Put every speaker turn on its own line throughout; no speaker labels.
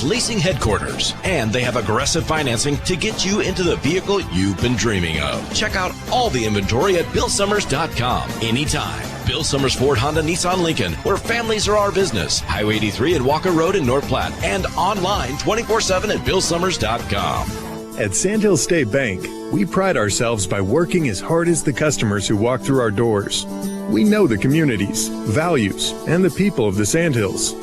leasing headquarters, and they have aggressive financing to get you into the vehicle you've been dreaming of. Check out all the inventory at BillSummers.com anytime. Bill Summers Ford, Honda, Nissan, Lincoln, where families are our business. Highway 83 and Walker Road in North Platte, and online 24/7 at BillSummers.com.
At Sandhill State Bank, we pride ourselves by working as hard as the customers who walk through our doors. We know the communities, values, and the people of the Sandhills.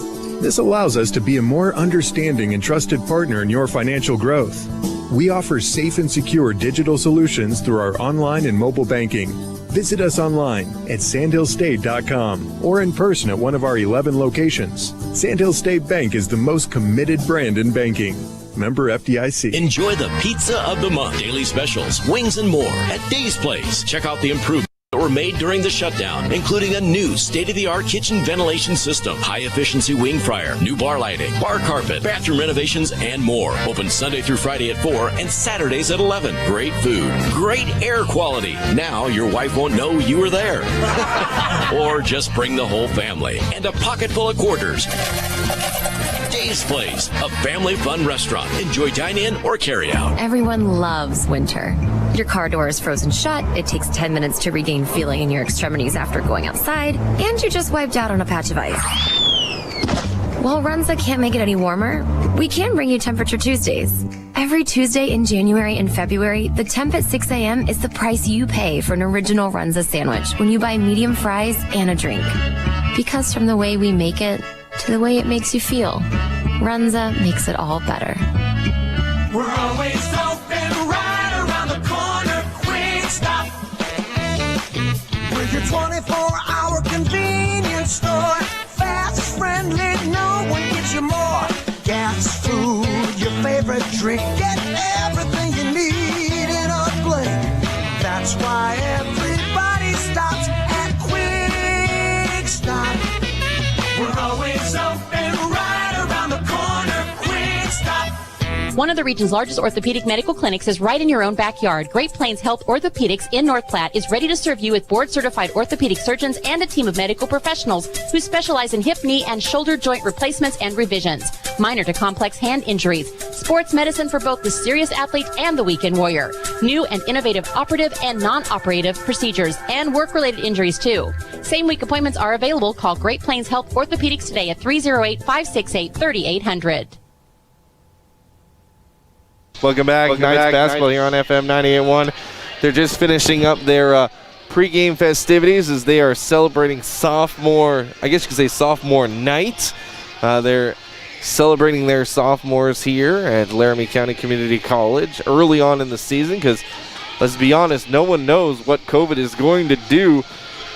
This allows us to be a more understanding and trusted partner in your financial growth. We offer safe and secure digital solutions through our online and mobile banking. Visit us online at sandhillstate.com or in person at one of our 11 locations. Sandhill State Bank is the most committed brand in banking. Member FDIC.
Enjoy the pizza of the month, daily specials, wings, and more at Dave's Place. Check out the improvements that were made during the shutdown, including a new state-of-the-art kitchen ventilation system, high-efficiency wing fryer, new bar lighting, bar carpet, bathroom renovations, and more. Open Sunday through Friday at 4 and Saturdays at 11. Great food, great air quality. Now your wife won't know you were there. Or just bring the whole family and a pocket full of quarters. Dave's Place, a family fun restaurant. Enjoy dine-in or carry-out.
Everyone loves winter. Your car door is frozen shut, it takes 10 minutes to regain feeling in your extremities after going outside, and you just wiped out on a patch of ice. While Runza can't make it any warmer, we can bring you Temperature Tuesdays. Every Tuesday in January and February, the temp at 6 a.m. is the price you pay for an original Runza sandwich when you buy medium fries and a drink. Because from the way we make it to the way it makes you feel, Runza makes it all better.
We're always open right around the corner. Quick Stop. We're your 24-hour convenience store. Fast, friendly, no one gives you more. Gas, food, your favorite drink. Get everything you need in a blink. That's why everybody stops at Quick Stop. We're always open right around the corner. Quick Stop.
One of the region's largest orthopedic medical clinics is right in your own backyard. Great Plains Health Orthopedics in North Platte is ready to serve you with board-certified orthopedic surgeons and a team of medical professionals who specialize in hip, knee, and shoulder joint replacements and revisions, minor to complex hand injuries, sports medicine for both the serious athlete and the weekend warrior, new and innovative operative and non-operative procedures, and work-related injuries too. Same-week appointments are available. Call Great Plains Health Orthopedics today at 308-568-3800.
Welcome back. Knights basketball here on FM 98.1. They're just finishing up their pregame festivities as they are celebrating sophomore, I guess you could say sophomore night. They're celebrating their sophomores here at Laramie County Community College early on in the season because, let's be honest, no one knows what COVID is going to do.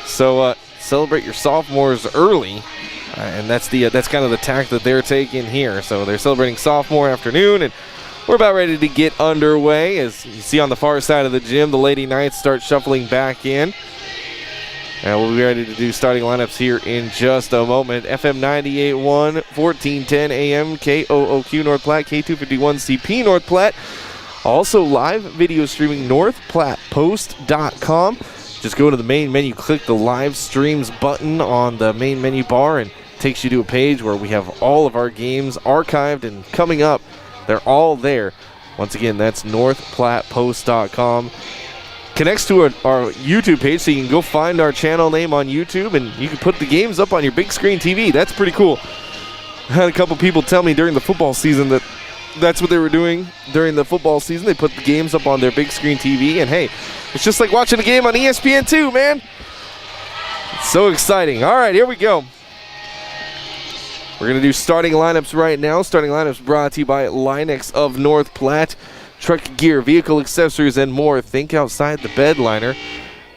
So celebrate your sophomores early. And that's kind of the tack that they're taking here. So they're celebrating sophomore afternoon, and we're about ready to get underway. As you see on the far side of the gym, the Lady Knights start shuffling back in. And we'll be ready to do starting lineups here in just a moment. FM 98.1, 1410 AM, KOOQ North Platte, K251CP North Platte. Also live video streaming NorthPlattePost.com. Just go to the main menu, click the live streams button on the main menu bar, and it takes you to a page where we have all of our games archived and coming up. They're all there. Once again, that's NorthPlattePost.com. Connects to our YouTube page, so you can go find our channel name on YouTube, and you can put the games up on your big screen TV. That's pretty cool. I had a couple people tell me during the football season that that's what they were doing during the football season. They put the games up on their big screen TV, and hey, it's just like watching a game on ESPN2, man. It's so exciting. All right, here we go. We're going to do starting lineups right now. Starting lineups brought to you by Linex of North Platte. Truck gear, vehicle accessories, and more. Think outside the bed liner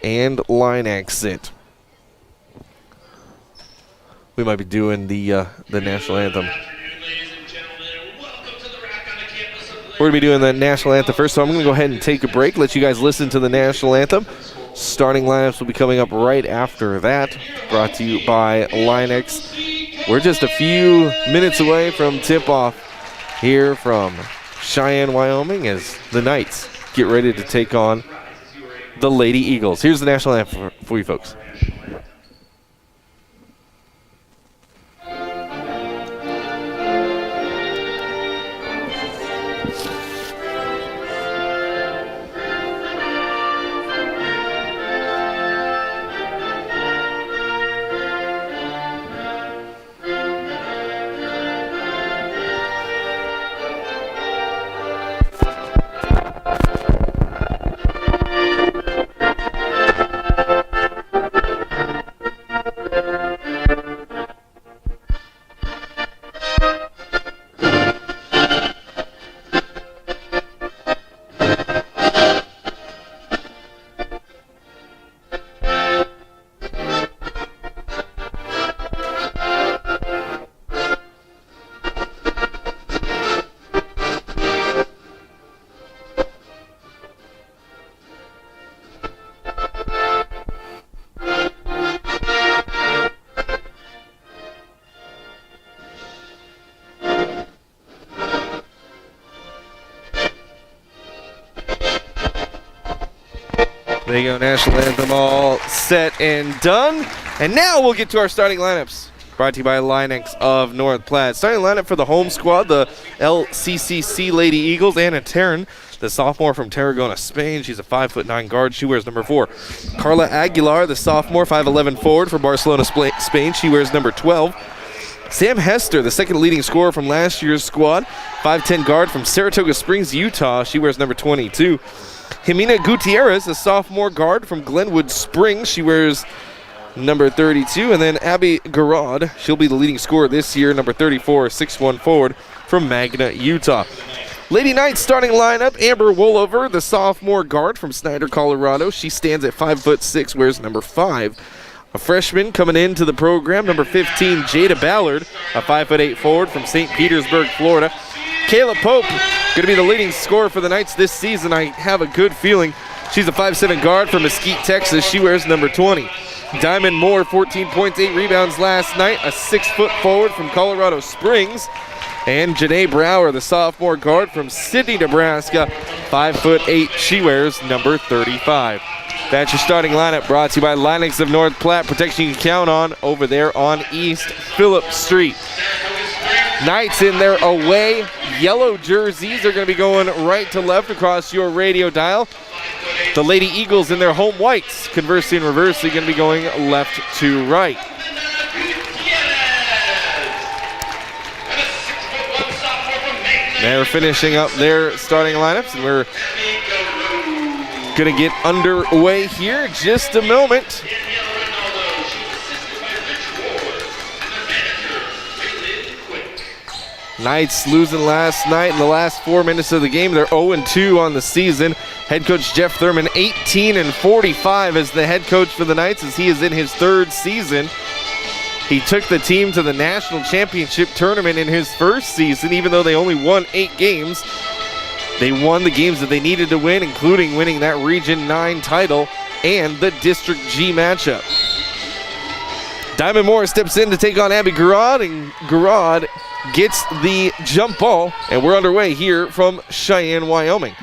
and line exit. We might be doing the national anthem. We're going to be doing the national anthem first, so I'm going to go ahead and take a break, let you guys listen to the national anthem. Starting lineups will be coming up right after that. Brought to you by Linex. We're just a few minutes away from tip-off here from Cheyenne, Wyoming, as the Knights get ready to take on the Lady Eagles. Here's the national anthem for you folks. There you go, national anthem all set and done. And now we'll get to our starting lineups. Brought to you by Linux of North Platte. Starting lineup for the home squad, the LCCC Lady Eagles. Anna Terran, the sophomore from Tarragona, Spain. She's a 5'9" guard. She wears number 4. Carla Aguilar, the sophomore, 5'11" forward from Barcelona, Spain. She wears number 12. Sam Hester, the second leading scorer from last year's squad, 5'10" guard from Saratoga Springs, Utah. She wears number 22. Jimena Gutierrez, a sophomore guard from Glenwood Springs. She wears number 32. And then Abby Garrod, she'll be the leading scorer this year, number 34, 6'1" forward from Magna, Utah. Lady Knights starting lineup, Amber Woolover, the sophomore guard from Snyder, Colorado. She stands at 5'6", wears number 5. A freshman coming into the program, number 15, Jada Ballard, a 5'8" forward from St. Petersburg, Florida. Kayla Pope, going to be the leading scorer for the Knights this season. I have a good feeling. She's a 5'7" guard from Mesquite, Texas. She wears number 20. Diamond Moore, 14 points, 8 rebounds last night, a 6-foot forward from Colorado Springs. And Janae Brower, the sophomore guard from Sidney, Nebraska, 5'8". She wears number 35. That's your starting lineup, brought to you by Linux of North Platte. Protection you can count on over there on East Phillip Street. Knights in their away yellow jerseys are going to be going right to left across your radio dial. The Lady Eagles in their home whites, conversely and reversely, going to be going left to right. They're finishing up their starting lineups, and we're going to get underway here in just a moment. Knights losing last night in the last 4 minutes of the game. They're 0-2 on the season. Head coach Jeff Thurman, 18-45 as the head coach for the Knights, as he is in his 3rd season. He took the team to the national championship tournament in his 1st season, even though they only won 8 games. They won the games that they needed to win, including winning that Region 9 title and the District G matchup. Diamond Moore steps in to take on Abby Garrod, and Garrod gets the jump ball, and we're underway here from Cheyenne, Wyoming.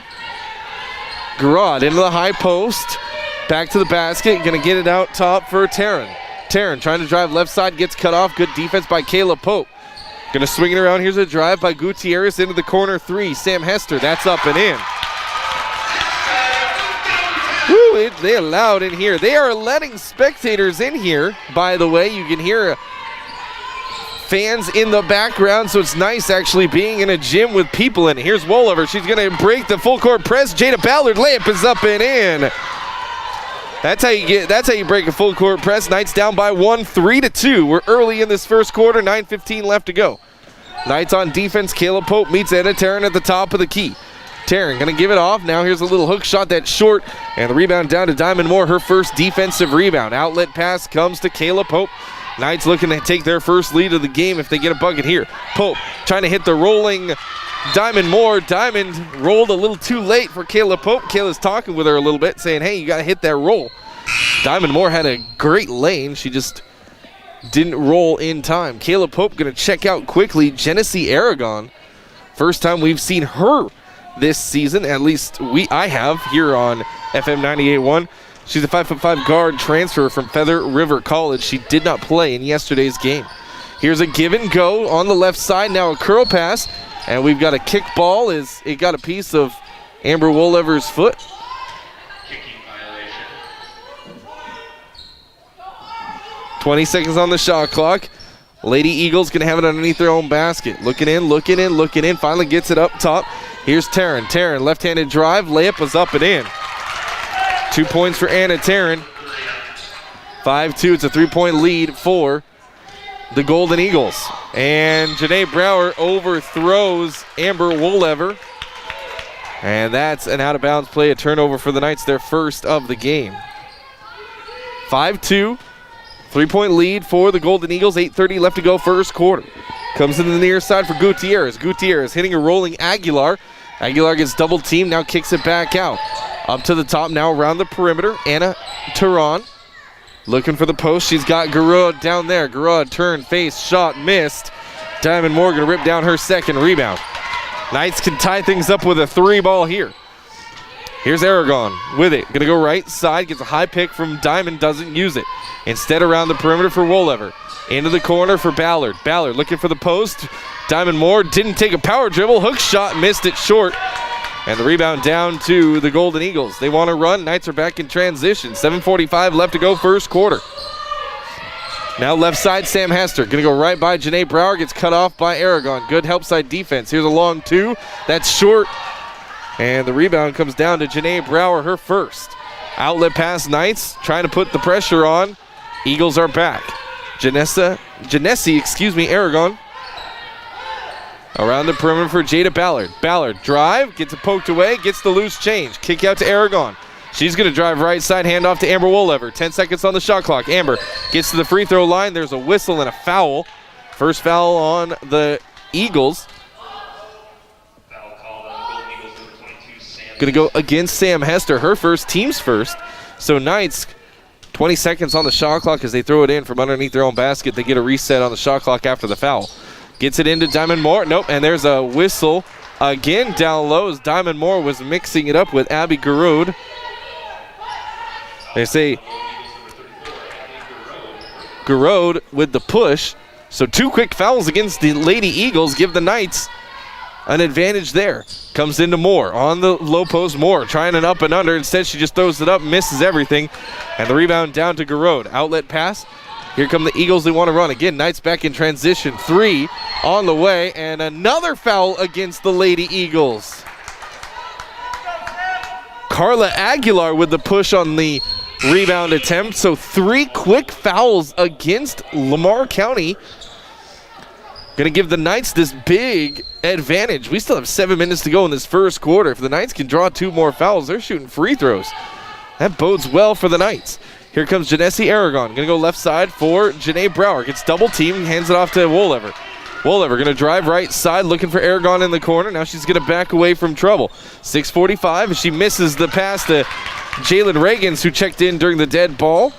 Garrod into the high post, back to the basket, gonna get it out top for Taryn. Taryn trying to drive left side, gets cut off. Good defense by Kayla Pope. Gonna swing it around. Here's a drive by Gutierrez into the corner 3. Sam Hester, that's up and in. Woo, they allowed in here. They are letting spectators in here, by the way. You can hear fans in the background, so it's nice actually being in a gym with people in it. Here's Woolover. She's gonna break the full court press. Jada Ballard, layup is up and in. That's how you break a full court press. Knights down by 1, 3-2. We're early in this first quarter, 9:15 left to go. Knights on defense. Kayla Pope meets Anna Taryn at the top of the key. Taryn gonna give it off. Now here's a little hook shot that's short, and the rebound down to Diamond Moore, her first defensive rebound. Outlet pass comes to Kayla Pope. Knights looking to take their first lead of the game if they get a bucket here. Pope trying to hit the rolling Diamond Moore. Diamond rolled a little too late for Kayla Pope. Kayla's talking with her a little bit, saying, hey, you got to hit that roll. Diamond Moore had a great lane. She just didn't roll in time. Kayla Pope going to check out quickly. Genesee Aragon, first time we've seen her this season, at least I have here on FM 98.1. She's a 5'5" guard transfer from Feather River College. She did not play in yesterday's game. Here's a give and go on the left side. Now a curl pass. And we've got a kick ball. It got a piece of Amber Woolover's foot. 20 seconds on the shot clock. Lady Eagles going to have it underneath their own basket. Looking in. Finally gets it up top. Here's Taryn. Taryn, left-handed drive. Layup was up and in. 2 points for Anna Taryn. 5-2. It's a 3-point lead for the Golden Eagles. And Janae Brower overthrows Amber Woolover. And that's an out-of-bounds play, a turnover for the Knights, their first of the game. 5-2, 3-point lead for the Golden Eagles, 8:30 left to go first quarter. Comes into the near side for Gutierrez. Gutierrez hitting a rolling Aguilar. Aguilar gets double-teamed, now kicks it back out. Up to the top now around the perimeter, Anna Tehran. Looking for the post. She's got Garrod down there. Garrod turn, face, shot, missed. Diamond Moore going to rip down her second rebound. Knights can tie things up with a 3 ball here. Here's Aragon with it. Going to go right side. Gets a high pick from Diamond. Doesn't use it. Instead around the perimeter for Wolever. Into the corner for Ballard. Ballard looking for the post. Diamond Moore didn't take a power dribble. Hook shot. Missed it short. And the rebound down to the Golden Eagles. They want to run. Knights are back in transition. 7:45 left to go first quarter. Now left side, Sam Hester. Going to go right by Janae Brower. Gets cut off by Aragon. Good help side defense. Here's a long two. That's short. And the rebound comes down to Janae Brower, her first. Outlet pass, Knights trying to put the pressure on. Eagles are back. Janesi, Aragon. Around the perimeter for Jada Ballard. Ballard drive, gets it poked away, gets the loose change. Kick out to Aragon. She's going to drive right side, hand off to Amber Wolever. 10 seconds on the shot clock. Amber gets to the free throw line. There's a whistle and a foul. First foul on the Eagles. Going to go against Sam Hester, her first, team's first. So Knights, 20 seconds on the shot clock as they throw it in from underneath their own basket. They get a reset on the shot clock after the foul. Gets it into Diamond Moore. Nope, and there's a whistle again down low as Diamond Moore was mixing it up with Abby Garode. They say Garode with the push. So 2 quick fouls against the Lady Eagles give the Knights an advantage there. Comes into Moore on the low post. Moore trying an up and under. Instead, she just throws it up, misses everything. And the rebound down to Garode. Outlet pass. Here come the Eagles. They want to run again. Knights back in transition. 3 on the way. And another foul against the Lady Eagles. Carla Aguilar with the push on the rebound attempt. So 3 quick fouls against Lamar County. Going to give the Knights this big advantage. We still have 7 minutes to go in this first quarter. If the Knights can draw 2 more fouls, they're shooting free throws. That bodes well for the Knights. Here comes Janesi Aragon. Going to go left side for Janae Brower. Gets double teamed, hands it off to Wolever. Wolever going to drive right side, looking for Aragon in the corner. Now she's going to back away from trouble. 6:45 as she misses the pass to Jalen Reagans, who checked in during the dead ball.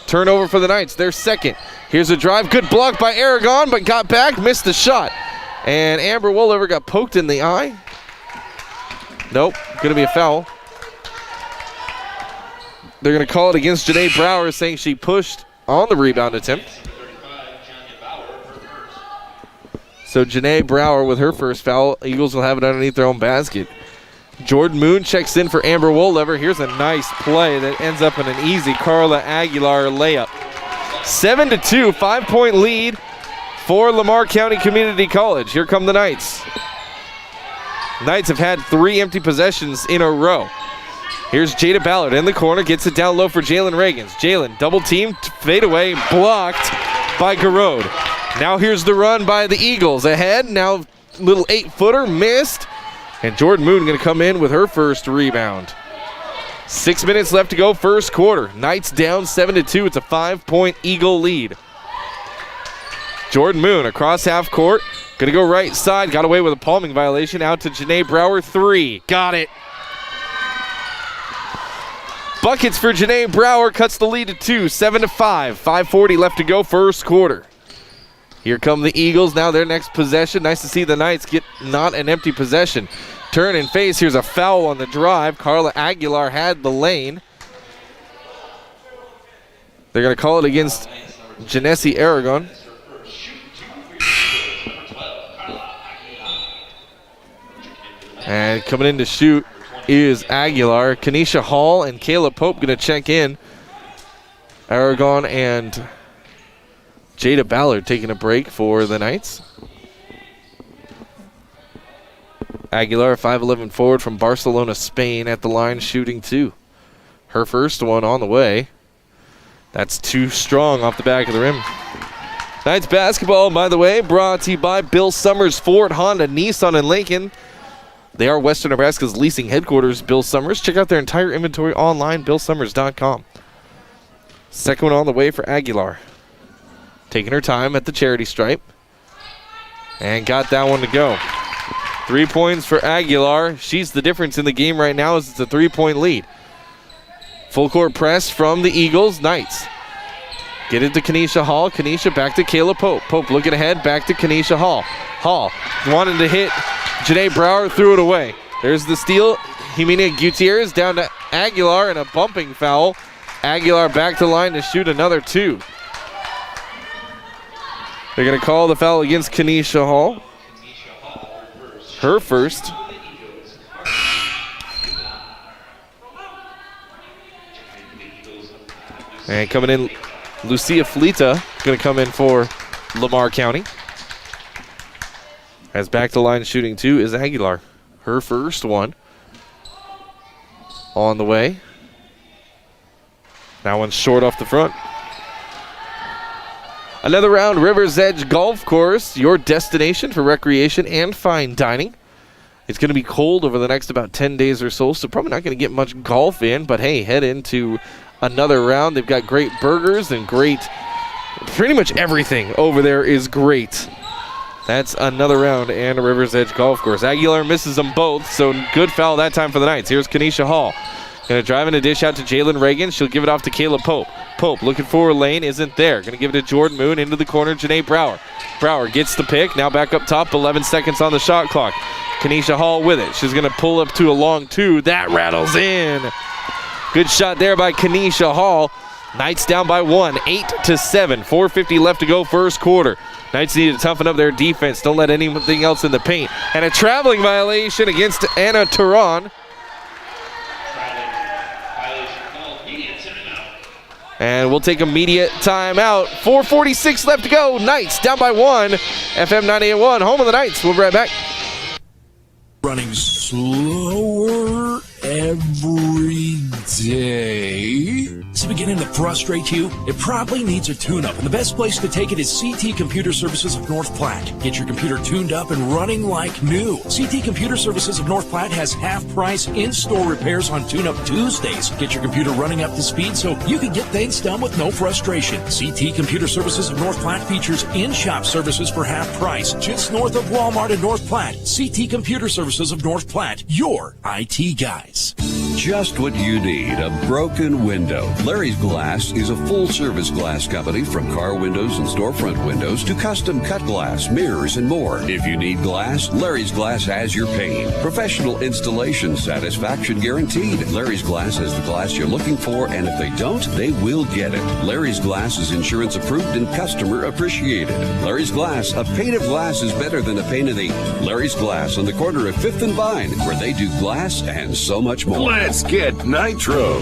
Turnover for the Knights, their second. Here's a drive. Good block by Aragon, but got back, missed the shot. And Amber Wolever got poked in the eye. Nope, going to be a foul. They're going to call it against Janae Brower, saying she pushed on the rebound attempt. So Janae Brower with her first foul. Eagles will have it underneath their own basket. Jordan Moon checks in for Amber Wolever. Here's a nice play that ends up in an easy Carla Aguilar layup. 7-2, 5-point lead for Lamar County Community College. Here come the Knights. Knights have had 3 empty possessions in a row. Here's Jada Ballard in the corner, gets it down low for Jalen Reagans. Jalen double teamed, fade away, blocked by Garode. Now here's the run by the Eagles. Ahead, now little 8-footer, missed. And Jordan Moon going to come in with her first rebound. 6 minutes left to go, first quarter. Knights down 7-2. It's a 5-point Eagle lead. Jordan Moon across half court. Going to go right side. Got away with a palming violation. Out to Janae Brower. 3. Got it. Buckets for Janae Brower. Cuts the lead to 2. 7-5. 5:40 left to go, first quarter. Here come the Eagles. Now their next possession. Nice to see the Knights get not an empty possession. Turn and face. Here's a foul on the drive. Carla Aguilar had the lane. They're going to call it against Janesi Aragon. And coming in to shoot is Aguilar. Kenesha Hall and Kayla Pope going to check in. Aragon and Jada Ballard taking a break for the Knights. Aguilar, 5'11" forward from Barcelona, Spain, at the line shooting 2. Her first one on the way. That's too strong off the back of the rim. Knights basketball, by the way, brought to you by Bill Summers, Ford, Honda, Nissan, and Lincoln. They are Western Nebraska's leasing headquarters, Bill Summers. Check out their entire inventory online, billsummers.com. Second one on the way for Aguilar. Taking her time at the charity stripe. And got that one to go. 3 points for Aguilar. She's the difference in the game right now as it's a 3-point lead. Full court press from the Eagles. Knights get it to Kenesha Hall. Kenesha back to Kayla Pope. Pope looking ahead, back to Kenesha Hall. Hall wanted to hit Janae Brower, threw it away. There's the steal. Jimena Gutierrez down to Aguilar and a bumping foul. Aguilar back to the line to shoot another 2. They're going to call the foul against Kenesha Hall. Her first. And coming in, Lucia Flita going to come in for Lamar County. As back to the line shooting 2 is Aguilar. Her first one. On the way. That one's short off the front. Another round, River's Edge Golf Course, your destination for recreation and fine dining. It's going to be cold over the next about 10 days or so probably not going to get much golf in, but hey, head into another round. They've got great burgers and pretty much everything over there is great. That's another round and a River's Edge Golf Course. Aguilar misses them both, so good foul that time for the Knights. Here's Kenesha Hall. Going to drive in a dish out to Jalen Reagan. She'll give it off to Kayla Pope. Pope looking for a lane, isn't there. Going to give it to Jordan Moon into the corner, Janae Brower. Brower gets the pick, now back up top, 11 seconds on the shot clock. Kenesha Hall with it. She's going to pull up to a long 2. That rattles in. Good shot there by Kenesha Hall. Knights down by 1, 8-7. 4:50 left to go first quarter. Knights need to toughen up their defense. Don't let anything else in the paint. And a traveling violation against Anna Turan. And we'll take immediate timeout. 4:46 left to go. Knights down by 1. FM 98.1, home of the Knights. We'll be right back.
Running slower every day. Is it beginning to frustrate you? It probably needs a tune-up, and the best place to take it is CT Computer Services of North Platte. Get your computer tuned up and running like new. CT Computer Services of North Platte has half-price in-store repairs on Tune-Up Tuesdays. Get your computer running up to speed so you can get things done with no frustration. CT Computer Services of North Platte features in-shop services for half price, just north of Walmart in North Platte. CT Computer Services of North Platte, your IT guys.
Just what you need, a broken window. Larry's Glass is a full-service glass company, from car windows and storefront windows to custom cut glass, mirrors, and more. If you need glass, Larry's Glass has your pain. Professional installation, satisfaction guaranteed. Larry's Glass has the glass you're looking for, and if they don't, they will get it. Larry's Glass is insurance approved and customer appreciated. Larry's Glass, a pane of glass is better than a pane of ink. Larry's Glass on the corner of 5th and Vine, where they do glass and so much more.
Let's get Nitro.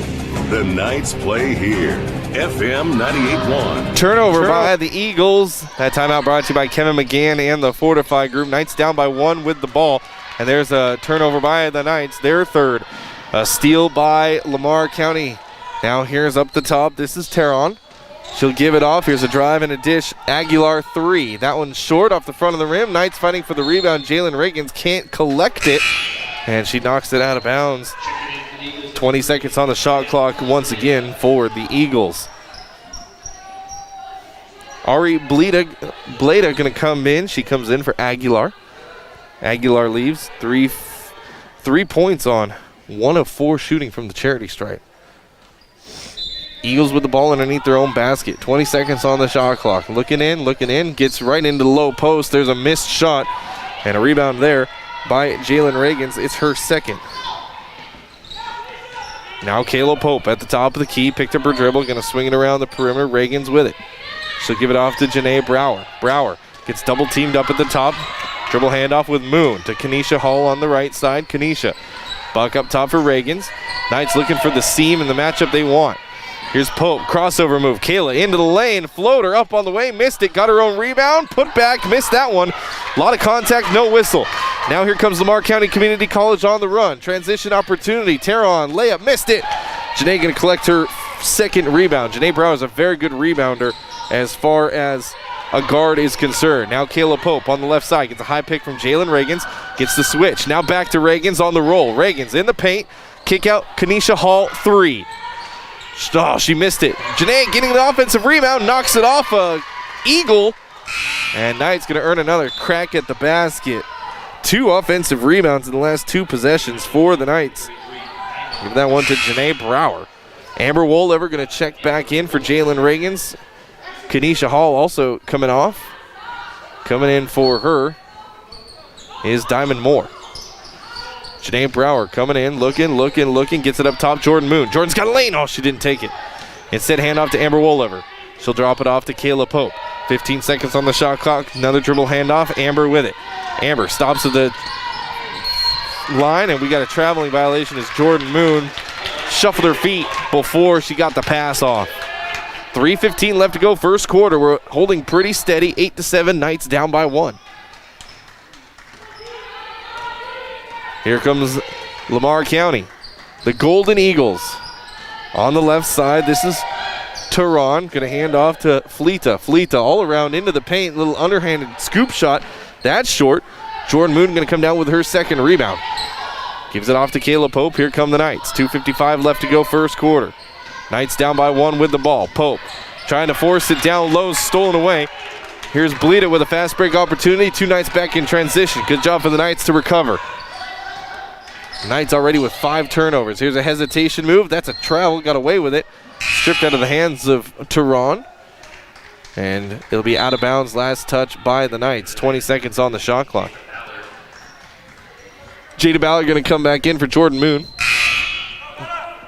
The Knights play here. FM 98.1.
Turnover by the Eagles. That timeout brought to you by Kevin McGann and the Fortify Group. Knights down by 1 with the ball. And there's a turnover by the Knights, their third. A steal by Lamar County. Now here's up the top. This is Teron. She'll give it off. Here's a drive and a dish. Aguilar 3. That one's short off the front of the rim. Knights fighting for the rebound. Jalen Reagans can't collect it. And she knocks it out of bounds. 20 seconds on the shot clock once again for the Eagles. Ari Bleda going to come in. She comes in for Aguilar. Aguilar leaves. Three points on 1 of 4 shooting from the charity stripe. Eagles with the ball underneath their own basket. 20 seconds on the shot clock. Looking in, gets right into the low post. There's a missed shot and a rebound there by Jalen Reagans. It's her second. Now Kayla Pope at the top of the key, picked up her dribble, going to swing it around the perimeter. Reagans with it. She'll give it off to Janae Brower. Brower gets double teamed up at the top. Dribble handoff with Moon to Kenesha Hall on the right side. Kenesha, buck up top for Reagans. Knights looking for the seam and the matchup they want. Here's Pope, crossover move. Kayla into the lane, floater up on the way, missed it, got her own rebound, put back, missed that one. A lot of contact, no whistle. Now here comes Lamar County Community College on the run. Transition opportunity, Teron, layup, missed it. Janae going to collect her second rebound. Janae Brower is a very good rebounder as far as a guard is concerned. Now Kayla Pope on the left side gets a high pick from Jalen Reagans, gets the switch. Now back to Reagans on the roll. Reagans in the paint, kick out, Kenesha Hall 3. Oh, she missed it. Janae getting the offensive rebound, knocks it off a Eagle. And Knight's going to earn another crack at the basket. 2 offensive rebounds in the last 2 possessions for the Knights. Give that one to Janae Brower. Amber Wollever going to check back in for Jalen Reagans. Kenesha Hall also coming off. Coming in for her is Diamond Moore. Janae Brower coming in, looking, gets it up top. Jordan Moon. Jordan's got a lane. Oh, she didn't take it. Instead, handoff to Amber Wolever. She'll drop it off to Kayla Pope. 15 seconds on the shot clock. Another dribble handoff. Amber with it. Amber stops at the line, and we got a traveling violation as Jordan Moon shuffled her feet before she got the pass off. 3:15 left to go, first quarter. We're holding pretty steady, 8-7. Knights down by 1. Here comes Lamar County. The Golden Eagles on the left side. This is Tehran. Going to hand off to Fleta. Fleta all around into the paint. Little underhanded scoop shot. That's short. Jordan Moon going to come down with her second rebound. Gives it off to Kayla Pope. Here come the Knights. 2:55 left to go, first quarter. Knights down by 1 with the ball. Pope trying to force it down low, stolen away. Here's Bleda with a fast break opportunity. 2 Knights back in transition. Good job for the Knights to recover. Knights already with 5 turnovers. Here's a hesitation move. That's a travel. Got away with it. Stripped out of the hands of Tehran. And it'll be out of bounds. Last touch by the Knights. 20 seconds on the shot clock. Jada Ballard going to come back in for Jordan Moon.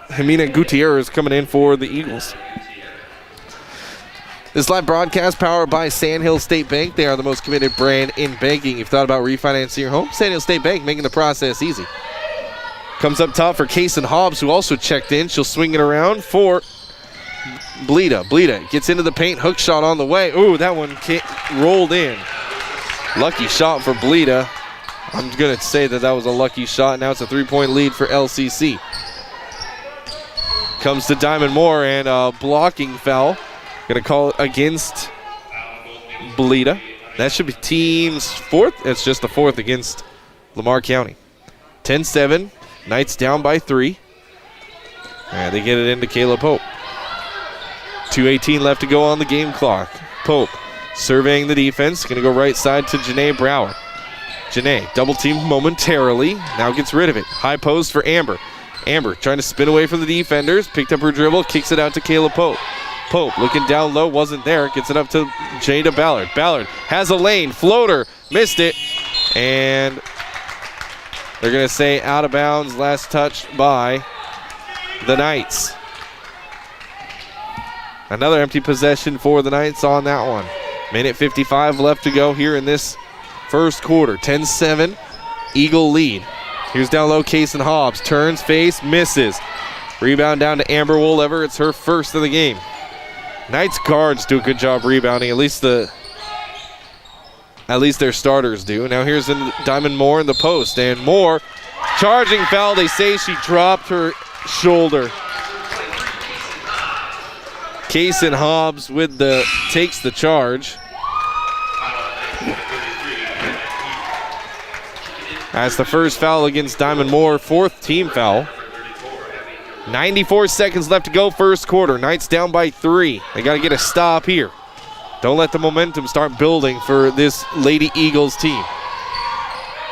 Jimena Gutierrez coming in for the Eagles. This live broadcast powered by Sandhill State Bank. They are the most committed brand in banking. You've thought about refinancing your home? Sandhill State Bank, making the process easy. Comes up top for Kaysen Hobbs, who also checked in. She'll swing it around for Bleda. Bleda gets into the paint. Hook shot on the way. Ooh, that one rolled in. Lucky shot for Bleda. I'm going to say that was a lucky shot. Now it's a 3-point lead for LCC. Comes to Diamond Moore and a blocking foul. Going to call it against Bleda. That should be team's 4th. It's just the 4th against Lamar County. 10-7. Knights down by 3. And they get it into Kayla Pope. 2:18 left to go on the game clock. Pope surveying the defense. Going to go right side to Janae Brower. Janae double teamed momentarily. Now gets rid of it. High post for Amber. Amber trying to spin away from the defenders. Picked up her dribble. Kicks it out to Kayla Pope. Pope looking down low. Wasn't there. Gets it up to Jada Ballard. Ballard has a lane. Floater. Missed it. And they're going to say out of bounds. Last touch by the Knights. Another empty possession for the Knights on that one. Minute 55 left to go here in this first quarter. 10-7. Eagle lead. Here's down low, Kaysen Hobbs. Turns, face, misses. Rebound down to Amber Wolever. It's her first of the game. Knights guards do a good job rebounding. At least their starters do. Now here's Diamond Moore in the post. And Moore, charging foul. They say she dropped her shoulder. Kaysen Hobbs takes the charge. That's the first foul against Diamond Moore, 4th team foul. 94 seconds left to go, first quarter. Knights down by 3. They got to get a stop here. Don't let the momentum start building for this Lady Eagles team.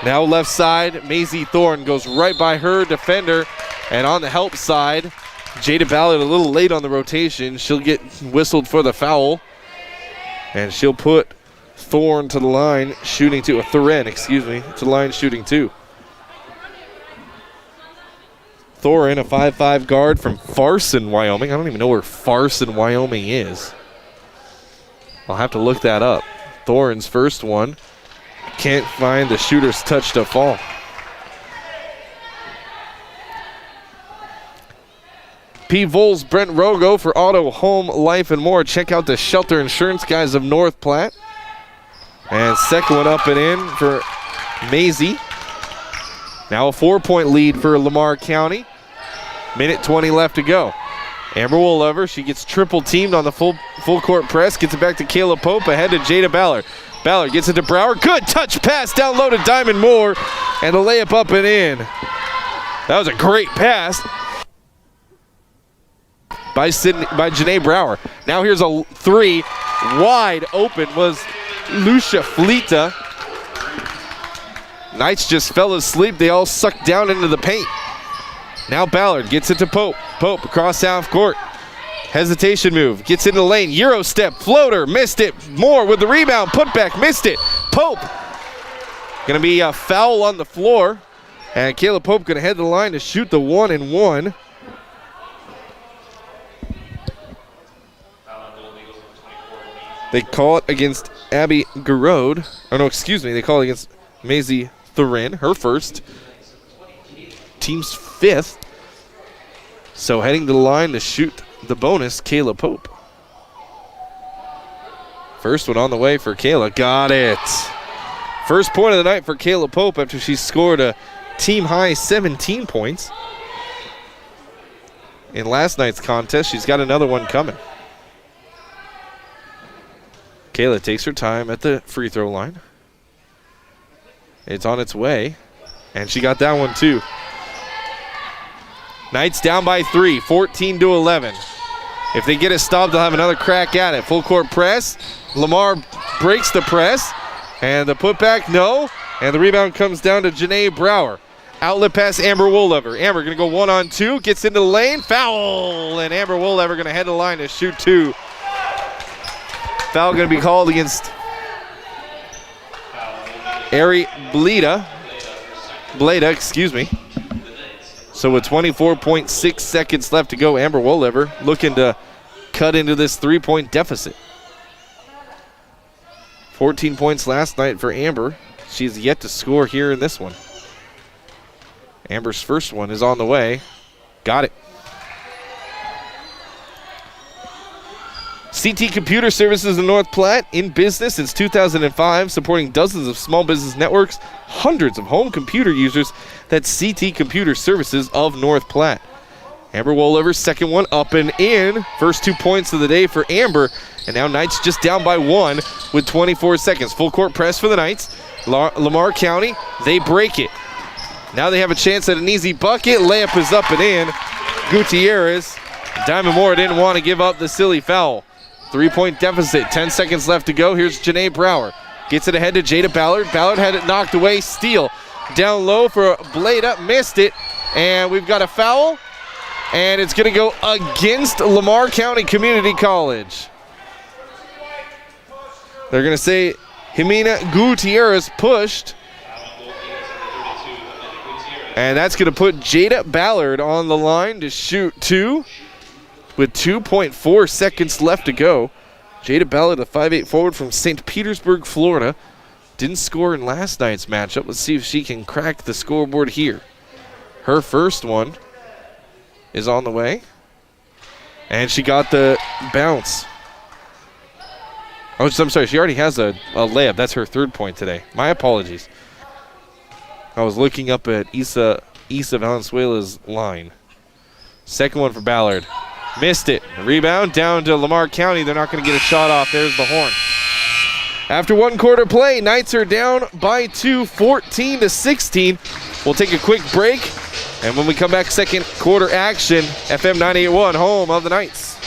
Now left side, Maisie Thorne goes right by her defender. And on the help side, Jada Ballard a little late on the rotation. She'll get whistled for the foul. And she'll put Thorne to the line, shooting 2. Thoren, to the line, shooting 2. Thoren, a 5'5" guard from Farson, Wyoming. I don't even know where Farson, Wyoming is. I'll have to look that up. Thoren's first one. Can't find the shooter's touch to fall. P. Vols, Brent Rogo for auto, home, life, and more. Check out the Shelter Insurance guys of North Platte. And second one up and in for Maisie. Now a 4-point lead for Lamar County. Minute 20 left to go. Amber Wolever, she gets triple teamed on the full court press. Gets it back to Kayla Pope, ahead to Jada Ballard. Ballard gets it to Brower. Good touch pass down low to Diamond Moore. And a layup up and in. That was a great pass by Janae Brower. Now here's a 3. Wide open was Lucia Fleta. Knights just fell asleep. They all sucked down into the paint. Now Ballard gets it to Pope. Pope across half court. Hesitation move. Gets into the lane. Euro step. Floater. Missed it. Moore with the rebound. Put back. Missed it. Pope. Going to be a foul on the floor. And Kayla Pope going to head to the line to shoot the 1-and-1. They call it against Abby Garode. Oh, no, excuse me. They call it against Maisie Thurin, her first. Team's 5th. So heading to the line to shoot the bonus, Kayla Pope. First one on the way for Kayla. Got it. First point of the night for Kayla Pope after she scored a team-high 17 points. In last night's contest, she's got another one coming. Kayla takes her time at the free throw line. It's on its way, and she got that one too. Knights down by 3, 14-11. If they get it stopped, they'll have another crack at it. Full court press. Lamar breaks the press, and the putback, no. And the rebound comes down to Janae Brower. Outlet pass, Amber Woollever. Amber going to go 1-on-2, gets into the lane, foul, and Amber Woollever going to head to the line to shoot 2. Foul going to be called against Ari Bleda, excuse me. So with 24.6 seconds left to go, Amber Woollever looking to cut into this 3-point deficit. 14 points last night for Amber. She's yet to score here in this one. Amber's first one is on the way. Got it. CT Computer Services in North Platte, in business since 2005, supporting dozens of small business networks, hundreds of home computer users. That's CT Computer Services of North Platte. Amber Woollever's second one up and in. First 2 points of the day for Amber. And now Knights just down by 1 with 24 seconds. Full court press for the Knights. Lamar County, they break it. Now they have a chance at an easy bucket. Layup is up and in. Gutierrez. Diamond Moore didn't want to give up the silly foul. 3-point deficit, 10 seconds left to go. Here's Janae Brower. Gets it ahead to Jada Ballard. Ballard had it knocked away. Steal down low for Bleda. Missed it. And we've got a foul. And it's going to go against Lamar County Community College. They're going to say Jimena Gutierrez pushed. And that's going to put Jada Ballard on the line to shoot 2. With 2.4 seconds left to go. Jada Ballard, a 5'8" forward from St. Petersburg, Florida. Didn't score in last night's matchup. Let's see if she can crack the scoreboard here. Her first one is on the way. And she got the bounce. Oh, I'm sorry. She already has a layup. That's her 3rd point today. My apologies. I was looking up at Isa Valenzuela's line. Second one for Ballard. Missed it. Rebound down to Lamar County. They're not going to get a shot off. There's the horn. After 1 quarter play, Knights are down by 2, 14-16. We'll take a quick break. And when we come back, second quarter action, FM 98.1, home of the Knights.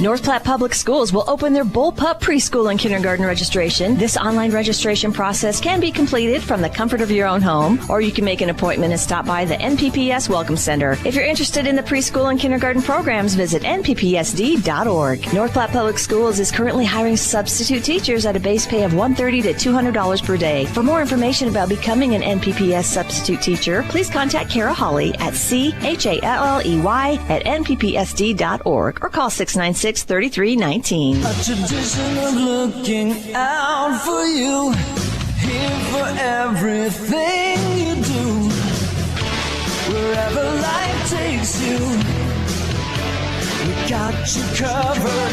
North Platte Public Schools will open their Bullpup preschool and kindergarten registration. This online registration process can be completed from the comfort of your own home, or you can make an appointment and stop by the NPPS Welcome Center. If you're interested in the preschool and kindergarten programs, visit nppsd.org. North Platte Public Schools is currently hiring substitute teachers at a base pay of $130 to $200 per day. For more information about becoming an NPPS substitute teacher, please contact Kara Hawley at challey@nppsd.org or call 696-3319.
A tradition of looking out for you, here for everything you do. Wherever life takes you, we got you covered.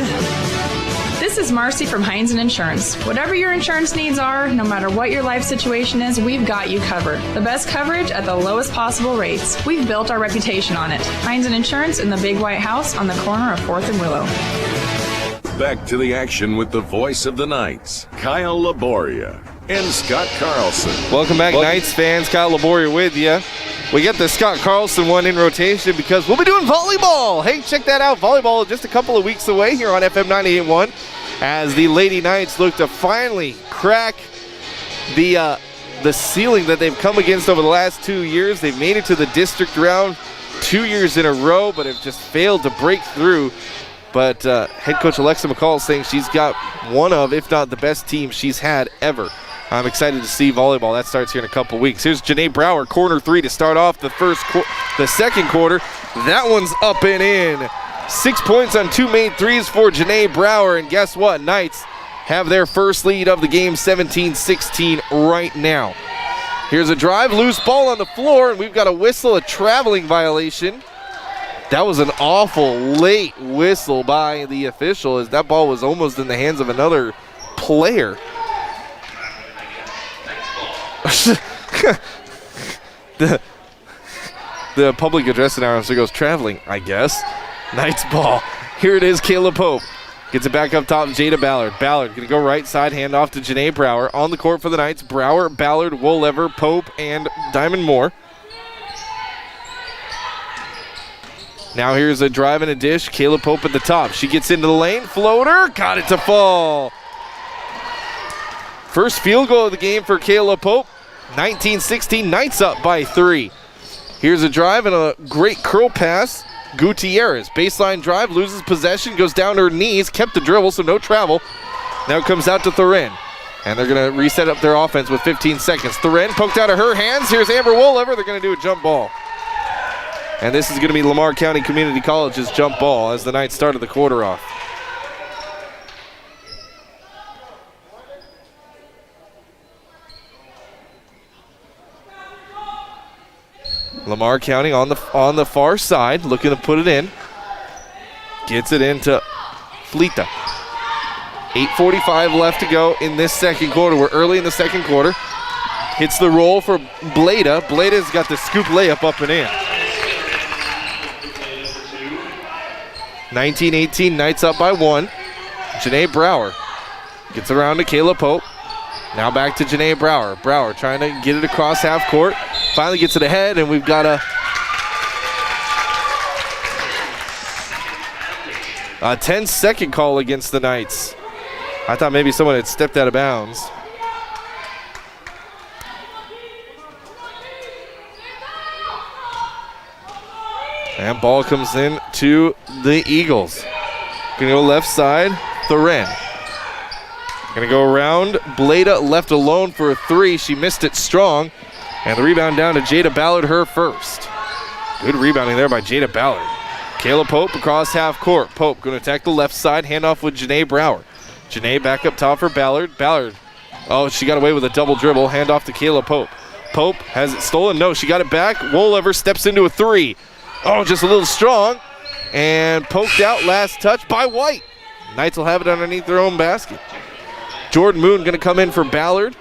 This is Marcy from Heinz & Insurance. Whatever your insurance needs are, no matter what your life situation is, we've got you covered. The best coverage at the lowest possible rates. We've built our reputation on it. Heinz & Insurance in the Big White House on the corner of 4th and Willow.
Back to the action with the voice of the Knights, Kyle Laboria and Scott Carlson.
Welcome back, Knights fans. Kyle Laboria with you. We get the Scott Carlson one in rotation because we'll be doing volleyball. Hey, check that out. Volleyball just a couple of weeks away here on FM 98.1 as the Lady Knights look to finally crack the ceiling that they've come against over the last 2 years. They've made it to the district round 2 years in a row, but have just failed to break through. But head coach Alexa McCall is saying she's got one of, if not the best team she's had ever I'm excited to see volleyball. That starts here in a couple weeks. Here's Janae Brower, corner three to start off the second quarter. That one's up and in. 6 points on 2 made threes for Janae Brower. And guess what? Knights have their first lead of the game, 17-16 right now. Here's a drive, loose ball on the floor, and we've got a whistle, a traveling violation. That was an awful late whistle by the official, as that ball was almost in the hands of another player. The public address announcer goes traveling, I guess. Knights ball. Here it is, Kayla Pope. Gets it back up top, Jada Ballard. Ballard going to go right side, hand off to Janae Brower. On the court for the Knights, Brower, Ballard, Wolever, Pope, and Diamond Moore. Now here's a drive and a dish. Kayla Pope at the top. She gets into the lane. Floater. Got it to fall. First field goal of the game for Kayla Pope. 19-16. Knights up by 3. Here's a drive and a great curl pass. Gutierrez. Baseline drive. Loses possession. Goes down to her knees. Kept the dribble, so no travel. Now it comes out to Thorin. And they're going to reset up their offense with 15 seconds. Thorin poked out of her hands. Here's Amber Wolever. They're going to do a jump ball. And this is going to be Lamar County Community College's jump ball as the Knights started the quarter off. Lamar County on the far side, looking to put it in. Gets it into Flita. 8:45 left to go in this second quarter. We're early in the second quarter. Hits the roll for Bleda. Bleda's got the scoop layup up and in. 19-18, Knights up by 1. Janae Brower gets around to Kayla Pope. Now back to Janae Brower. Brower trying to get it across half court. Finally gets it ahead, and we've got a 10-second call against the Knights. I thought maybe someone had stepped out of bounds. And ball comes in to the Eagles. Gonna go left side, Thorin. Gonna go around, Bleda left alone for a 3. She missed it strong. And the rebound down to Jada Ballard, her first. Good rebounding there by Jada Ballard. Kayla Pope across half court. Pope gonna attack the left side, handoff with Janae Brower. Janae back up top for Ballard. Ballard, oh, she got away with a double dribble. Handoff to Kayla Pope. Pope has it stolen. No, she got it back. Wolever steps into a 3. Oh, just a little strong. And poked out, last touch by White. Knights will have it underneath their own basket. Jordan Moon going to come in for Ballard.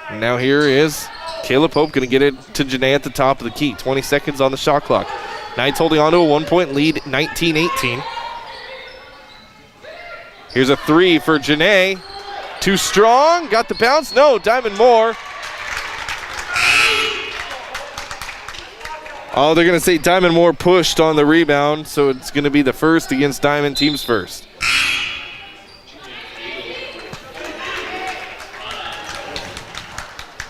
And now here is Kayla Pope going to get it to Janae at the top of the key. 20 seconds on the shot clock. Knights holding on to a 1-point lead, 19-18. Here's a 3 for Janae. Too strong. Got the bounce. No, Diamond Moore. Oh, they're going to say Diamond Moore pushed on the rebound, so it's going to be the first against Diamond, team's first.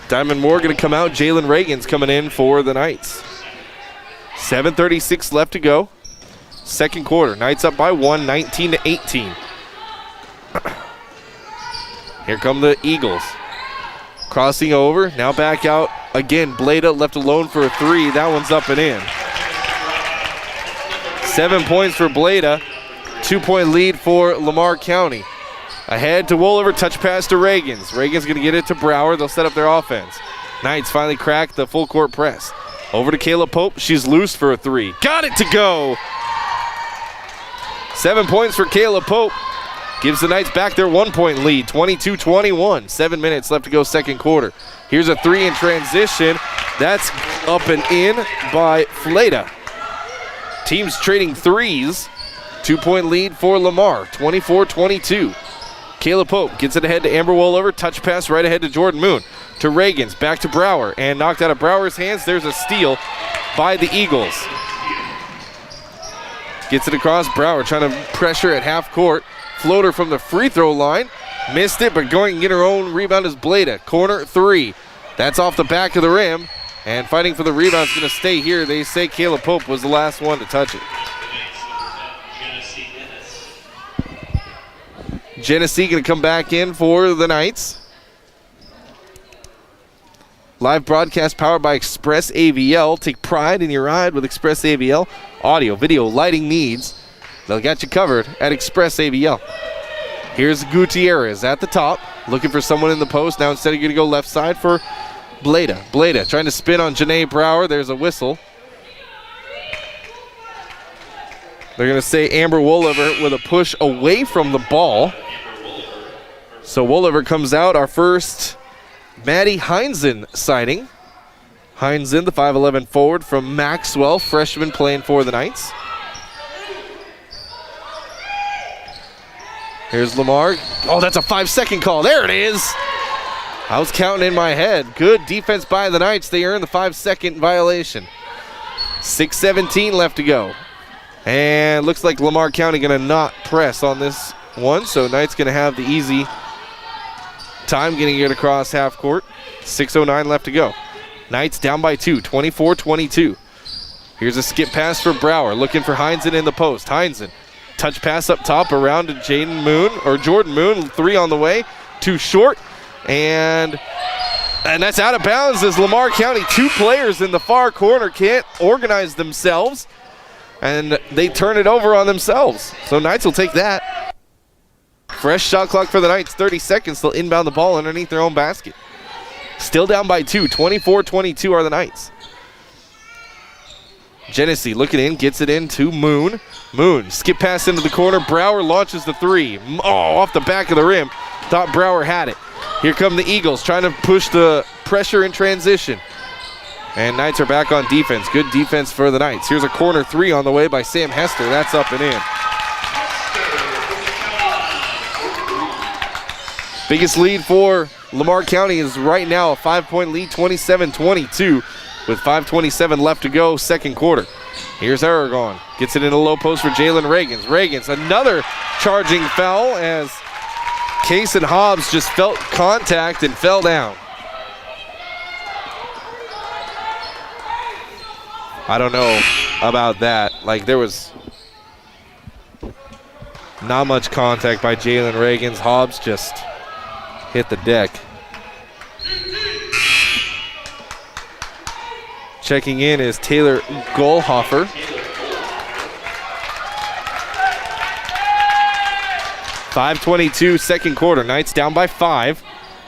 Diamond Moore going to come out. Jalen Reagan's coming in for the Knights. 7:36 left to go. Second quarter. Knights up by 1, 19-18. Here come the Eagles. Crossing over. Now back out again. Bleda left alone for a 3. That one's up and in. 7 points for Bleda. 2-point lead for Lamar County. Ahead to Wolever, touch pass to Reagans. Reagans going to get it to Brower. They'll set up their offense. Knights finally crack the full court press. Over to Kayla Pope. She's loose for a 3. Got it to go. 7 points for Kayla Pope. Gives the Knights back their 1-point lead, 22-21. 7 minutes left to go second quarter. Here's a 3 in transition. That's up and in by Fleda. Teams trading 3s. 2-point lead for Lamar, 24-22. Kayla Pope gets it ahead to Amber Wolever. Touch pass right ahead to Jordan Moon. To Reagans, back to Brower. And knocked out of Brower's hands. There's a steal by the Eagles. Gets it across. Brower trying to pressure at half court. Floater from the free throw line. Missed it, but going and get her own rebound is Bleda. Corner 3. That's off the back of the rim. And fighting for the rebound is going to stay here. They say Caleb Pope was the last one to touch it. Genesee going to come back in for the Knights. Live broadcast powered by Express AVL. Take pride in your ride with Express AVL. Audio, video, lighting needs. They'll get you covered at Express AVL. Here's Gutierrez at the top. Looking for someone in the post. Now instead of going to go left side for Bleda. Bleda trying to spin on Janae Brower. There's a whistle. They're going to say Amber Wolliver with a push away from the ball. So Wolliver comes out. Our first Maddie Heinzen sighting. Heinzen, the 5'11 forward from Maxwell, freshman playing for the Knights. Here's Lamar. Oh, that's a 5-second call. There it is. I was counting in my head. Good defense by the Knights. They earn the 5-second violation. 6:17 left to go. And looks like Lamar County going to not press on this one. So Knights going to have the easy time getting it across half court. 6:09 left to go. Knights down by 2, 24-22. Here's a skip pass for Brower. Looking for Heinzen in the post. Heinzen. Touch pass up top around to Jordan Moon. 3 on the way. 2 short. And that's out of bounds as Lamar County, 2 players in the far corner can't organize themselves. And they turn it over on themselves. So Knights will take that. Fresh shot clock for the Knights. 30 seconds. They'll inbound the ball underneath their own basket. Still down by 2. 24-22 are the Knights. Genesee looking in, gets it in to Moon. Moon, skip pass into the corner. Brower launches the 3. Oh, off the back of the rim. Thought Brower had it. Here come the Eagles trying to push the pressure in transition. And Knights are back on defense. Good defense for the Knights. Here's a corner 3 on the way by Sam Hester. That's up and in. Biggest lead for Lamar County is right now a 5-point lead, 27-22. With 5:27 left to go, second quarter. Here's Aragon. Gets it in a low post for Jalen Reagans. Reagans, another charging foul as Case and Hobbs just felt contact and fell down. I don't know about that. Like, there was not much contact by Jalen Reagans. Hobbs just hit the deck. Checking in is Taylor Goldhofer. .5:22 second quarter. Knights down by 5.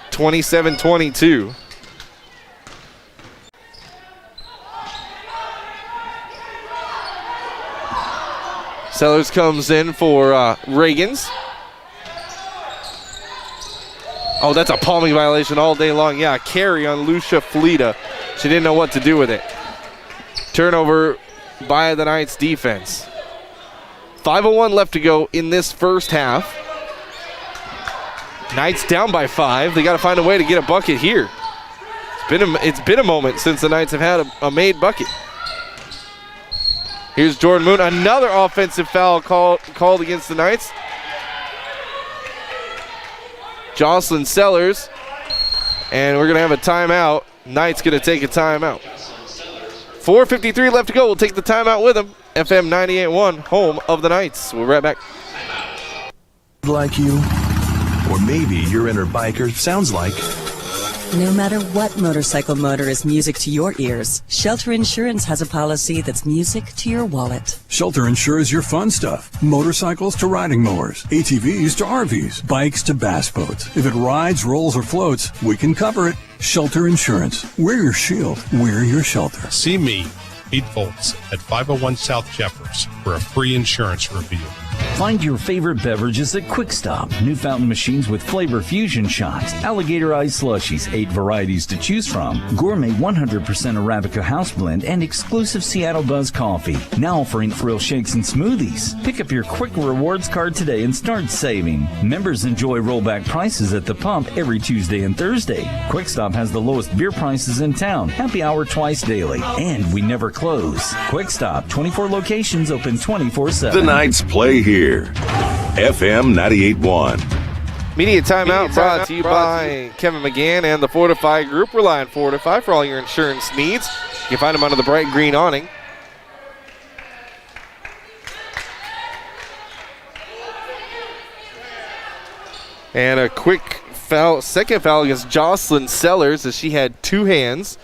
27-22. Sellers comes in for Reagans. Oh, that's a palming violation all day long. Yeah, carry on Lucia Fleta. She didn't know what to do with it. Turnover by the Knights defense. 5:01 left to go in this first half. Knights down by 5. They got to find a way to get a bucket here. It's been a moment since the Knights have had a made bucket. Here's Jordan Moon. Another offensive foul called against the Knights. Jocelyn Sellers. And we're going to have a timeout. Knights going to take a timeout. 4:53 left to go. We'll take the timeout with them. FM 98.1, home of the Knights. We'll be right back.
Like you, or maybe your inner biker sounds like.
No matter what motorcycle motor is music to your ears, Shelter Insurance has a policy that's music to your wallet.
Shelter insures your fun stuff. Motorcycles to riding mowers, ATVs to RVs, bikes to bass boats. If it rides, rolls, or floats, we can cover it. Shelter Insurance. We're your shield. We're your shelter.
See me, Pete Volts, at 501 South Jeffers for a free insurance review.
Find your favorite beverages at Quick Stop. New fountain machines with flavor fusion shots, alligator ice slushies, 8 varieties to choose from, gourmet 100% Arabica house blend, and exclusive Seattle Buzz coffee. Now offering thrill shakes and smoothies. Pick up your Quick Rewards card today and start saving. Members enjoy rollback prices at the pump every Tuesday and Thursday. Quick Stop has the lowest beer prices in town. Happy hour twice daily. And we never close. Quick Stop, 24 locations open 24/7.
The Knights play here. FM 98.1.
Media timeout brought to you by Kevin McGann and the Fortify Group. Rely on Fortify for all your insurance needs. You can find them under the bright green awning. And a quick foul, second foul against Jocelyn Sellers as she had two hands.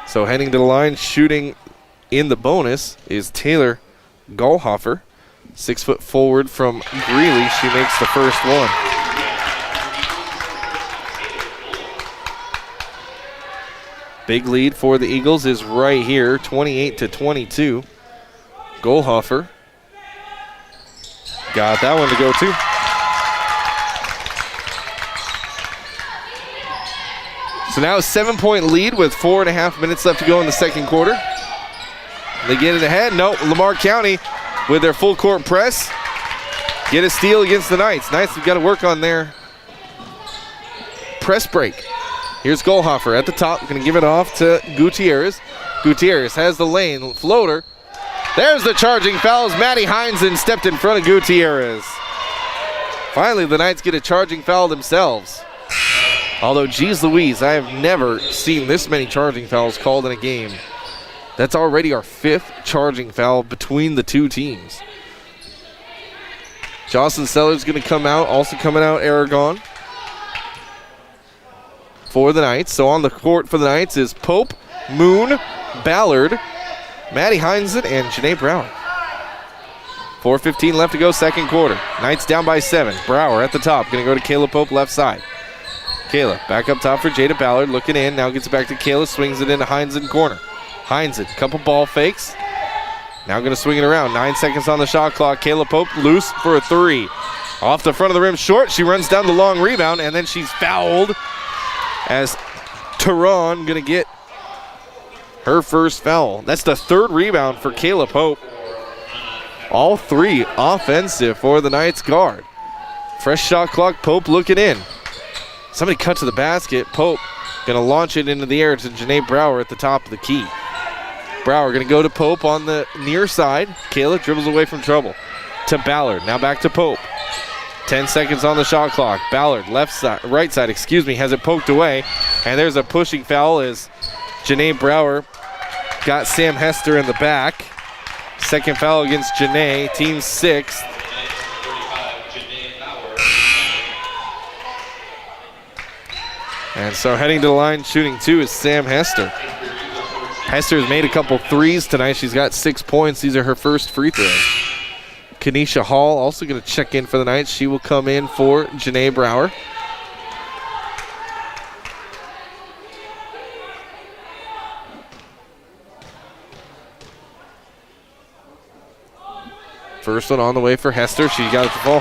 So heading to the line, shooting in the bonus is Taylor Gallhofer. 6 foot forward from Greeley. She makes the first one. Big lead for the Eagles is right here, 28-22. Gallhofer got that one to go too. So now a 7-point lead with 4.5 minutes left to go in the second quarter. They get it ahead. No, Lamar County with their full court press. Get a steal against the Knights. Knights have got to work on their press break. Here's Gallhofer at the top. Going to give it off to Gutierrez. Gutierrez has the lane. Floater. There's the charging fouls. Maddie Heinzen stepped in front of Gutierrez. Finally, the Knights get a charging foul themselves. Although, geez Louise, I have never seen this many charging fouls called in a game. That's already our 5th charging foul between the two teams. Jocelyn Sellers going to come out, also coming out Aragon for the Knights. So on the court for the Knights is Pope, Moon, Ballard, Maddie Heinzen, and Janae Brower. 4:15 left to go, second quarter. Knights down by 7. Brower at the top, going to go to Kayla Pope left side. Kayla back up top for Jada Ballard, looking in, now gets it back to Kayla, swings it into Heinzen corner. Heinzen, couple ball fakes. Now going to swing it around. 9 seconds on the shot clock. Kayla Pope loose for a 3. Off the front of the rim, short. She runs down the long rebound, and then she's fouled as Tehran going to get her first foul. That's the 3rd rebound for Kayla Pope. All 3 offensive for the Knights guard. Fresh shot clock, Pope looking in. Somebody cut to the basket. Pope going to launch it into the air to Janae Brower at the top of the key. Brower going to go to Pope on the near side. Kayla dribbles away from trouble. To Ballard. Now back to Pope. 10 seconds on the shot clock. Ballard, right side, has it poked away. And there's a pushing foul as Janae Brower got Sam Hester in the back. Second foul against Janae, team 6th. And so heading to the line, shooting 2 is Sam Hester. Hester has made a couple threes tonight. She's got 6 points. These are her first free throws. Kenesha Hall also going to check in for the Knights. She will come in for Janae Brower. First one on the way for Hester. She got it to fall.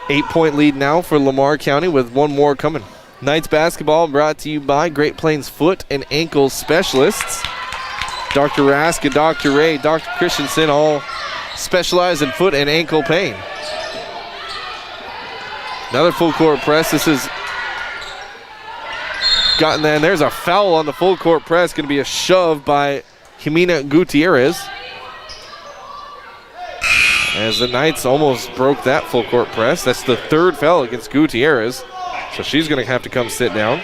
8-point lead now for Lamar County with one more coming. Knights basketball brought to you by Great Plains Foot and Ankle Specialists. Dr. Rask and Dr. Ray, Dr. Christensen all specialize in foot and ankle pain. Another full court press. This is gotten there, and there's a foul on the full court press. Going to be a shove by Jimena Gutierrez. As the Knights almost broke that full court press. That's the 3rd foul against Gutierrez. So she's going to have to come sit down.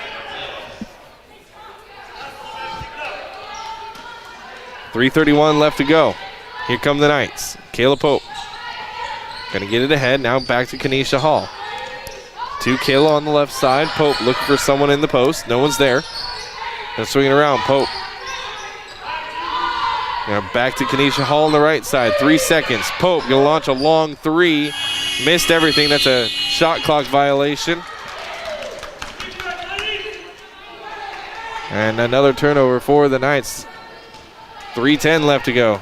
3:31 left to go. Here come the Knights. Kayla Pope. Going to get it ahead. Now back to Kenesha Hall. To Kayla on the left side. Pope looking for someone in the post. No one's there. Going to swing it around. Pope. Now back to Kenesha Hall on the right side. 3 seconds. Pope going to launch a long 3. Missed everything. That's a shot clock violation. And another turnover for the Knights. 3:10 left to go.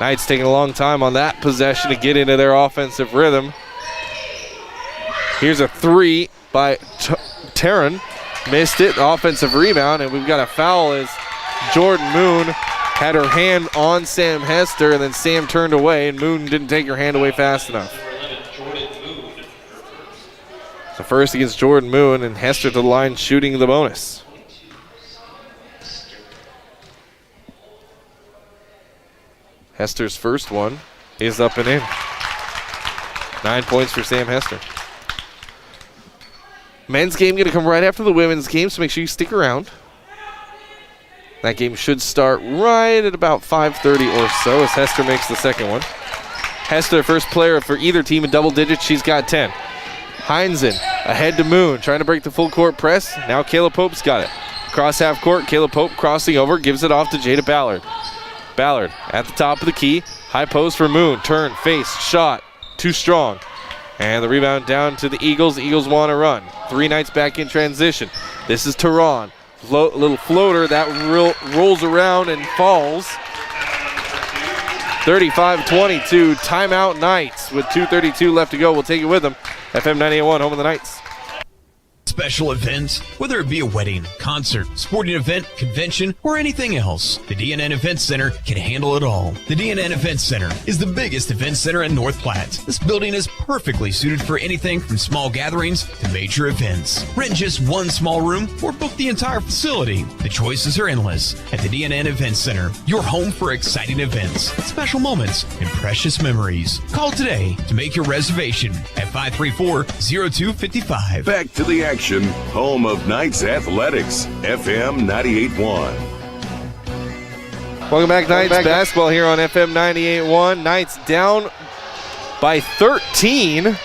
Knights taking a long time on that possession to get into their offensive rhythm. Here's a 3 by Taryn. Missed it. Offensive rebound. And we've got a foul as Jordan Moon had her hand on Sam Hester, and then Sam turned away, and Moon didn't take her hand away fast enough. So first against Jordan Moon, and Hester to the line shooting the bonus. Hester's first one is up and in. 9 points for Sam Hester. Men's game going to come right after the women's game, so make sure you stick around. That game should start right at about 5:30 or so as Hester makes the second one. Hester, first player for either team in double digits. She's got 10. Heinzen ahead to Moon, trying to break the full court press. Now Kayla Pope's got it. Cross half court, Kayla Pope crossing over, gives it off to Jada Ballard. Ballard at the top of the key. High post for Moon. Turn, face, shot. Too strong. And the rebound down to the Eagles. The Eagles want to run. 3 Knights back in transition. This is Tehran. Little floater that rolls around and falls. 35-22. Timeout Knights with 2:32 left to go. We'll take it with them. FM 98.1, home of the Knights.
Special events, whether it be a wedding, concert, sporting event, convention, or anything else, the DNN Event Center can handle it all. The DNN Event Center is the biggest event center in North Platte. This building is perfectly suited for anything from small gatherings to major events. Rent just one small room or book the entire facility. The choices are endless at the DNN Event Center, your home for exciting events, special moments, and precious memories. Call today to make your reservation at 534-0255.
Back to the action. Home of Knights Athletics, FM 98.1.
Welcome back, Knights basketball here on FM 98.1. Knights down by 13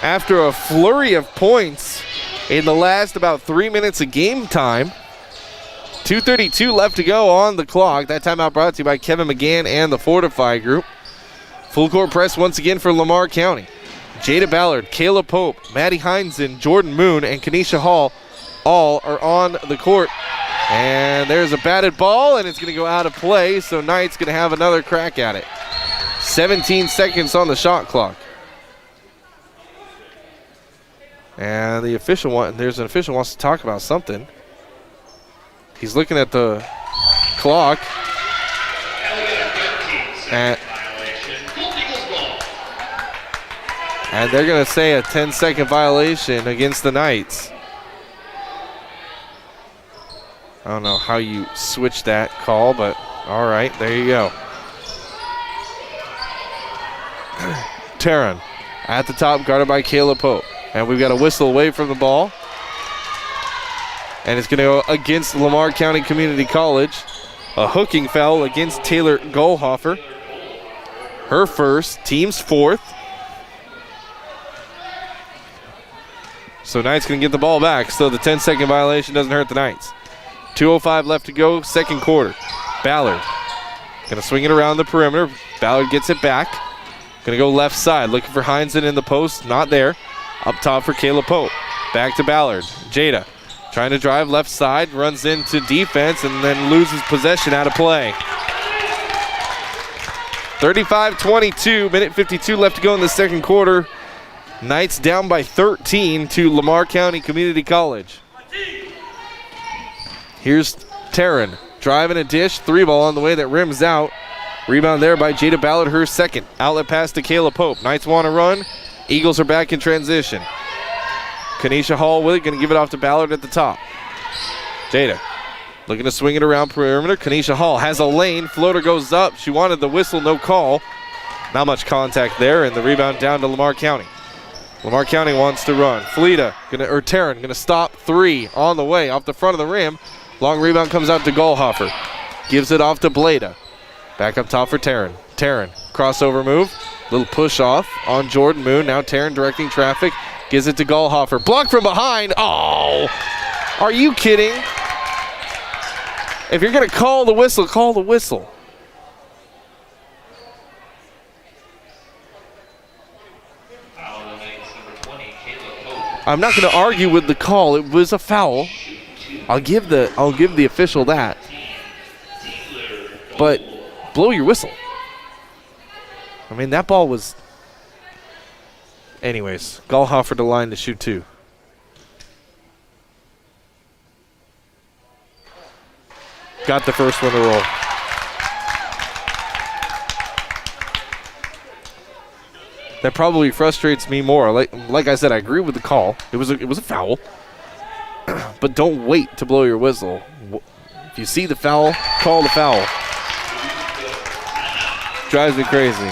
after a flurry of points in the last about 3 minutes of game time. 2:32 left to go on the clock. That timeout brought to you by Kevin McGann and the Fortify Group. Full court press once again for Lamar County. Jada Ballard, Kayla Pope, Maddie Heinzen, Jordan Moon, and Kenesha Hall all are on the court. And there's a batted ball, and it's going to go out of play, so Knight's going to have another crack at it. 17 seconds on the shot clock. And there's an official who wants to talk about something. He's looking at the clock. And they're going to say a 10-second violation against the Knights. I don't know how you switch that call, but all right, there you go. Taryn at the top, guarded by Kayla Pope. And we've got a whistle away from the ball. And it's going to go against Lamar County Community College. A hooking foul against Taylor Goldhofer. Her first, team's fourth. So Knights going to get the ball back. So the 10-second violation doesn't hurt the Knights. 2:05 left to go, second quarter. Ballard going to swing it around the perimeter. Ballard gets it back. Going to go left side, looking for Heinzen in the post. Not there. Up top for Kayla Pope. Back to Ballard. Jada trying to drive left side, runs into defense, and then loses possession out of play. 35-22, minute 52 left to go in the second quarter. Knights down by 13 to Lamar County Community College. Here's Taryn driving a dish, 3-ball on the way that rims out. Rebound there by Jada Ballard, her second. Outlet pass to Kayla Pope. Knights want to run. Eagles are back in transition. Kenesha Hall with it, going to give it off to Ballard at the top. Jada looking to swing it around perimeter. Kenesha Hall has a lane. Floater goes up. She wanted the whistle, no call. Not much contact there, and the rebound down to Lamar County. Lamar County wants to run. Taryn gonna stop 3 on the way off the front of the rim. Long rebound comes out to Goldhofer. Gives it off to Blada. Back up top for Taryn. Taryn, crossover move. Little push off on Jordan Moon. Now Taryn directing traffic. Gives it to Goldhofer. Blocked from behind. Oh, are you kidding? If you're gonna call the whistle, call the whistle. I'm not going to argue with the call. It was a foul. I'll give the official that. But blow your whistle. I mean, that ball was. Anyways, Goldhofer to line to shoot 2. Got the first one to roll. That probably frustrates me more. Like I said, I agree with the call. It was a foul. But don't wait to blow your whistle. If you see the foul, call the foul. drives me crazy.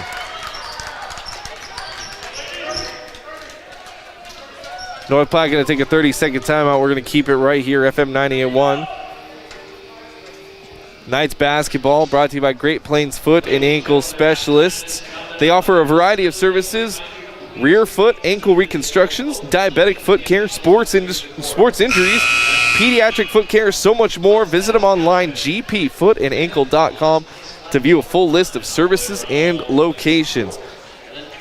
North Platte going to take a 30-second timeout. We're going to keep it right here, FM 98.1. Knights basketball brought to you by Great Plains Foot and Ankle Specialists. They offer a variety of services: rear foot, ankle reconstructions, diabetic foot care, sports injuries, pediatric foot care, so much more. Visit them online, gpfootandankle.com, to view a full list of services and locations.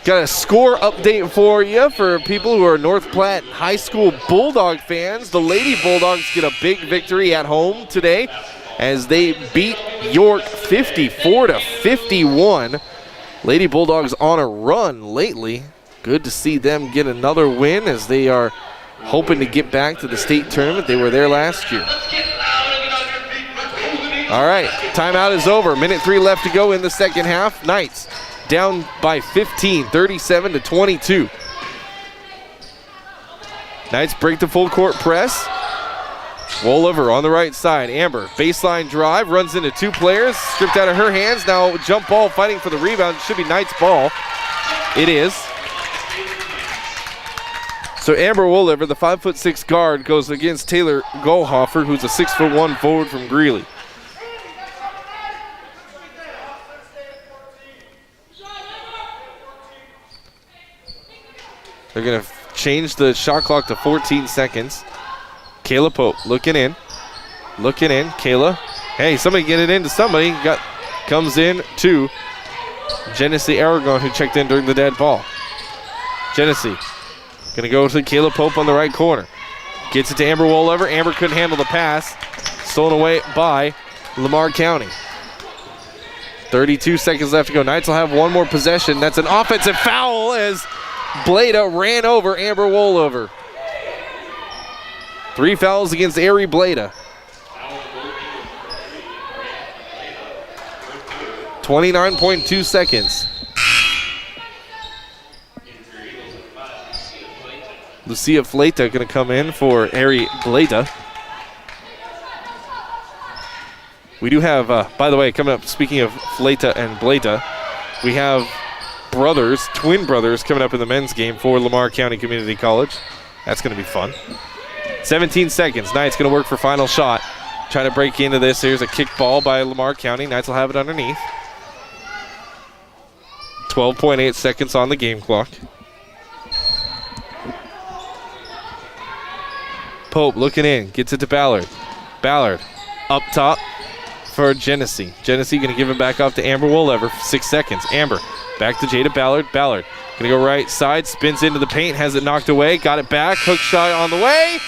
Got a score update for you for people who are North Platte High School Bulldog fans. The Lady Bulldogs get a big victory at home today as they beat York 54-51. Lady Bulldogs on a run lately. Good to see them get another win as they are hoping to get back to the state tournament. They were there last year. All right, timeout is over. Minute 3 left to go in the second half. Knights down by 15, 37-22. Knights break the full court press. Wolliver on the right side. Amber, baseline drive, runs into 2 players, stripped out of her hands. Now jump ball, fighting for the rebound. It should be Knights ball. It is. So Amber Wolliver, the 5'6" guard, goes against Taylor Goldhofer, who's a 6'1" forward from Greeley. They're going to change the shot clock to 14 seconds. Kayla Pope looking in. Kayla. Hey, somebody get it into somebody. Comes in to Genesee Aragon, who checked in during the dead ball. Genesee going to go to Kayla Pope on the right corner. Gets it to Amber Wolliver. Amber couldn't handle the pass. Stolen away by Lamar County. 32 seconds left to go. Knights will have one more possession. That's an offensive foul as Blada ran over Amber Wolliver. 3 fouls against Ari Blada. 29.2 seconds. Lucia Fleta going to come in for Ari Blada. We do have, by the way, coming up, speaking of Fleta and Blada, we have twin brothers coming up in the men's game for Lamar County Community College. That's going to be fun. 17 seconds. Knights going to work for final shot. Try to break into this. Here's a kick ball by Lamar County. Knights will have it underneath. 12.8 seconds on the game clock. Pope looking in. Gets it to Ballard. Ballard up top for Genesee. Genesee going to give it back off to Amber Wolliver. 6 seconds. Amber back to Jada Ballard. Ballard going to go right side. Spins into the paint. Has it knocked away. Got it back. Hook shot on the way.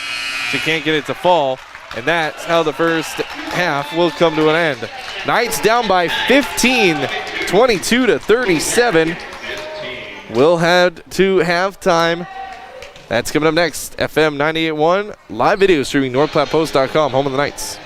She can't get it to fall. And that's how the first half will come to an end. Knights down by 15, 22-37. We'll head to halftime. That's coming up next. FM 98.1, live video streaming NorthPlattePost.com, home of the Knights.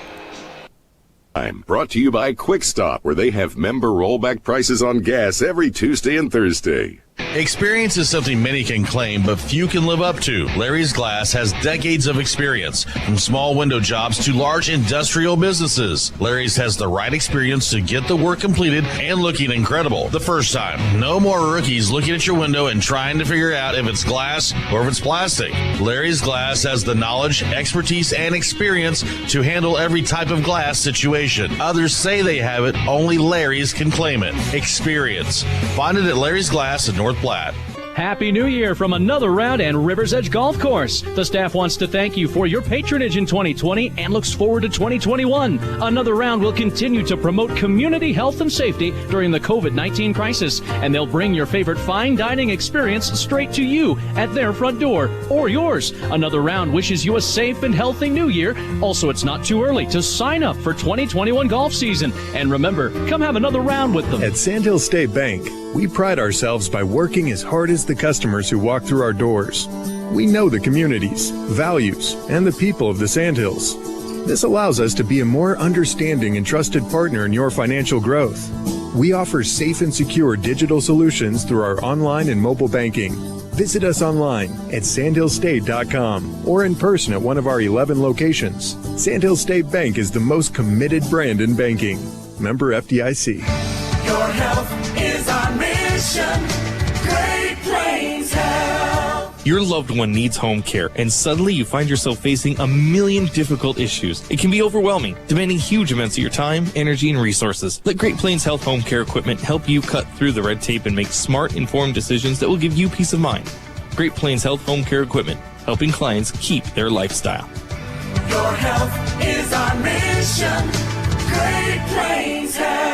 I'm brought to you by Quick Stop, where they have member rollback prices on gas every Tuesday and Thursday.
Experience is something many can claim, but few can live up to. Larry's Glass has decades of experience, from small window jobs to large industrial businesses. Larry's has the right experience to get the work completed and looking incredible the first time. No more rookies looking at your window and trying to figure out if it's glass or if it's plastic. Larry's Glass has the knowledge, expertise, and experience to handle every type of glass situation. Others say they have it, only Larry's can claim it. Experience. Find it at Larry's Glass in North Platte.
Happy New Year from another round and River's Edge Golf Course. The staff wants to thank you for your patronage in 2020 and looks forward to 2021. Another round will continue to promote community health and safety during the COVID-19 crisis, and they'll bring your favorite fine dining experience straight to you at their front door or yours. Another round wishes you a safe and healthy new year. Also, it's not too early to sign up for 2021 golf season. And remember, come have another round with them.
At Sandhill State Bank, we pride ourselves by working as hard as the customers who walk through our doors. We know the communities, values, and the people of the Sandhills. This allows us to be a more understanding and trusted partner in your financial growth. We offer safe and secure digital solutions through our online and mobile banking. Visit us online at sandhillstate.com or in person at one of our 11 locations. Sandhill State Bank is the most committed brand in banking. Member FDIC.
Your health is our mission. Great Plains Health.
Your loved one needs home care, and suddenly you find yourself facing a million difficult issues. It can be overwhelming, demanding huge amounts of your time, energy, and resources. Let Great Plains Health Home Care Equipment help you cut through the red tape and make smart, informed decisions that will give you peace of mind. Great Plains Health Home Care Equipment, helping clients keep their lifestyle.
Your health is our mission. Great Plains Health.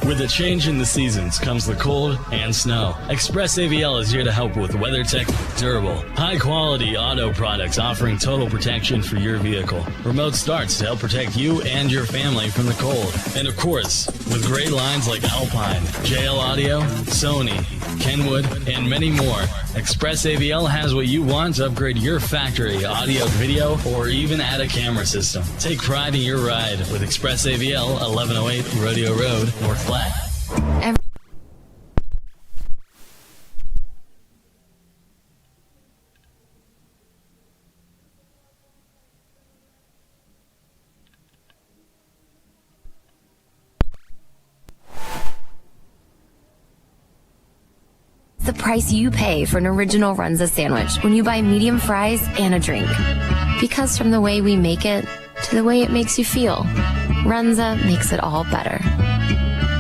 With the change in the seasons comes the cold and snow. Express AVL is here to help with WeatherTech durable, high-quality auto products offering total protection for your vehicle. Remote starts to help protect you and your family from the cold. And of course, with great lines like Alpine, JL Audio, Sony, Kenwood, and many more, Express AVL has what you want to upgrade your factory, audio, video, or even add a camera system. Take pride in your ride with Express AVL, 1108 Rodeo Road, North Platte.
The price you pay for an original Runza sandwich when you buy medium fries and a drink. Because from the way we make it to the way it makes you feel, Runza makes it all better.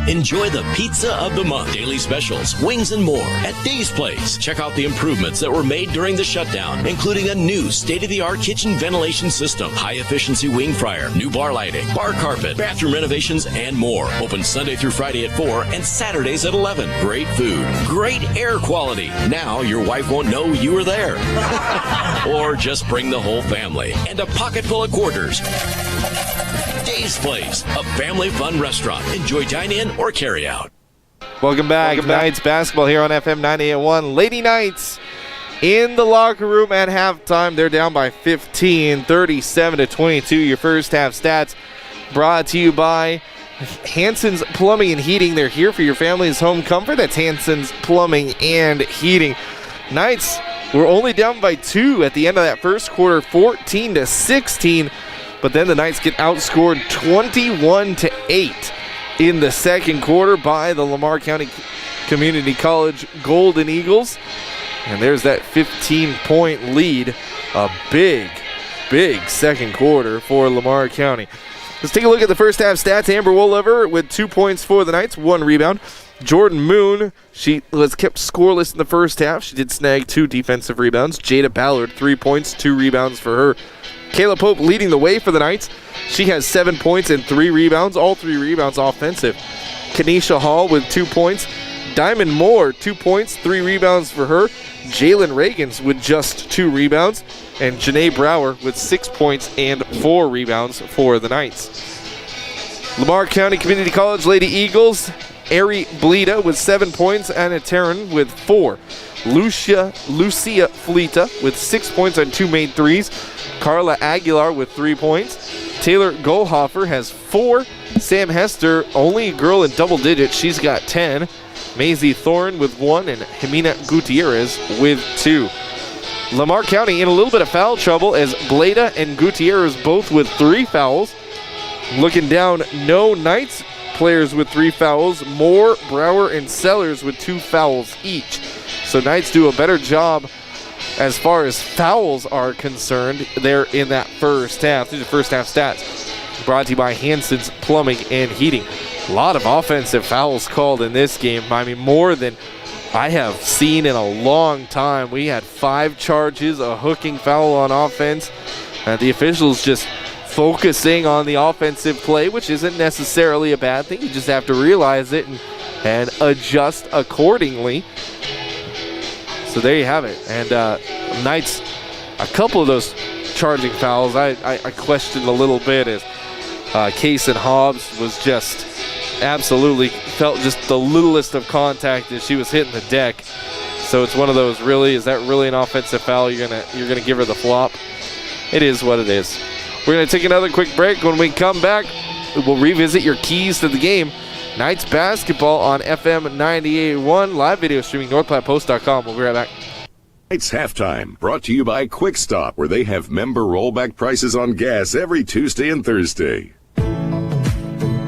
Enjoy the Pizza of the Month daily specials, wings and more at Dave's Place. Check out the improvements that were made during the shutdown, including a new state-of-the-art kitchen ventilation system, high-efficiency wing fryer, new bar lighting, bar carpet, bathroom renovations, and more. Open Sunday through Friday at 4 and Saturdays at 11. Great food, great air quality. Now your wife won't know you were there. Or just bring the whole family and a pocket full of quarters. Dave's Place, a family fun restaurant. Enjoy dine-in or carry-out.
Welcome back. Knights basketball here on FM 98.1. Lady Knights in the locker room at halftime. They're down by 15, 37-22. Your first half stats brought to you by Hanson's Plumbing and Heating. They're here for your family's home comfort. That's Hanson's Plumbing and Heating. Knights were only down by 2 at the end of that first quarter, 14-16. But then the Knights get outscored 21-8 in the second quarter by the Lamar County Community College Golden Eagles. And there's that 15-point lead. A big, big second quarter for Lamar County. Let's take a look at the first half stats. Amber Wooliver with 2 points for the Knights, 1 rebound. Jordan Moon, she was kept scoreless in the first half. She did snag 2 defensive rebounds. Jada Ballard, 3 points, 2 rebounds for her. Kayla Pope leading the way for the Knights. She has 7 points and 3 rebounds, all 3 rebounds offensive. Kenesha Hall with 2 points. Diamond Moore, 2 points, 3 rebounds for her. Jalen Reagans with just 2 rebounds. And Janae Brower with 6 points and 4 rebounds for the Knights. Lamar County Community College Lady Eagles, Ari Bleda with 7 points, Anna Taryn with 4. Lucia Fleta with 6 points on 2 made threes. Carla Aguilar with 3 points. Taylor Goldhofer has 4. Sam Hester, only a girl in double digits. She's got 10. Maisie Thorne with 1. And Jimena Gutierrez with 2. Lamar County in a little bit of foul trouble as Bleda and Gutierrez both with 3 fouls. Looking down, no Knights players with 3 fouls. Moore, Brower, and Sellers with 2 fouls each. So Knights do a better job as far as fouls are concerned there in that first half. These are first half stats brought to you by Hanson's Plumbing and Heating. A lot of offensive fouls called in this game. I mean, more than I have seen in a long time. We had 5 charges, a hooking foul on offense. The officials just focusing on the offensive play, which isn't necessarily a bad thing. You just have to realize it and adjust accordingly. So there you have it. And Knights, a couple of those charging fouls, I questioned a little bit as Kaysen Hobbs was just absolutely felt just the littlest of contact as she was hitting the deck. So it's one of those, really, is that really an offensive foul? You're gonna give her the flop? It is what it is. We're gonna take another quick break. When we come back, we'll revisit your keys to the game. Knights basketball on FM 98.1, live video streaming, NorthPlattePost.com. We'll be right back.
Knights halftime, brought to you by Quick Stop, where they have member rollback prices on gas every Tuesday and Thursday.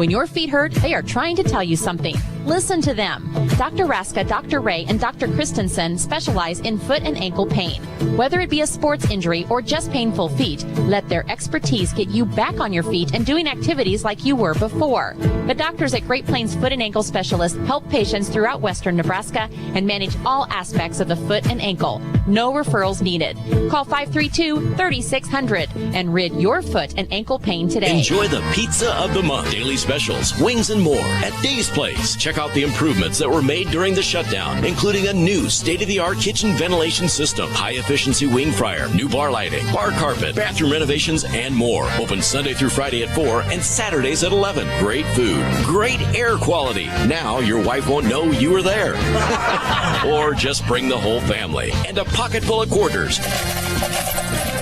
When your feet hurt, they are trying to tell you something. Listen to them. Dr. Raska, Dr. Ray, and Dr. Christensen specialize in foot and ankle pain. Whether it be a sports injury or just painful feet, let their expertise get you back on your feet and doing activities like you were before. The doctors at Great Plains Foot and Ankle Specialists help patients throughout western Nebraska and manage all aspects of the foot and ankle. No referrals needed. Call 532-3600 and rid your foot and ankle pain today.
Enjoy the pizza of the month, daily specials, wings, and more at Dave's Place. Check out the improvements that were made during the shutdown, including a new state-of-the-art kitchen ventilation system, high-efficiency wing fryer, new bar lighting, bar carpet, bathroom renovations, and more. Open Sunday through Friday at 4 and Saturdays at 11. Great food, great air quality. Now your wife won't know you were there. Or just bring the whole family and a pocket full of quarters.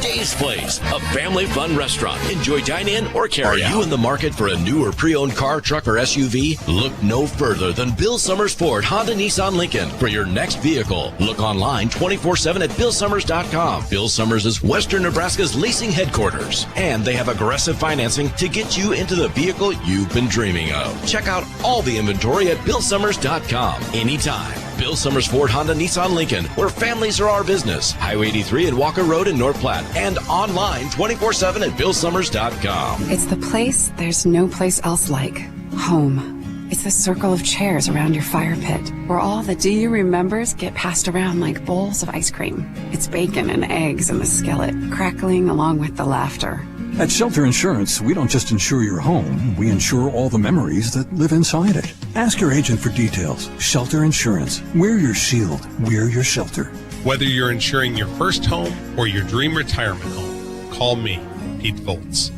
Dave's Place, a family fun restaurant. Enjoy dine-in or carry out. Are you in the market for a new or pre-owned car, truck, or SUV? Look no further than Bill Summers Ford, Honda, Nissan, Lincoln for your next vehicle. Look online 24/7 at BillSummers.com. Bill Summers is Western Nebraska's leasing headquarters, and they have aggressive financing to get you into the vehicle you've been dreaming of. Check out all the inventory at BillSummers.com anytime. Bill Summers Ford, Honda, Nissan, Lincoln, where families are our business. Highway 83 and Walker Road in North Platte, and online 24/7 at BillSummers.com.
It's the place there's no place else like. Home. It's the circle of chairs around your fire pit, where all the do you remembers get passed around like bowls of ice cream. It's bacon and eggs in the skillet, crackling along with the laughter.
At Shelter Insurance, we don't just insure your home, we insure all the memories that live inside it. Ask your agent for details. Shelter Insurance. We're your shield. We're your shelter.
Whether you're insuring your first home or your dream retirement home, call me, Pete Volts.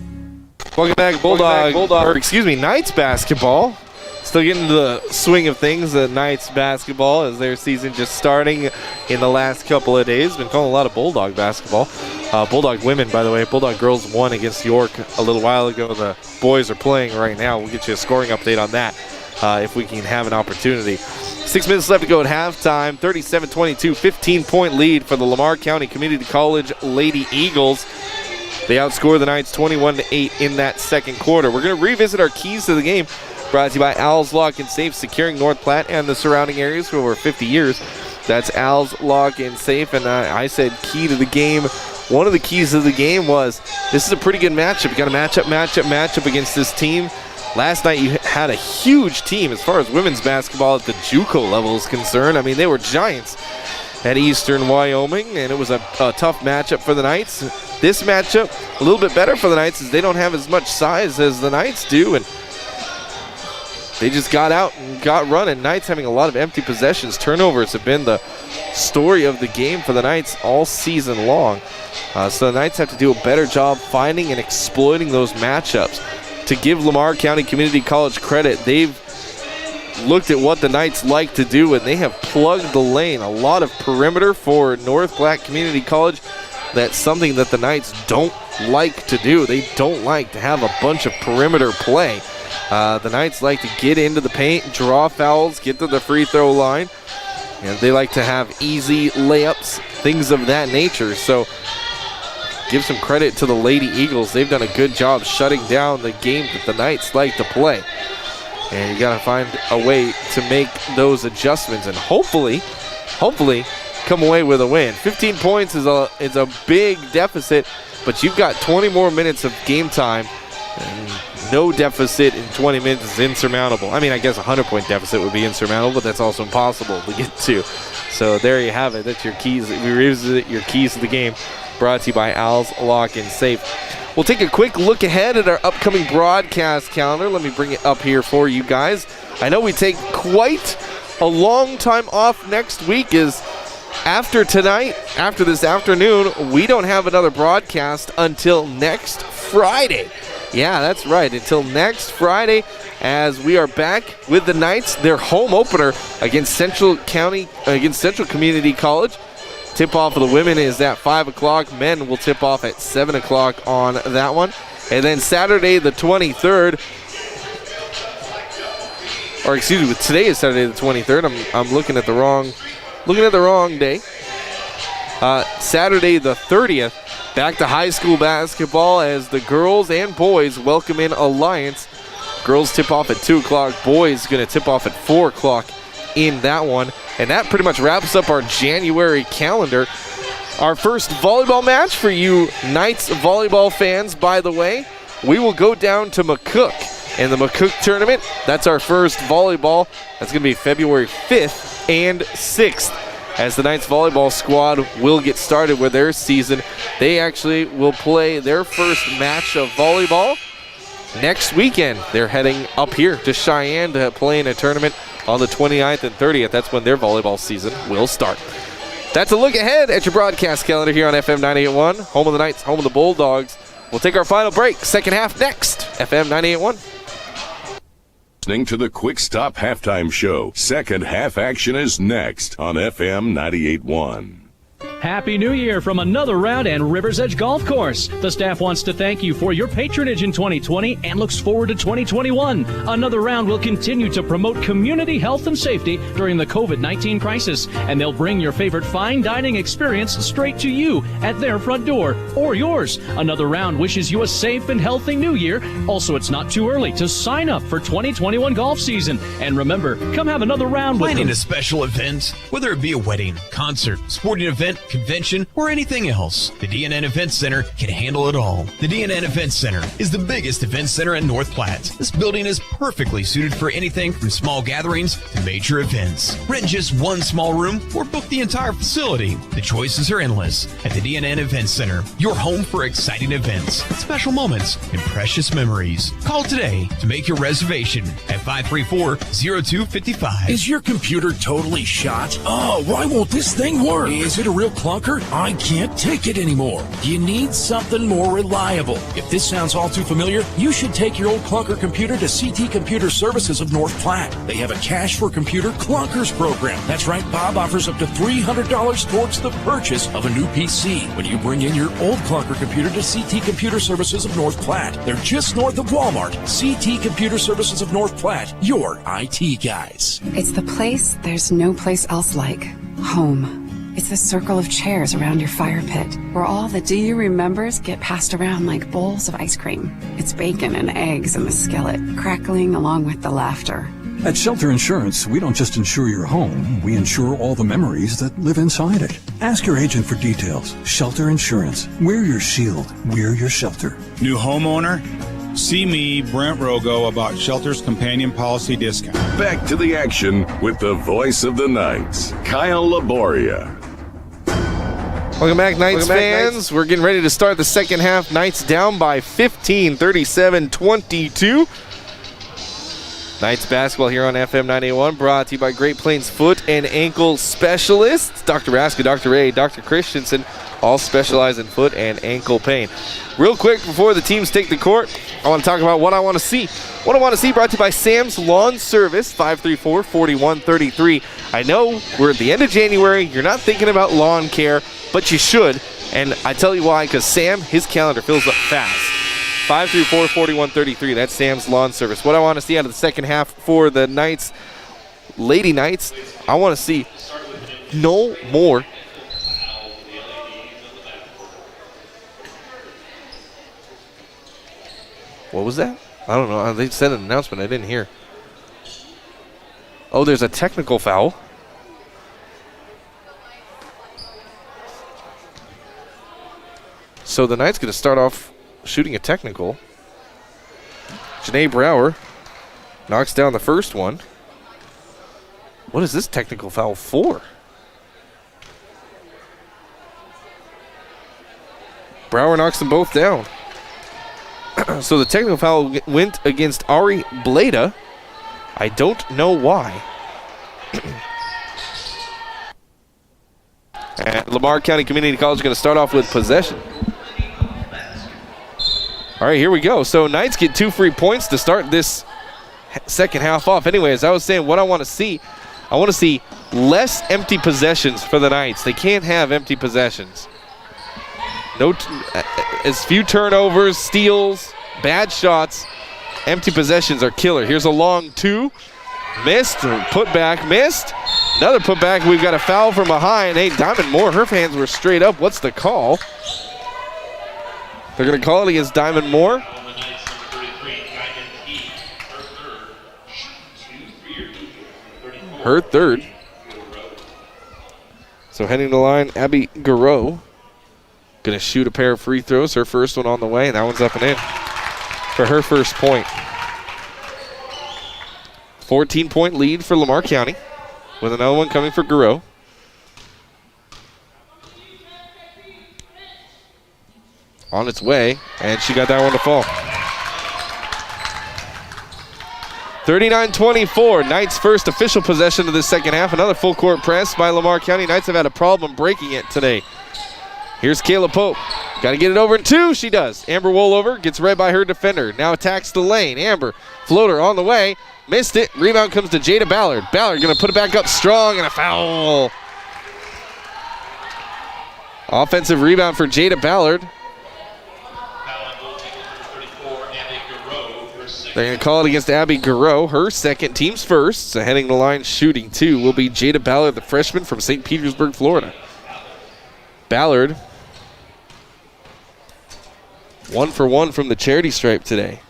Welcome back, Knights basketball. Still getting into the swing of things at Knights basketball as their season just starting in the last couple of days. Been calling a lot of Bulldog basketball. Bulldog women, by the way. Bulldog girls won against York a little while ago. The boys are playing right now. We'll get you a scoring update on that if we can have an opportunity. 6 minutes left to go at halftime. 37-22, 15-point lead for the Lamar County Community College Lady Eagles. They outscore the Knights 21-8 in that second quarter. We're going to revisit our keys to the game, brought to you by Al's Lock and Safe, securing North Platte and the surrounding areas for over 50 years. That's Al's Lock and Safe, and I said key to the game. One of the keys of the game was this is a pretty good matchup. You got a matchup against this team. Last night you had a huge team as far as women's basketball at the JUCO level is concerned. I mean, they were giants at Eastern Wyoming, and it was a tough matchup for the Knights. This matchup, a little bit better for the Knights, as they don't have as much size as the Knights do, and they just got out and got running. Knights having a lot of empty possessions. Turnovers have been the story of the game for the Knights all season long. So the Knights have to do a better job finding and exploiting those matchups. To give Lamar County Community College credit, they've looked at what the Knights like to do, and they have plugged the lane. A lot of perimeter for North Platte Community College. That's something that the Knights don't like to do. They don't like to have a bunch of perimeter play. The Knights like to get into the paint, draw fouls, get to the free throw line, and they like to have easy layups, things of that nature. So give some credit to the Lady Eagles. They've done a good job shutting down the game that the Knights like to play. And you got to find a way to make those adjustments and hopefully come away with a win. 15 points is a big deficit, but you've got 20 more minutes of game time. And no deficit in 20 minutes is insurmountable. I mean, I guess a 100-point deficit would be insurmountable, but that's also impossible to get to. So there you have it. That's your keys. We revisit your keys to the game, brought to you by Al's Lock and Safe. We'll take a quick look ahead at our upcoming broadcast calendar. Let me bring it up here for you guys. I know we take quite a long time off next week, is after tonight, after this afternoon, we don't have another broadcast until next Friday. Yeah, that's right, until next Friday, as we are back with the Knights, their home opener against Central Community College. Tip-off of the women is at 5 o'clock. Men will tip off at 7 o'clock on that one. And then Saturday the 23rd, or excuse me, today is Saturday the 23rd. I'm looking at the wrong day. Saturday the 30th, back to high school basketball as the girls and boys welcome in Alliance Girls tip off at 2 o'clock. Boys going to tip off at 4 o'clock in that one. And that pretty much wraps up our January calendar. Our first volleyball match for you Knights volleyball fans, by the way. We will go down to McCook in the McCook tournament. That's our first volleyball. That's going to be February 5th and 6th. As the Knights volleyball squad will get started with their season. They actually will play their first match of volleyball next weekend. They're heading up here to Cheyenne to play in a tournament on the 29th and 30th. That's when their volleyball season will start. That's a look ahead at your broadcast calendar here on FM 98.1. Home of the Knights, home of the Bulldogs. We'll take our final break. Second half next. FM 98.1.
Listening to the Quick Stop Halftime Show. Second half action is next on FM 98.1.
Happy New Year from another round and River's Edge Golf Course. The staff wants to thank you for your patronage in 2020 and looks forward to 2021. Another round will continue to promote community health and safety during the COVID-19 crisis, and they'll bring your favorite fine dining experience straight to you at their front door or yours. Another round wishes you a safe and healthy New Year. Also, it's not too early to sign up for 2021 golf season. And remember, come have another round with
Planning
them.
a special event, whether it be a wedding, concert, sporting event, convention, or anything else, the DNN Event Center can handle it all. The DNN Event Center is the biggest event center in North Platte. This building is perfectly suited for anything from small gatherings to major events. Rent just one small room or book the entire facility. The choices are endless at the DNN Event Center, your home for exciting events, special moments, and precious memories. Call today to make your reservation at 534-0255.
Is your computer totally shot? Oh, why won't this thing work? Is it a real clunker? I can't take it anymore. You need something more reliable. If this sounds all too familiar, you should take your old clunker computer to CT Computer Services of North Platte. They have a Cash for Computer Clunkers program. That's right, Bob offers up to $300 towards the purchase of a new PC when you bring in your old clunker computer to CT Computer Services of North Platte. They're just north of Walmart. CT Computer Services of North Platte, your IT guys.
It's the place there's no place else like. Home. It's the circle of chairs around your fire pit, where all the do you remembers get passed around like bowls of ice cream. It's bacon and eggs in the skillet, crackling along with the laughter.
At Shelter Insurance, we don't just insure your home, we insure all the memories that live inside it. Ask your agent for details. Shelter Insurance. We're your shield. We're your shelter.
New homeowner? See me, Brent Rogo, about Shelter's companion policy discount.
Back to the action with the voice of the Knights, Kyle Laboria.
Welcome back, Knights fans. We're getting ready to start the second half. Knights down by 15, 37-22. Knights basketball here on FM 98.1, brought to you by Great Plains Foot and Ankle Specialists. Dr. Raska, Dr. A, Dr. Christensen, all specialize in foot and ankle pain. Real quick, before the teams take the court, I want to talk about what I want to see. What I want to see brought to you by Sam's Lawn Service, 534-4133. I know we're at the end of January. You're not thinking about lawn care, but you should. And I tell you why, because Sam, his calendar fills up fast. 534-4133. That's Sam's Lawn Service. What I want to see out of the second half for the Knights, Lady Knights, I want to see no more. What was that? I don't know. They said an announcement I didn't hear. Oh, there's a technical foul. So the Knights going to start off shooting a technical. Janae Brower knocks down the first one. What is this technical foul for? Brower knocks them both down. So the technical foul went against Ari Bleda. I don't know why. And Lamar County Community College is going to start off with possession. All right, here we go. So Knights get 2 free points to start this second half off. Anyway, as I was saying, what I want to see less empty possessions for the Knights. They can't have empty possessions. As few turnovers, steals, bad shots. Empty possessions are killer. Here's a long 2. Missed. Put back. Missed. Another put back. We've got a foul from behind. Hey, Diamond Moore, her hands were straight up. What's the call? They're going to call it against Diamond Moore. her third. So heading to the line, Abby Garreau. Going to shoot a pair of free throws. Her first one on the way, and that one's up and in for her first point. 14-point lead for Lamar County with another one coming for Garreau. On its way, and she got that one to fall. 39-24, Knights' first official possession of the second half. Another full court press by Lamar County. Knights have had a problem breaking it today. Here's Kayla Pope. Got to get it over in two. She does. Amber Wollover gets read by her defender. Now attacks the lane. Amber, floater on the way. Missed it. Rebound comes to Jada Ballard. Ballard going to put it back up strong, and a foul. Offensive rebound for Jada Ballard. They're going to call it against Abby Garreau, her second, team's first. So heading the line shooting two will be Jada Ballard, the freshman from St. Petersburg, Florida. Ballard, 1 for 1 from the charity stripe today.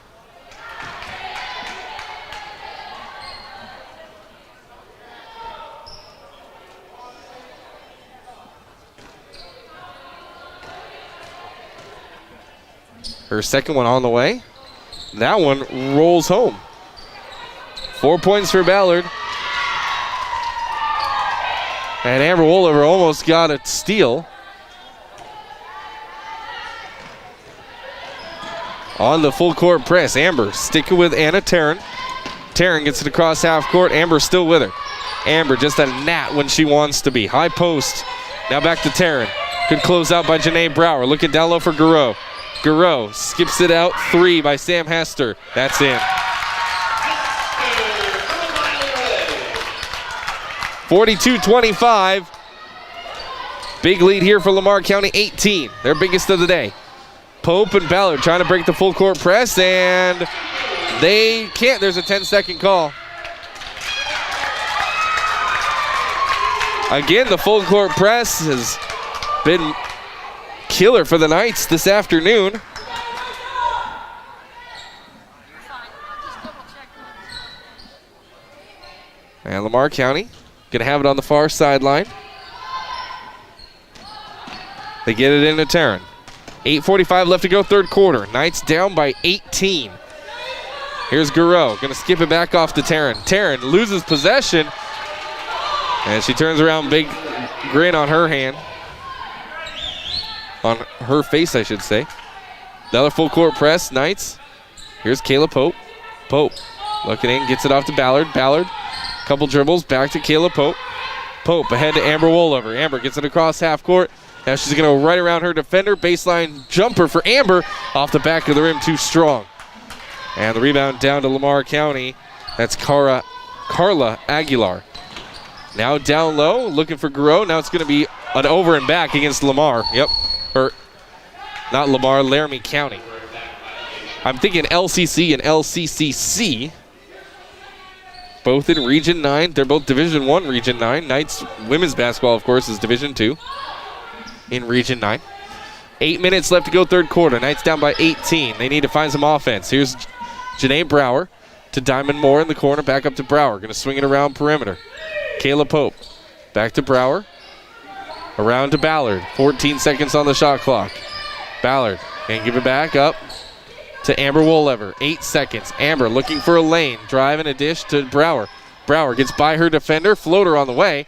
Her second one on the way. That one rolls home. 4 points for Ballard. And Amber Wollover almost got a steal. On the full court press, Amber sticking with Anna Taryn. Taryn gets it across half court. Amber still with her. Amber just a gnat when she wants to be. High post. Now back to Taryn. Good close out by Janae Brower. Looking down low for Garreau. Garreau skips it out. 3 by Sam Hester. That's in. 42-25. Big lead here for Lamar County. 18. Their biggest of the day. Pope and Ballard trying to break the full court press, and they can't. There's a 10-second call. Again, the full court press has been killer for the Knights this afternoon. And Lamar County going to have it on the far sideline. They get it into Taryn. 8:45 left to go, third quarter. Knights down by 18. Here's Garreau, going to skip it back off to Taryn. Taryn loses possession, and she turns around, big grin on her hand. On her face, I should say. Another full court press, Knights. Here's Kayla Pope. Pope looking in, gets it off to Ballard. Ballard, couple dribbles, back to Kayla Pope. Pope ahead to Amber Wollover. Amber gets it across half court. Now she's going to right around her defender. Baseline jumper for Amber. Off the back of the rim, too strong. And the rebound down to Lamar County. That's Carla Aguilar. Now down low, looking for Garreau. Now it's going to be an over and back against Lamar. Yep. Or not Lamar, Laramie County. I'm thinking LCC and LCCC. Both in Region 9. They're both Division 1, Region 9. Knights women's basketball, of course, is Division 2 in Region 9. 8 minutes left to go, third quarter. Knights down by 18. They need to find some offense. Here's Janae Brower to Diamond Moore in the corner. Back up to Brower. Going to swing it around perimeter. Kayla Pope. Back to Brower. Around to Ballard. 14 seconds on the shot clock. Ballard can give it back up to Amber Wollover. 8 seconds. Amber looking for a lane. Driving a dish to Brower. Brower gets by her defender. Floater on the way.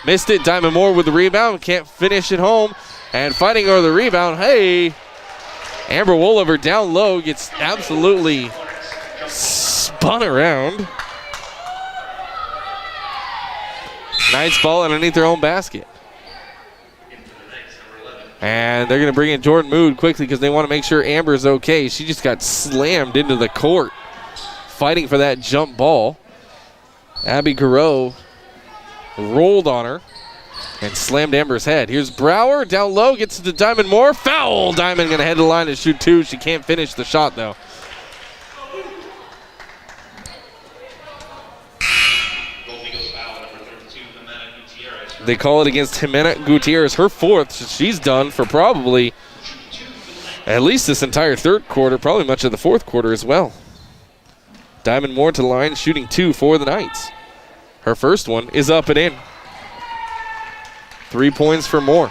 Missed it. Diamond Moore with the rebound. Can't finish it home. And fighting over the rebound. Hey. Amber Wollover down low. Gets absolutely spun around. Knights ball underneath their own basket. And they're going to bring in Jordan Mood quickly because they want to make sure Amber's okay. She just got slammed into the court fighting for that jump ball. Abby Garreau rolled on her and slammed Amber's head. Here's Brower down low, gets to Diamond Moore. Foul! Diamond going to head to the line and shoot two. She can't finish the shot, though. They call it against Jimena Gutierrez, her fourth. She's done for probably at least this entire third quarter, probably much of the fourth quarter as well. Diamond Moore to the line, shooting two for the Knights. Her first one is up and in. 3 points for Moore.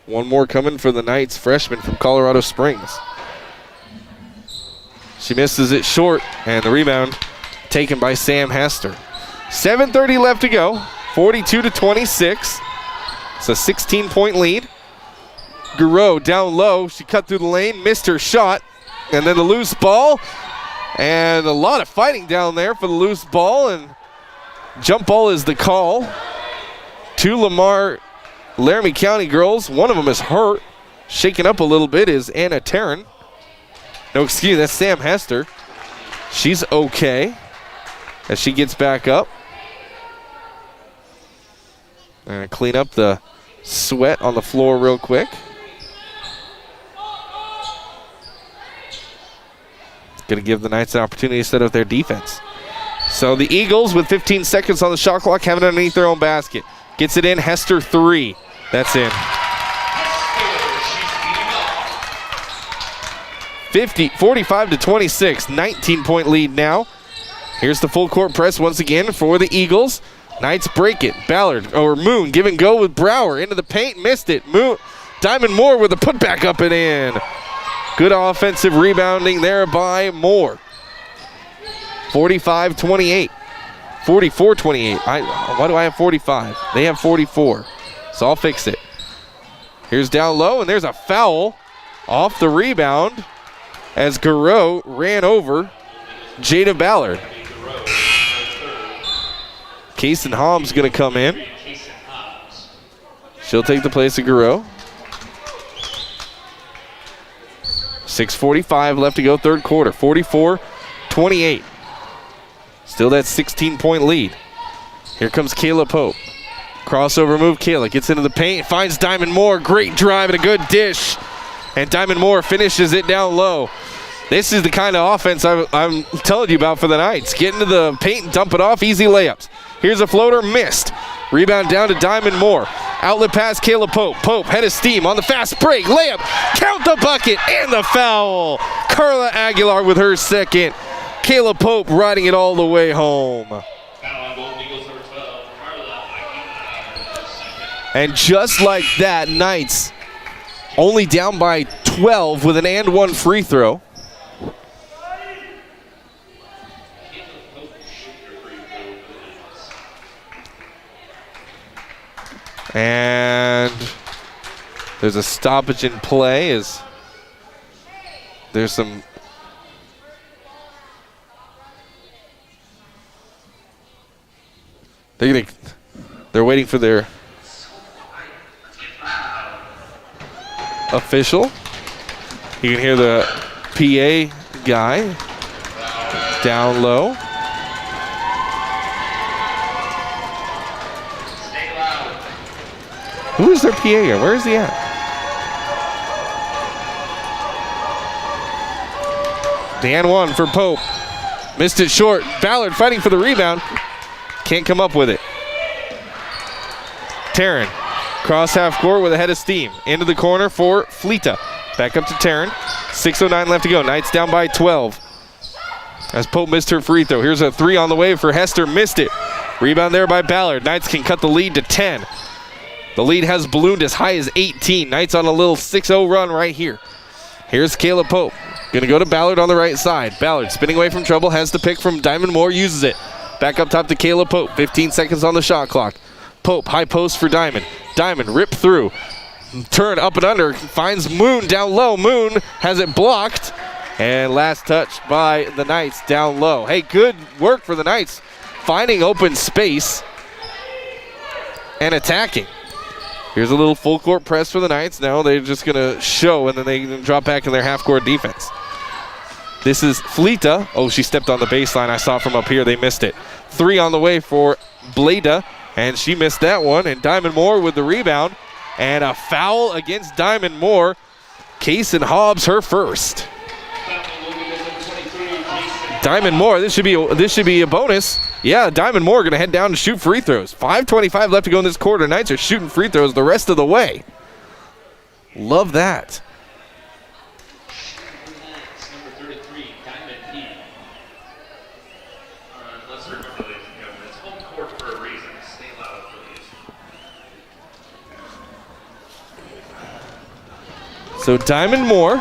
One more coming for the Knights freshman from Colorado Springs. She misses it short, and the rebound taken by Sam Hester. 7:30 left to go, 42-26. It's a 16-point lead. Garreau down low. She cut through the lane, missed her shot, and then the loose ball. And a lot of fighting down there for the loose ball, and jump ball is the call. Two Laramie County girls. One of them is hurt. Shaken up a little bit is Anna Taryn. No, excuse me, that's Sam Hester. She's okay as she gets back up. And clean up the sweat on the floor real quick. Going to give the Knights an opportunity to set up their defense. So the Eagles, with 15 seconds on the shot clock, have it underneath their own basket. Gets it in, Hester 3. That's in. 45-26, 19-point lead now. Here's the full court press once again for the Eagles. Knights break it. Moon give and go with Brower into the paint, missed it. Diamond Moore with a putback up and in. Good offensive rebounding there by Moore. 45-28. 44-28. Why do I have 45? They have 44. So I'll fix it. Here's down low, and there's a foul off the rebound as Garreau ran over Jada Ballard. Kaysen Hobbs going to come in. She'll take the place of Garreau. 6:45 left to go, third quarter. 44-28. Still that 16-point lead. Here comes Kayla Pope. Crossover move, Kayla gets into the paint, finds Diamond Moore. Great drive and a good dish. And Diamond Moore finishes it down low. This is the kind of offense I'm telling you about for the Knights. Get into the paint and dump it off, easy layups. Here's a floater, missed. Rebound down to Diamond Moore. Outlet pass, Kayla Pope. Pope, head of steam on the fast break. Layup, count the bucket, and the foul. Carla Aguilar with her second. Kayla Pope riding it all the way home. And just like that, Knights only down by 12 with an and one free throw. And there's a stoppage in play as there's some they're waiting for their official. You can hear the PA guy down low. Who is their PA here? Where is he at? The and one for Pope. Missed it short. Ballard fighting for the rebound. Can't come up with it. Taryn. Cross half court with a head of steam. Into the corner for Fleta. Back up to Taryn. 6:09 left to go. Knights down by 12. As Pope missed her free throw. Here's a three on the way for Hester. Missed it. Rebound there by Ballard. Knights can cut the lead to 10. The lead has ballooned as high as 18. Knights on a little 6-0 run right here. Here's Kayla Pope. Going to go to Ballard on the right side. Ballard spinning away from trouble. Has the pick from Diamond Moore. Uses it. Back up top to Kayla Pope. 15 seconds on the shot clock. Pope, high post for Diamond. Diamond ripped through. Turn up and under. Finds Moon down low. Moon has it blocked. And last touch by the Knights down low. Hey, good work for the Knights. Finding open space and attacking. Here's a little full court press for the Knights. Now they're just going to show, and then they can drop back in their half court defense. This is Fleta. Oh, she stepped on the baseline. I saw from up here. They missed it. Three on the way for Bleda, and she missed that one. And Diamond Moore with the rebound. And a foul against Diamond Moore. Kaysen Hobbs, her first. Diamond Moore, this should be a bonus. Yeah, Diamond Moore going to head down and shoot free throws. 5:25 left to go in this quarter. Knights are shooting free throws the rest of the way. Love that. So Diamond Moore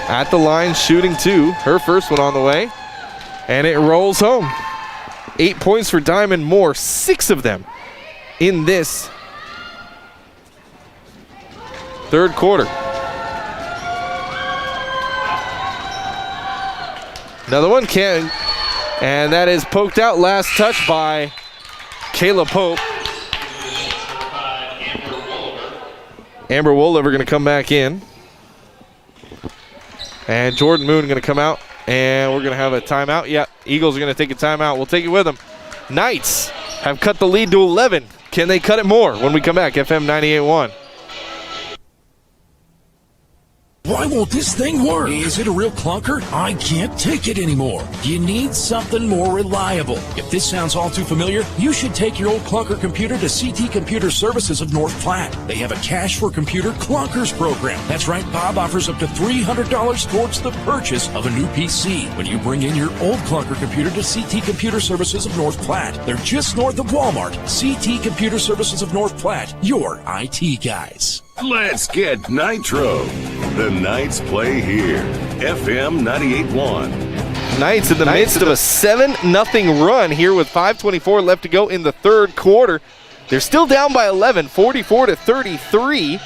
at the line shooting 2. Her first one on the way. And it rolls home. 8 points for Diamond Moore, 6 of them in this third quarter. Another one can, and that is poked out. Last touch by Kayla Pope. Amber Wooliver going to come back in. And Jordan Moon going to come out. And we're going to have a timeout. Yeah, Eagles are going to take a timeout. We'll take it with them. Knights have cut the lead to 11. Can they cut it more when we come back? FM 98.1.
Why won't this thing work? Is it a real clunker? I can't take it anymore. You need something more reliable. If this sounds all too familiar, you should take your old clunker computer to CT Computer Services of North Platte. They have a Cash for Computer Clunkers program. That's right, Bob offers up to $300 towards the purchase of a new PC when you bring in your old clunker computer to CT Computer Services of North Platte. They're just north of Walmart. CT Computer Services of North Platte, your IT guys.
Let's get Nitro. The Knights play here. FM 98.1.
Knights in the midst of a 7-0 run here with 5:24 left to go in the third quarter. They're still down by 11, 44-33.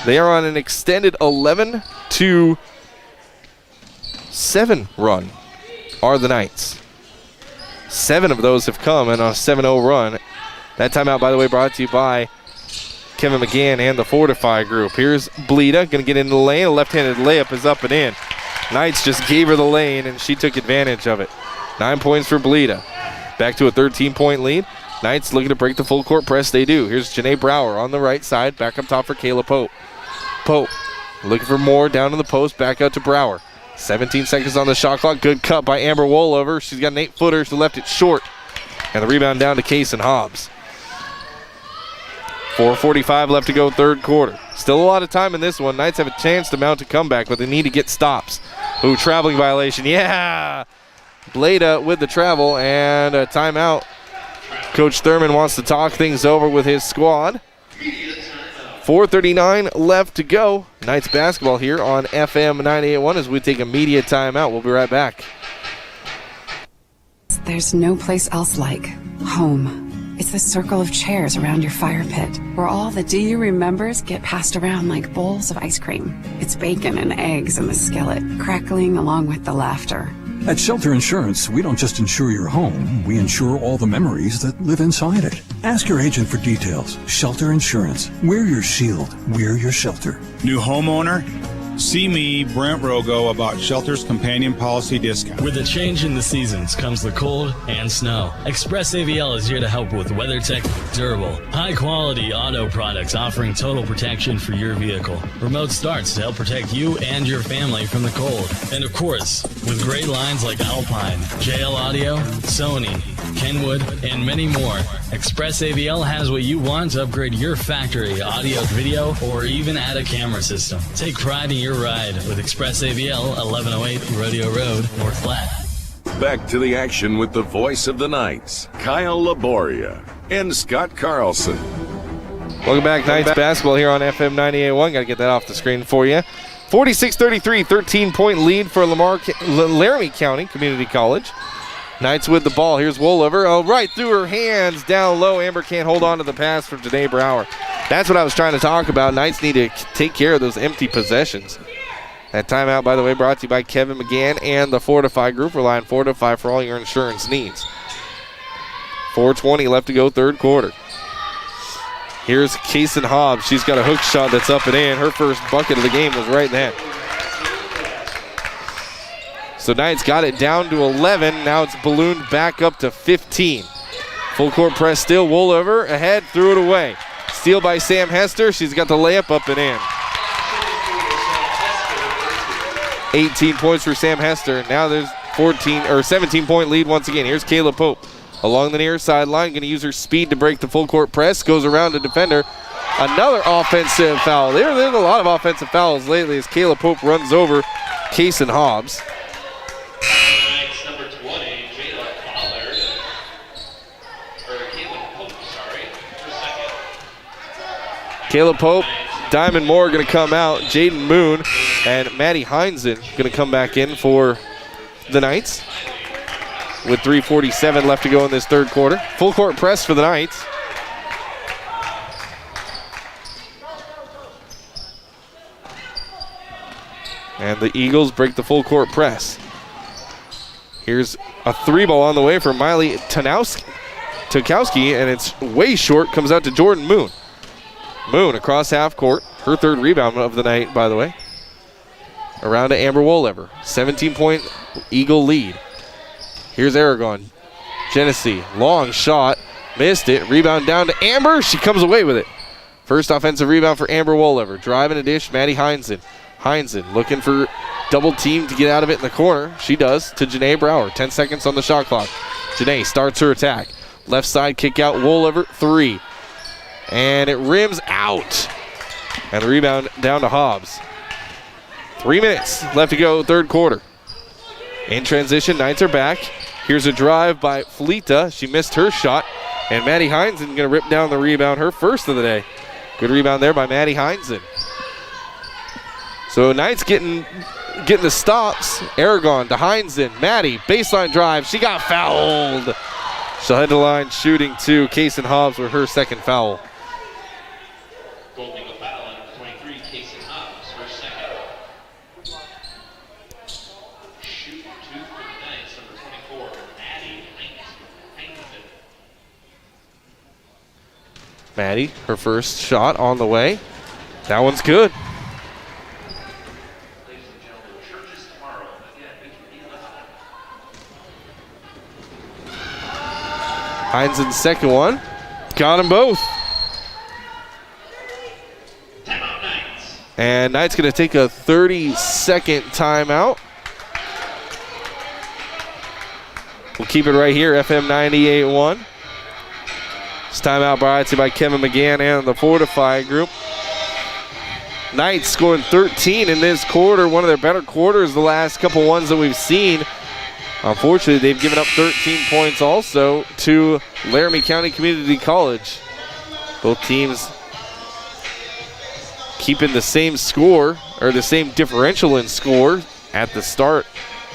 They are on an extended 11-7 run, are the Knights. 7 of those have come and on a 7-0 run. That timeout, by the way, brought to you by Kevin McGann and the Fortify Group. Here's Bleeda, going to get into the lane. A left-handed layup is up and in. Knights just gave her the lane, and she took advantage of it. 9 points for Bleeda. Back to a 13-point lead. Knights looking to break the full court press. They do. Here's Janae Brower on the right side. Back up top for Kayla Pope. Pope looking for more down in the post. Back out to Brower. 17 seconds on the shot clock. Good cut by Amber Woolover. She's got an 8-footer. She left it short. And the rebound down to Kaysen Hobbs. 4:45 left to go third quarter. Still a lot of time in this one. Knights have a chance to mount a comeback, but they need to get stops. Ooh, traveling violation. Yeah! Blada with the travel and a timeout. Coach Thurman wants to talk things over with his squad. 4:39 left to go. Knights basketball here on FM 98.1 as we take a media timeout. We'll be right back.
There's no place else like home. It's the circle of chairs around your fire pit, where all the do you remembers get passed around like bowls of ice cream. It's bacon and eggs in the skillet, crackling along with the laughter.
At Shelter Insurance, we don't just insure your home, we insure all the memories that live inside it. Ask your agent for details. Shelter Insurance. We're your shield. We're your shelter.
New homeowner? See me, Brent Rogo, about Shelter's companion policy discount.
With a change in the seasons comes the cold and snow. Express AVL is here to help with WeatherTech durable, high-quality auto products offering total protection for your vehicle. Remote starts to help protect you and your family from the cold. And of course, with great lines like Alpine, JL Audio, Sony, Kenwood, and many more, Express AVL has what you want to upgrade your factory audio, video, or even add a camera system. Take pride in your ride with Express AVL, 1108 Rodeo Road, North Platte.
Back to the action with the voice of the Knights, Kyle Laboria and Scott Carlson.
Welcome back, Knights basketball here on FM 98.1. Got to get that off the screen for you. 46-33, 13-point lead for Laramie County Community College. Knights with the ball. Here's Woolover. Oh, right through her hands, down low. Amber can't hold on to the pass from Janae Brower. That's what I was trying to talk about. Knights need to take care of those empty possessions. That timeout, by the way, brought to you by Kevin McGann and the Fortify Group. Rely on Fortify for all your insurance needs. 4:20 left to go third quarter. Here's Kaysen Hobbs. She's got a hook shot that's up and in. Her first bucket of the game was right then. So Knights got it down to 11. Now it's ballooned back up to 15. Full court press still. Woolover ahead, threw it away. Steal by Sam Hester. She's got the layup up and in. 18 points for Sam Hester. Now there's 17-point lead once again. Here's Kayla Pope along the near sideline. Going to use her speed to break the full court press. Goes around the defender. Another offensive foul. There's a lot of offensive fouls lately as Kayla Pope runs over Kaysen Hobbs. Caleb Pope, Diamond Moore going to come out. Jaden Moon and Maddie Heinzen going to come back in for the Knights with 3:47 left to go in this third quarter. Full court press for the Knights. And the Eagles break the full court press. Here's a three ball on the way for Miley Tukowski, and it's way short, comes out to Jordan Moon. Moon across half court, her third rebound of the night, by the way. Around to Amber Wolever, 17-point Eagle lead. Here's Aragon. Genesee, long shot, missed it. Rebound down to Amber, she comes away with it. First offensive rebound for Amber Wolever. Driving a dish, Maddie Heinzen. Heinzen looking for double team to get out of it in the corner. She does to Janae Brower. 10 seconds on the shot clock. Janae starts her attack. Left side kick out, Wolever, three. And it rims out. And the rebound down to Hobbs. 3 minutes left to go, third quarter. In transition, Knights are back. Here's a drive by Felita. She missed her shot. And Maddie Heinzen going to rip down the rebound, her first of the day. Good rebound there by Maddie Heinzen. So Knights getting the stops. Aragon to Heinzen. Maddie, baseline drive. She got fouled. She'll head to the line shooting two. Kaysen Hobbs with her second foul.
Golding a foul on 23, Kaysen Hobbs, her second. Shooting two for the Knights, number 24, Maddie Heinzen.
Maddie, her first shot on the way. That one's good. Heinzen's second one. Got them both. And Knight's going to take a 30-second timeout. We'll keep it right here, FM 98.1. This timeout brought to you by Kevin McGann and the Fortify Group. Knights scoring 13 in this quarter, one of their better quarters the last couple ones that we've seen. Unfortunately, they've given up 13 points also to Laramie County Community College. Both teams keeping the same score, or the same differential in score at the start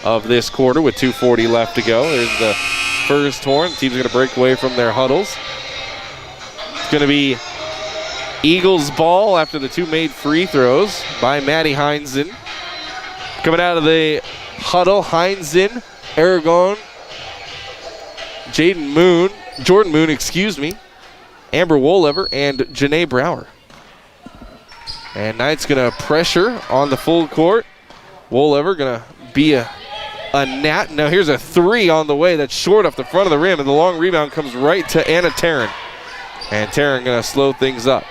of this quarter with 2:40 left to go. There's the first horn. The team's going to break away from their huddles. It's going to be Eagles ball after the two made free throws by Maddie Heinzen. Coming out of the huddle, Heinzen, Aragon, Jordan Moon, Amber Wolever, and Janae Brower. And Knight's going to pressure on the full court. Wolever going to be a gnat. Now here's a three on the way that's short off the front of the rim, and the long rebound comes right to Anna Taryn. And Taryn going to slow things up.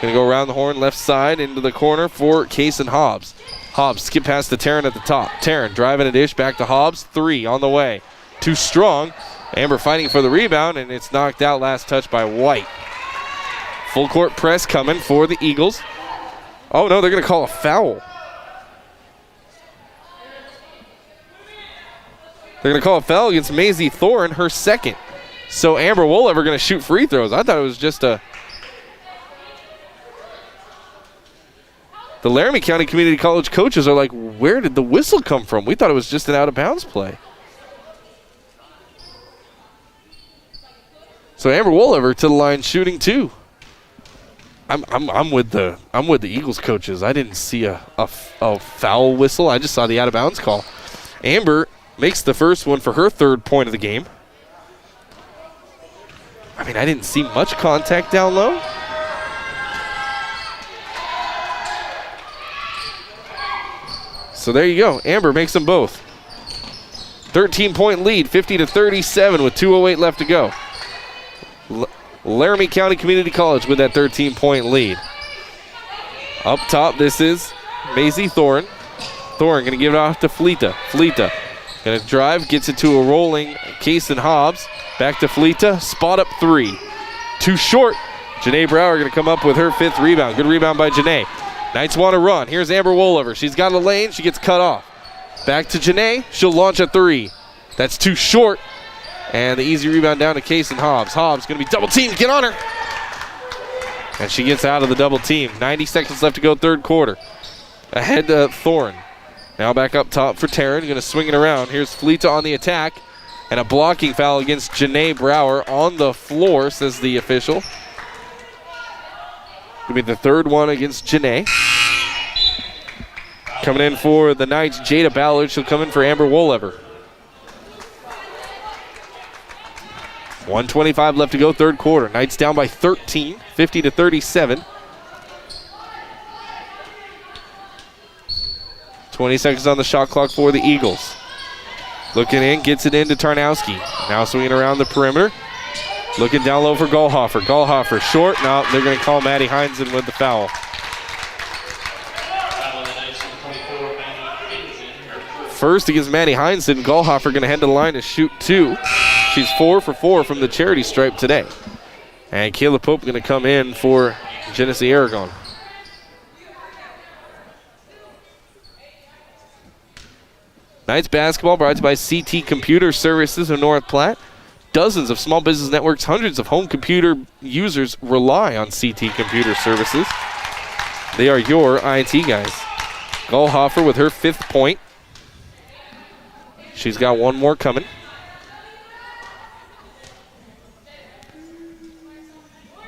Going to go around the horn, left side, into the corner for Kaysen Hobbs. Hobbs skip past the Taryn at the top. Taryn driving a dish back to Hobbs. Three on the way. Too strong. Amber fighting for the rebound, and it's knocked out. Last touch by White. Full court press coming for the Eagles. Oh, no, they're going to call a foul. They're going to call a foul against Maisie Thorin, her second. So Amber Wolever going to shoot free throws. I thought it was just a... The Laramie County Community College coaches are like, where did the whistle come from? We thought it was just an out-of-bounds play. So Amber Wolever to the line shooting two. I'm with the Eagles coaches. I didn't see a foul whistle. I just saw the out-of-bounds call. Amber makes the first one for her third point of the game. I mean, I didn't see much contact down low. So there you go. Amber makes them both. 13-point lead, 50-37 with 2:08 left to go. Laramie County Community College with that 13-point lead. Up top, this is Maisie Thorin. Thorin going to give it off to Felita. Felita going to drive, gets it to a rolling Kaysen Hobbs. Back to Felita. Spot up three. Too short. Janae Brower going to come up with her fifth rebound. Good rebound by Janae. Knights want to run. Here's Amber Wolever. She's got a lane. She gets cut off. Back to Janae. She'll launch a three. That's too short. And the easy rebound down to Kaysen Hobbs. Hobbs going to be double teamed. Get on her. And she gets out of the double team. 90 seconds left to go, third quarter. Ahead to Thorne. Now back up top for Taryn. Going to swing it around. Here's Fleeta on the attack. And a blocking foul against Janae Brower on the floor, says the official. Going to be the third one against Janae. Coming in for the Knights, Jada Ballard. She'll come in for Amber Wolever. 1:25 left to go, third quarter. Knights down by 13, 50-37. 20 seconds on the shot clock for the Eagles. Looking in, gets it into Tarnowski. Now swinging around the perimeter. Looking down low for Gallhofer. Gallhofer short. No, they're going to call Maddie Heinzen with the foul. First against Maddie Heinzen. Gallhofer going to head to the line to shoot 2. She's 4 for 4 from the charity stripe today. And Kayla Pope going to come in for Genesee Aragon. Knights basketball brought to you by CT Computer Services of North Platte. Dozens of small business networks, hundreds of home computer users rely on CT Computer Services. They are your IT guys. Gallhofer with her 5th point. She's got one more coming.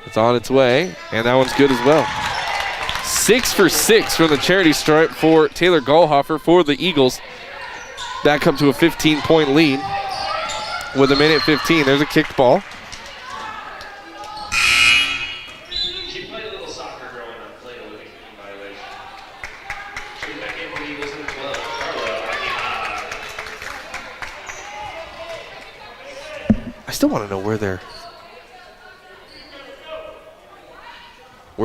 It's on its way, and that one's good as well. 6 for 6 from the charity stripe for Taylor Gallhofer for the Eagles. Back up to a 15-point lead with a minute 15. There's a kicked ball.
She played a little soccer growing up, played a living violation. She back in when he was in 12.
I still want to know where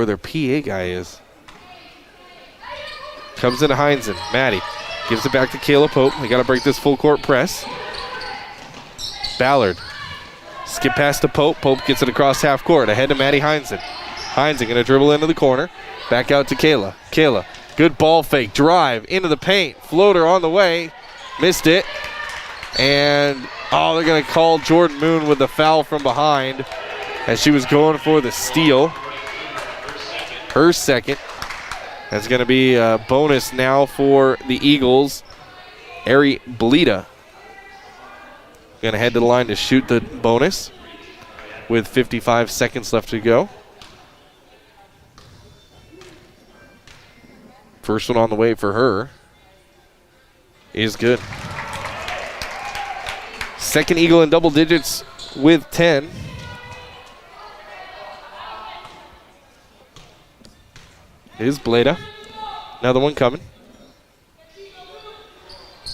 their PA guy is. Comes into Heinzen. Maddie gives it back to Kayla Pope. They got to break this full court press. Ballard. Skip past to Pope. Pope gets it across half court. Ahead to Maddie Heinzen. Heinzen going to dribble into the corner. Back out to Kayla. Kayla. Good ball fake. Drive into the paint. Floater on the way. Missed it. And, they're going to call Jordan Moon with the foul from behind as she was going for the steal. Her second. That's going to be a bonus now for the Eagles. Ari Blita going to head to the line to shoot the bonus with 55 seconds left to go. First one on the way for her is good. Second Eagle in double digits with 10. Is Blada. Another one coming.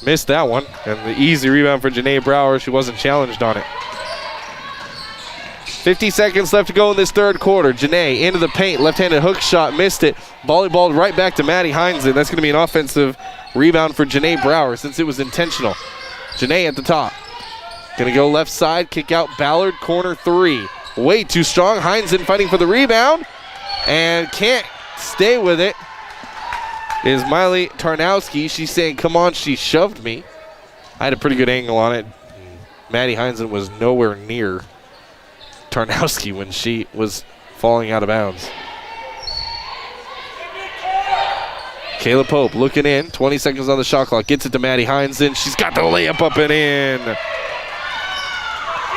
Missed that one. And the easy rebound for Janae Brower. She wasn't challenged on it. 50 seconds left to go in this third quarter. Janae into the paint. Left-handed hook shot. Missed it. Volleyballed right back to Maddie Heinzen. That's going to be an offensive rebound for Janae Brower since it was intentional. Janae at the top. Going to go left side. Kick out Ballard. Corner 3. Way too strong. Heinzen fighting for the rebound. And can't stay with it is Miley Tarnowski. She's saying, come on, she shoved me. I had a pretty good angle on it. Maddie Heinzen was nowhere near Tarnowski when she was falling out of bounds. Kayla Pope looking in. 20 seconds on the shot clock. Gets it to Maddie Heinzen. She's got the layup up and in.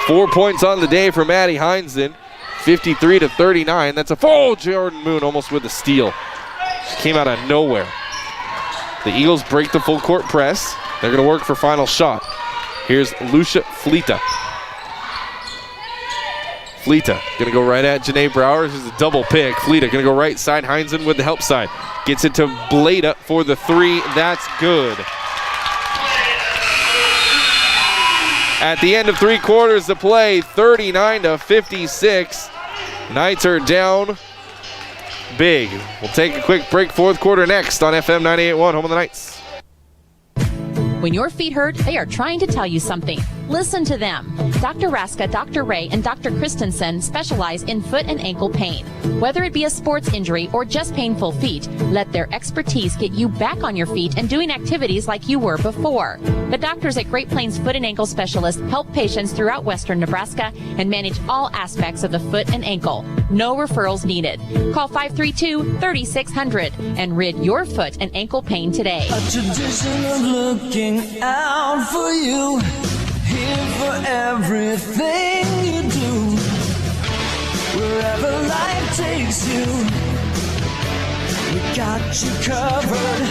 4 points on the day for Maddie Heinzen. 53-39. That's a full. Jordan Moon almost with a steal. She came out of nowhere. The Eagles break the full court press. They're going to work for final shot. Here's Lucia Fleeta. Fleeta going to go right at Janae Brower. This is a double pick. Fleeta going to go right side. Heinzen with the help side. Gets it to Blada for the 3. That's good. At the end of 3 quarters of play, 39-56. Knights are down big. We'll take a quick break. Fourth quarter next on FM 98.1, home of the Knights.
When your feet hurt, they are trying to tell you something. Listen to them. Dr. Raska, Dr. Ray, and Dr. Christensen specialize in foot and ankle pain. Whether it be a sports injury or just painful feet, let their expertise get you back on your feet and doing activities like you were before. The doctors at Great Plains Foot and Ankle Specialists help patients throughout western Nebraska and manage all aspects of the foot and ankle. No referrals needed. Call 532-3600 and rid your foot and ankle pain today.
A tradition of looking out for you, here for everything you do. Wherever life takes you, we got you covered.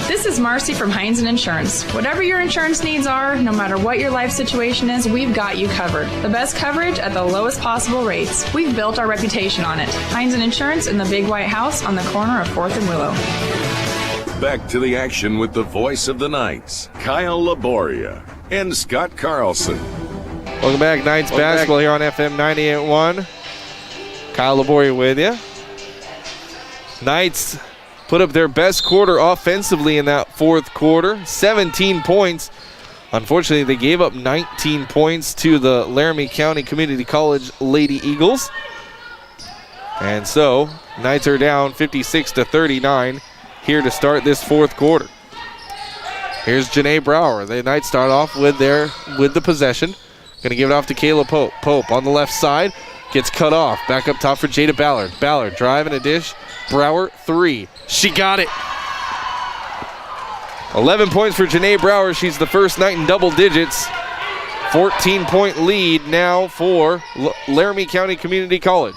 This is Marcy from Heinz Insurance. Whatever your insurance needs are, no matter what your life situation is, we've got you covered. The best coverage at the lowest possible rates. We've built our reputation on it. Heinz Insurance in the Big White House on the corner of 4th and Willow.
Back to the action with the voice of the Knights, Kyle Laboria and Scott Carlson.
Welcome back, Knights basketball here on FM 98.1. Kyle Laboria with you. Knights put up their best quarter offensively in that fourth quarter, 17 points. Unfortunately, they gave up 19 points to the Laramie County Community College Lady Eagles. And so, Knights are down 56-39 here to start this fourth quarter. Here's Janae Brower. The Knights start off with the possession. Going to give it off to Kayla Pope. Pope on the left side. Gets cut off. Back up top for Jada Ballard. Ballard driving a dish. Brower, three. She got it. 11 points for Janae Brower. She's the first Knight in double digits. 14-point lead now for Laramie County Community College.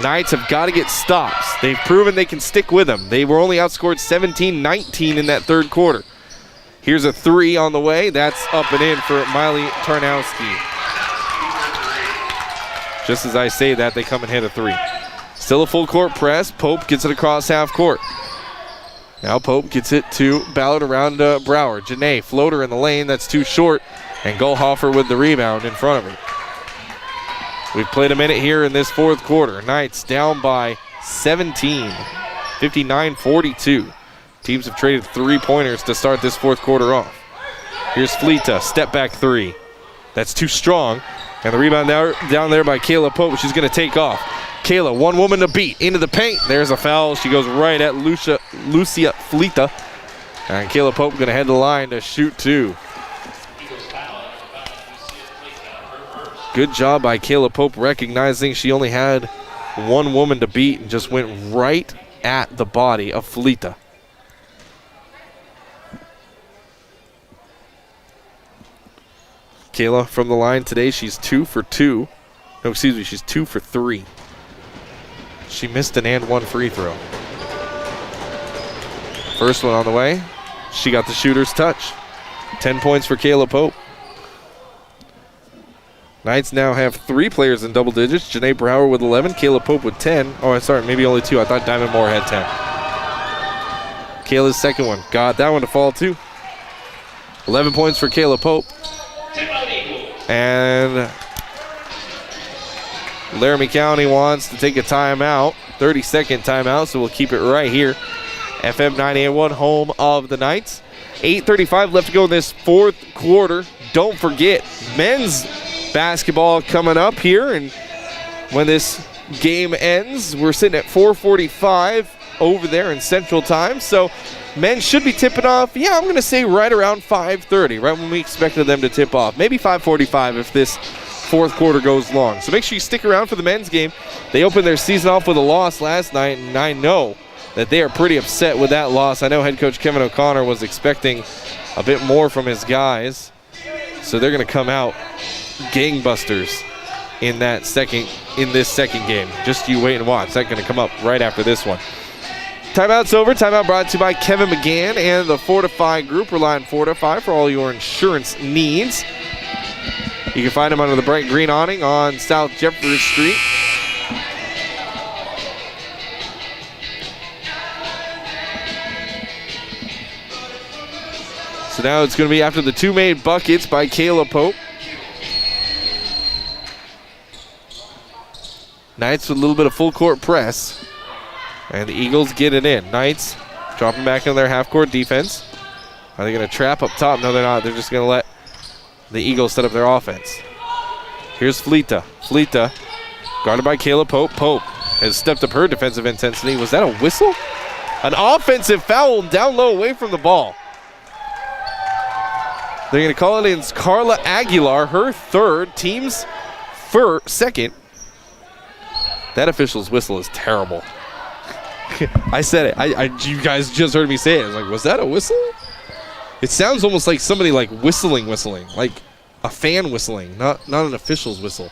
Knights have got to get stops. They've proven they can stick with them. They were only outscored 17-19 in that third quarter. Here's a three on the way. That's up and in for Miley Tarnowski. Just as I say that, they come and hit a three. Still a full court press. Pope gets it across half court. Now Pope gets it to Ballard around Brower. Janae, floater in the lane. That's too short. And Goldhofer with the rebound in front of her. We've played a minute here in this fourth quarter. Knights down by 17, 59-42. Teams have traded three-pointers to start this fourth quarter off. Here's Fleeta, step back three. That's too strong. And the rebound down there by Kayla Pope. She's going to take off. Kayla, one woman to beat, into the paint. There's a foul. She goes right at Lucia Fleeta. And Kayla Pope going to head the line to shoot two. Good job by Kayla Pope recognizing she only had one woman to beat and just went right at the body of Fleeta. Kayla from the line today, she's 2 for 2. No, excuse me, she's 2 for 3. She missed an and one free throw. First one on the way. She got the shooter's touch. 10 points for Kayla Pope. Knights now have three players in double digits. Janae Brower with 11, Kayla Pope with 10. Oh, sorry, maybe only two. I thought Diamond Moore had 10. Kayla's second one. Got that one to fall too. 11 points for Kayla Pope. And Laramie County wants to take a timeout, 30-second timeout, so we'll keep it right here. FM 98.1, home of the Knights. 8:35 left to go in this fourth quarter. Don't forget, men's basketball coming up here, and when this game ends, we're sitting at 4:45 over there in Central Time, so men should be tipping off, I'm going to say right around 5:30, right when we expected them to tip off. Maybe 5:45 if this fourth quarter goes long. So make sure you stick around for the men's game. They opened their season off with a loss last night, and I know that they are pretty upset with that loss. I know head coach Kevin O'Connor was expecting a bit more from his guys, so they're going to come out gangbusters in this second game. Just you wait and watch. That's going to come up right after this one. Timeout's over. Timeout brought to you by Kevin McGann and the Fortify Group. Rely on Fortify for all your insurance needs. You can find them under the bright green awning on South Jefferson Street. So now it's going to be after the two made buckets by Kayla Pope. Knights with a little bit of full court press. And the Eagles get it in. Knights dropping back in their half court defense. Are they going to trap up top? No, they're not. They're just going to let the Eagles set up their offense. Here's Fleta. Fleta, guarded by Kayla Pope. Pope has stepped up her defensive intensity. Was that a whistle? An offensive foul down low away from the ball. They're going to call it against Carla Aguilar, her third, team's second. That official's whistle is terrible. I said it. You guys just heard me say it. I was like, was that a whistle? It sounds almost like somebody like whistling, like a fan whistling, not an official's whistle.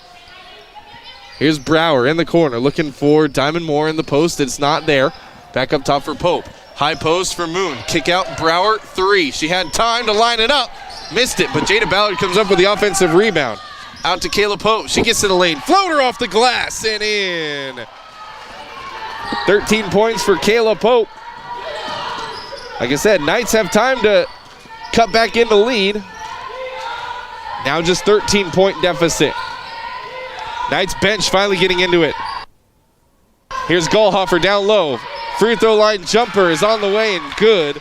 Here's Brower in the corner looking for Diamond Moore in the post. It's not there. Back up top for Pope. High post for Moon. Kick out Brower, 3. She had time to line it up. Missed it, but Jada Ballard comes up with the offensive rebound. Out to Kayla Pope. She gets to the lane. Floater off the glass and in. 13 points for Kayla Pope. Like I said, Knights have time to cut back in the lead. Now just 13-point deficit. Knights bench finally getting into it. Here's Gallhofer down low. Free throw line jumper is on the way and good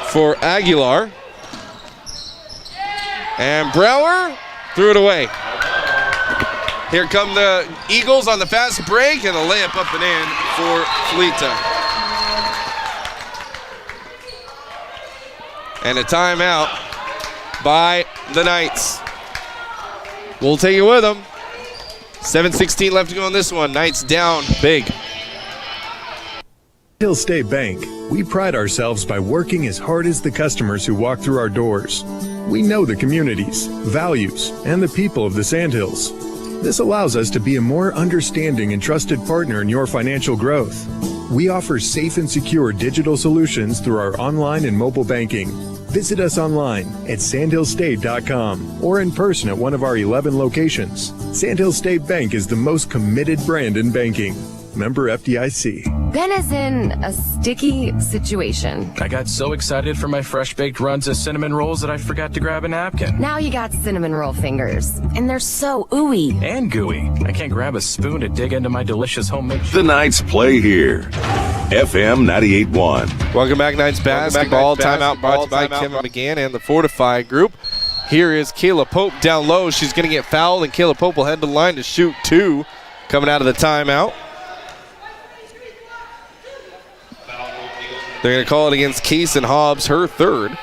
for Aguilar. And Brower threw it away. Here come the Eagles on the fast break and a layup up and in for Fleta. And a timeout by the Knights. We'll take it with them. 7:16 left to go on this one. Knights down big.
Hill State Bank, we pride ourselves by working as hard as the customers who walk through our doors. We know the communities, values, and the people of the Sandhills. This allows us to be a more understanding and trusted partner in your financial growth. We offer safe and secure digital solutions through our online and mobile banking. Visit us online at sandhillstate.com or in person at one of our 11 locations. Sandhill State Bank is the most committed brand in banking. Member FDIC.
Ben is in a sticky situation.
I got so excited for my fresh-baked runs of cinnamon rolls that I forgot to grab a napkin.
Now you got cinnamon roll fingers, and they're so ooey.
And gooey. I can't grab a spoon to dig into my delicious homemade...
The Knights play here. FM 98.1.
Welcome back, Knights basketball. Timeout brought by Kevin McGann and the Fortify Group. Here is Kayla Pope down low. She's going to get fouled, and Kayla Pope will head to the line to shoot 2 coming out of the timeout. They're going to call it against Case and Hobbs, her third.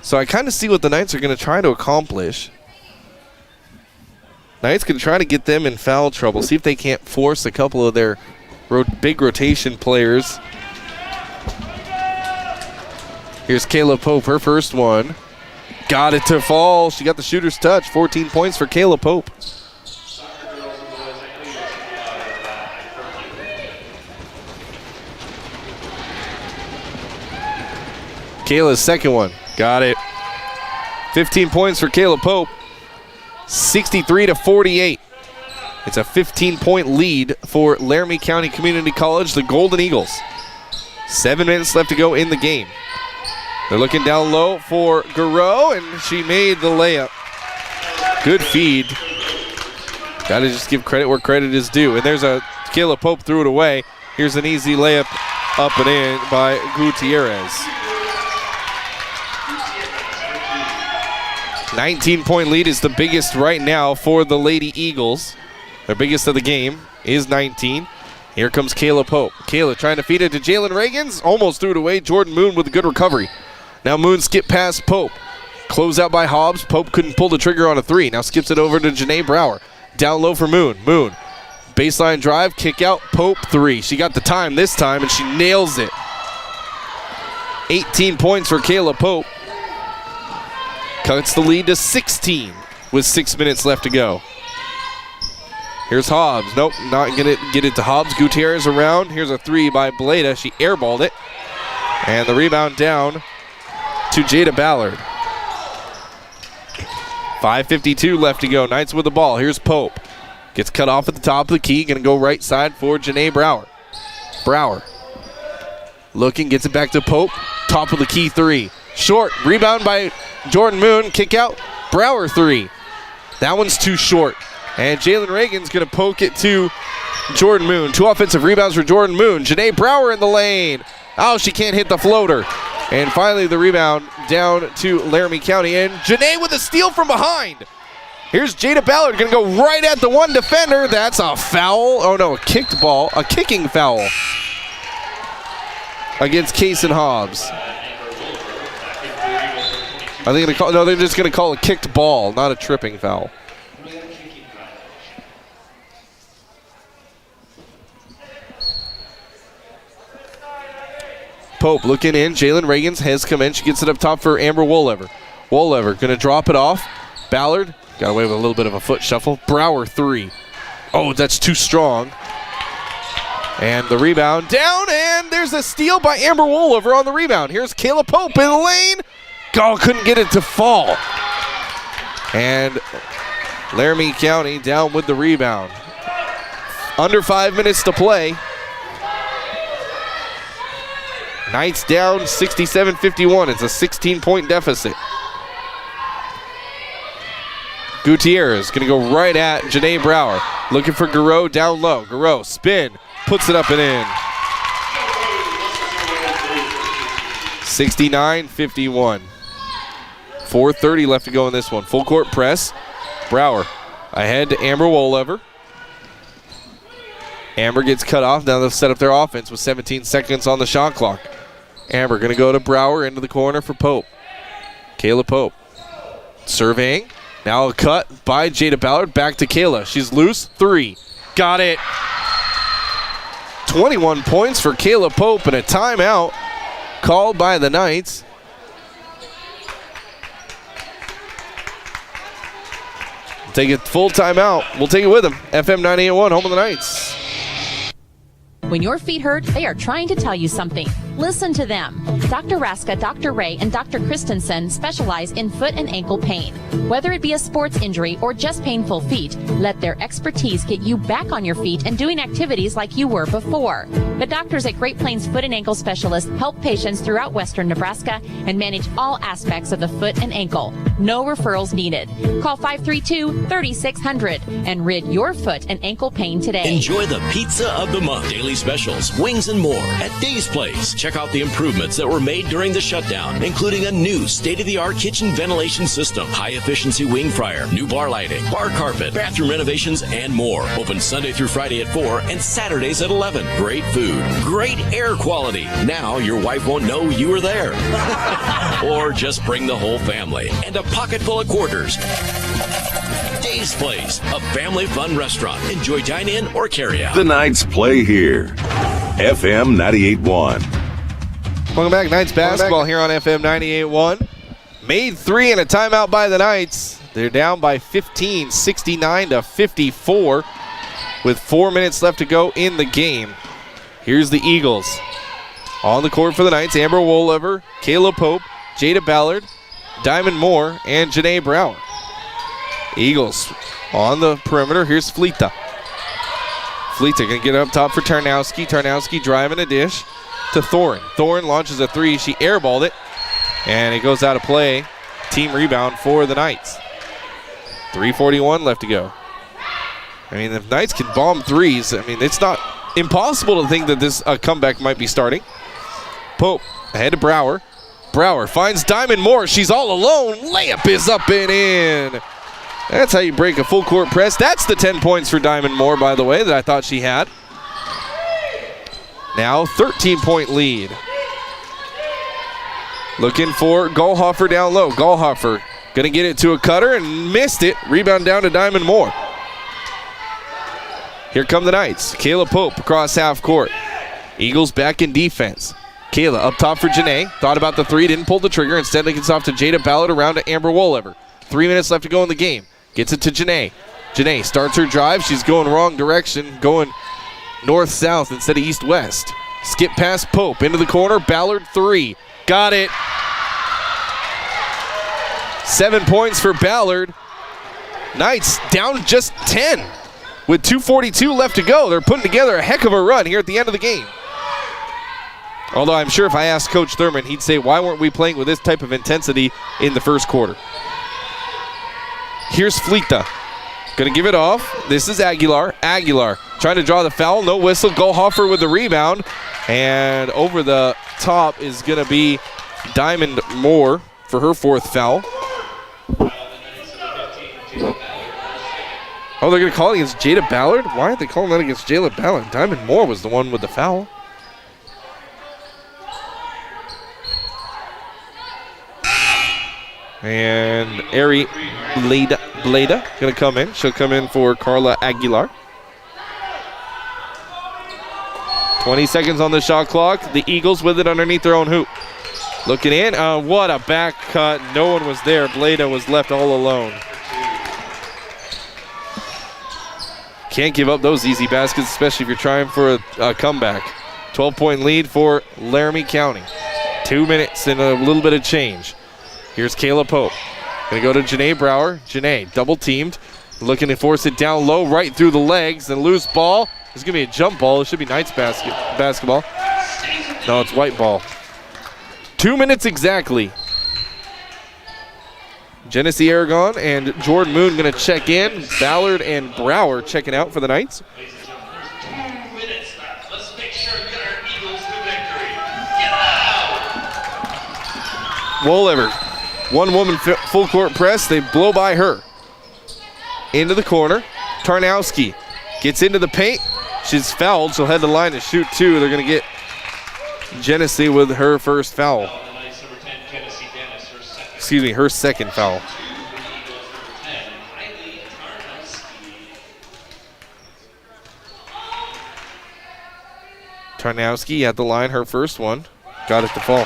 So I kind of see what the Knights are going to try to accomplish. Knights going to try to get them in foul trouble, see if they can't force a couple of their big rotation players. Here's Kayla Pope, her first one. Got it to fall. She got the shooter's touch. 14 points for Kayla Pope. Kayla's second one. Got it. 15 points for Kayla Pope. 63-48. It's a 15-point lead for Laramie County Community College, the Golden Eagles. 7 minutes left to go in the game. They're looking down low for Garreau, and she made the layup. Good feed. Got to just give credit where credit is due. And there's a Kayla Pope threw it away. Here's an easy layup up and in by Gutierrez. 19-point lead is the biggest right now for the Lady Eagles. Their biggest of the game is 19. Here comes Kayla Pope. Kayla trying to feed it to Jalen Reagans. Almost threw it away. Jordan Moon with a good recovery. Now Moon skipped past Pope. Close out by Hobbs. Pope couldn't pull the trigger on a 3. Now skips it over to Janae Brower. Down low for Moon. Moon. Baseline drive. Kick out. Pope 3. She got the time this time, and she nails it. 18 points for Kayla Pope. Cuts the lead to 16 with 6 minutes left to go. Here's Hobbs. Nope, not going to get it to Hobbs. Gutierrez around. Here's a 3 by Bleda. She airballed it. And the rebound down to Jada Ballard. 5:52 left to go. Knights with the ball. Here's Pope. Gets cut off at the top of the key. Going to go right side for Janae Brower. Brower. Looking, gets it back to Pope. Top of the key 3. Short. Rebound by Jordan Moon. Kick out. Brower 3. That one's too short. And Jalen Reagan's going to poke it to Jordan Moon. 2 offensive rebounds for Jordan Moon. Janae Brower in the lane. Oh, she can't hit the floater. And finally the rebound down to Laramie County. And Janae with a steal from behind. Here's Jada Ballard going to go right at the one defender. That's a foul. Oh no, a kicked ball. A kicking foul against Case and Hobbs. Are they going to call? No, they're just going to call a kicked ball, not a tripping foul. Pope looking in. Jalen Reagans has come in. She gets it up top for Amber Wolever. Wolever going to drop it off. Ballard got away with a little bit of a foot shuffle. Brower 3. Oh, that's too strong. And the rebound down, and there's a steal by Amber Wolever on the rebound. Here's Kayla Pope in the lane. Oh, couldn't get it to fall. And Laramie County down with the rebound. Under 5 minutes to play. Knights down 67-51. It's a 16-point deficit. Gutierrez going to go right at Janae Brower. Looking for Garreau down low. Garreau spin, puts it up and in. 69-51. 4:30 left to go in this one. Full court press. Brower ahead to Amber Wolever. Amber gets cut off. Now they'll set up their offense with 17 seconds on the shot clock. Amber going to go to Brower into the corner for Pope. Kayla Pope surveying. Now a cut by Jada Ballard. Back to Kayla. She's loose. 3. Got it. 21 points for Kayla Pope and a timeout called by the Knights. Take a full timeout. We'll take it with them. FM 98.1, home of the Knights.
When your feet hurt, they are trying to tell you something. Listen to them. Dr. Raska, Dr. Ray, and Dr. Christensen specialize in foot and ankle pain. Whether it be a sports injury or just painful feet, let their expertise get you back on your feet and doing activities like you were before. The doctors at Great Plains Foot and Ankle Specialists help patients throughout western Nebraska and manage all aspects of the foot and ankle. No referrals needed. Call 532-3600 and rid your foot and ankle pain today.
Enjoy the pizza of the month. Daily specials, wings and more at Dave's Place. Check out the improvements that were made during the shutdown, including a new state-of-the-art kitchen ventilation system, high-efficiency wing fryer, new bar lighting, bar carpet, bathroom renovations, and more. Open Sunday through Friday at 4 and Saturdays at 11. Great food, great air quality. Now your wife won't know you were there. Or just bring the whole family and a pocket full of quarters. Dave's Place, a family fun restaurant. Enjoy dine-in or carry out.
The Knights play here. FM 98.1.
Welcome back, Knights basketball here on FM 98.1. Made 3 and a timeout by the Knights. They're down by 15, 69-54, with 4 minutes left to go in the game. Here's the Eagles. On the court for the Knights, Amber Wolever, Kayla Pope, Jada Ballard, Diamond Moore, and Janae Brower. Eagles on the perimeter. Here's Fleeta. Fleeta going to get up top for Tarnowski. Tarnowski driving a dish to Thorin. Thorin launches a 3. She airballed it, and it goes out of play. Team rebound for the Knights. 3:41 left to go. I mean, if Knights can bomb threes, I mean, it's not impossible to think that this comeback might be starting. Pope ahead to Brower. Brower finds Diamond Moore. She's all alone. Layup is up and in. That's how you break a full court press. That's the 10 points for Diamond Moore, by the way, that I thought she had. Now 13-point lead. Looking for Gallhofer down low. Gallhofer going to get it to a cutter and missed it. Rebound down to Diamond Moore. Here come the Knights. Kayla Pope across half court. Eagles back in defense. Kayla up top for Janae. Thought about the 3, didn't pull the trigger. Instead, it gets off to Jada Ballard, around to Amber Wolever. 3 minutes left to go in the game. Gets it to Janae. Janae starts her drive. She's going wrong direction, going north-south instead of east-west. Skip past Pope into the corner. Ballard 3. Got it. 7 points for Ballard. Knights down just 10 with 2:42 left to go. They're putting together a heck of a run here at the end of the game. Although I'm sure if I asked Coach Thurman, he'd say, why weren't we playing with this type of intensity in the first quarter? Here's Fleeta. Going to give it off. This is Aguilar. Aguilar trying to draw the foul. No whistle. Gallhofer with the rebound. And over the top is going to be Diamond Moore for her 4th foul. Oh, they're going to call it against Jada Ballard? Why aren't they calling that against Jada Ballard? Diamond Moore was the one with the foul. And Ari Bleda going to come in. She'll come in for Carla Aguilar. 20 seconds on the shot clock. The Eagles with it underneath their own hoop. Looking in. What a back cut. No one was there. Bleda was left all alone. Can't give up those easy baskets, especially if you're trying for a comeback. 12-point lead for Laramie County. 2 minutes and a little bit of change. Here's Kayla Pope. Going to go to Janae Brower. Janae double-teamed. Looking to force it down low, right through the legs. And loose ball. It's going to be a jump ball. It should be Knights basketball. No, it's white ball. 2 minutes exactly. Genesee Aragon and Jordan Moon going to check in. Ballard and Brower checking out for the Knights. Wolever, one-woman full court press. They blow by her. Into the corner. Tarnowski gets into the paint. She's fouled. She'll head to the line to shoot 2. They're going to get Genesee with her first foul. Excuse me, her second foul. Tarnowski at the line, her first one. Got it to fall.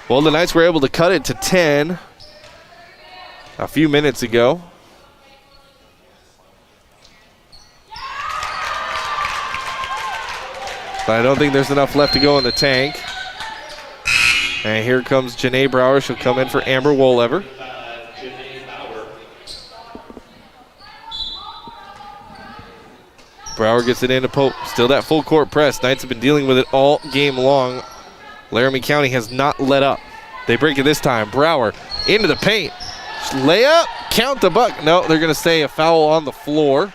Well, the Knights were able to cut it to 10 a few minutes ago. But I don't think there's enough left to go in the tank. And here comes Janae Brower. She'll come in for Amber Wolever. Brower gets it into Pope. Still that full court press. Knights have been dealing with it all game long. Laramie County has not let up. They break it this time. Brower into the paint. Layup. Count the buck. No, they're going to say a foul on the floor.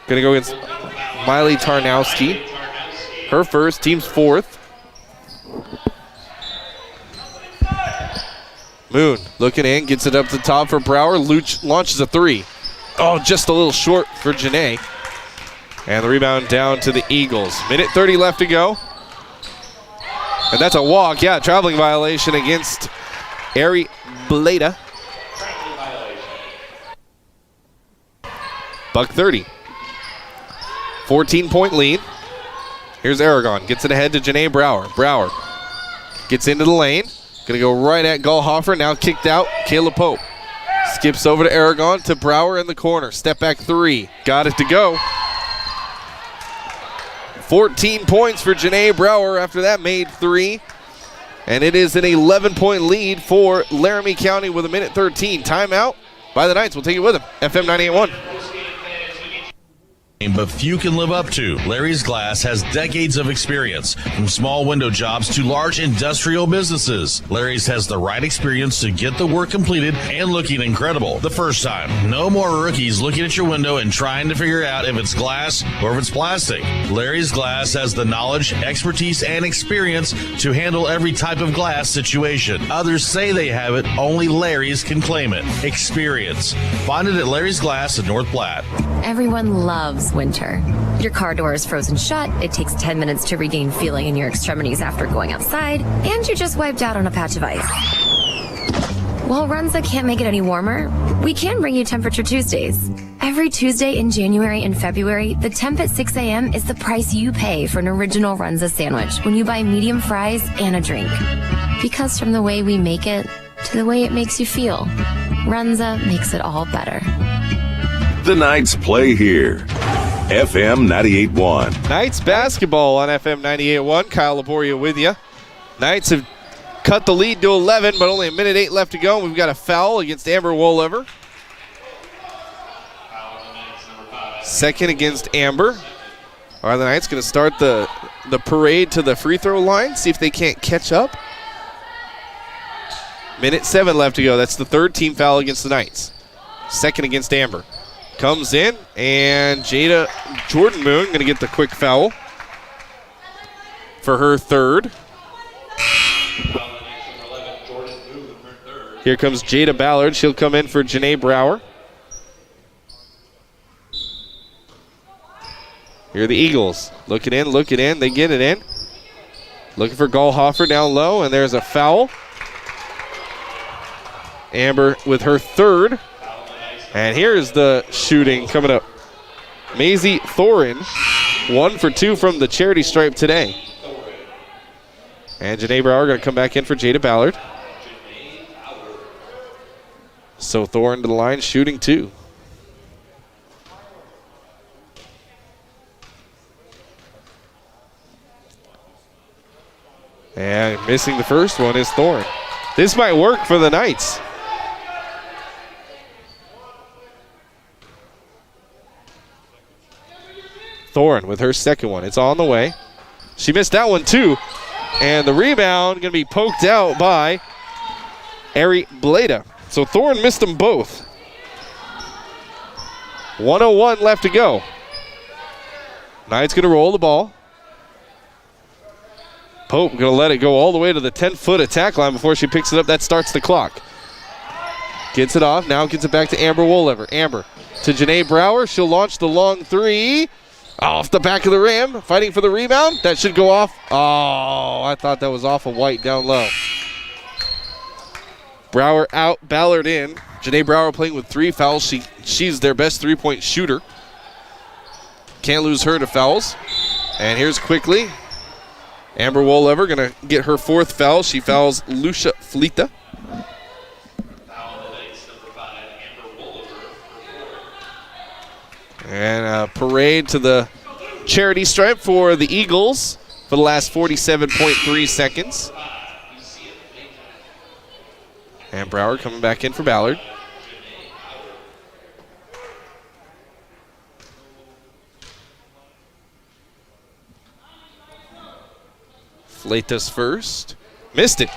Going to go against Miley Tarnowski. Her first, team's 4th. Moon looking in, gets it up to the top for Brower. Launches a 3. Oh, just a little short for Janae. And the rebound down to the Eagles. Minute 30 left to go. And that's a walk. Yeah, traveling violation against Ari Bleda. Buck 30. 14-point lead. Here's Aragon. Gets it ahead to Janae Brower. Brower gets into the lane. Going to go right at Gallhofer. Now kicked out. Kayla Pope. Skips over to Aragon to Brower in the corner. Step back 3. Got it to go. 14 points for Janae Brower after that made 3. And it is an 11-point lead for Laramie County with a minute 13. Timeout by the Knights. We'll take it with them. FM 98.1.
But few can live up to. Larry's Glass has decades of experience, from small window jobs to large industrial businesses. Larry's has the right experience to get the work completed and looking incredible the first time. No more rookies looking at your window and trying to figure out if it's glass or if it's plastic. Larry's Glass has the knowledge, expertise, and experience to handle every type of glass situation. Others say they have it, only Larry's can claim it. Experience. Find it at Larry's Glass in North Platte.
Everyone loves winter. Your car door is frozen shut, it takes 10 minutes to regain feeling in your extremities after going outside, and you just wiped out on a patch of ice. While Runza can't make it any warmer, we can bring you Temperature Tuesdays. Every Tuesday in January and February, the temp at 6 a.m. is the price you pay for an original Runza sandwich when you buy medium fries and a drink. Because from the way we make it to the way it makes you feel, Runza makes it all better.
The Knights play here. FM 98.1.
Knights basketball on FM 98.1. Kyle Laboria with you. Knights have cut the lead to 11, but only a minute 8 left to go. We've got a foul against Amber Wolever. Second against Amber. Are the Knights going to start the parade to the free throw line? See if they can't catch up. Minute 7 left to go. That's the third team foul against the Knights. Second against Amber. comes in, and Jordan Moon going to get the quick foul for her third. Here comes Jada Ballard. She'll come in for Janae Brower. Here are the Eagles. Looking in. They get it in. Looking for Gallhofer down low, and there's a foul. Amber with her third. And here's the shooting coming up. Maisie Thorin, 1 for 2 from the charity stripe today. And Janae Brower going to come back in for Jada Ballard. So Thorin to the line, shooting 2. And missing the first one is Thorin. This might work for the Knights. Thorin with her second one. It's on the way. She missed that one too. And the rebound going to be poked out by Ari Bleda. So Thorin missed them both. 1:01 left to go. Knights going to roll the ball. Pope going to let it go all the way to the 10-foot attack line before she picks it up. That starts the clock. Gets it off. Now gets it back to Amber Wolever. Amber to Janae Brower. She'll launch the long three. Off the back of the rim. Fighting for the rebound. That should go off. Oh, I thought that was off of White down low. Brower out, Ballard in. Janae Brower playing with 3 fouls. She's their best three-point shooter. Can't lose her to fouls. And here's quickly. Amber Wolever going to get her 4th foul. She fouls Lucia Flita. And a parade to the charity stripe for the Eagles for the last 47.3 seconds. And Brower coming back in for Ballard. Fleitas first. Missed it.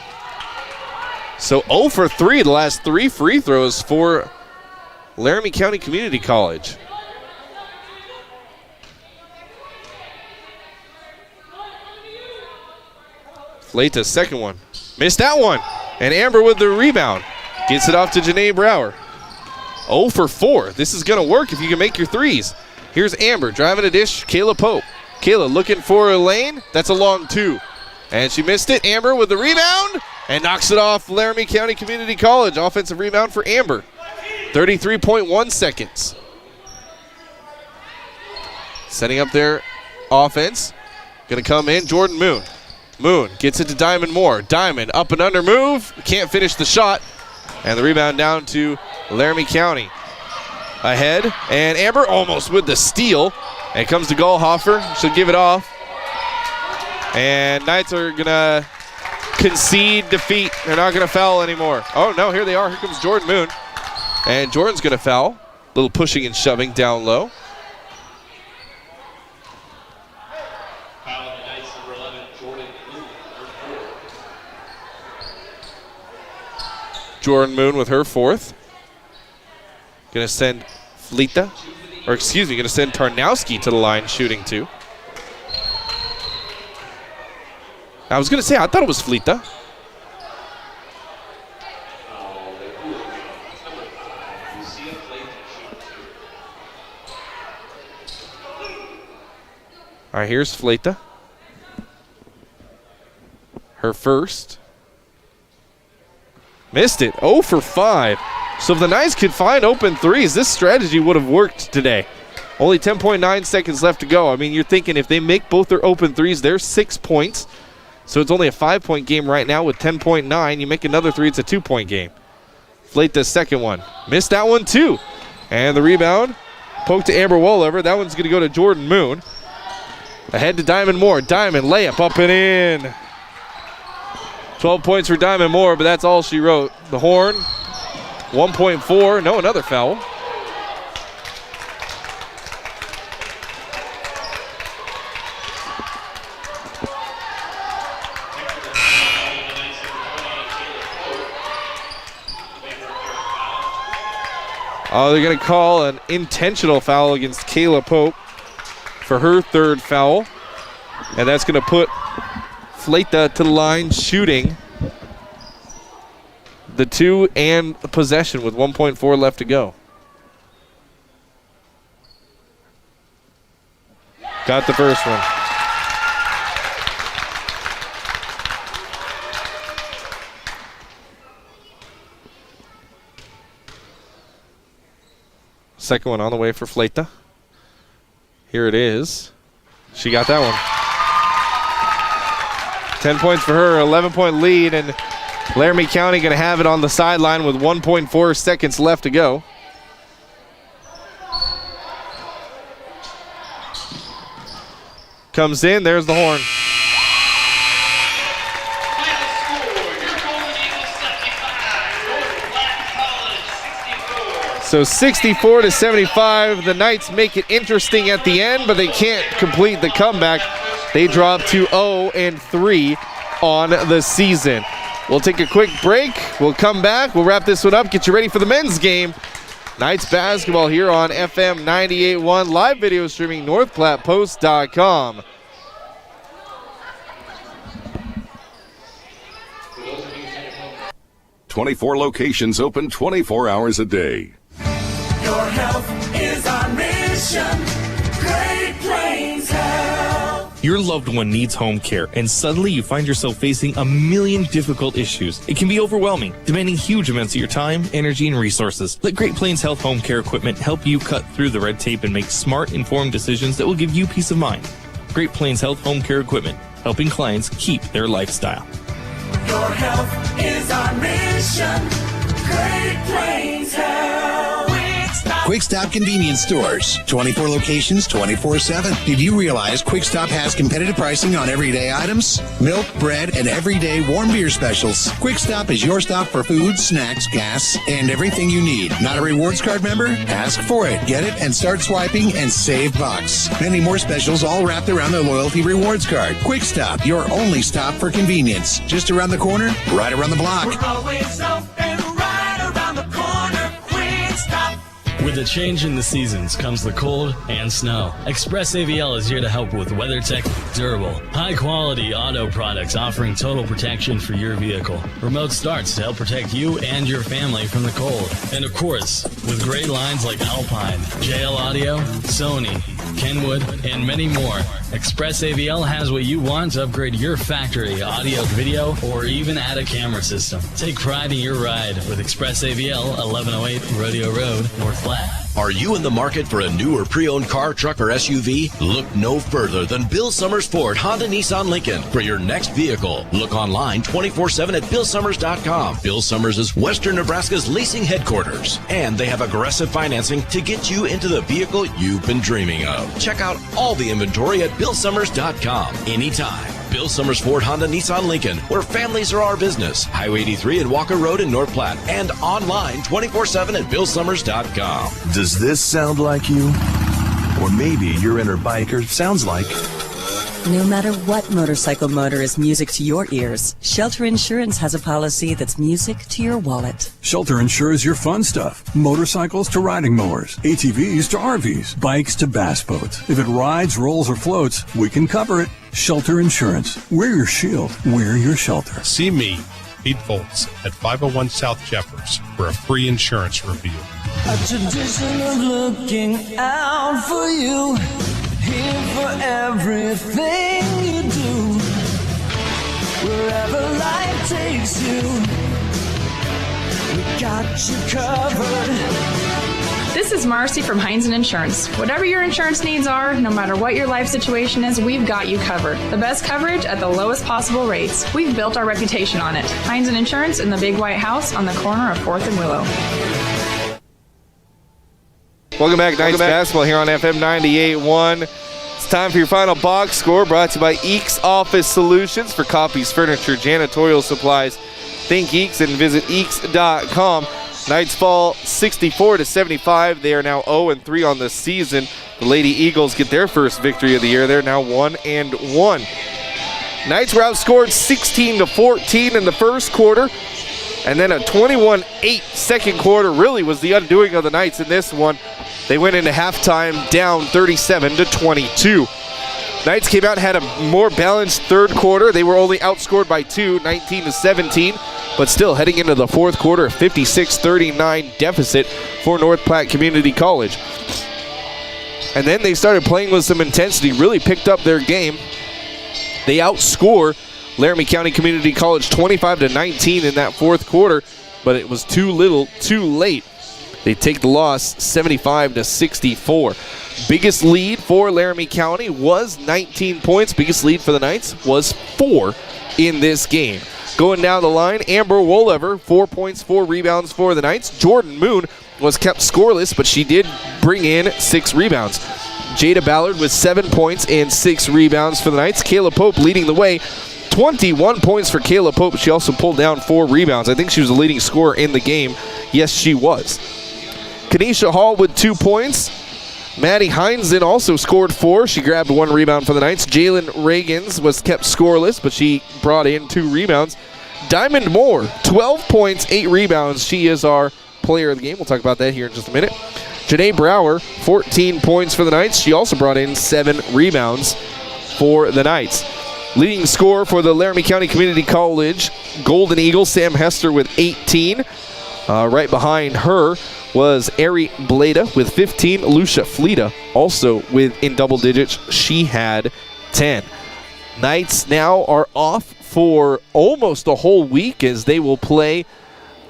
So 0 for 3, the last 3 free throws for Laramie County Community College. Fleitas, second one. Missed that one. And Amber with the rebound. Gets it off to Janae Brower. 0 for 4. This is going to work if you can make your threes. Here's Amber driving a dish. Kayla Pope. Kayla looking for a lane. That's a long 2. And she missed it. Amber with the rebound and knocks it off Laramie County Community College. Offensive rebound for Amber. 33.1 seconds. Setting up their offense. Going to come in. Jordan Moon. Moon gets it to Diamond Moore. Diamond up and under move. Can't finish the shot. And the rebound down to Laramie County. Ahead. And Amber almost with the steal. And it comes to Gallhofer. She'll give it off. And Knights are going to concede defeat. They're not going to foul anymore. Oh, no, here they are. Here comes Jordan Moon. And Jordan's going to foul. A little pushing and shoving down low. Jordan Moon with her 4th. Going to send Flita, or excuse me, going to send Tarnowski to the line shooting 2. I was going to say, I thought it was Flita. All right, here's Flita. Her first. Missed it. 0 for 5. So if the Knights could find open threes, this strategy would have worked today. Only 10.9 seconds left to go. I mean, you're thinking if they make both their open threes, they're 6 points. So it's only a 5-point game right now with 10.9. You make another 3, it's a 2-point game. Flate second one. Missed that one too. And the rebound. Poke to Amber Wolever. That one's going to go to Jordan Moon. Ahead to Diamond Moore. Diamond layup up and in. 12 points for Diamond Moore, but that's all she wrote. The horn, 1.4. No, another foul. Oh, they're going to call an intentional foul against Kayla Pope for her third foul. And that's going to put Fleita to the line shooting the 2 and the possession with 1.4 left to go. Got the first one. Second one on the way for Fleita. Here it is. She got that one. 10 points for her, 11-point lead, and Laramie County going to have it on the sideline with 1.4 seconds left to go. Comes in, there's the horn. So 64-75, the Knights make it interesting at the end, but they can't complete the comeback. They drop to 0-3 on the season. We'll take a quick break. We'll come back. We'll wrap this one up, get you ready for the men's game. Knights basketball here on FM 98.1, live video streaming northplattpost.com.
"24 locations open 24 hours a day.
Your health is our mission. Great Plains Health.
Your loved one needs home care, and suddenly you find yourself facing a million difficult issues. It can be overwhelming, demanding huge amounts of your time, energy, and resources. Let Great Plains Health Home Care Equipment help you cut through the red tape and make smart, informed decisions that will give you peace of mind. Great Plains Health Home Care Equipment, helping clients keep their lifestyle.
Your health is our mission. Great Plains Health.
Quick Stop Convenience Stores. 24 locations, 24/7. Did you realize Quick Stop has competitive pricing on everyday items? Milk, bread, and everyday warm beer specials. Quick Stop is your stop for food, snacks, gas, and everything you need. Not a rewards card member? Ask for it. Get it and start swiping and save bucks. Many more specials all wrapped around the loyalty rewards card. Quick Stop, your only stop for convenience. Just around the corner, right around the block.
We're always open right around the corner. Quick Stop.
With the change in the seasons comes the cold and snow. Express AVL is here to help with WeatherTech durable, high-quality auto products offering total protection for your vehicle. Remote starts to help protect you and your family from the cold. And of course, with great lines like Alpine, JL Audio, Sony, Kenwood, and many more, Express AVL has what you want to upgrade your factory, audio, video, or even add a camera system. Take pride in your ride with Express AVL, 1108 Rodeo Road, North Platte.
Are you in the market for a new or pre-owned car, truck, or SUV? Look no further than Bill Summers Ford, Honda, Nissan, Lincoln for your next vehicle. Look online 24/7 at BillSummers.com. Bill Summers is Western Nebraska's leasing headquarters, and they have aggressive financing to get you into the vehicle you've been dreaming of. Check out all the inventory at BillSummers.com anytime. Bill Summers Ford, Honda, Nissan, Lincoln, where families are our business. Highway 83 and Walker Road in North Platte, and online 24/7 at BillSummers.com.
Does this sound like you? Or maybe your inner biker sounds like.
No matter what motorcycle motor is music to your ears, Shelter Insurance has a policy that's music to your wallet.
Shelter insures your fun stuff. Motorcycles to riding mowers, ATVs to RVs, bikes to bass boats. If it rides, rolls, or floats, we can cover it. Shelter Insurance. We're your shield. We're your shelter.
See me, Pete Foltz, at 501 South Jeffers for a free insurance review.
A tradition of looking out for you. Here for everything you do. Wherever life takes you, we got you covered.
This is Marcy from Heinz Insurance. Whatever your insurance needs are, no matter what your life situation is, we've got you covered. The best coverage at the lowest possible rates. We've built our reputation on it. Heinz Insurance in the Big White House on the corner of 4th and Willow.
Welcome back, Knights basketball here on FM 98.1. It's time for your final box score, brought to you by Eeks Office Solutions for copies, furniture, janitorial supplies. Think Eeks and visit eeks.com. Knights fall 64-75. They are now 0-3 on the season. The Lady Eagles get their first victory of the year. They're now 1-1. Knights were outscored 16-14 in the first quarter. And then a 21-8 second quarter really was the undoing of the Knights in this one. They went into halftime down 37-22. Knights came out and had a more balanced third quarter. They were only outscored by 2, 19-17, but still heading into the fourth quarter, a 56-39 deficit for North Platte Community College. And then they started playing with some intensity, really picked up their game. They outscore Laramie County Community College 25-19 in that fourth quarter, but it was too little, too late. They take the loss 75-64. Biggest lead for Laramie County was 19 points. Biggest lead for the Knights was 4 in this game. Going down the line, Amber Wolever, 4 points, 4 rebounds for the Knights. Jordan Moon was kept scoreless, but she did bring in 6 rebounds. Jada Ballard with 7 points and 6 rebounds for the Knights. Kayla Pope leading the way. 21 points for Kayla Pope. She also pulled down 4 rebounds. I think she was the leading scorer in the game. Yes, she was. Kanisha Hall with 2 points. Maddie Heinzen also scored 4. She grabbed 1 rebound for the Knights. Jalen Reagans was kept scoreless, but she brought in 2 rebounds. Diamond Moore, 12 points, 8 rebounds. She is our player of the game. We'll talk about that here in just a minute. Janae Brower, 14 points for the Knights. She also brought in 7 rebounds for the Knights. Leading scorer for the Laramie County Community College Golden Eagle, Sam Hester with 18. Right behind her was Ari Bleda with 15. Lucia Fleta also in double digits. She had 10. Knights now are off for almost a whole week as they will play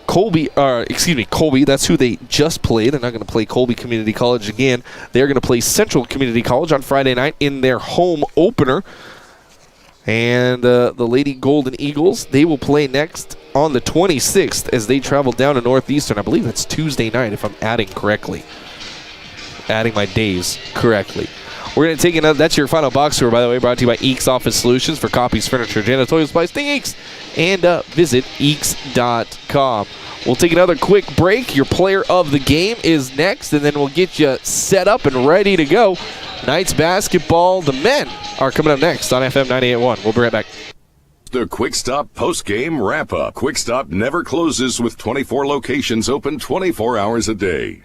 Colby. That's who they just played. They're not going to play Colby Community College again. They're going to play Central Community College on Friday night in their home opener. And the Lady Golden Eagles, they will play next on the 26th as they travel down to Northeastern. I believe that's Tuesday night if I'm adding my days correctly. We're going to take another, that's your final box score, by the way, brought to you by Eeks Office Solutions for copies, furniture, janitorial supplies. Think Eeks, and visit Eeks.com. We'll take another quick break. Your player of the game is next, and then we'll get you set up and ready to go. Knights basketball, the men are coming up next on FM 98.1. We'll be right back.
The Quick Stop post-game wrap-up. Quick Stop never closes with 24 locations open 24 hours a day.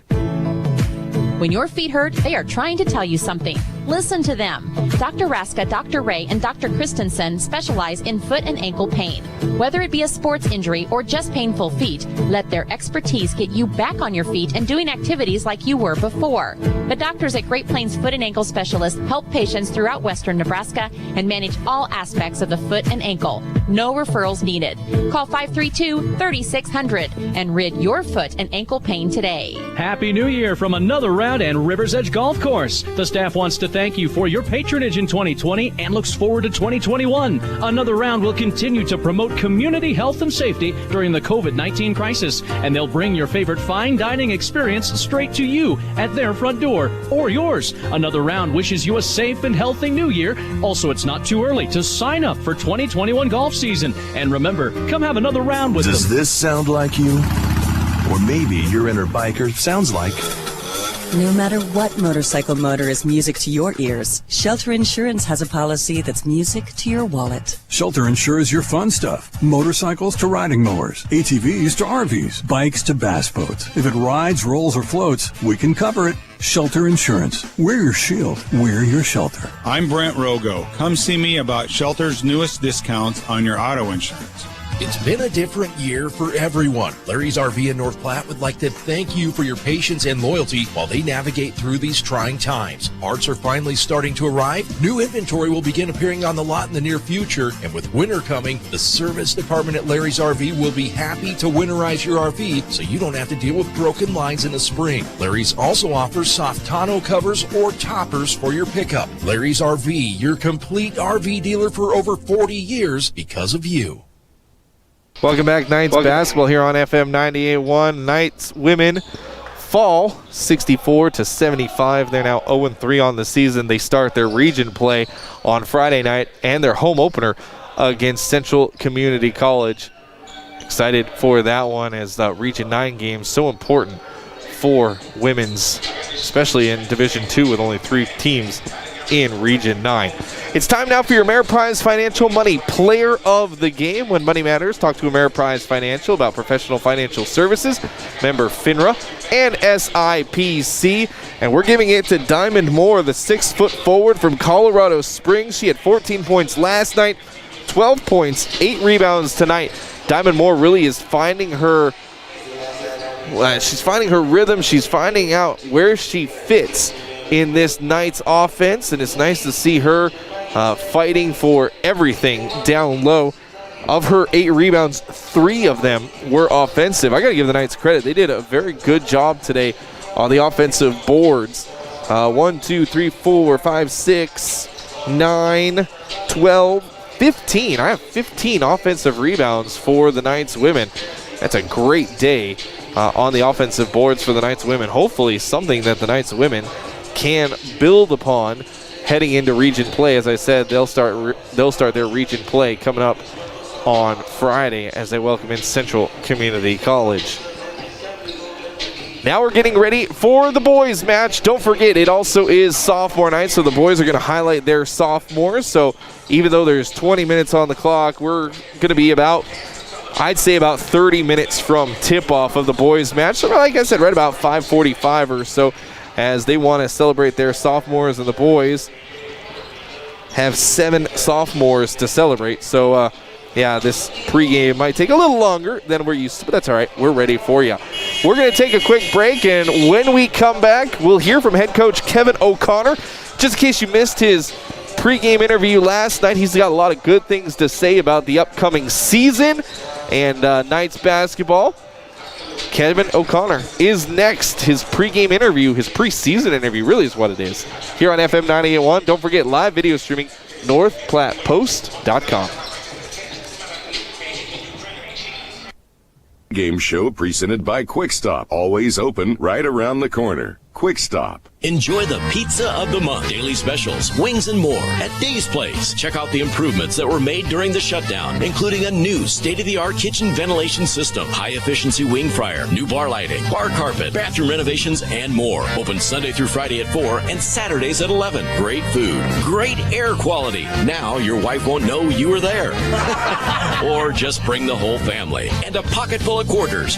When your feet hurt, they are trying to tell you something. Listen to them. Dr. Raska, Dr. Ray, and Dr. Christensen specialize in foot and ankle pain. Whether it be a sports injury or just painful feet, let their expertise get you back on your feet and doing activities like you were before. The doctors at Great Plains Foot and Ankle Specialists help patients throughout western Nebraska and manage all aspects of the foot and ankle. No referrals needed. Call 532-3600 and rid your foot and ankle pain today.
Happy New Year from another round and Rivers Edge Golf Course. The staff wants to thank you for your patronage in 2020 and looks forward to 2021. Another round will continue to promote community health and safety during the COVID-19 crisis, and they'll bring your favorite fine dining experience straight to you at their front door or yours. Another round wishes you a safe and healthy new year. Also, it's not too early to sign up for 2021 golf season. And remember, come have another round with
Does this sound like you? Or maybe your inner biker sounds like...
No matter what motorcycle motor is music to your ears, Shelter Insurance has a policy that's music to your wallet.
Shelter insures your fun stuff. Motorcycles to riding mowers, ATVs to RVs, bikes to bass boats. If it rides, rolls, or floats, we can cover it. Shelter Insurance. We're your shield. We're your shelter.
I'm Brent Rogo. Come see me about Shelter's newest discounts on your auto insurance.
It's been a different year for everyone. Larry's RV in North Platte would like to thank you for your patience and loyalty while they navigate through these trying times. Parts are finally starting to arrive. New inventory will begin appearing on the lot in the near future. And with winter coming, the service department at Larry's RV will be happy to winterize your RV so you don't have to deal with broken lines in the spring. Larry's also offers soft tonneau covers or toppers for your pickup. Larry's RV, your complete RV dealer for over 40 years because of you.
Welcome back, Knights basketball here on FM 98.1. Knights women fall 64-75. They're now 0-3 on the season. They start their region play on Friday night and their home opener against Central Community College. Excited for that one as the Region 9 game so important for women's, especially in Division II with only 3 teams. in Region 9. It's time now for your Ameriprise Financial Money Player of the Game. When money matters, talk to Ameriprise Financial about professional financial services, member FINRA and SIPC. And we're giving it to Diamond Moore, the 6-foot forward from Colorado Springs. She had 14 points last night, 12 points, 8 rebounds tonight. Diamond Moore really is finding her she's finding her rhythm. She's finding out where she fits in this Knights offense, and it's nice to see her fighting for everything down low. Of her 8 rebounds, 3 of them were offensive. I got to give the Knights credit. They did a very good job today on the offensive boards. 1, 2, 3, 4, 5, 6, 9, 12, 15. I have 15 offensive rebounds for the Knights women. That's a great day on the offensive boards for the Knights women. Hopefully something that the Knights women can build upon heading into region play. As I said, they'll start their region play coming up on Friday as they welcome in Central Community College. Now we're getting ready for the boys match. Don't forget, it also is sophomore night, so the boys are going to highlight their sophomores. So even though there's 20 minutes on the clock, we're going to be I'd say about 30 minutes from tip-off of the boys match. So like I said, right about 5:45 or so, as they want to celebrate their sophomores, and the boys have 7 sophomores to celebrate. So yeah, this pregame might take a little longer than we're used to, but that's all right. We're ready for you. We're going to take a quick break, and when we come back, we'll hear from head coach Kevin O'Connor. Just in case you missed his pregame interview last night, he's got a lot of good things to say about the upcoming season and Knights basketball. Kevin O'Connor is next. His pregame interview, his preseason interview, really is what it is. Here on FM 98.1. Don't forget, live video streaming, NorthPlattePost.com.
Game show presented by Quick Stop. Always open right around the corner. Quick Stop.
Enjoy the pizza of the month. Daily specials, wings and more at Dave's Place. Check out the improvements that were made during the shutdown, including a new state-of-the-art kitchen ventilation system, high-efficiency wing fryer, new bar lighting, bar carpet, bathroom renovations, and more. Open Sunday through Friday at 4 and Saturdays at 11. Great food, great air quality. Now your wife won't know you were there. Or just bring the whole family and a pocket full of quarters.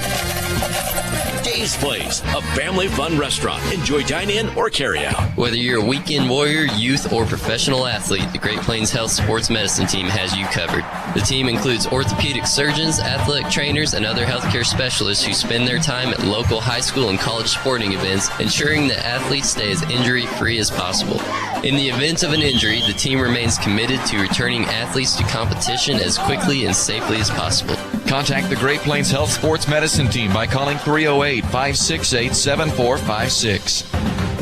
Dave's Place, a family fun restaurant. Enjoy dine-in or carry-out.
Whether you're a weekend warrior, youth, or professional athlete, the Great Plains Health Sports Medicine Team has you covered. The team includes orthopedic surgeons, athletic trainers, and other healthcare specialists who spend their time at local high school and college sporting events, ensuring that athletes stay as injury-free as possible. In the event of an injury, the team remains committed to returning athletes to competition as quickly and safely as possible.
Contact the Great Plains Health Sports Medicine Team by calling 308-568-7456.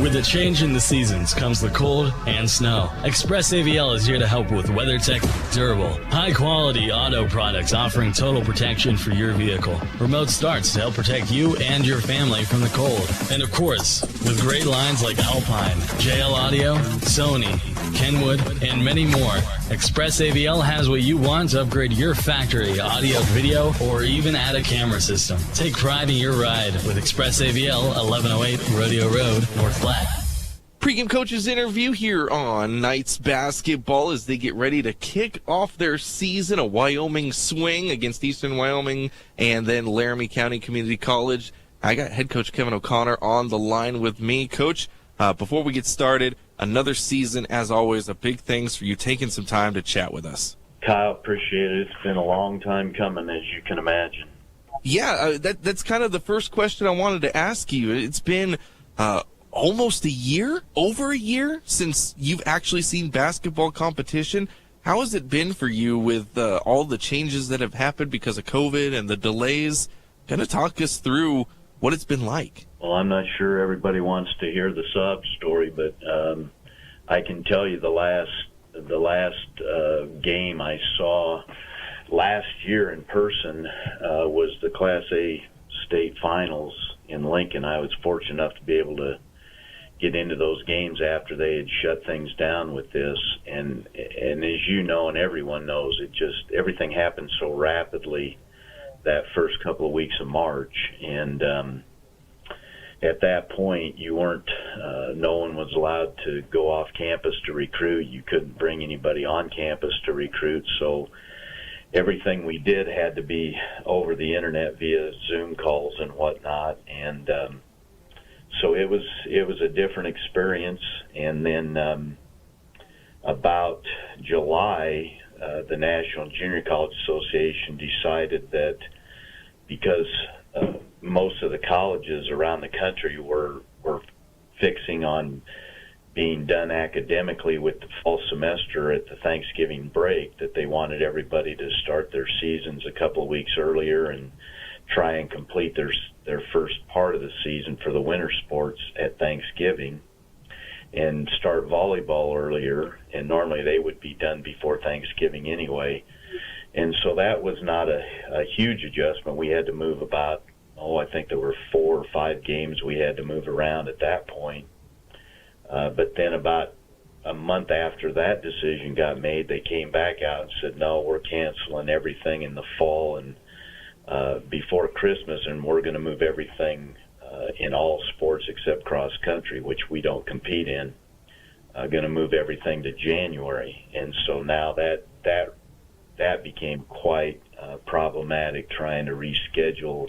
With the change in the seasons comes the cold and snow. Express AVL is here to help with WeatherTech durable, high-quality auto products offering total protection for your vehicle. Remote starts to help protect you and your family from the cold. And of course, with great lines like Alpine, JL Audio, Sony, Kenwood, and many more, Express AVL has what you want to upgrade your factory audio, video, or even add a camera system. Take pride in your ride with Express AVL, 1108 Rodeo Road, North Platte.
Pregame coaches interview here on Knights basketball as they get ready to kick off their season. A Wyoming swing against Eastern Wyoming and then Laramie County Community College. I got head coach Kevin O'Connor on the line with me. Coach, before we get started, another season, as always, a big thanks for you taking some time to chat with us.
Kyle, appreciate it. It's been a long time coming, as you can imagine.
Yeah, that's kind of the first question I wanted to ask you. It's been almost a year, over a year, since you've actually seen basketball competition. How has it been for you with all the changes that have happened because of COVID and the delays? Kind of talk us through what it's been like.
Well, I'm not sure everybody wants to hear the sob story, but I can tell you the last game I saw last year in person was the Class A state finals in Lincoln. I was fortunate enough to be able to get into those games after they had shut things down with this, and as you know and everyone knows, everything happened so rapidly that first couple of weeks of March, and at that point you weren't no one was allowed to go off campus to recruit. You couldn't bring anybody on campus to recruit, so everything we did had to be over the internet via Zoom calls and whatnot. And so it was a different experience. And then about July, the National Junior College Association decided that because most of the colleges around the country were fixing on being done academically with the fall semester at the Thanksgiving break, that they wanted everybody to start their seasons a couple of weeks earlier and try and complete their first part of the season for the winter sports at Thanksgiving, and start volleyball earlier. And normally they would be done before Thanksgiving anyway. And so that was not a huge adjustment. We had to move about, I think there were 4 or 5 games we had to move around at that point. But then about a month after that decision got made, they came back out and said, no, we're canceling everything in the fall and before Christmas, and we're going to move everything in all sports except cross country, which we don't compete in, going to move everything to January. And so now that became quite problematic, trying to reschedule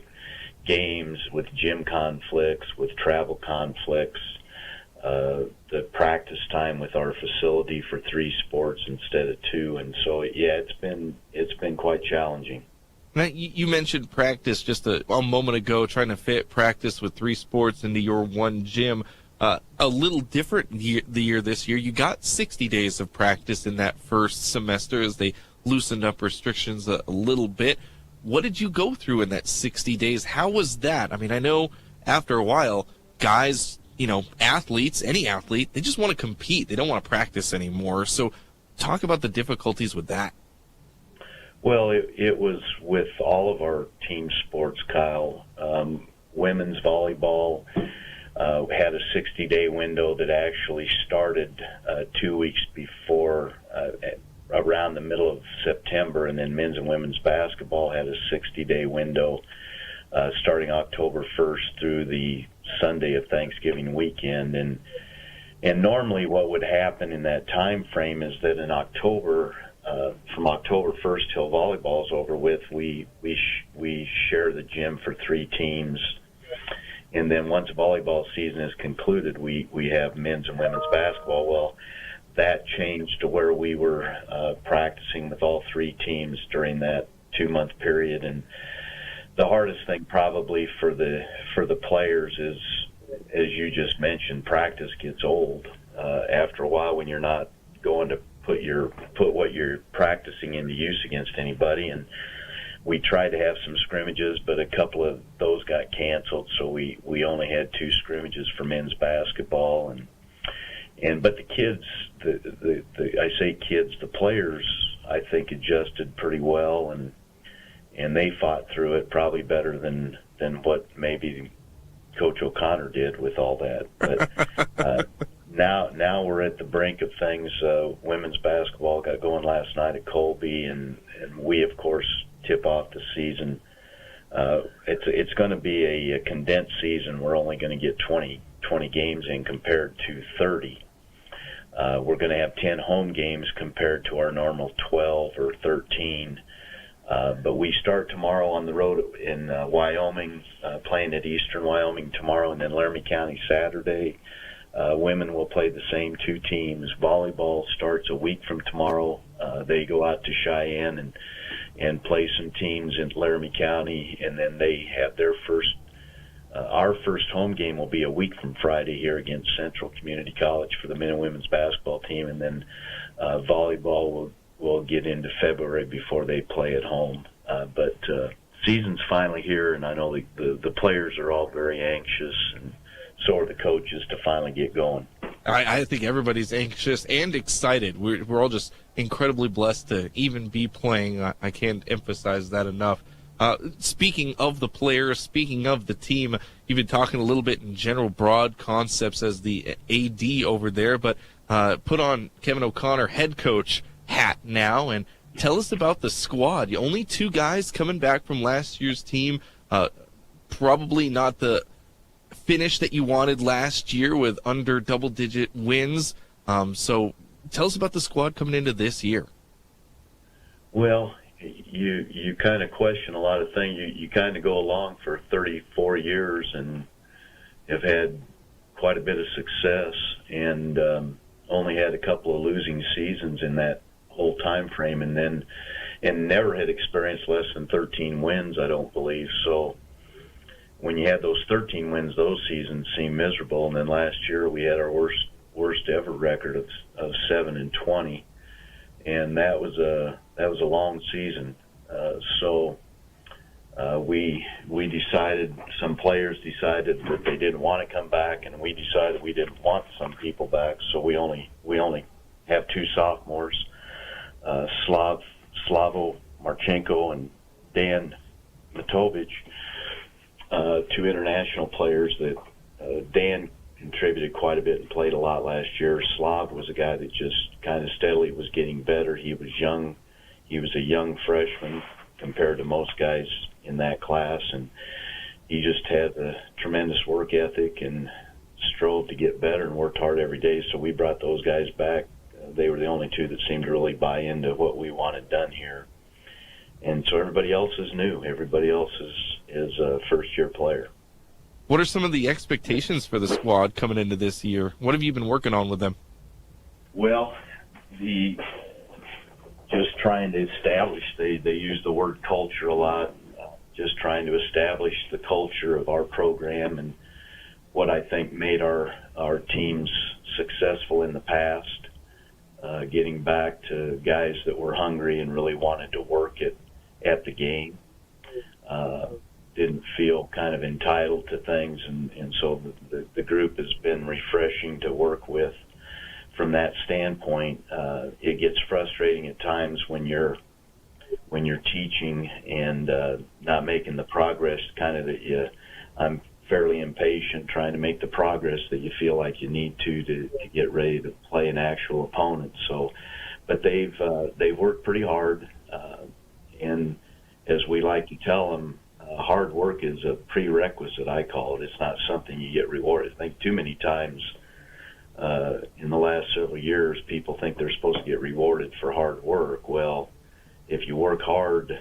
games with gym conflicts, with travel conflicts, the practice time with our facility for 3 sports instead of 2. And so, yeah, it's been quite challenging.
Now, you mentioned practice just a moment ago, trying to fit practice with 3 sports into your one gym. A little different the year this year. You got 60 days of practice in that first semester as they loosened up restrictions a little bit. What did you go through in that 60 days? How was that? I mean, I know after a while, guys, athletes, any athlete, they just want to compete. They don't want to practice anymore. So talk about the difficulties with that.
Well, it was with all of our team sports, Kyle. Women's volleyball had a 60-day window that actually started 2 weeks before, around the middle of September, and then men's and women's basketball had a 60-day window starting October 1st through the Sunday of Thanksgiving weekend. And normally what would happen in that time frame is that in October, from October 1st till volleyball's over with, we share the gym for 3 teams. And then once volleyball season is concluded, we have men's and women's basketball. Well, that changed to where we were practicing with all 3 teams during that 2-month period. And the hardest thing probably for the players is, as you just mentioned, practice gets old after a while when you're not going to put what you're practicing into use against anybody. And we tried to have some scrimmages, but a couple of those got canceled, so we only had 2 scrimmages for men's basketball. But the kids, I say kids, the players, I think adjusted pretty well, and they fought through it probably better than what maybe Coach O'Connor did with all that. But now we're at the brink of things. Women's basketball got going last night at Colby, and we, of course, tip off the season. It's going to be a condensed season. We're only going to get 20 games in compared to 30. We're going to have 10 home games compared to our normal 12 or 13. But we start tomorrow on the road in Wyoming, playing at Eastern Wyoming tomorrow, and then Laramie County Saturday. Women will play the same 2 teams. Volleyball starts a week from tomorrow. They go out to Cheyenne and play some teams in Laramie County, and then they have their first. Our first home game will be a week from Friday here against Central Community College for the men and women's basketball team, and then volleyball will get into February before they play at home. But season's finally here, and I know the players are all very anxious, and so are the coaches to finally get going.
I think everybody's anxious and excited. We're all just incredibly blessed to even be playing. I can't emphasize that enough. Speaking of the players, speaking of the team, you've been talking a little bit in general broad concepts as the AD over there, but put on Kevin O'Connor head coach hat now and tell us about the squad. Only 2 guys coming back from last year's team, probably not the finish that you wanted last year with under double-digit wins. So tell us about the squad coming into this year.
Well, you kind of question a lot of things. You kind of go along for 34 years and have had quite a bit of success, and only had a couple of losing seasons in that whole time frame, and never had experienced less than 13 wins, I don't believe. So when you had those 13 wins, those seasons seemed miserable. And then last year we had our worst ever record of 7-20, and that was a long season. So we decided, some players decided that they didn't want to come back, and we decided we didn't want some people back. So we only have 2 sophomores, Slavo Marchenko and Dan Matovich, 2 international players that Dan contributed quite a bit and played a lot last year. Slav was a guy that just kind of steadily was getting better. He was young. He was a young freshman compared to most guys in that class, and he just had a tremendous work ethic and strove to get better and worked hard every day. So we brought those guys back. They were the only 2 that seemed to really buy into what we wanted done here. And so everybody else is new. Everybody else is a first-year player.
What are some of the expectations for the squad coming into this year? What have you been working on with them?
Well, just trying to establish, they use the word culture a lot, just trying to establish the culture of our program and what I think made our teams successful in the past, getting back to guys that were hungry and really wanted to work at the game, didn't feel kind of entitled to things, and so the group has been refreshing to work with. From that standpoint, it gets frustrating at times when you're teaching and not making the progress kind of that I'm fairly impatient trying to make the progress that you feel like you need to get ready to play an actual opponent. So, but they've worked pretty hard, and as we like to tell them, hard work is a prerequisite, I call it. It's not something you get rewarded. I think too many times in the last several years, people think they're supposed to get rewarded for hard work. Well, if you work hard,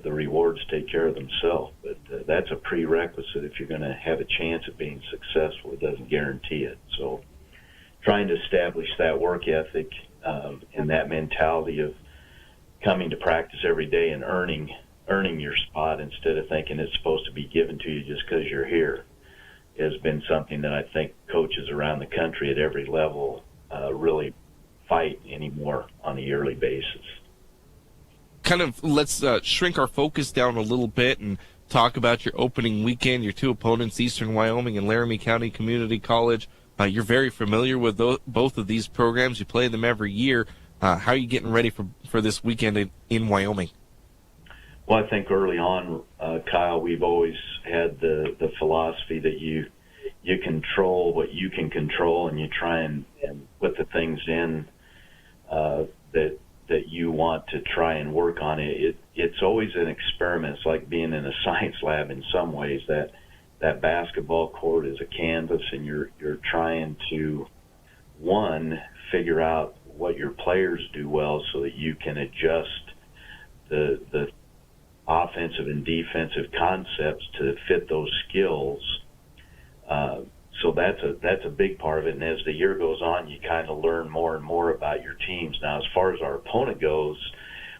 the rewards take care of themselves. But that's a prerequisite if you're going to have a chance of being successful. It doesn't guarantee it. So trying to establish that work ethic and that mentality of coming to practice every day and earning your spot instead of thinking it's supposed to be given to you just because you're here has been something that I think coaches around the country at every level really fight anymore on a yearly basis.
Kind of let's shrink our focus down a little bit and talk about your opening weekend, your 2 opponents, Eastern Wyoming and Laramie County Community College. You're very familiar with both of these programs. You play them every year. How are you getting ready for this weekend in Wyoming?
Well, I think early on, Kyle, we've always had the philosophy that you control what you can control, and you try and put the things in that you want to try and work on. It's always an experiment. It's like being in a science lab in some ways. That basketball court is a canvas, and you're trying to, one, figure out what your players do well so that you can adjust the offensive and defensive concepts to fit those skills. So that's a big part of it. And as the year goes on, you kind of learn more and more about your teams. Now, as far as our opponent goes,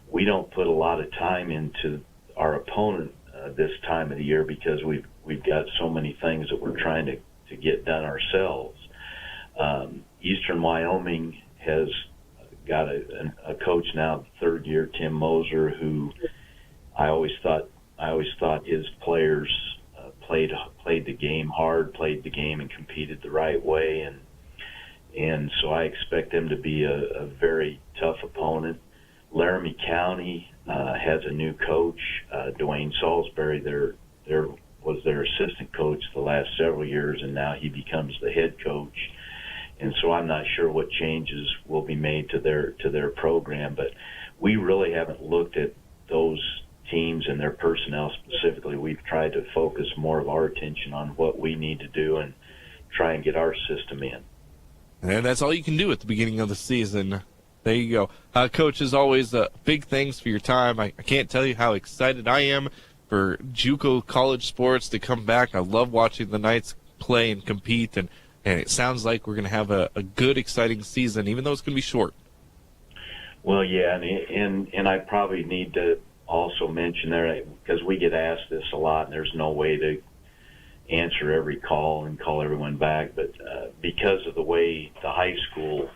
we don't put a lot of time into our opponent this time of the year because we've got so many things that we're trying to get done ourselves. Eastern Wyoming has got a coach now, third year, Tim Moser, who I always thought his players played the game hard, played the game and competed the right way, and so I expect them to be a very tough opponent. Laramie County has a new coach, Dwayne Salisbury. Was their assistant coach the last several years, and now he becomes the head coach. And so I'm not sure what changes will be made to their program, but we really haven't looked at those teams and their personnel specifically, we've tried to focus more of our attention on what we need to do and try and get our system in.
And that's all you can do at the beginning of the season. There you go. Coach, as always, big thanks for your time. I can't tell you how excited I am for JUCO college sports to come back. I love watching the Knights play and compete, and it sounds like we're going to have a good, exciting season, even though it's going to be short.
Well, yeah, and I probably need to also mention there, because we get asked this a lot, and there's no way to answer every call and call everyone back, but because of the way the high school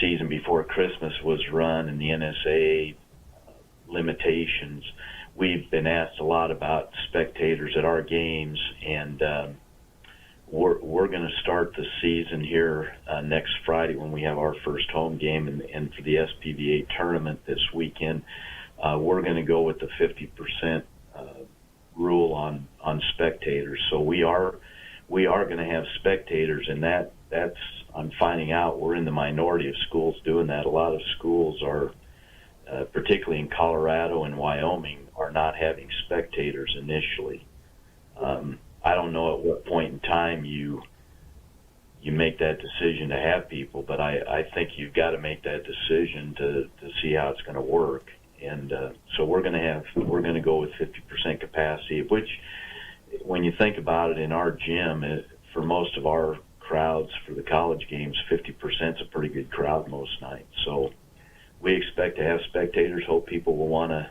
season before Christmas was run and the NSA limitations, we've been asked a lot about spectators at our games, and we're going to start the season here next Friday when we have our first home game, and for the SPVA tournament this weekend, we're going to go with the 50% rule on spectators. So we are going to have spectators, and that's I'm finding out we're in the minority of schools doing that. A lot of schools are, particularly in Colorado and Wyoming, are not having spectators initially. I don't know at what point in time you make that decision to have people, but I think you've got to make that decision to see how it's going to work. And so we're going to go with 50% capacity, which, when you think about it, in our gym, for most of our crowds for the college games, 50% is a pretty good crowd most nights. So we expect to have spectators. Hope people will want to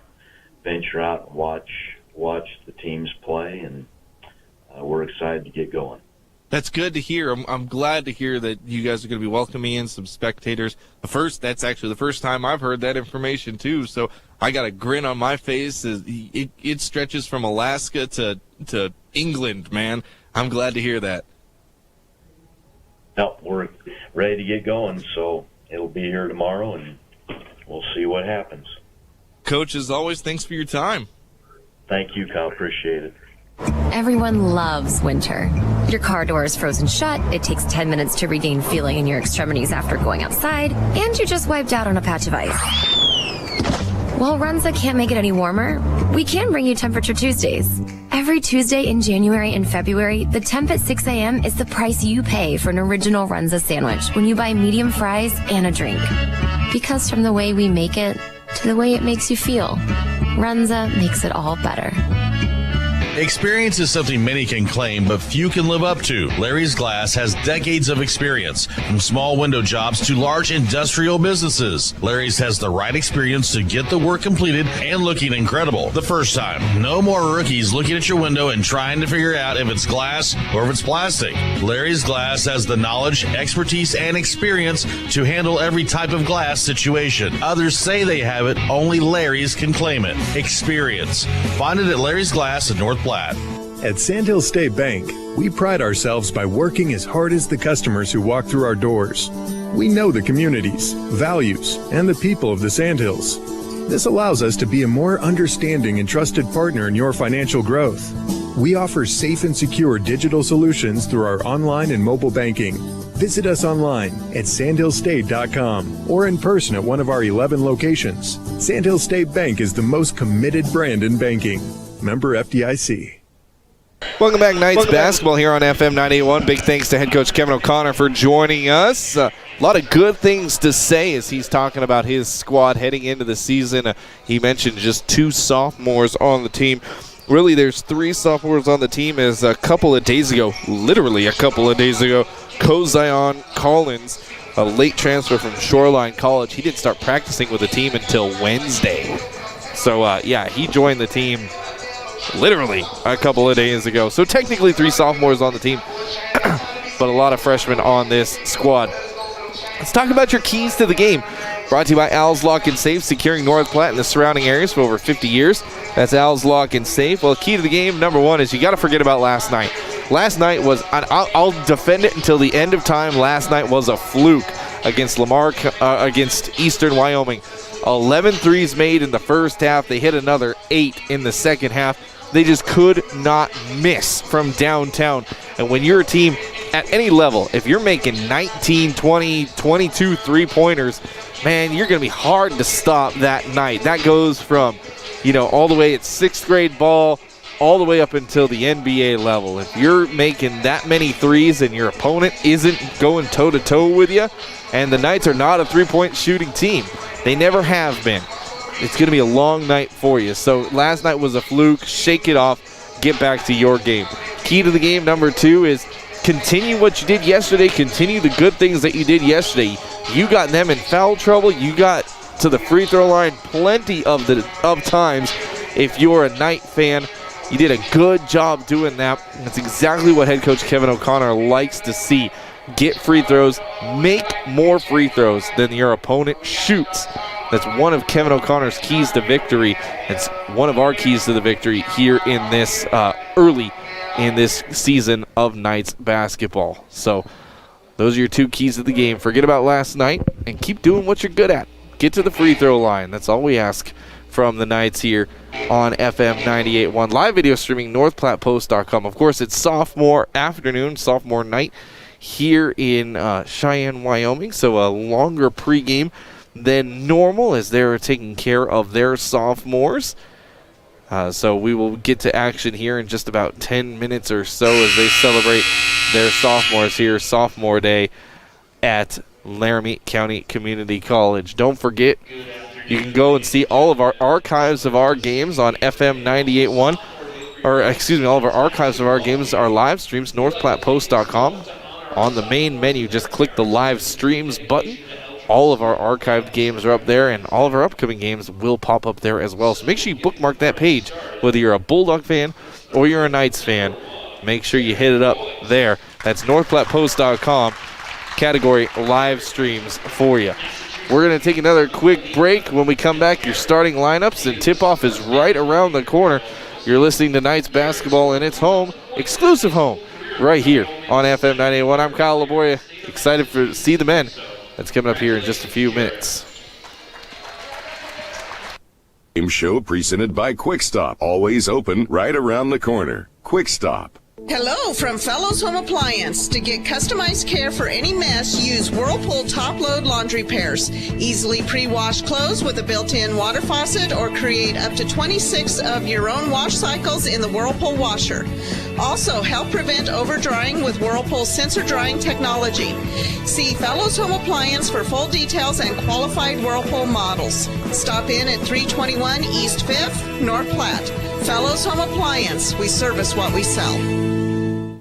venture out and watch the teams play, and we're excited to get going.
That's good to hear. I'm glad to hear that you guys are going to be welcoming in some spectators. That's actually the first time I've heard that information too. So I got a grin on my face. It stretches from Alaska to England, man. I'm glad to hear that.
No, we're ready to get going, so it'll be here tomorrow, and we'll see what happens.
Coach, as always, thanks for your time.
Thank you, Kyle. Appreciate it.
Everyone loves winter. Your car door is frozen shut, it takes 10 minutes to regain feeling in your extremities after going outside, and you just wiped out on a patch of ice. While Runza can't make it any warmer, we can bring you Temperature Tuesdays. Every Tuesday in January and February, the temp at 6 a.m. is the price you pay for an original Runza sandwich when you buy medium fries and a drink. Because from the way we make it to the way it makes you feel, Runza makes it all better.
Experience is something many can claim, but few can live up to. Larry's Glass has decades of experience, from small window jobs to large industrial businesses. Larry's has the right experience to get the work completed and looking incredible the first time. No more rookies looking at your window and trying to figure out if it's glass or if it's plastic. Larry's Glass has the knowledge, expertise, and experience to handle every type of glass situation. Others say they have it, only Larry's can claim it. Experience. Find it at Larry's Glass in North Platte.
At Sandhill State Bank, we pride ourselves by working as hard as the customers who walk through our doors. We know the communities, values, and the people of the Sandhills. This allows us to be a more understanding and trusted partner in your financial growth. We offer safe and secure digital solutions through our online and mobile banking. Visit us online at sandhillstate.com or in person at one of our 11 locations. Sandhill State Bank is the most committed brand in banking. Member FDIC.
Welcome back, Knights basketball here on FM 98.1. Big thanks to head coach Kevin O'Connor for joining us. A lot of good things to say as he's talking about his squad heading into the season. He mentioned just 2 sophomores on the team. Really, there's 3 sophomores on the team as literally a couple of days ago, Kozion Collins, a late transfer from Shoreline College. He didn't start practicing with the team until Wednesday. So, he joined the team literally a couple of days ago. So technically 3 sophomores on the team, but a lot of freshmen on this squad. Let's talk about your keys to the game. Brought to you by Al's Lock and Safe, securing North Platte and the surrounding areas for over 50 years. That's Al's Lock and Safe. Well, key to the game, number 1, is you got to forget about last night. Last night was, I'll defend it until the end of time, last night was a fluke against against Eastern Wyoming. 11 threes made in the first half. They hit another 8 in the second half. They just could not miss from downtown. And when you're a team at any level, if you're making 19, 20, 22 three-pointers, man, you're going to be hard to stop that night. That goes from all the way at 6th grade ball, all the way up until the NBA level. If you're making that many threes and your opponent isn't going toe-to-toe with you, and the Knights are not a three-point shooting team, they never have been, it's going to be a long night for you. So last night was a fluke. Shake it off. Get back to your game. Key to the game number 2 is continue what you did yesterday. Continue the good things that you did yesterday. You got them in foul trouble. You got to the free throw line plenty of times. If you're a Knight fan, you did a good job doing that. That's exactly what head coach Kevin O'Connor likes to see. Get free throws. Make more free throws than your opponent shoots. That's one of Kevin O'Connor's keys to victory. It's one of our keys to the victory here in this early in this season of Knights basketball. So those are your 2 keys to the game. Forget about last night and keep doing what you're good at. Get to the free throw line. That's all we ask from the Knights here on FM 98.1. Live video streaming, northplattpost.com. Of course, it's sophomore afternoon, sophomore night here in Cheyenne, Wyoming. So a longer pregame than normal as they're taking care of their sophomores. So we will get to action here in just about 10 minutes or so as they celebrate their sophomores here, sophomore day at Laramie County Community College. Don't forget, you can go and see all of our archives of our games on FM 98.1. All of our archives of our games are live streams, northplattpost.com. On the main menu, just click the live streams button. All of our archived games are up there, and all of our upcoming games will pop up there as well. So make sure you bookmark that page, whether you're a Bulldog fan or you're a Knights fan. Make sure you hit it up there. That's northplattpost.com, category live streams for you. We're going to take another quick break. When we come back, your starting lineups and tip-off is right around the corner. You're listening to Knights basketball in its home, exclusive home, right here on FM 98.1. I'm Kyle Laboria, excited to see the men. That's coming up here in just a few minutes.
Game show presented by Quick Stop. Always open right around the corner. Quick Stop.
Hello from Fellows Home Appliance. To get customized care for any mess, use Whirlpool top-load laundry pairs. Easily pre-wash clothes with a built-in water faucet or create up to 26 of your own wash cycles in the Whirlpool washer. Also, help prevent over-drying with Whirlpool sensor drying technology. See Fellows Home Appliance for full details and qualified Whirlpool models. Stop in at 321 East 5th, North Platte. Fellows Home Appliance. We service what we sell.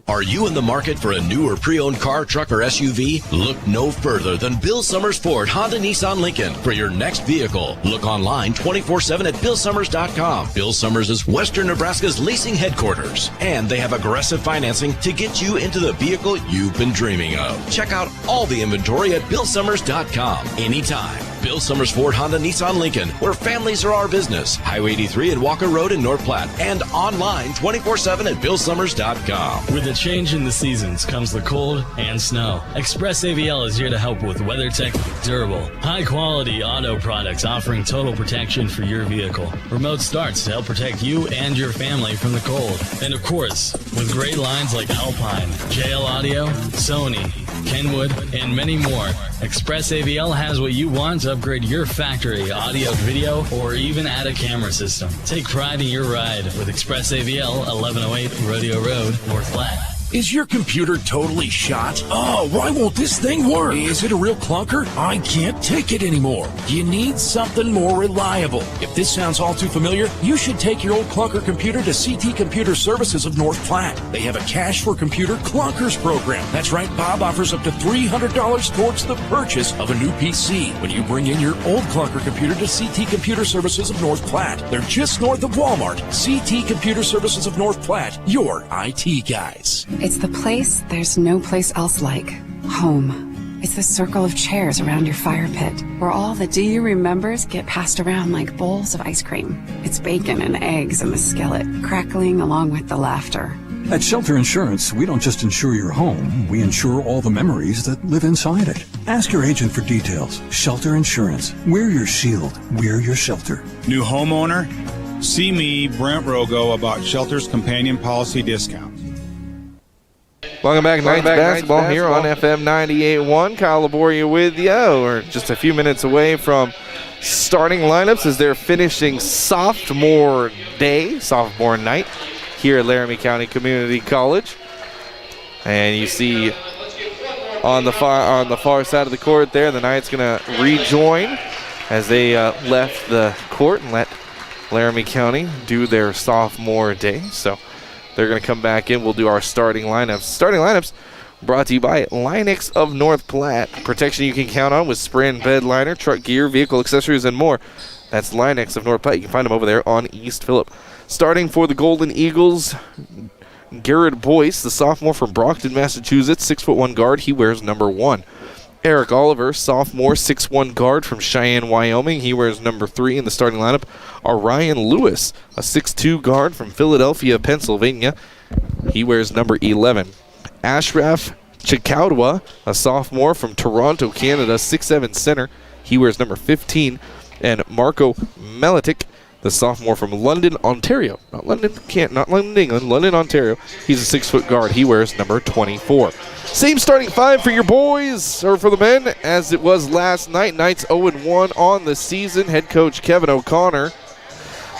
Are you in the market for a new or pre-owned car, truck, or SUV? Look no further than Bill Summers Ford, Honda, Nissan, Lincoln for your next vehicle. Look online 24/7 at BillSummers.com. Bill Summers is Western Nebraska's leasing headquarters, and they have aggressive financing to get you into the vehicle you've been dreaming of. Check out all the inventory at BillSummers.com anytime. Bill Summers Ford, Honda, Nissan, Lincoln, where families are our business. Highway 83 and Walker Road in North Platte, and online 24/7 at BillSummers.com.
With the change in the seasons comes the cold and snow. Express AVL is here to help with WeatherTech durable, high-quality auto products offering total protection for your vehicle. Remote starts to help protect you and your family from the cold. And of course, with great lines like Alpine, JL Audio, Sony, Kenwood, and many more, Express AVL has what you want to upgrade your factory audio, video, or even add a camera system. Take pride in your ride with Express AVL, 1108 Rodeo Road, North Platte.
Is your computer totally shot? Oh, why won't this thing work? Is it a real clunker? I can't take it anymore. You need something more reliable. If this sounds all too familiar, you should take your old clunker computer to CT Computer Services of North Platte. They have a Cash for Computer Clunkers program. That's right, Bob offers up to $300 towards the purchase of a new PC when you bring in your old clunker computer to CT Computer Services of North Platte. They're just north of Walmart. CT Computer Services of North Platte, your IT guys.
It's the place there's no place else like. Home. It's the circle of chairs around your fire pit, where all the do you remembers get passed around like bowls of ice cream. It's bacon and eggs in the skillet, crackling along with the laughter.
At Shelter Insurance, we don't just insure your home, we insure all the memories that live inside it. Ask your agent for details. Shelter Insurance. We're your shield. We're your shelter.
New homeowner? See me, Brent Rogo, about Shelter's companion policy discounts.
Welcome back to Knights basketball here on FM 98.1. Kyle Laboria with you. We're just a few minutes away from starting lineups as they're finishing sophomore night here at Laramie County Community College. And you see on the far side of the court there, the Knights going to rejoin as they left the court and let Laramie County do their sophomore day. So they're going to come back in. We'll do our starting lineups. Starting lineups brought to you by Linux of North Platte. Protection you can count on with spray and bed liner, truck gear, vehicle accessories, and more. That's Linux of North Platte. You can find them over there on East Phillip. Starting for the Golden Eagles, Garrett Boyce, the sophomore from Brockton, Massachusetts, 6'1" guard. He wears number 1. Eric Oliver, sophomore, 6'1" guard from Cheyenne, Wyoming. He wears number 3 in the starting lineup. Orion Lewis, a 6'2" guard from Philadelphia, Pennsylvania. He wears number 11. Ashraf Chikaudwa, a sophomore from Toronto, Canada, 6'7" center. He wears number 15. And Marco Melitic, the sophomore from London, Ontario. Not London, England, London, Ontario. He's a 6' guard. He wears number 24. Same starting 5 for your boys, or for the men, as it was last night. Knights 0-1 on the season. Head coach Kevin O'Connor,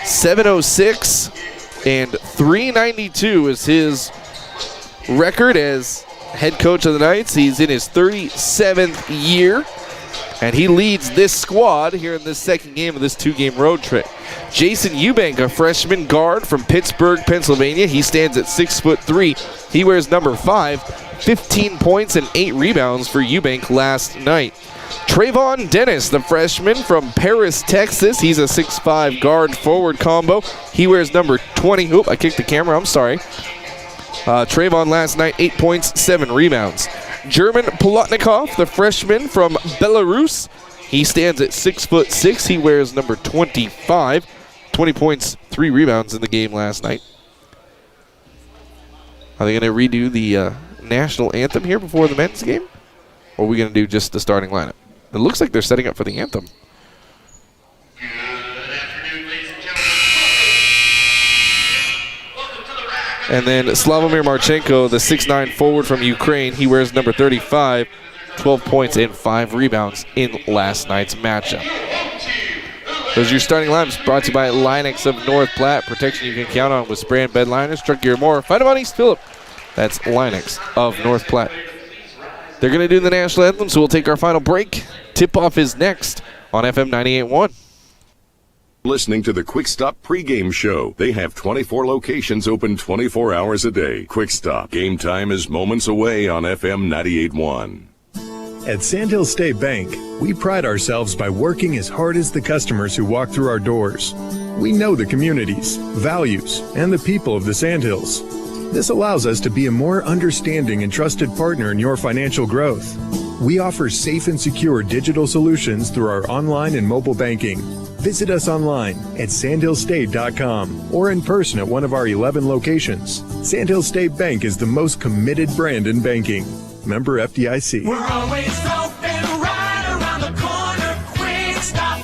706 and 392 is his record as head coach of the Knights. He's in his 37th year, and he leads this squad here in this second game of this 2-game road trip. Jason Eubank, a freshman guard from Pittsburgh, Pennsylvania. He stands at 6'3". He wears number 5. 15 points and 8 rebounds for Eubank last night. Trayvon Dennis, the freshman from Paris, Texas. He's a 6'5" guard forward combo. He wears number 20. Oop, I kicked the camera. I'm sorry. Trayvon last night, 8 points, 7 rebounds. German Polotnikov, the freshman from Belarus. He stands at 6'6". He wears number 25. 20 points, 3 rebounds in the game last night. Are they going to redo the national anthem here before the men's game? Or are we going to do just the starting lineup? It looks like they're setting up for the anthem. And then Slavomir Marchenko, the 6'9" forward from Ukraine. He wears number 35, 12 points and 5 rebounds in last night's matchup. Those are your starting lineups, brought to you by Linux of North Platte. Protection you can count on with spray and bed liners, truck gear, more. Find them on East Phillip. That's Linux of North Platte. They're going to do the national anthem, so we'll take our final break. Tip-off is next on FM 98.1.
Listening to the Quick Stop pregame show. They have 24 locations open 24 hours a day. Quick Stop. Game time is moments away on FM 98.1.
At Sandhill State Bank, we pride ourselves by working as hard as the customers who walk through our doors. We know the communities, values, and the people of the Sandhills. This allows us to be a more understanding and trusted partner in your financial growth. We offer safe and secure digital solutions through our online and mobile banking. Visit us online at sandhillstate.com or in person at one of our 11 locations. Sandhill State Bank is the most committed brand in banking. Member FDIC.
We're always open right around the corner. Quick Stop.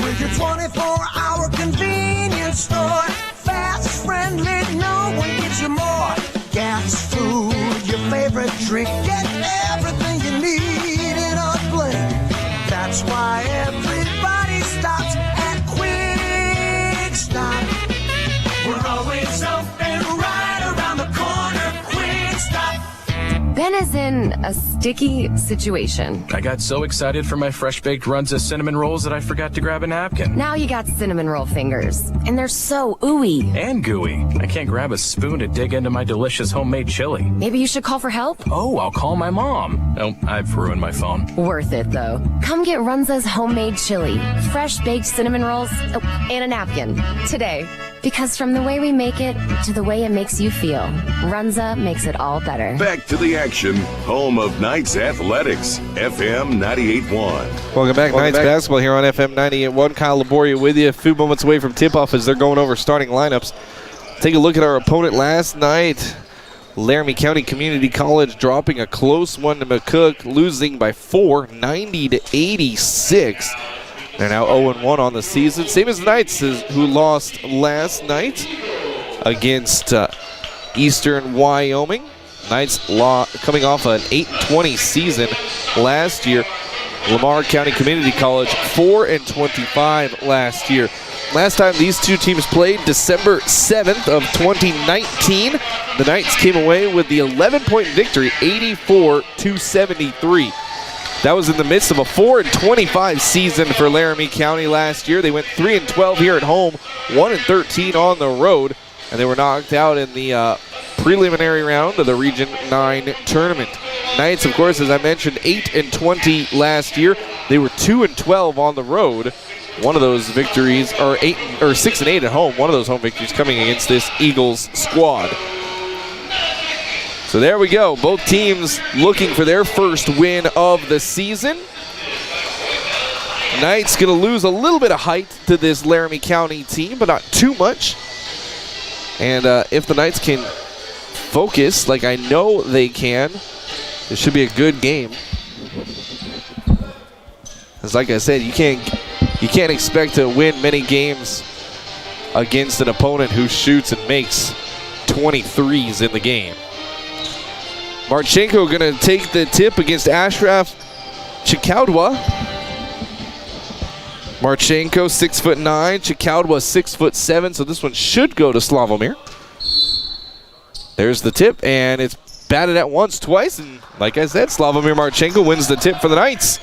With your 24-hour convenience store. Fast, friendly, no one gives you more. Gas, food, your favorite drink. Get everything you need in a blink. That's why everybody stops at Quick Stop. We're always open right around the corner. Quick Stop.
Ben is in a sticky situation.
I got so excited for my fresh-baked Runza cinnamon rolls that I forgot to grab a napkin.
Now you got cinnamon roll fingers, and they're so ooey.
And gooey. I can't grab a spoon to dig into my delicious homemade chili.
Maybe you should call for help?
Oh, I'll call my mom. Oh, I've ruined my phone.
Worth it, though. Come get Runza's homemade chili, fresh-baked cinnamon rolls, and a napkin today. Because from the way we make it to the way it makes you feel, Runza makes it all better.
Back to the action, home of Knights Athletics, FM 98.1.
Welcome back, Knights basketball here on FM 98.1. Kyle Laboria with you. A few moments away from tip-off as they're going over starting lineups. Take a look at our opponent last night. Laramie County Community College dropping a close one to McCook, losing by 4, 90-86. They're now 0-1 on the season. Same as the Knights, who lost last night against Eastern Wyoming. Knights coming off an 8-20 season last year. Lamar County Community College 4-25 last year. Last time these two teams played, December 7th of 2019. The Knights came away with the 11-point victory, 84-73. That was in the midst of a 4-25 season for Laramie County last year. They went 3-12 here at home, 1-13 on the road, and they were knocked out in the preliminary round of the Region 9 tournament. Knights, of course, as I mentioned, 8-20 last year. They were 2-12 on the road. One of those victories, or 6-8 at home. One of those home victories coming against this Eagles squad. So there we go. Both teams looking for their first win of the season. Knights going to lose a little bit of height to this Laramie County team, but not too much. And if the Knights can focus like I know they can, it should be a good game. Because like I said, you can't expect to win many games against an opponent who shoots and makes 23s in the game. Marchenko going to take the tip against Ashraf Chikaudwa. Marchenko 6'9", Chikaudwa 6'7", so this one should go to Slavomir. There's the tip, and it's batted at once, twice, and like I said, Slavomir Marchenko wins the tip for the Knights.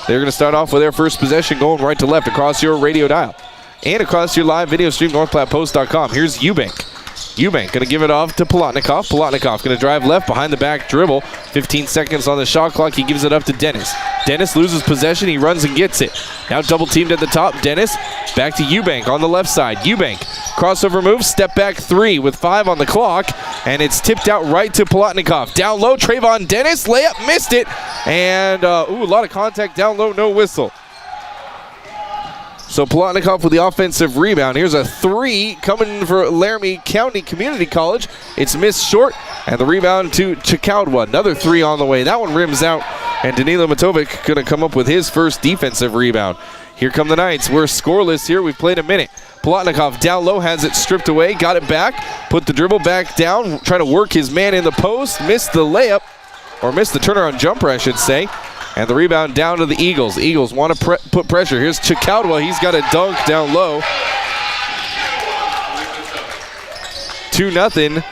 They're going to start off with their first possession going right to left across your radio dial and across your live video stream, NorthPlattePost.com. Here's Eubank. Eubank going to give it off to Plotnikov. Plotnikov going to drive left behind the back dribble. 15 seconds on the shot clock. He gives it up to Dennis. Dennis loses possession. He runs and gets it. Now double teamed at the top. Dennis back to Eubank on the left side. Eubank crossover move. Step back three with 5 on the clock. And it's tipped out right to Plotnikov. Down low, Trayvon Dennis. Layup, missed it. And a lot of contact down low. No whistle. So Plotnikov with the offensive rebound. Here's a 3 coming for Laramie County Community College. It's missed short, and the rebound to Chikaudwa. Another 3 on the way. That one rims out, and Danilo Matovic going to come up with his first defensive rebound. Here come the Knights. We're scoreless here. We've played a minute. Plotnikov down low, has it stripped away, got it back, put the dribble back down, try to work his man in the post, missed the layup, or missed the turnaround jumper, I should say. And the rebound down to the Eagles. Eagles want to put pressure. Here's Chikaudwa. He's got a dunk down low. 2-0.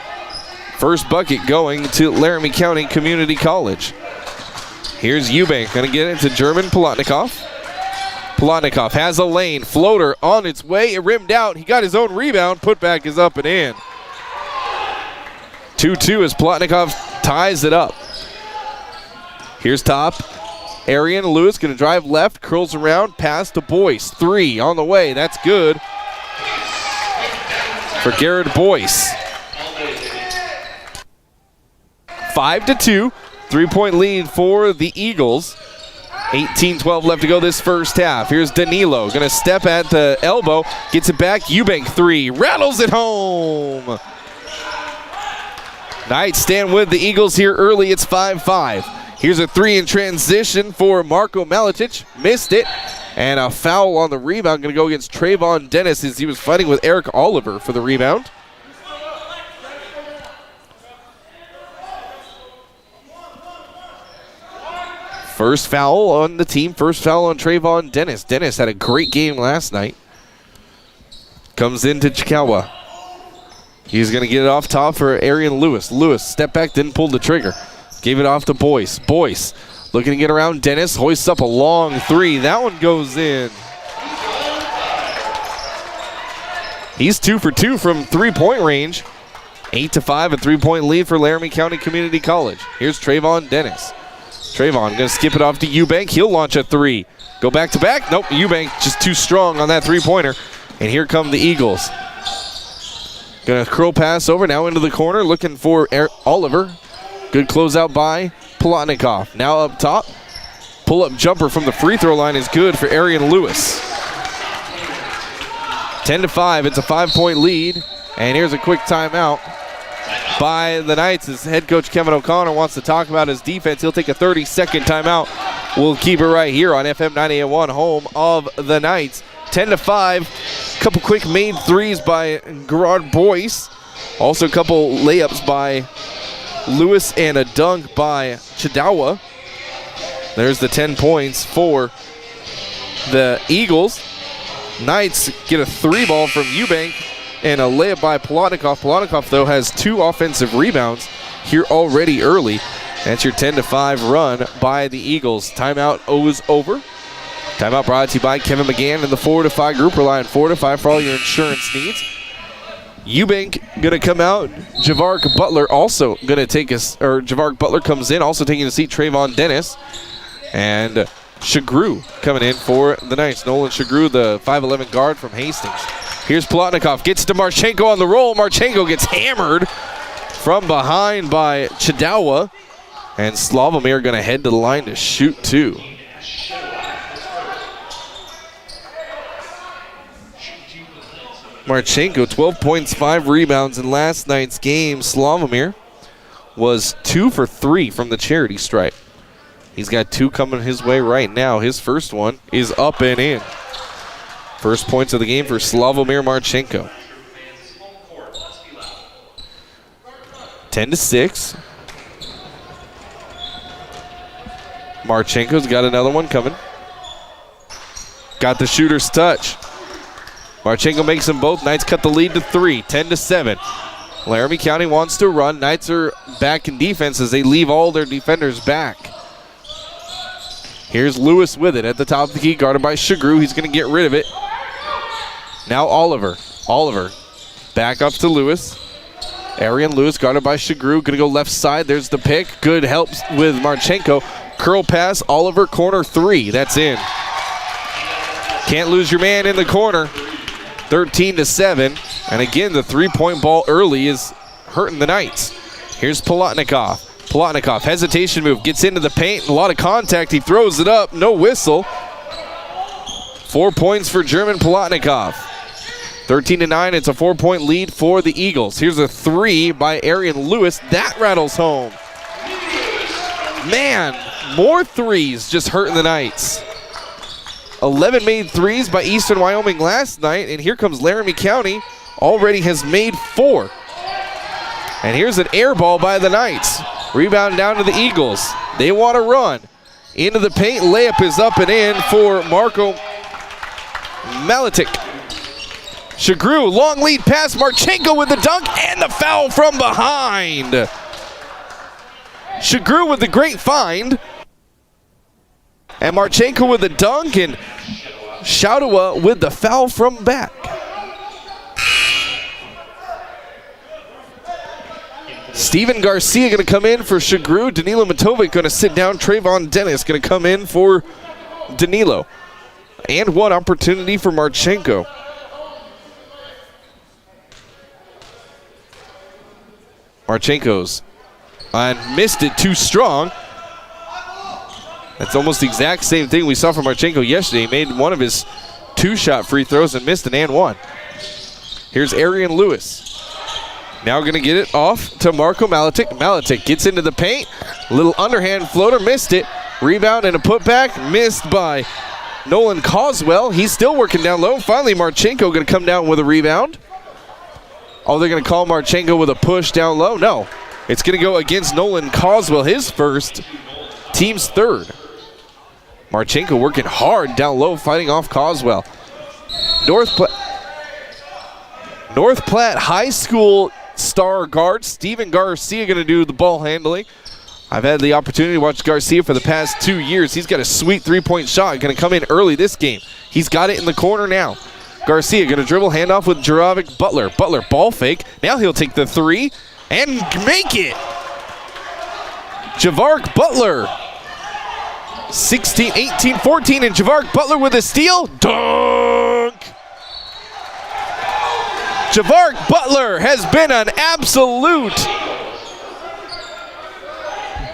First bucket going to Laramie County Community College. Here's Eubank. Going to get it to German Plotnikov. Plotnikov has a lane. Floater on its way. It rimmed out. He got his own rebound. Putback is up and in. 2-2 as Plotnikov ties it up. Here's top. Arian Lewis going to drive left, curls around, pass to Boyce. 3 on the way. That's good for Garrett Boyce. 5-2. 3-point lead for the Eagles. 18-12 left to go this first half. Here's Danilo. Going to step at the elbow. Gets it back. Eubank 3. Rattles it home. Knights stand with the Eagles here early. It's 5-5. Here's a 3 in transition for Marko Maletic. Missed it. And a foul on the rebound. Going to go against Trayvon Dennis as he was fighting with Eric Oliver for the rebound. First foul on the team. First foul on Trayvon Dennis. Dennis had a great game last night. Comes into Chikaudwa. He's going to get it off top for Arian Lewis. Lewis, step back, didn't pull the trigger. Gave it off to Boyce. Boyce looking to get around Dennis. Hoists up a long 3. That one goes in. He's 2 for 2 from 3-point range. 8-5, a 3-point lead for Laramie County Community College. Here's Trayvon Dennis. Trayvon going to skip it off to Eubank. He'll launch a 3. Go back to back. Nope, Eubank just too strong on that 3-pointer. And here come the Eagles. Going to curl pass over now into the corner, looking for Oliver. Good closeout by Plotnikov. Now up top. Pull-up jumper from the free throw line is good for Arian Lewis. 10-5. It's a 5-point lead. And here's a quick timeout by the Knights as head coach Kevin O'Connor wants to talk about his defense. He'll take a 30-second timeout. We'll keep it right here on FM 98.1, home of the Knights. 10-5. Couple quick made 3s by Gerard Boyce. Also a couple layups by Lewis and a dunk by Chikaudwa. There's the 10 points for the Eagles. Knights get a 3-ball from Eubank and a layup by Plotnikov. Plotnikov, though, has 2 offensive rebounds here already early. That's your 10-5 run by the Eagles. Timeout is over. Timeout brought to you by Kevin McGann and the 4-5 group. Rely on 4-5 for all your insurance needs. Eubank going to come out. Javark Butler also going to take us, or Javark Butler comes in, also taking a seat, Trayvon Dennis. And Shagru coming in for the Knights. Nolan Shagru, the 5'11 guard from Hastings. Here's Plotnikov, gets to Marchenko on the roll. Marchenko gets hammered from behind by Chadawa. And Slavomir going to head to the line to shoot 2. Marchenko, 12 points, 5 rebounds in last night's game. Slavomir was 2 for 3 from the charity stripe. He's got 2 coming his way right now. His first one is up and in. First points of the game for Slavomir Marchenko. 10-6. Marchenko's got another one coming. Got the shooter's touch. Marchenko makes them both. Knights cut the lead to 3, 10-7. Laramie County wants to run. Knights are back in defense as they leave all their defenders back. Here's Lewis with it at the top of the key, guarded by Shagru. He's going to get rid of it. Now Oliver. Oliver back up to Lewis. Arian Lewis guarded by Shagru. Going to go left side. There's the pick. Good help with Marchenko. Curl pass. Oliver, corner 3. That's in. Can't lose your man in the corner. 13-7. And again, the 3-point ball early is hurting the Knights. Here's Plotnikov. Plotnikov, hesitation move, gets into the paint, a lot of contact, he throws it up, no whistle. 4 points for German Plotnikov. 13-9, it's a 4-point lead for the Eagles. Here's a 3 by Arian Lewis, that rattles home. Man, more 3s just hurting the Knights. 11 made 3s by Eastern Wyoming last night, and here comes Laramie County, already has made 4. And here's an air ball by the Knights. Rebound down to the Eagles. They want to run. Into the paint. Layup is up and in for Marco Maletic. Shagru, long lead pass. Marchenko with the dunk and the foul from behind. Shagru with the great find. And Marchenko with the dunk, and Shadawa with the foul from back. Steven Garcia going to come in for Shagru. Danilo Matovic going to sit down. Trayvon Dennis going to come in for Danilo. And one opportunity for Marchenko. Marchenko's and missed it too strong. That's almost the exact same thing we saw from Marchenko yesterday. He made one of his 2-shot free throws and missed an and one. Here's Arian Lewis. Now going to get it off to Marco Maletic. Maletic gets into the paint. Little underhand floater, missed it. Rebound and a putback, missed by Nolan Coswell. He's still working down low. Finally, Marchenko going to come down with a rebound. Oh, they're going to call Marchenko with a push down low? No. It's going to go against Nolan Coswell, his first, team's third. Marchenko working hard down low, fighting off Coswell. North Platte High School star guard Steven Garcia going to do the ball handling. I've had the opportunity to watch Garcia for the past 2 years. He's got a sweet 3-point shot. Going to come in early this game. He's got it in the corner now. Garcia going to dribble, handoff with Jarovic Butler. Butler ball fake. Now he'll take the 3 and make it. Javark Butler. 16, 18, 14, and Javark Butler with a steal. Dunk! Javark Butler has been an absolute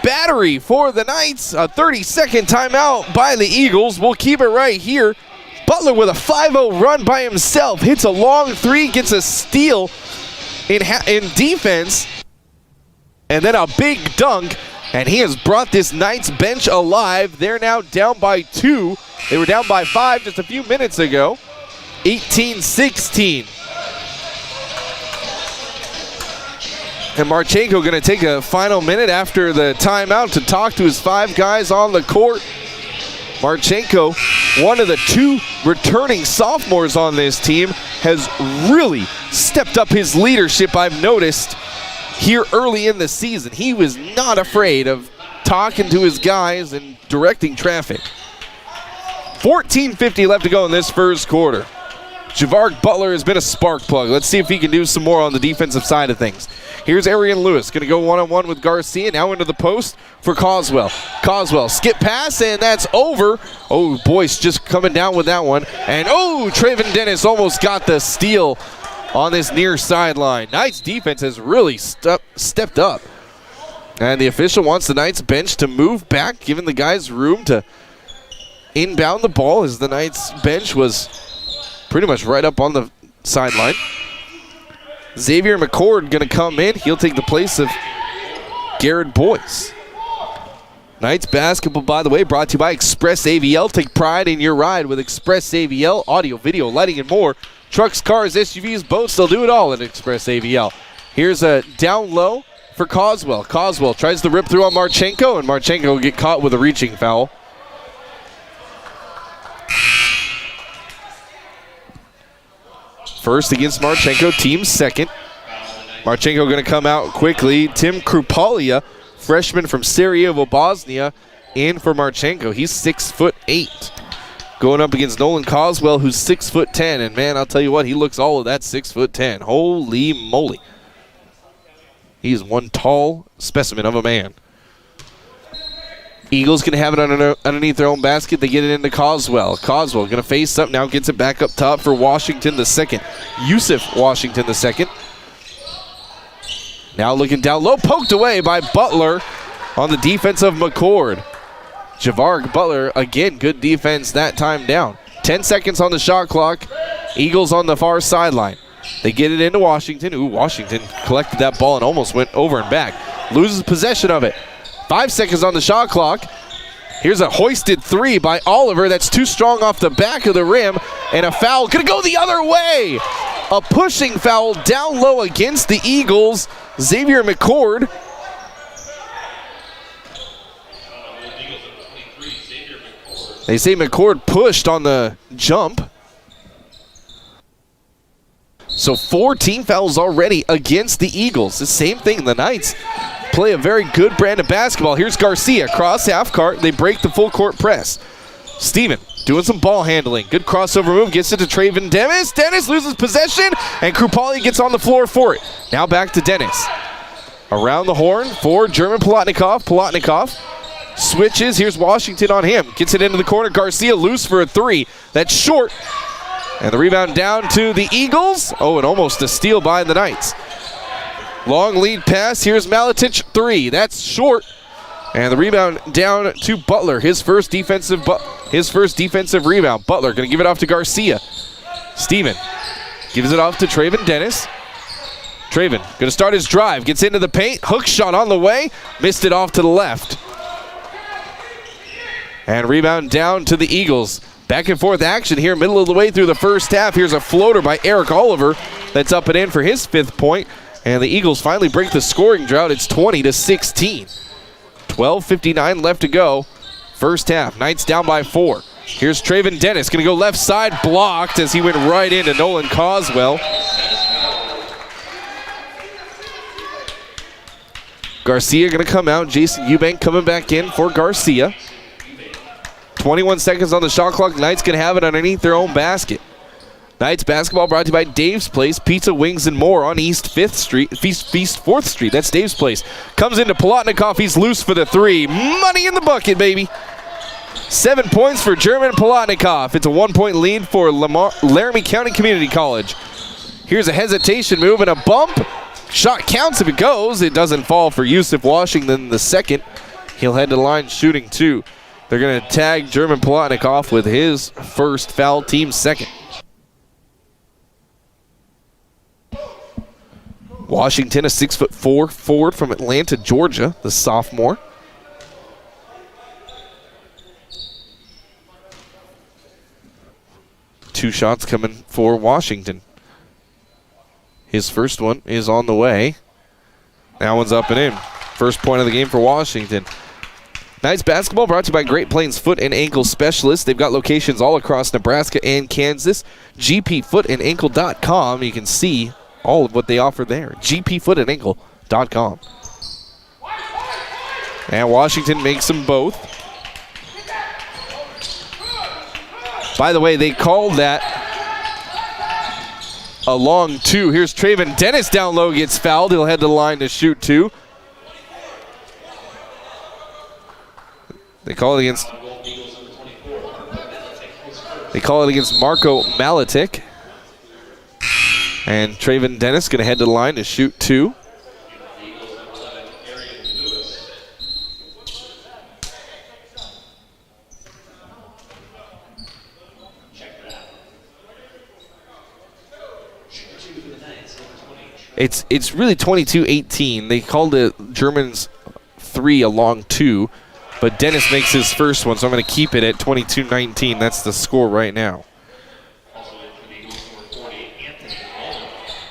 battery for the Knights. A 30-second timeout by the Eagles. We'll keep it right here. Butler with a 5-0 run by himself. Hits a long 3, gets a steal in defense. And then a big dunk. And he has brought this Knights bench alive. They're now down by 2. They were down by 5 just a few minutes ago. 18-16. And Marchenko going to take a final minute after the timeout to talk to his 5 guys on the court. Marchenko, one of the 2 returning sophomores on this team, has really stepped up his leadership, I've noticed, here early in the season. He was not afraid of talking to his guys and directing traffic. 14:50 left to go in this first quarter. Javark Butler has been a spark plug. Let's see if he can do some more on the defensive side of things. Here's Arian Lewis, going to go one-on-one with Garcia, now into the post for Coswell. Coswell, skip pass, and that's over. Oh, Boyce just coming down with that one. And Traven Dennis almost got the steal on this near sideline. Knights defense has really stepped up. And the official wants the Knights bench to move back, giving the guys room to inbound the ball, as the Knights bench was pretty much right up on the sideline. Xavier McCord going to come in. He'll take the place of Garrett Boyce. Knights basketball, by the way, brought to you by Express AVL. Take pride in your ride with Express AVL. Audio, video, lighting, and more. Trucks, cars, SUVs, boats, they'll do it all at Express AVL. Here's a down low for Coswell. Coswell tries to rip through on Marchenko, and Marchenko will get caught with a reaching foul. First against Marchenko, team's second. Marchenko going to come out quickly. Tim Krupalia, freshman from Sarajevo, Bosnia, in for Marchenko. He's 6'8". Going up against Nolan Coswell, who's 6'10". And man, I'll tell you what, he looks all of that 6'10". Holy moly. He's one tall specimen of a man. Eagles can have it underneath their own basket. They get it into Coswell. Coswell going to face up now, gets it back up top for Washington the second. Yusuf Washington the second. Now looking down low, poked away by Butler on the defense of McCord. Javark Butler, again, good defense that time down. 10 seconds on the shot clock. Eagles on the far sideline. They get it into Washington. Washington collected that ball and almost went over and back. Loses possession of it. 5 seconds on the shot clock. Here's a hoisted 3 by Oliver. That's too strong off the back of the rim. And a foul. Gonna go the other way. A pushing foul down low against the Eagles. Xavier McCord. They say McCord pushed on the jump. So 4 team fouls already against the Eagles. The same thing, the Knights play a very good brand of basketball. Here's Garcia, cross half court. They break the full court press. Steven doing some ball handling. Good crossover move, gets it to Traven Dennis. Dennis loses possession, and Krupali gets on the floor for it. Now back to Dennis. Around the horn for German Plotnikov. Plotnikov switches. Here's Washington on him. Gets it into the corner. Garcia loose for a 3. That's short. And the rebound down to the Eagles. Oh, and almost a steal by the Knights. Long lead pass. Here's Maletich 3. That's short. And the rebound down to Butler. His first defensive rebound. Butler going to give it off to Garcia. Steven gives it off to Traven Dennis. Traven going to start his drive. Gets into the paint. Hook shot on the way. Missed it off to the left. And rebound down to the Eagles. Back and forth action here, middle of the way through the first half. Here's a floater by Eric Oliver. That's up and in for his 5th point. And the Eagles finally break the scoring drought. It's 20-16. 12:59 left to go. First half. Knights down by 4. Here's Traven Dennis. Going to go left side. Blocked as he went right into Nolan Coswell. Garcia going to come out. Jason Eubank coming back in for Garcia. 21 seconds on the shot clock. Knights can have it underneath their own basket. Knights basketball brought to you by Dave's Place, Pizza, Wings, and More on East 4th Street. That's Dave's Place. Comes into Plotnikov. He's loose for the 3. Money in the bucket, baby. 7 points for German Plotnikov. It's a 1-point lead for Laramie County Community College. Here's a hesitation move and a bump. Shot counts if it goes. It doesn't fall for Yusuf Washington the second. He'll head to the line shooting 2. They're going to tag German Plotnikov with his first foul, team second. Washington, a 6'4" forward from Atlanta, Georgia, the sophomore. Two shots coming for Washington. His first one is on the way. That one's up and in. First point of the game for Washington. Knights basketball brought to you by Great Plains Foot and Ankle Specialists. They've got locations all across Nebraska and Kansas. gpfootandankle.com. You can see all of what they offer there. gpfootandankle.com. And Washington makes them both. By the way, they called that a long two. Here's Traven Dennis down low, gets fouled. He'll head to the line to shoot two. They call it against Marco Maletic. And Traven Dennis going to head to the line to shoot two. It's really 22-18. They called the Germans 3 a long 2, but Dennis makes his first one, so I'm going to keep it at 22-19. That's the score right now.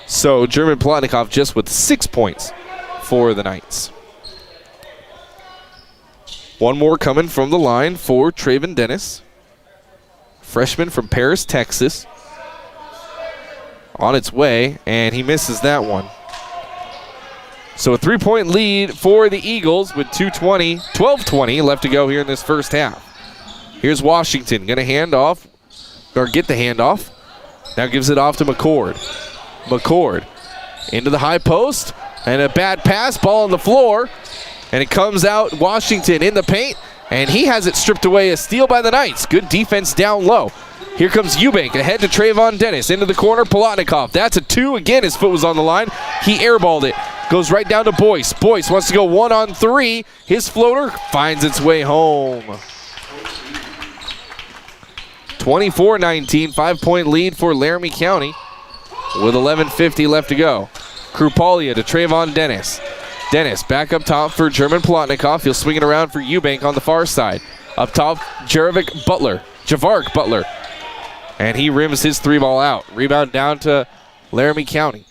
So German Plotnikov just with 6 points for the Knights. One more coming from the line for Traven Dennis, freshman from Paris, Texas. On its way, and he misses that one. So a 3-point lead for the Eagles with 12:20 left to go here in this first half. Here's Washington, going to hand off, or get the handoff. Now gives it off to McCord. McCord into the high post, and a bad pass, ball on the floor, and it comes out Washington in the paint, and he has it stripped away, a steal by the Knights. Good defense down low. Here comes Eubank ahead to Trayvon Dennis. Into the corner, Plotnikov. That's a 2 again. His foot was on the line. He airballed it. Goes right down to Boyce. Boyce wants to go 1-on-3. His floater finds its way home. 24-19, 5-point lead for Laramie County with 11:50 left to go. Krupalia to Trayvon Dennis. Dennis back up top for German Plotnikov. He'll swing it around for Eubank on the far side. Up top, Javark Butler. And he rims his 3-ball out. Rebound down to Laramie County.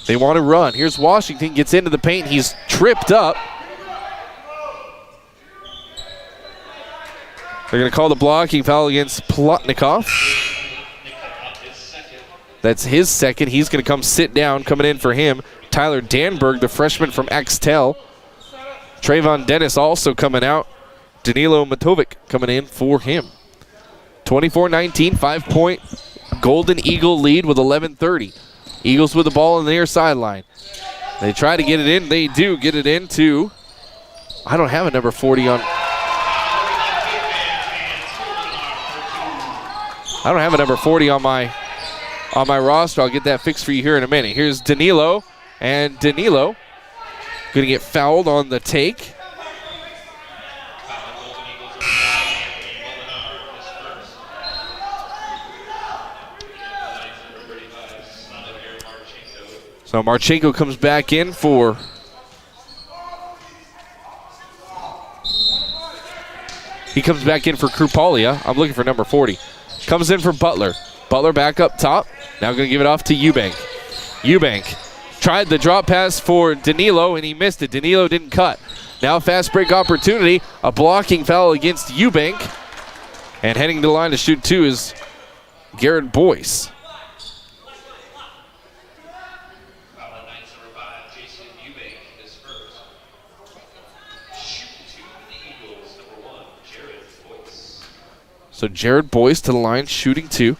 They want to run. Here's Washington, gets into the paint. He's tripped up. They're going to call the blocking foul against Plotnikov. That's his second. He's going to come sit down. Coming in for him, Tyler Danberg, the freshman from Axtell. Trayvon Dennis also coming out. Danilo Matovic coming in for him. 24-19, 5-point Golden Eagle lead with 11:30. Eagles with the ball on the near sideline. They try to get it in. They do get it into. I don't have a number 40 on. I don't have a number 40 on my roster. I'll get that fixed for you here in a minute. Here's Danilo, and Danilo going to get fouled on the take. So Marchenko comes back in for Krupalia. I'm looking for number 40. Comes in for Butler. Butler back up top. Now going to give it off to Eubank. Eubank tried the drop pass for Danilo, and he missed it. Danilo didn't cut. Now fast break opportunity. A blocking foul against Eubank. And heading to the line to shoot two is Garrett Boyce. So Jared Boyce to the line, shooting two.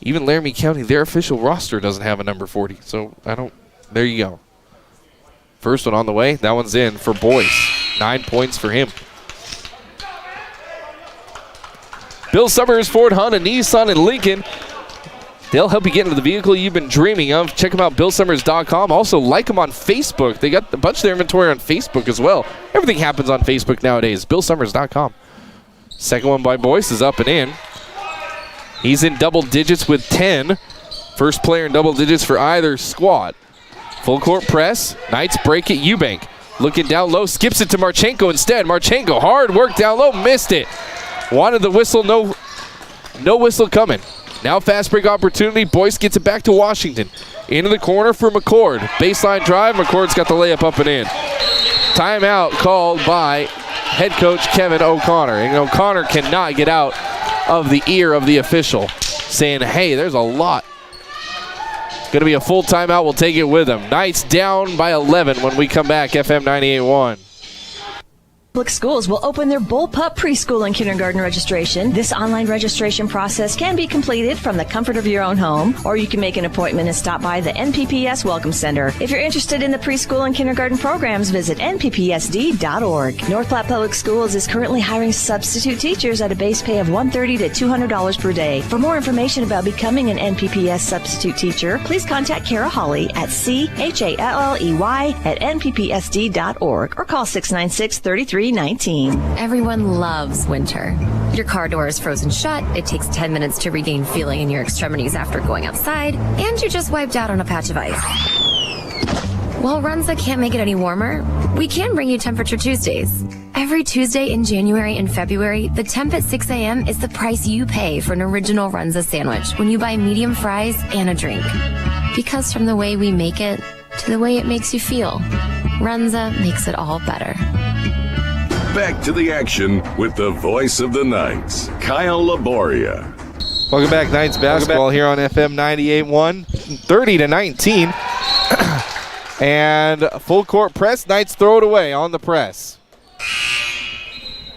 Even Laramie County, their official roster doesn't have a number 40. So there you go. First one on the way. That one's in for Boyce. 9 points for him. Bill Summers, Ford, Honda, Nissan, and Lincoln. They'll help you get into the vehicle you've been dreaming of. Check them out, BillSummers.com. Also, like them on Facebook. They got a bunch of their inventory on Facebook as well. Everything happens on Facebook nowadays. BillSummers.com. Second one by Boyce is up and in. He's in double digits with 10. First player in double digits for either squad. Full court press. Knights break it. Eubank looking down low. Skips it to Marchenko instead. Marchenko, hard work down low. Missed it. Wanted the whistle. No whistle coming. Now fast break opportunity. Boyce gets it back to Washington. Into the corner for McCord. Baseline drive. McCord's got the layup up and in. Timeout called by head coach Kevin O'Connor. And O'Connor cannot get out of the ear of the official, saying, hey, there's a lot. Going to be a full timeout. We'll take it with him. Knights down by 11 when we come back. FM 98.1.
Public schools will open their Bullpup preschool and kindergarten registration. This online registration process can be completed from the comfort of your own home, or you can make an appointment and stop by the NPPS Welcome Center. If you're interested in the preschool and kindergarten programs, visit nppsd.org. North Platte Public Schools is currently hiring substitute teachers at a base pay of $130 to $200 per day. For more information about becoming an NPPS substitute teacher, please contact Kara Hawley at challey@nppsd.org or call 696-3319.
Everyone loves winter. Your car door is frozen shut, it takes 10 minutes to regain feeling in your extremities after going outside, and you just wiped out on a patch of ice. While Runza can't make it any warmer, we can bring you Temperature Tuesdays. Every Tuesday in January and February, the temp at 6 a.m. is the price you pay for an original Runza sandwich when you buy medium fries and a drink. Because from the way we make it to the way it makes you feel, Runza makes it all better.
Back to the action with the voice of the Knights, Kyle Laboria.
Welcome back, Knights basketball here on FM 98.1, 30-19. And full court press, Knights throw it away on the press.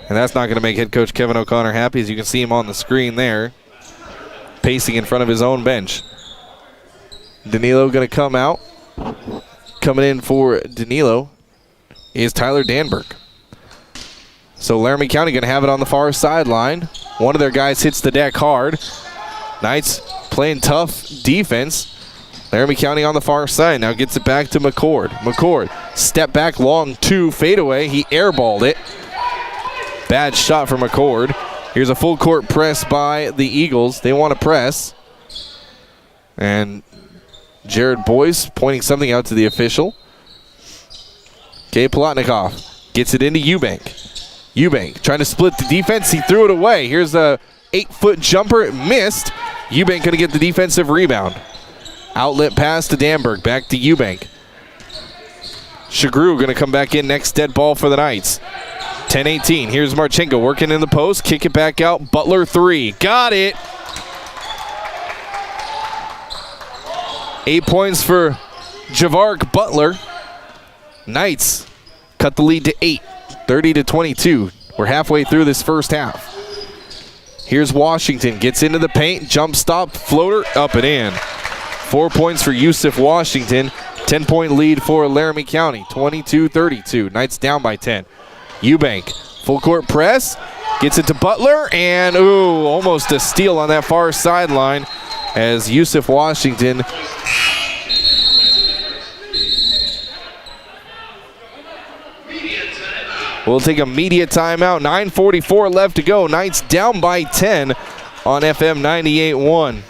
And that's not going to make head coach Kevin O'Connor happy, as you can see him on the screen there, pacing in front of his own bench. Danilo going to come out. Coming in for Danilo is Tyler Danberg. So Laramie County going to have it on the far sideline. One of their guys hits the deck hard. Knights playing tough defense. Laramie County on the far side. Now gets it back to McCord. McCord, step back, long two, fadeaway. He airballed it. Bad shot for McCord. Here's a full court press by the Eagles. They want to press. And Jared Boyce pointing something out to the official. Okay, Plotnikov gets it into Eubank. Eubank trying to split the defense. He threw it away. Here's a 8-foot jumper. It missed. Eubank going to get the defensive rebound. Outlet pass to Danberg. Back to Eubank. Shagru going to come back in. Next dead ball for the Knights. 10-18. Here's Marchenko working in the post. Kick it back out. Butler three. Got it. 8 points for Javark Butler. Knights cut the lead to 8. 30-22. We're halfway through this first half. Here's Washington. Gets into the paint. Jump stop. Floater. Up and in. 4 points for Yusuf Washington. 10-point lead for Laramie County. 22-32. Knights down by 10. Eubank. Full court press. Gets it to Butler. And, ooh, almost a steal on that far sideline as Yusuf Washington we'll take a media timeout. 9:44 left to go. Knights down by 10 on FM 98.1.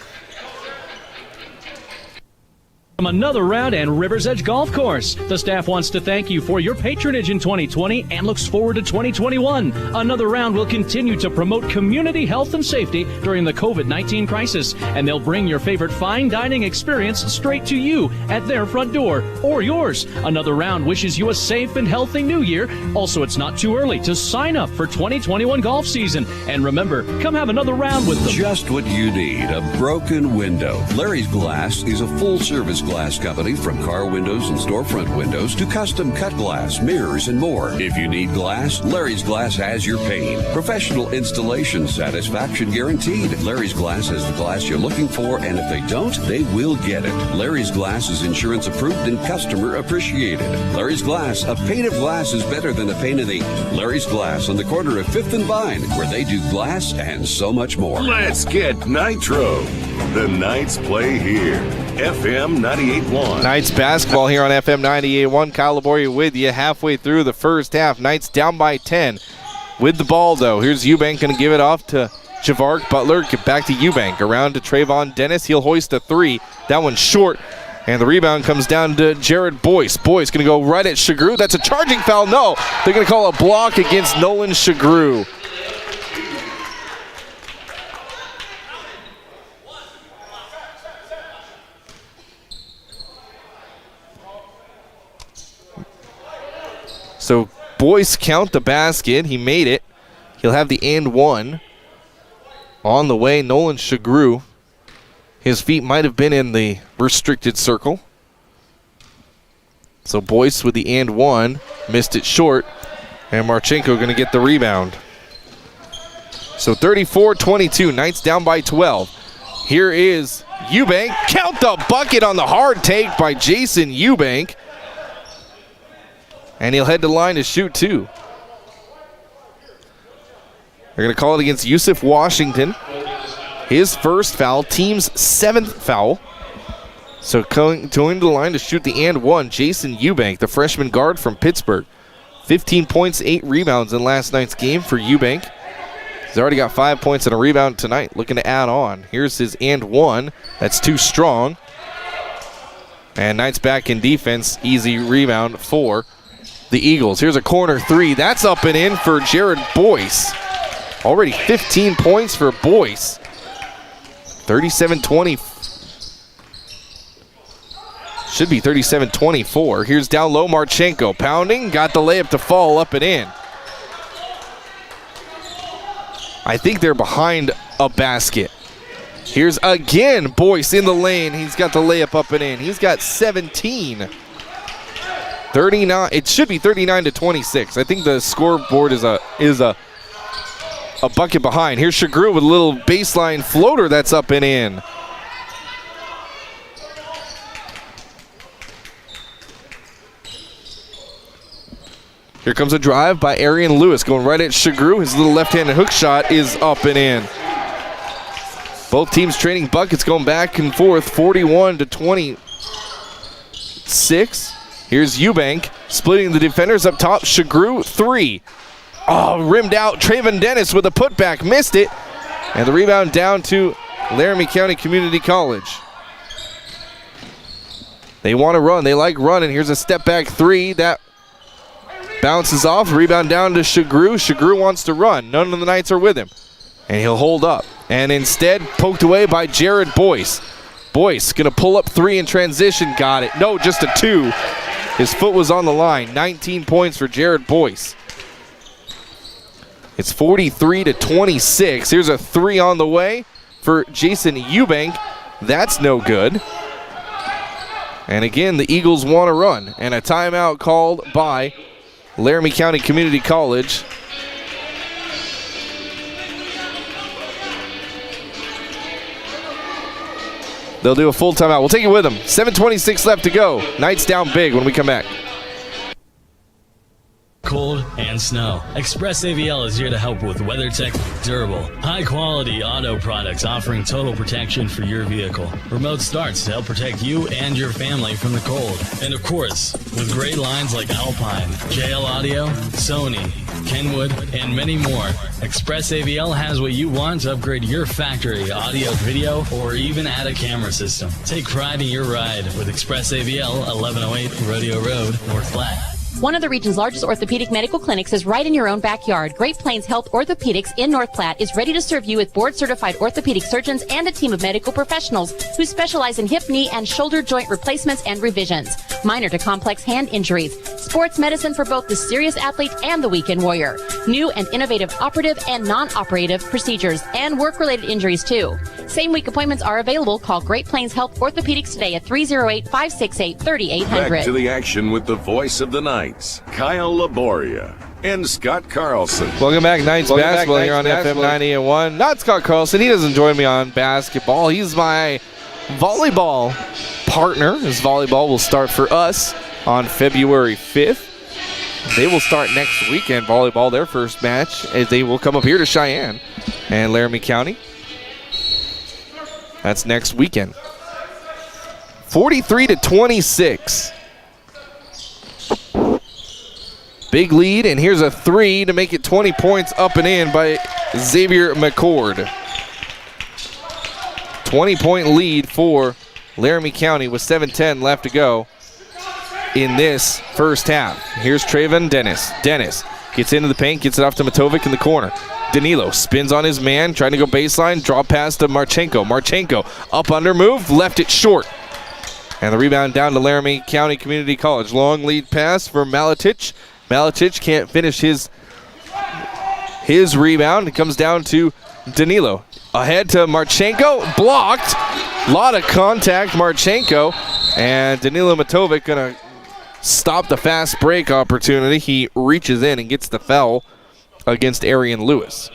From another round and River's Edge Golf Course. The staff wants to thank you for your patronage in 2020 and looks forward to 2021. Another round will continue to promote community health and safety during the COVID-19 crisis, and they'll bring your favorite fine dining experience straight to you at their front door or yours. Another round wishes you a safe and healthy new year. Also, it's not too early to sign up for 2021 golf season. And remember, come have another round with them.
Just what you need, a broken window. Larry's Glass is a full-service glass company, from car windows and storefront windows to custom cut glass, mirrors, and more. If you need glass, Larry's Glass has your pain. Professional installation, satisfaction guaranteed. Larry's Glass has the glass you're looking for, and if they don't, they will get it. Larry's Glass is insurance approved and customer appreciated. Larry's Glass, a pane of glass is better than a pane of ink. Larry's Glass on the corner of 5th and Vine, where they do glass and so much more.
Let's get Nitro. The Knights play here. FM 98.1.
Knights basketball here on FM 98.1. Kyle Laboria with you halfway through the first half. Knights down by 10. With the ball, though, here's Eubank going to give it off to Javark Butler. Get back to Eubank. Around to Trayvon Dennis. He'll hoist a three. That one's short. And the rebound comes down to Jared Boyce. Boyce going to go right at Shagru. That's a charging foul. No, they're going to call a block against Nolan Shagru. So Boyce count the basket. He made it. He'll have the and one. On the way, Nolan Shagru. His feet might have been in the restricted circle. So Boyce with the and one. Missed it short. And Marchenko going to get the rebound. So 34-22. Knights down by 12. Here is Eubank. Count the bucket on the hard take by Jason Eubank. And he'll head to the line to shoot two. They're going to call it against Yusuf Washington. His first foul, team's 7th foul. So going to the line to shoot the and one, Jason Eubank, the freshman guard from Pittsburgh. 15 points, 8 rebounds in last night's game for Eubank. He's already got 5 points and a rebound tonight, looking to add on. Here's his and one. That's too strong. And Knights back in defense. Easy rebound for the Eagles. Here's a corner three. That's up and in for Jared Boyce. Already 15 points for Boyce. 37-20. Should be 37-24. Here's down low, Marchenko pounding. Got the layup to fall, up and in. I think they're behind a basket. Here's again Boyce in the lane. He's got the layup up and in. He's got 17. 39. It should be 39-26. I think the scoreboard is a bucket behind. Here's Shagru with a little baseline floater that's up and in. Here comes a drive by Arian Lewis going right at Shagru. His little left-handed hook shot is up and in. Both teams trading buckets going back and forth, 41-26. Here's Eubank splitting the defenders up top. Shagru, three. Oh, rimmed out. Traven Dennis with a putback, missed it. And the rebound down to Laramie County Community College. They want to run. They like running. Here's a step back three. That bounces off. Rebound down to Shagru. Shagru wants to run. None of the Knights are with him. And he'll hold up. And instead, poked away by Jared Boyce. Boyce going to pull up three in transition. Got it. No, just a two. His foot was on the line. 19 points for Jared Boyce. It's 43-26. Here's a three on the way for Jason Eubank. That's no good. And again, the Eagles want to run. And a timeout called by Laramie County Community College. They'll do a full timeout. We'll take it with them. 7:26 left to go. Knights down big when we come back.
Cold and snow. Express AVL is here to help with WeatherTech durable, high-quality auto products offering total protection for your vehicle. Remote starts to help protect you and your family from the cold. And of course, with great lines like Alpine, JL Audio, Sony, Kenwood, and many more, Express AVL has what you want to upgrade your factory audio, video, or even add a camera system. Take pride in your ride with Express AVL, 1108 Rodeo Road, North Platte.
One of the region's largest orthopedic medical clinics is right in your own backyard. Great Plains Health Orthopedics in North Platte is ready to serve you with board-certified orthopedic surgeons and a team of medical professionals who specialize in hip, knee, and shoulder joint replacements and revisions, minor to complex hand injuries, sports medicine for both the serious athlete and the weekend warrior, new and innovative operative and non-operative procedures, and work-related injuries too. Same-week appointments are available. Call Great Plains Health Orthopedics today at 308-568-3800.
Back to the action with the voice of the Knights, Kyle Laboria and Scott Carlson.
Welcome back, Knights basketball here on FM 98.1. Not Scott Carlson. He doesn't join me on basketball. He's my volleyball partner. His volleyball will start for us on February 5th. They will start next weekend volleyball, their first match, as they will come up here to Cheyenne and Laramie County. That's next weekend. 43-26. Big lead, and here's a three to make it 20 points up and in by Xavier McCord. 20-point lead for Laramie County with 7:10 left to go in this first half. Here's Traven Dennis. Dennis gets into the paint, gets it off to Matovic in the corner. Danilo spins on his man, trying to go baseline, draw pass to Marchenko. Marchenko up under move, left it short. And the rebound down to Laramie County Community College. Long lead pass for Maletich. Maletic can't finish his rebound. It comes down to Danilo. Ahead to Marchenko. Blocked. A lot of contact, Marchenko. And Danilo Matovic going to stop the fast break opportunity. He reaches in and gets the foul against Arian Lewis.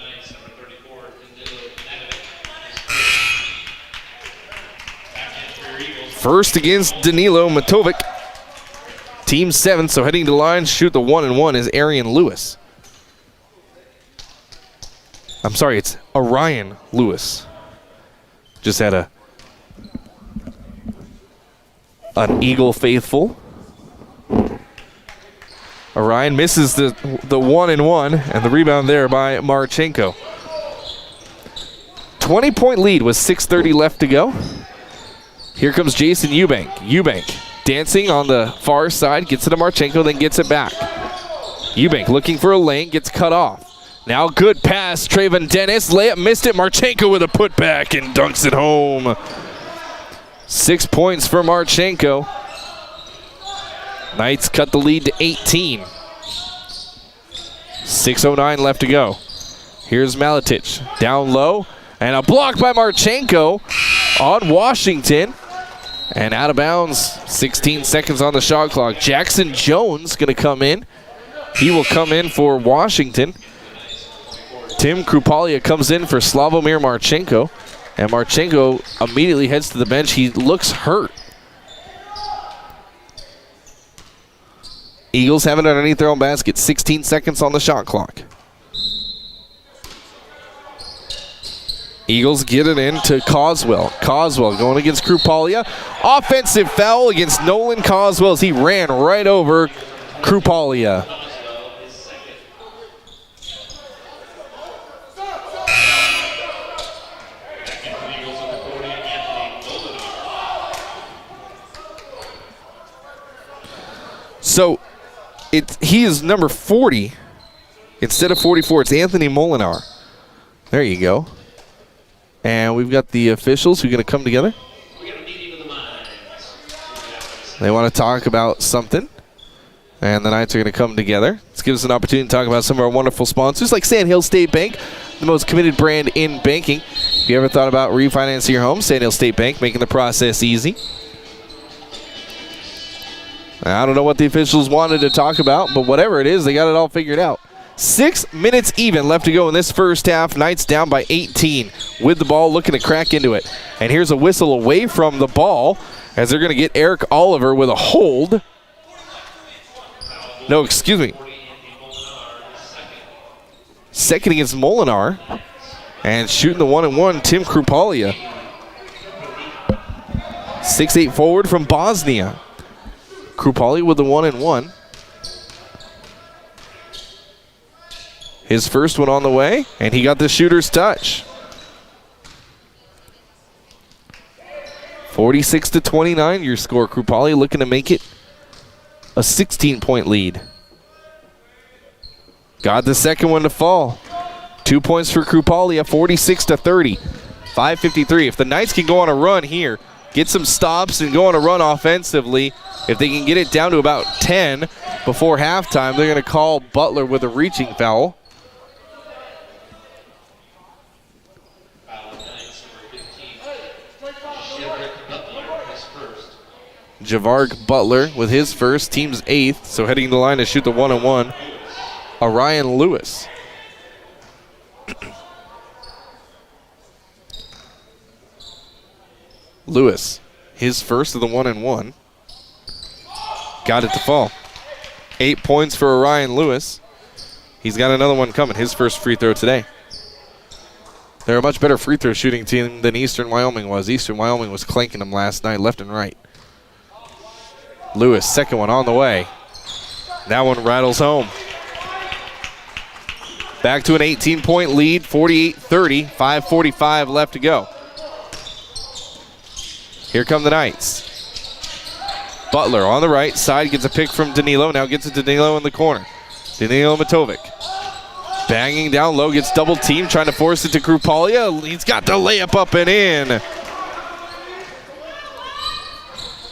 First against Danilo Matovic. Team 7, so heading to the line, shoot the 1-and-1 is Arian Lewis. I'm sorry, it's Orion Lewis. Just had an Eagle faithful. Orion misses the 1-and-1, and the rebound there by Marchenko. 20-point lead with 6:30 left to go. Here comes Jason Eubank. Eubank dancing on the far side, gets it to Marchenko, then gets it back. Eubank looking for a lane, gets cut off. Now good pass, Trayvon Dennis. Layup missed it. Marchenko with a putback and dunks it home. 6 points for Marchenko. Knights cut the lead to 18. 6:09 left to go. Here's Maletic down low. And a block by Marchenko on Washington. And out of bounds, 16 seconds on the shot clock. Jackson Jones going to come in. He will come in for Washington. Tim Krupalia comes in for Slavomir Marchenko. And Marchenko immediately heads to the bench. He looks hurt. Eagles have it underneath their own basket. 16 seconds on the shot clock. Eagles get it in to Coswell. Coswell going against Krupalia. Offensive foul against Nolan Coswell as he ran right over Krupalia. So he is number 40 instead of 44. It's Anthony Molinar. There you go. And we've got the officials who are going to come together. They want to talk about something. And the Knights are going to come together. This gives us an opportunity to talk about some of our wonderful sponsors like Sandhill State Bank, the most committed brand in banking. If you ever thought about refinancing your home, Sandhill State Bank, making the process easy. I don't know what the officials wanted to talk about, but whatever it is, they got it all figured out. 6 minutes even left to go in this first half. Knights down by 18 with the ball, looking to crack into it. And here's a whistle away from the ball as they're going to get Eric Oliver with a hold. No, excuse me. Second against Molinar. And shooting the 1-and-1, Tim Krupalia. 6'8" forward from Bosnia. Krupalia with the 1-and-1. His first one on the way, and he got the shooter's touch. 46-29 your score. Krupalia looking to make it a 16-point lead. Got the second one to fall. 2 points for Krupalia, 46-30. 5:53. If the Knights can go on a run here, get some stops and go on a run offensively, if they can get it down to about 10 before halftime, they're going to call Butler with a reaching foul. Javark Butler with his first, team's 8th, so heading to the line to shoot the 1-and-1, Orion Lewis. Lewis, his first of the 1-and-1. Got it to fall. 8 points for Orion Lewis. He's got another one coming, his first free throw today. They're a much better free throw shooting team than Eastern Wyoming was. Eastern Wyoming was clanking them last night, left and right. Lewis, second one on the way. That one rattles home. Back to an 18-point lead, 48-30, 5:45 left to go. Here come the Knights. Butler on the right side, gets a pick from Danilo, now gets it to Danilo in the corner. Danilo Matovic. Banging down low, gets double teamed, trying to force it to Krupalia. He's got the layup up and in.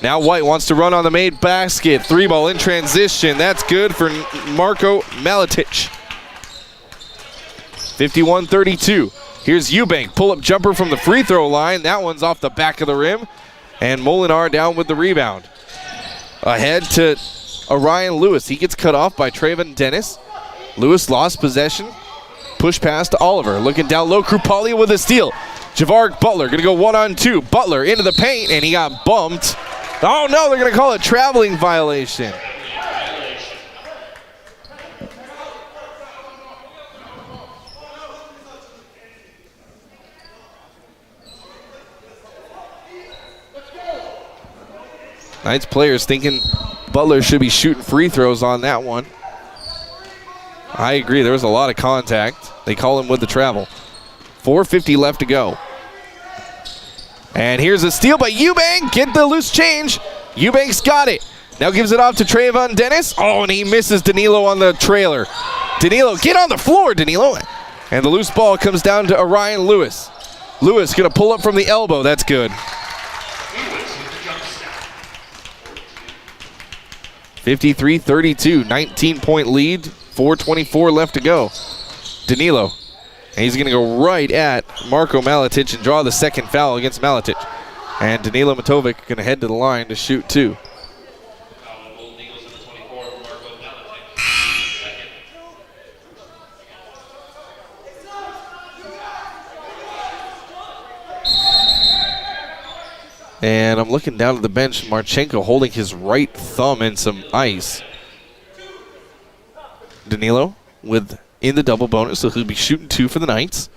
Now White wants to run on the made basket. 3-ball in transition. That's good for Marco Maletic. 51-32. Here's Eubank. Pull-up jumper from the free throw line. That one's off the back of the rim. And Molinar down with the rebound. Ahead to Orion Lewis. He gets cut off by Trayvon Dennis. Lewis lost possession. Push pass to Oliver. Looking down low. Krupalia with a steal. Javar Butler going to go 1-on-2. Butler into the paint, and he got bumped. Oh, no, they're going to call it traveling violation. Knights players thinking Butler should be shooting free throws on that one. I agree. There was a lot of contact. They call him with the travel. 4:50 left to go. And here's a steal by Eubank. Get the loose change. Eubank's got it. Now gives it off to Trayvon Dennis. Oh, and he misses Danilo on the trailer. Danilo, get on the floor, Danilo. And the loose ball comes down to Orion Lewis. Lewis going to pull up from the elbow. That's good. 53-32, 19-point lead, 4:24 left to go. Danilo, and he's going to go right at Marco Maletic and draw the second foul against Maletic. And Danilo Matovic going to head to the line to shoot two. And I'm looking down at the bench, Marchenko holding his right thumb in some ice. Danilo in the double bonus, so he'll be shooting two for the Knights.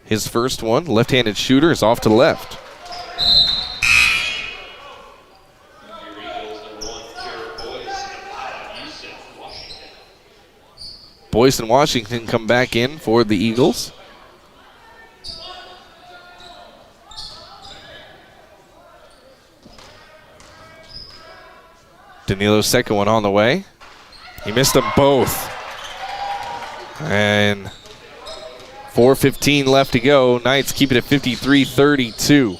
His first one, left-handed shooter, is off to the left. Boyce and Washington come back in for the Eagles. Danilo's second one on the way. He missed them both. And 4:15 left to go. Knights keep it at 53-32.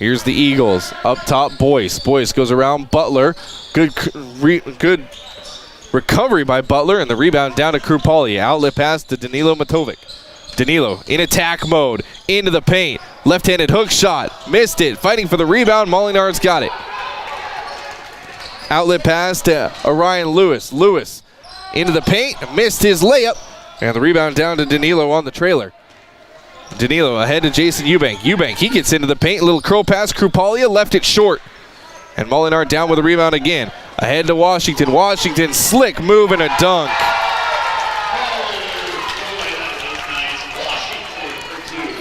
Here's the Eagles. Up top, Boyce. Boyce goes around Butler. Good recovery by Butler, and the rebound down to Krupalia. Outlet pass to Danilo Matovic. Danilo in attack mode. Into the paint. Left-handed hook shot. Missed it. Fighting for the rebound. Molinar's got it. Outlet pass to Orion Lewis. Lewis into the paint, missed his layup, and the rebound down to Danilo on the trailer. Danilo ahead to Jason Eubank. Eubank, he gets into the paint, little curl pass, Krupalia left it short. And Molinar down with the rebound again. Ahead to Washington. Washington, slick move and a dunk.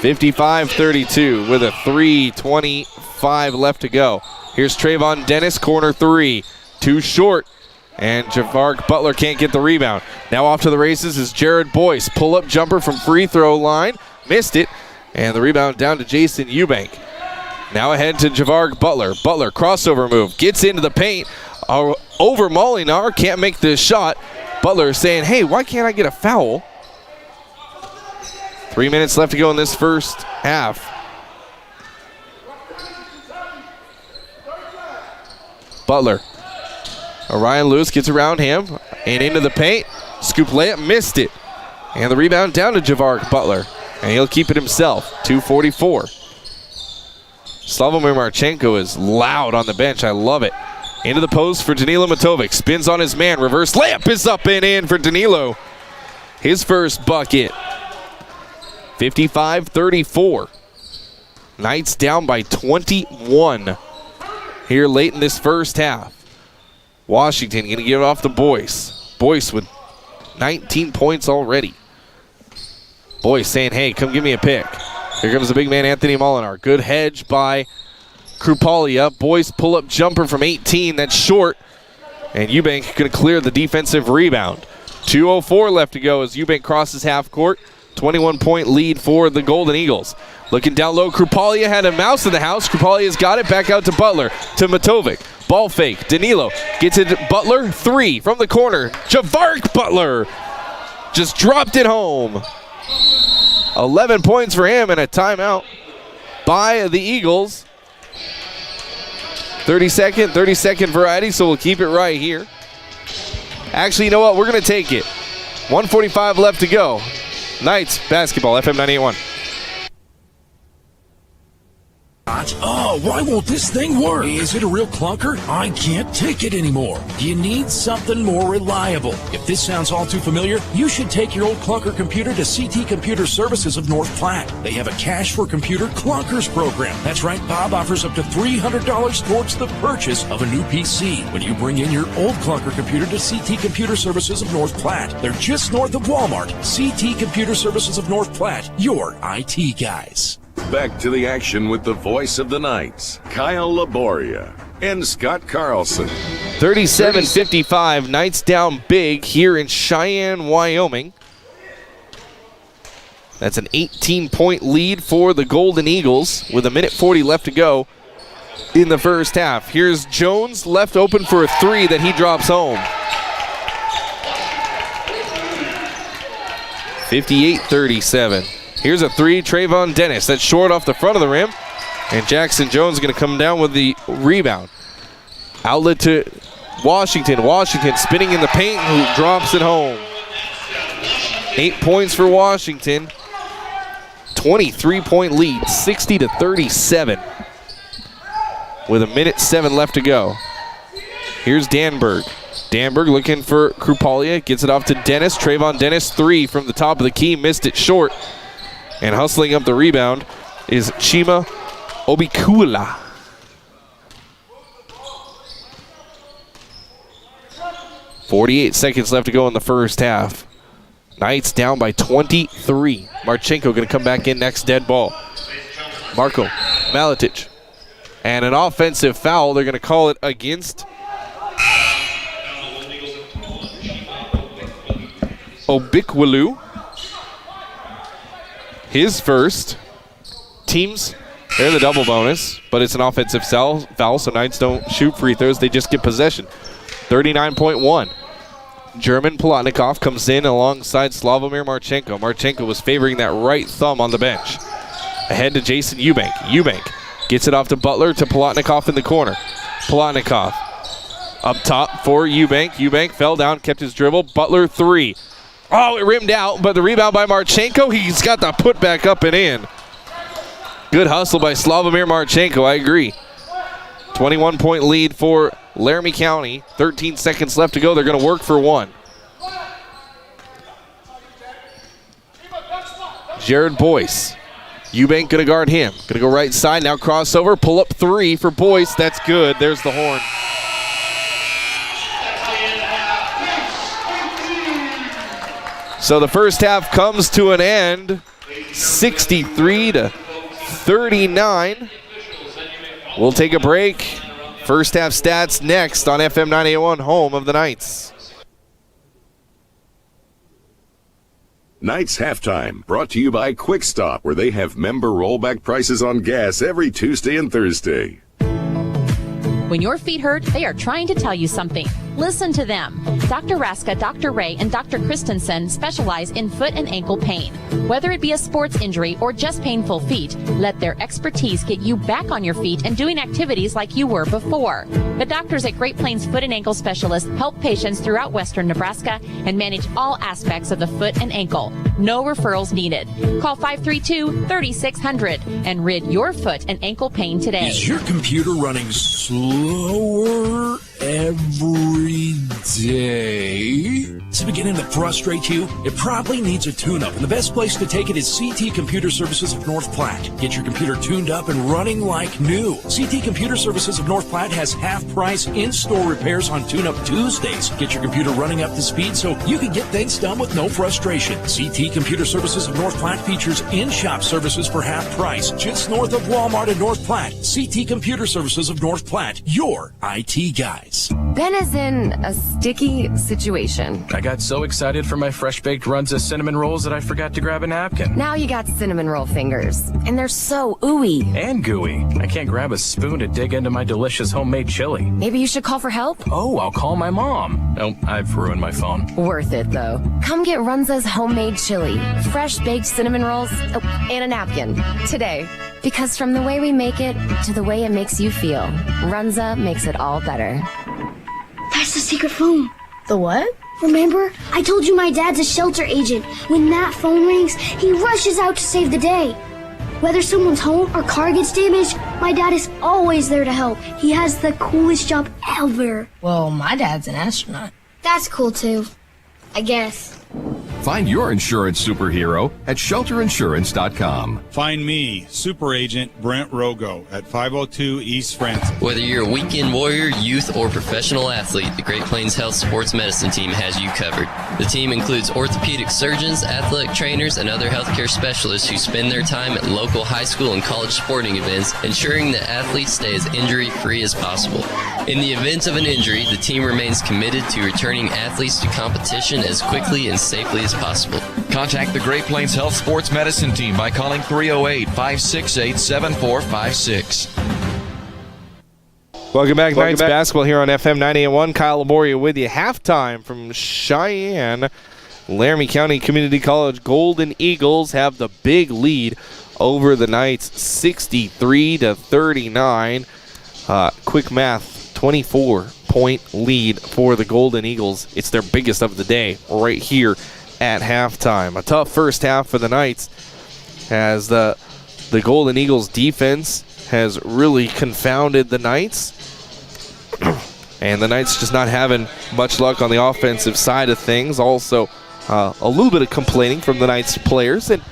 (55-32) with a 3:25 left to go. Here's Trayvon Dennis, corner three. Too short, and Javar Butler can't get the rebound. Now off to the races is Jared Boyce. Pull-up jumper from free throw line. Missed it, and the rebound down to Jason Eubank. Now ahead to Javar Butler. Butler, crossover move. Gets into the paint. Over Molinar, can't make the shot. Butler saying, hey, why can't I get a foul? 3 minutes left to go in this first half. Butler. Orion Lewis gets around him and into the paint. Scoop layup, missed it. And the rebound down to Javar Butler. And he'll keep it himself. 2:44. Slavomir Marchenko is loud on the bench. I love it. Into the post for Danilo Matovic. Spins on his man. Reverse layup is up and in for Danilo. His first bucket. 55-34. Knights down by 21 here late in this first half. Washington going to give it off to Boyce. Boyce with 19 points already. Boyce saying, hey, come give me a pick. Here comes the big man, Anthony Molinar. Good hedge by Krupalia. Boyce pull-up jumper from 18. That's short. And Eubank going to clear the defensive rebound. 2:04 left to go as Eubank crosses half court. 21-point lead for the Golden Eagles. Looking down low, Krupalia had a mouse in the house. Krupalia's got it. Back out to Butler, to Matovic. Ball fake. Danilo gets it to Butler. Three from the corner. Javar Butler just dropped it home. 11 points for him and a timeout by the Eagles. 30-second variety, so we'll keep it right here. Actually, you know what? We're going to take it. 1:45 left to go. Knights basketball, FM 98.1.
Oh, why won't this thing work? Is it a real clunker? I can't take it anymore. You need something more reliable. If this sounds all too familiar, you should take your old clunker computer to CT Computer Services of North Platte. They have a Cash for Computer Clunkers program. That's right, Bob offers up to $300 towards the purchase of a new PC when you bring in your old clunker computer to CT Computer Services of North Platte. They're just north of Walmart. CT Computer Services of North Platte, your IT guys.
Back to the action with the voice of the Knights, Kyle Laboria and Scott Carlson.
37-55, Knights down big here in Cheyenne, Wyoming. That's an 18-point lead for the Golden Eagles with 1:40 left to go in the first half. Here's Jones left open for a three that he drops home. 58-37. Here's a three, Trayvon Dennis. That's short off the front of the rim. And Jackson Jones is going to come down with the rebound. Outlet to Washington. Washington spinning in the paint, who drops it home. 8 points for Washington. 23-point lead, 60-37. With 1:07 left to go. Here's Danberg. Danberg looking for Krupalia. Gets it off to Dennis. Trayvon Dennis, three from the top of the key. Missed it short. And hustling up the rebound is Chima Obikula. .48 seconds left to go in the first half. Knights down by 23. Marchenko going to come back in next, dead ball. Marko Maletic. And an offensive foul. They're going to call it against Obikwalu. His first. Teams, they're the double bonus, but it's an offensive foul, so Knights don't shoot free throws. They just get possession. 39.1. German Plotnikov comes in alongside Slavomir Marchenko. Marchenko was favoring that right thumb on the bench. Ahead to Jason Eubank. Eubank gets it off to Butler to Plotnikov in the corner. Plotnikov up top for Eubank. Eubank fell down, kept his dribble. Butler three. Oh, it rimmed out, but the rebound by Marchenko. He's got the put back up and in. Good hustle by Slavomir Marchenko, I agree. 21-point lead for Laramie County. 13 seconds left to go. They're going to work for one. Jared Boyce. Eubank going to guard him. Going to go right side. Now crossover. Pull up three for Boyce. That's good. There's the horn. So the first half comes to an end. 63-39. We'll take a break. First half stats next on FM 98.1, home of the Knights.
Knights Halftime, brought to you by Quick Stop, where they have member rollback prices on gas every Tuesday and Thursday.
When your feet hurt, they are trying to tell you something. Listen to them. Dr. Raska, Dr. Ray, and Dr. Christensen specialize in foot and ankle pain. Whether it be a sports injury or just painful feet, let their expertise get you back on your feet and doing activities like you were before. The doctors at Great Plains Foot and Ankle Specialists help patients throughout western Nebraska and manage all aspects of the foot and ankle. No referrals needed. Call 532-3600 and rid your foot and ankle pain today.
Is your computer running slower every day? It's beginning to frustrate you? It probably needs a tune-up, and the best place to take it is CT Computer Services of North Platte. Get your computer tuned up and running like new. CT Computer Services of North Platte has half-price in-store repairs on Tune-Up Tuesdays. Get your computer running up to speed so you can get things done with no frustration. CT Computer Services of North Platte features in-shop services for half price, just north of Walmart in North Platte. CT Computer Services of North Platte, your IT guys.
Ben is in a sticky situation.
I got so excited for my fresh baked runs of cinnamon rolls that I forgot to grab a napkin.
Now you got cinnamon roll fingers, and they're so ooey.
And gooey. I can't grab a spoon to dig into my delicious homemade chili.
Maybe you should call for help?
Oh, I'll call my mom. Oh, I've ruined my phone.
Worth it, though. Come get Runza's homemade chili, fresh baked cinnamon rolls, and a napkin today. Because from the way we make it to the way it makes you feel, Runza makes it all better.
That's the secret phone. The what? Remember? I told you my dad's a shelter agent. When that phone rings, he rushes out to save the day. Whether someone's home or car gets damaged, my dad is always there to help. He has the coolest job ever.
Well, my dad's an astronaut.
That's cool too, I guess.
Find your insurance superhero at shelterinsurance.com.
Find me, Super Agent Brent Rogo, at 502 East Francis.
Whether you're a weekend warrior, youth, or professional athlete, the Great Plains Health Sports Medicine Team has you covered. The team includes orthopedic surgeons, athletic trainers, and other healthcare specialists who spend their time at local high school and college sporting events, ensuring that athletes stay as injury-free as possible. In the event of an injury, the team remains committed to returning athletes to competition as quickly and safely as possible.
Contact the Great Plains Health Sports Medicine Team by calling 308-568-7456.
Welcome back, Knights basketball here on FM 98.1. Kyle Laboria with you. Halftime from Cheyenne. Laramie County Community College Golden Eagles have the big lead over the Knights, 63-39. Quick math, 24-point lead for the Golden Eagles. It's their biggest of the day right here at halftime. A tough first half for the Knights as the Golden Eagles defense has really confounded the Knights. And the Knights just not having much luck on the offensive side of things. Also, a little bit of complaining from the Knights players, and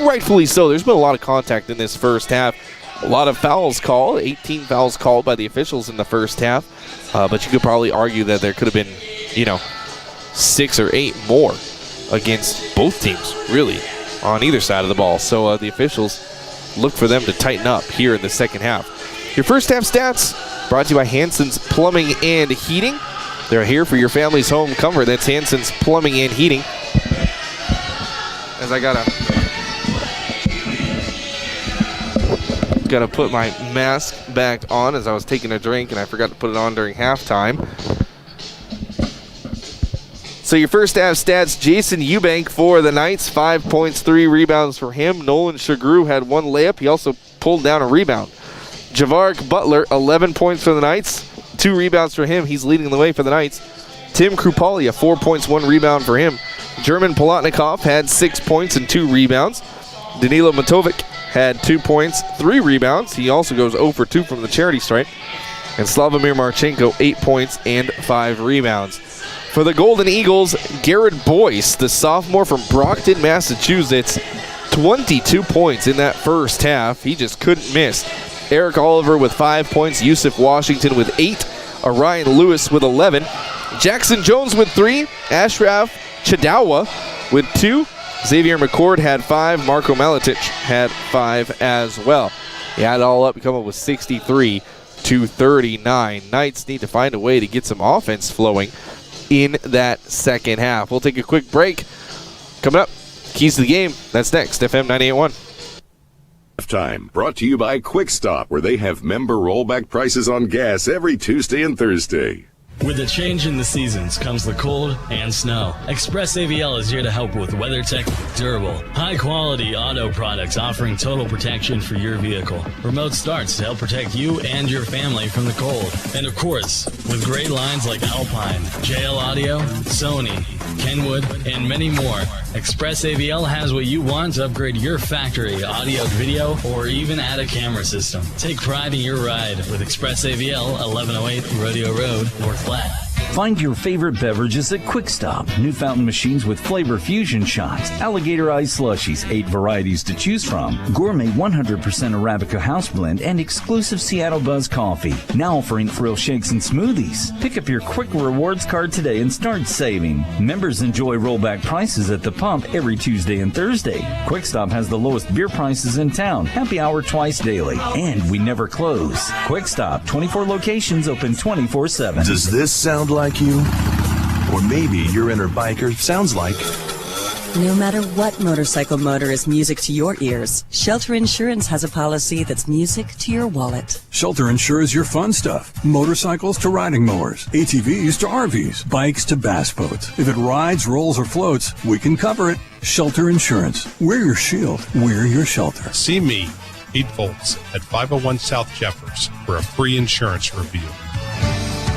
rightfully so. There's been a lot of contact in this first half. A lot of fouls called, 18 fouls called by the officials in the first half. But you could probably argue that there could have been, 6 or 8 more against both teams, really, on either side of the ball. So the officials look for them to tighten up here in the second half. Your first half stats brought to you by Hanson's Plumbing and Heating. They're here for your family's home comfort. That's Hanson's Plumbing and Heating. As I gotta put my mask back on as I was taking a drink, and I forgot to put it on during halftime. So your first half stats, Jason Eubank for the Knights, 5 points, 3 rebounds for him. Nolan Shagru had 1 layup. He also pulled down a rebound. Javaric Butler, 11 points for the Knights, 2 rebounds for him. He's leading the way for the Knights. Tim Krupalia, 4 points, 1 rebound for him. German Polotnikov had 6 points and 2 rebounds. Danilo Matovic had 2 points, 3 rebounds. He also goes 0 for 2 from the charity stripe. And Slavomir Marchenko, 8 points and 5 rebounds. For the Golden Eagles, Garrett Boyce, the sophomore from Brockton, Massachusetts, 22 points in that first half. He just couldn't miss. Eric Oliver with 5 points, Yusuf Washington with 8, Orion Lewis with 11, Jackson Jones with 3, Ashraf Chadawa with 2, Xavier McCord had 5, Marco Maletic had 5 as well. You add it all up, you come up with 63-39. Knights need to find a way to get some offense flowing in that second half. We'll take a quick break. Coming up, keys to the game. That's next, FM 98.1.
Halftime brought to you by Quick Stop, where they have member rollback prices on gas every Tuesday and Thursday.
With the change in the seasons comes the cold and snow. Express AVL is here to help with WeatherTech durable, high-quality auto products offering total protection for your vehicle. Remote starts to help protect you and your family from the cold. And of course, with great lines like Alpine, JL Audio, Sony, Kenwood, and many more, Express AVL has what you want to upgrade your factory, audio, video, or even add a camera system. Take pride in your ride with Express AVL, 1108 Rodeo Road, North Platte.
Find your favorite beverages at Quick Stop. New fountain machines with flavor fusion shots, alligator ice slushies, 8 varieties to choose from, gourmet 100% Arabica house blend, and exclusive Seattle Buzz coffee. Now offering thrill shakes and smoothies. Pick up your Quick Rewards card today and start saving. Members enjoy rollback prices at the pump every Tuesday and Thursday. Quick Stop has the lowest beer prices in town. Happy hour twice daily. And we never close. Quick Stop, 24 locations open 24/7.
Does this sound like you? Or maybe your inner biker sounds like...
No matter what motorcycle motor is music to your ears, Shelter Insurance has a policy that's music to your wallet.
Shelter insures your fun stuff. Motorcycles to riding mowers, ATVs to RVs, bikes to bass boats. If it rides, rolls, or floats, we can cover it. Shelter Insurance. We're your shield. We're your shelter.
See me,
Pete Foltz at 501 South Jeffers for a free insurance review.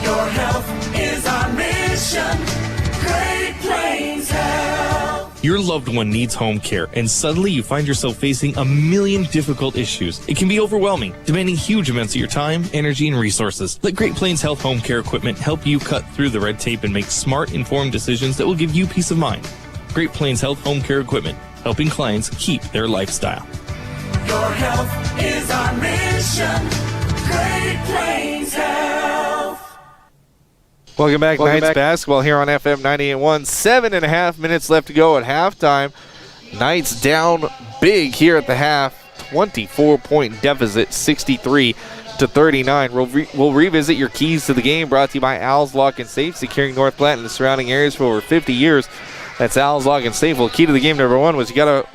Your health is our mission. Great Plains Health.
Your loved one needs home care, and suddenly you find yourself facing a million difficult issues. It can be overwhelming, demanding huge amounts of your time, energy, and resources. Let Great Plains Health Home Care Equipment help you cut through the red tape and make smart, informed decisions that will give you peace of mind. Great Plains Health Home Care Equipment, helping clients keep their lifestyle.
Your health is our mission. Great Plains Health.
Welcome back, Knights basketball here on FM 98.1. 7.5 minutes left to go at halftime. Knights down big here at the half. 24-point deficit, 63-39. We'll revisit your keys to the game, brought to you by Al's Lock and Safe, securing North Platte and the surrounding areas for over 50 years. That's Al's Lock and Safe. Well, key to the game number one was you got to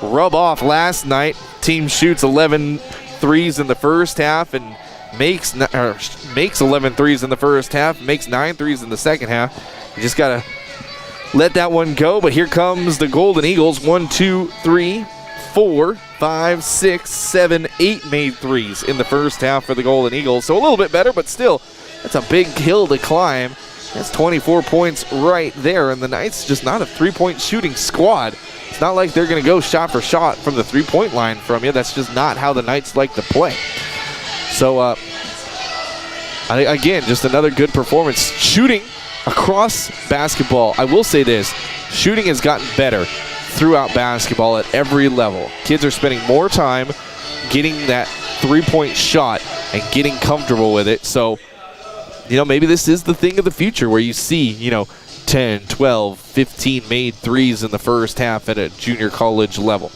rub off last night. Team shoots 11 threes in the first half and makes 11 threes in the first half, makes 9 threes in the second half. You just got to let that one go, but here comes the Golden Eagles. 1, 2, 3, 4, 5, 6, 7, 8 made threes in the first half for the Golden Eagles. So a little bit better, but still, that's a big hill to climb. That's 24 points right there, and the Knights just not a three-point shooting squad. It's not like they're going to go shot for shot from the three-point line from you. That's just not how the Knights like to play. So, again, just another good performance. Shooting across basketball, I will say this, shooting has gotten better throughout basketball at every level. Kids are spending more time getting that three-point shot and getting comfortable with it. So, maybe this is the thing of the future where you see, 10, 12, 15 made threes in the first half at a junior college level.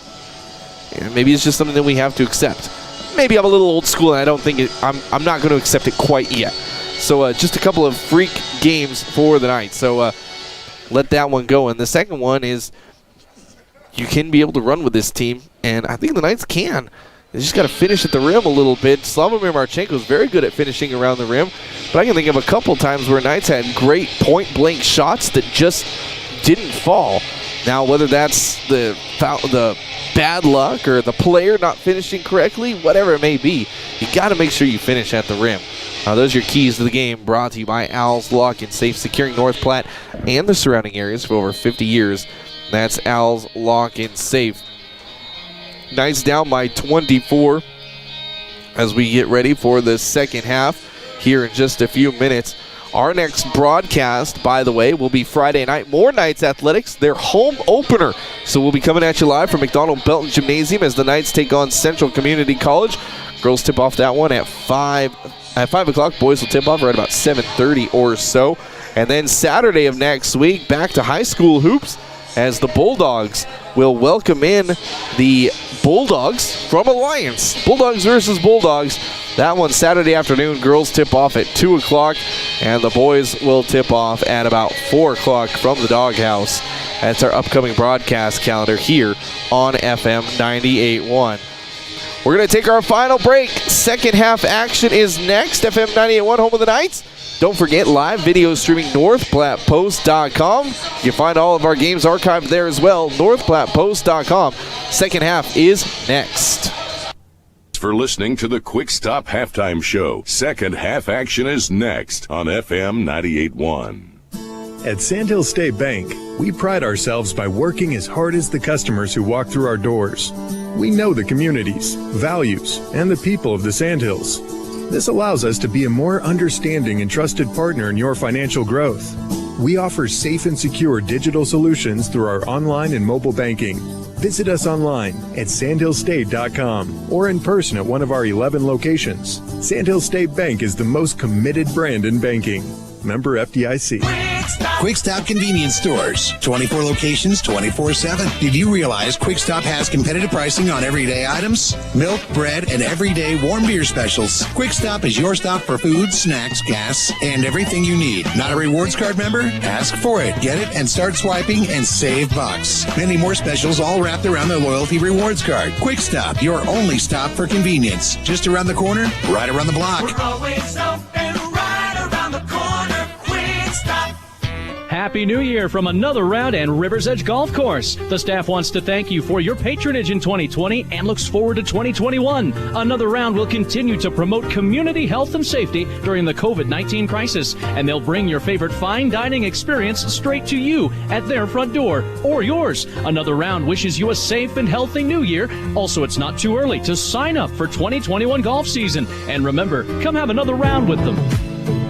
And maybe it's just something that we have to accept. Maybe I'm a little old school and I don't think I'm not going to accept it quite yet. So just a couple of freak games for the Knights. So let that one go. And the second one is you can be able to run with this team, and I think the Knights can. They just got to finish at the rim a little bit. Slavomir Marchenko is very good at finishing around the rim, but I can think of a couple times where Knights had great point-blank shots that just didn't fall. Now, whether that's the bad luck or the player not finishing correctly, whatever it may be, you got to make sure you finish at the rim. Those are your keys to the game, brought to you by Al's Lock and Safe, securing North Platte and the surrounding areas for over 50 years. That's Al's Lock and Safe. Knights down by 24 as we get ready for the second half here in just a few minutes. Our next broadcast, by the way, will be Friday night. More Knights Athletics, their home opener. So we'll be coming at you live from McDonald Belton Gymnasium as the Knights take on Central Community College. Girls tip off that one at 5 o'clock. Boys will tip off right about 7:30 or so. And then Saturday of next week, back to high school hoops as the Bulldogs will welcome in the Bulldogs from Alliance. Bulldogs versus Bulldogs. That one Saturday afternoon. Girls tip off at 2 o'clock, and the boys will tip off at about 4 o'clock from the Doghouse. That's our upcoming broadcast calendar here on FM 98.1. We're going to take our final break. Second half action is next. FM 98.1, home of the Knights. Don't forget, live video streaming NorthPlattePost.com. You can find all of our games archived there as well, NorthPlattePost.com. Second half is next.
For listening to the Quick Stop Halftime Show. Second half action is next on FM 98.1.
At Sandhill State Bank, we pride ourselves by working as hard as the customers who walk through our doors. We know the communities, values, and the people of the Sandhills. This allows us to be a more understanding and trusted partner in your financial growth. We offer safe and secure digital solutions through our online and mobile banking. Visit us online at sandhillstate.com or in person at one of our 11 locations. Sandhill State Bank is the most committed brand in banking. Member FDIC.
Quick Stop Convenience Stores. 24 locations, 24/7. Did you realize Quick Stop has competitive pricing on everyday items? Milk, bread, and everyday warm beer specials. Quick Stop is your stop for food, snacks, gas, and everything you need. Not a rewards card member? Ask for it. Get it and start swiping and save bucks. Many more specials all wrapped around the loyalty rewards card. Quick Stop, your only stop for convenience. Just around the corner, right around the block.
We're always open right around the corner. Quick Stop.
Happy New Year from Another Round and River's Edge Golf Course. The staff wants to thank you for your patronage in 2020 and looks forward to 2021. Another Round will continue to promote community health and safety during the COVID-19 crisis, and they'll bring your favorite fine dining experience straight to you at their front door or yours. Another Round wishes you a safe and healthy new year. Also, it's not too early to sign up for 2021 golf season. And remember, come have another round with them.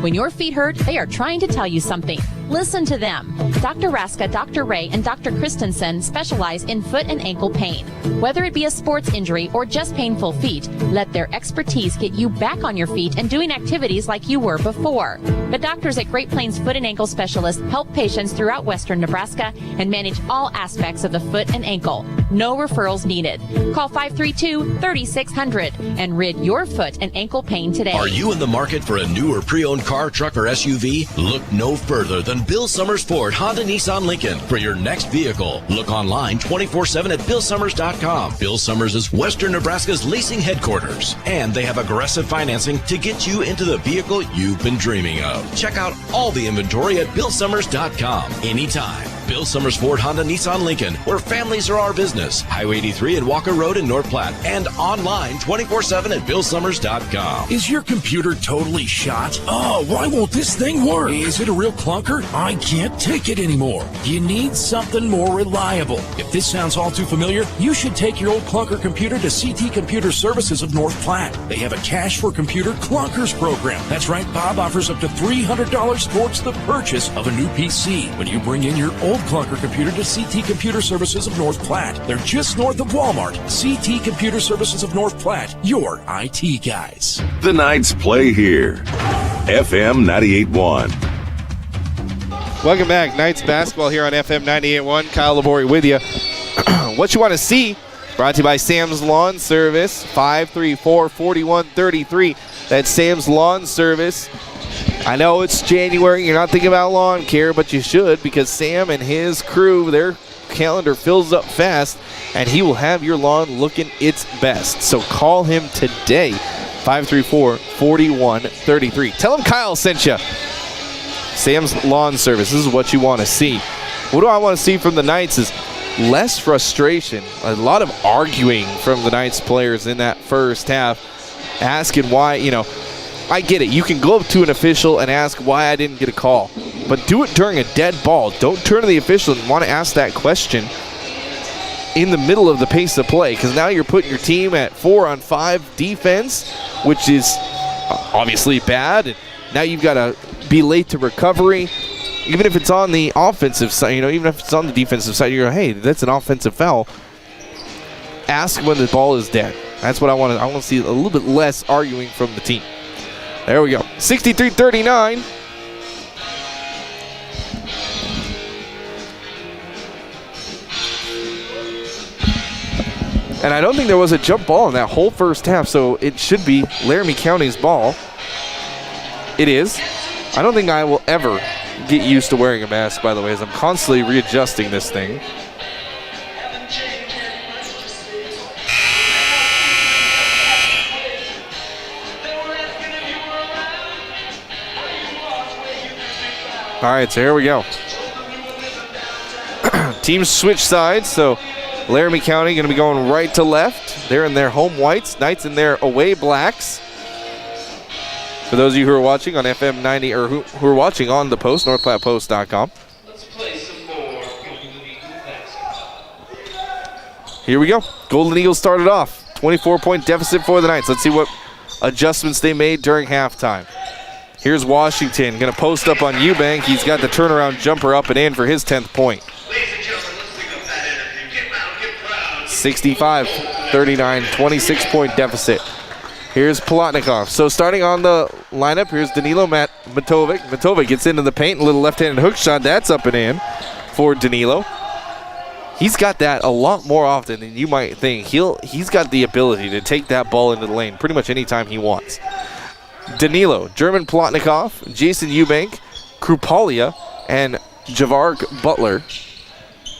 When your feet hurt, they are trying to tell you something. Listen to them. Dr. Raska, Dr. Ray, and Dr. Christensen specialize in foot and ankle pain. Whether it be a sports injury or just painful feet, let their expertise get you back on your feet and doing activities like you were before. The doctors at Great Plains Foot and Ankle Specialists help patients throughout western Nebraska and manage all aspects of the foot and ankle. No referrals needed. Call 532-3600 and rid your foot and ankle pain today.
Are you in the market for a new or pre-owned car, truck, or SUV? Look no further than Bill Summers Ford, Honda, Nissan, Lincoln for your next vehicle. Look online 24/7 at BillSummers.com. Bill Summers is Western Nebraska's leasing headquarters, and they have aggressive financing to get you into the vehicle you've been dreaming of. Check out all the inventory at BillSummers.com anytime. Bill Summers Ford, Honda, Nissan, Lincoln, where families are our business. Highway 83 and Walker Road in North Platte, and online 24/7 at BillSummers.com.
Is your computer totally shot? Oh, why won't this thing work? Is it a real clunker? I can't take it anymore. You need something more reliable. If this sounds all too familiar, you should take your old clunker computer to CT Computer Services of North Platte. They have a Cash for Computer Clunkers program. That's right, Bob offers up to $300 towards the purchase of a new PC when you bring in your old clunker computer to CT Computer Services of North Platte. They're just north of Walmart. CT Computer Services of North Platte, your IT guys.
The Knights play here. FM 98.1.
Welcome back. Knights basketball here on FM 98.1. Kyle Labori with you. What you want to see? Brought to you by Sam's Lawn Service. 534-4133. That's Sam's Lawn Service. I know it's January. You're not thinking about lawn care, but you should, because Sam and his crew, their calendar fills up fast, and he will have your lawn looking its best. So call him today. 534-4133. Tell him Kyle sent you. Sam's Lawn Service. This is what you want to see. What do I want to see from the Knights is less frustration. A lot of arguing from the Knights players in that first half, asking why, I get it. You can go up to an official and ask why I didn't get a call. But do it during a dead ball. Don't turn to the official and want to ask that question in the middle of the pace of play, because now you're putting your team at 4-on-5 defense, which is obviously bad. And now you've got to be late to recovery. Even if it's on the offensive side, even if it's on the defensive side, you go, hey, that's an offensive foul. Ask when the ball is dead. That's what I want to. I want to see a little bit less arguing from the team. There we go. 63-39. And I don't think there was a jump ball in that whole first half, so it should be Laramie County's ball. It is. I don't think I will ever get used to wearing a mask, by the way, as I'm constantly readjusting this thing. All right, so here we go. Teams switch sides, so Laramie County going to be going right to left. They're in their home whites. Knights in their away blacks. For those of you who are watching on FM 90, or who are watching on the Post, NorthPlattePost.com. Here we go. Golden Eagles started off. 24-point deficit for the Knights. Let's see what adjustments they made during halftime. Here's Washington, going to post up on Eubank. He's got the turnaround jumper up and in for his 10th point. 65-39, 26-point deficit. Here's Plotnikov. So starting on the lineup, here's Danilo Matovic. Matovic gets into the paint, a little left-handed hook shot. That's up and in for Danilo. He's got that a lot more often than you might think. He's got the ability to take that ball into the lane pretty much anytime he wants. Danilo, German Plotnikov, Jason Eubank, Krupalia, and Javar Butler.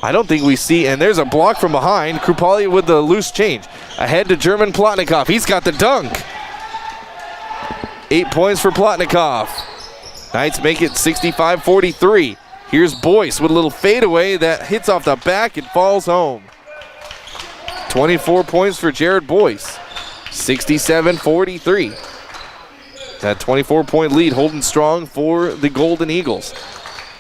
I don't think we see, and there's a block from behind. Krupalia with the loose change. Ahead to German Plotnikov. He's got the dunk. 8 points for Plotnikov. Knights make it 65-43. Here's Boyce with a little fadeaway that hits off the back and falls home. 24 points for Jared Boyce. 67-43. That 24-point lead holding strong for the Golden Eagles.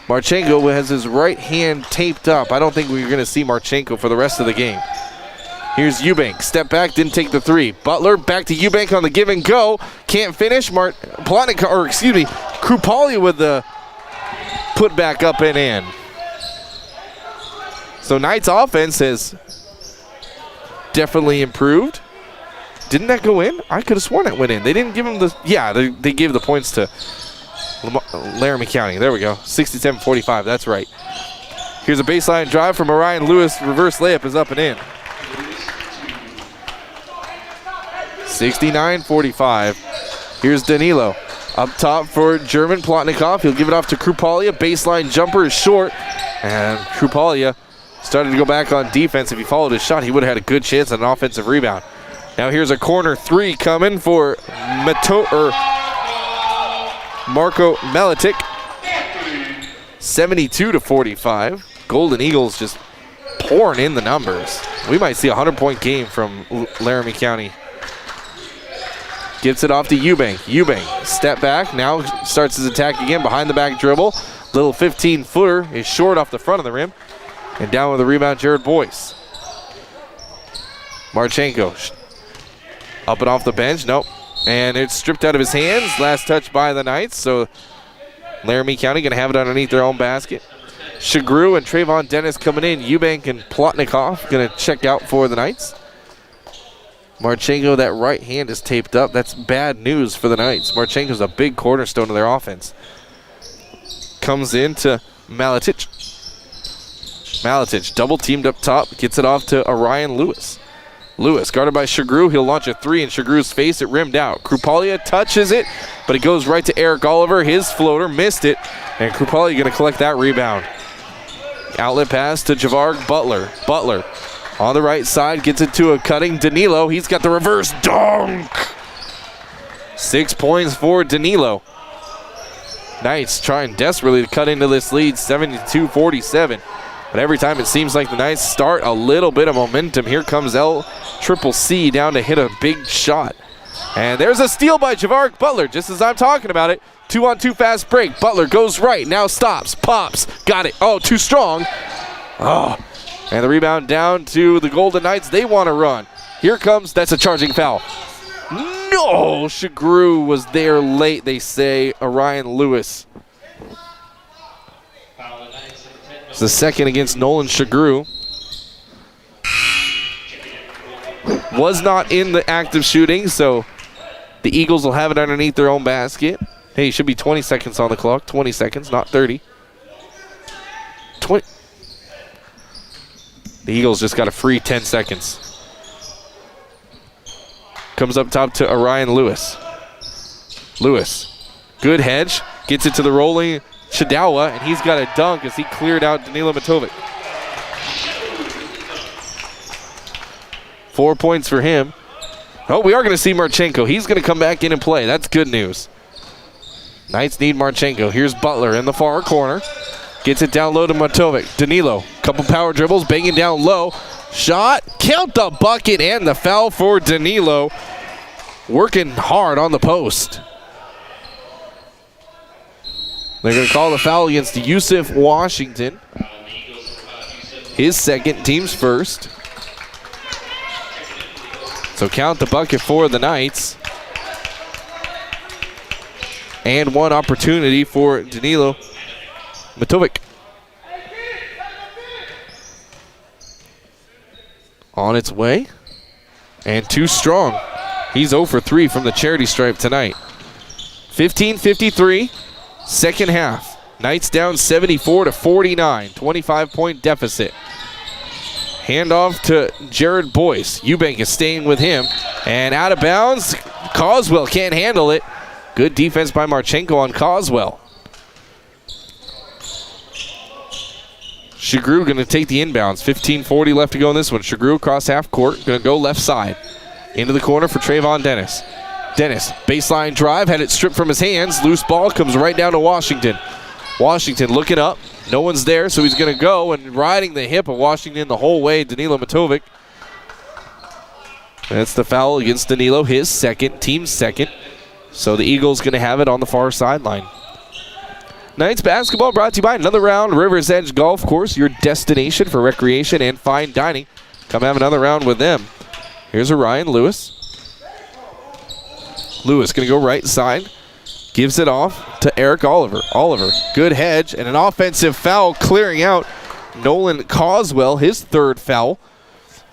Marchenko has his right hand taped up. I don't think we're going to see Marchenko for the rest of the game. Here's Eubank. Step back, didn't take the three. Butler back to Eubank on the give and go. Can't finish. Krupalia with the put back up and in. So Knight's offense has definitely improved. Didn't that go in? I could have sworn it went in. They didn't give him the... Yeah, they gave the points to Laramie County. There we go. 67-45. That's right. Here's a baseline drive from Orion Lewis. Reverse layup is up and in. 69-45. Here's Danilo. Up top for German Plotnikov. He'll give it off to Krupalia. Baseline jumper is short. And Krupalia started to go back on defense. If he followed his shot, he would have had a good chance at an offensive rebound. Now here's a corner three coming for Marko Meletic. 72-45. Golden Eagles just pouring in the numbers. We might see a 100-point game from Laramie County. Gets it off to Eubank. Eubank, step back, now starts his attack again, behind the back dribble. Little 15-footer is short off the front of the rim. And down with the rebound, Jared Boyce. Marchenko, up and off the bench, nope. And it's stripped out of his hands. Last touch by the Knights, so Laramie County going to have it underneath their own basket. Shagru and Trayvon Dennis coming in. Eubank and Plotnikov going to check out for the Knights. Marchenko, that right hand is taped up. That's bad news for the Knights. Marchenko's a big cornerstone of their offense. Comes in to Maletic. Maletic double teamed up top. Gets it off to Orion Lewis. Lewis guarded by Shagru. He'll launch a three in Shagru's face. It rimmed out. Krupalia touches it, but it goes right to Eric Oliver. His floater missed it, and Krupalia going to collect that rebound. Outlet pass to Javar Butler. Butler on the right side gets it to a cutting Danilo. He's got the reverse dunk. 6 points for Danilo. Knights trying desperately to cut into this lead, 72-47. But every time it seems like the Knights start a little bit of momentum. Here comes LCCC down to hit a big shot. And there's a steal by Javar Butler, just as I'm talking about it. 2-on-2 fast break. Butler goes right, now stops, pops, got it. Oh, too strong. Oh, and the rebound down to the Golden Knights. They want to run. Here comes, that's a charging foul. No, Shagru was there late, they say. Orion Lewis. It's the second against Nolan Shagru. Was not in the act of shooting, so the Eagles will have it underneath their own basket. Hey, it should be 20 seconds on the clock. 20 seconds, not 30. 20. The Eagles just got a free 10 seconds. Comes up top to Orion Lewis. Lewis, good hedge, gets it to the rolling Chadawa, and he's got a dunk as he cleared out Danilo Matovic. 4 points for him. Oh, we are going to see Marchenko. He's going to come back in and play. That's good news. Knights need Marchenko. Here's Butler in the far corner. Gets it down low to Matovic. Danilo, couple power dribbles, banging down low. Shot, count the bucket, and the foul for Danilo. Working hard on the post. They're going to call the foul against Yusuf Washington. His second, team's first. So count the bucket for the Knights. And one opportunity for Danilo Matovic. On its way. And too strong. He's 0 for 3 from the charity stripe tonight. 15-53. Second half. Knights down 74-49. 25-point deficit. Handoff to Jared Boyce. Eubank is staying with him. And out of bounds. Coswell can't handle it. Good defense by Marchenko on Coswell. Shagru going to take the inbounds. 15:40 left to go in this one. Shagru across half court. Going to go left side. Into the corner for Trayvon Dennis. Dennis, baseline drive, had it stripped from his hands. Loose ball comes right down to Washington. Washington looking up, No one's there, so he's going to go, and riding the hip of Washington the whole way, Danilo Matovic. That's the foul against Danilo, his second, team's second. So the Eagles going to have it on the far sideline. Knights basketball brought to you by another round Rivers Edge Golf Course, your destination for recreation and fine dining. Come have another round with them. Here's Orion Lewis. Lewis going to go right side. Gives it off to Eric Oliver. Oliver, good hedge, and an offensive foul clearing out Nolan Coswell, his third foul.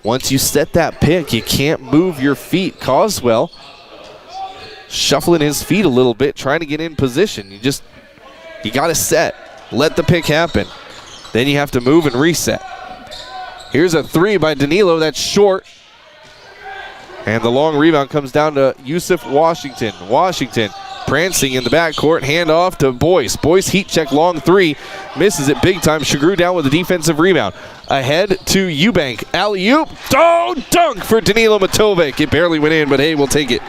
Once you set that pick, you can't move your feet. Coswell shuffling his feet a little bit, trying to get in position. You got to set. Let the pick happen. Then you have to move and reset. Here's a three by Danilo. That's short. And the long rebound comes down to Yusuf Washington. Washington prancing in the backcourt. Hand off to Boyce. Boyce heat check long three. Misses it big time. Shagru down with a defensive rebound. Ahead to Eubank. Alley-oop. Oh, dunk for Danilo Matovic. It barely went in, but hey, we'll take it.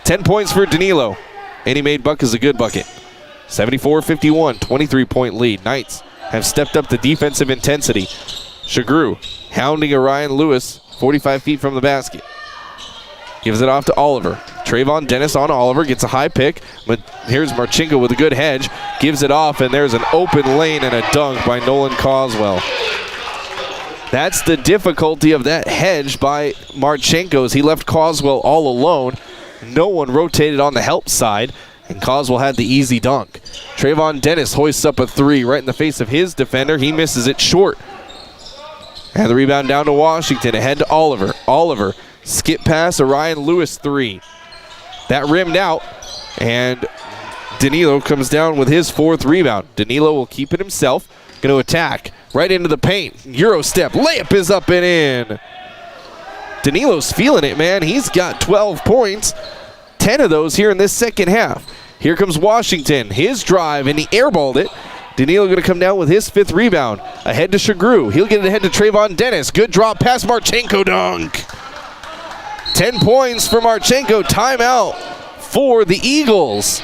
10 points for Danilo. Any made buck is a good bucket. 74-51, 23-point lead. Knights have stepped up the defensive intensity. Shagru hounding Orion Lewis 45 feet from the basket. Gives it off to Oliver. Trayvon Dennis on Oliver. Gets a high pick. But here's Marchenko with a good hedge. Gives it off, and there's an open lane and a dunk by Nolan Coswell. That's the difficulty of that hedge by Marchenko's. He left Coswell all alone. No one rotated on the help side, and Coswell had the easy dunk. Trayvon Dennis hoists up a three right in the face of his defender. He misses it short. And the rebound down to Washington. Ahead to Oliver. Oliver, skip pass, Orion Lewis three. That rimmed out, and Danilo comes down with his fourth rebound. Danilo will keep it himself. Going to attack right into the paint. Euro step. Layup is up and in. Danilo's feeling it, man. He's got 12 points. 10 of those here in this second half. Here comes Washington. His drive, and he airballed it. Danilo going to come down with his fifth rebound. Ahead to Shagru. He'll get it ahead to Trayvon Dennis. Good drop pass. Marchenko dunk. 10 points for Marchenko. Timeout for the Eagles.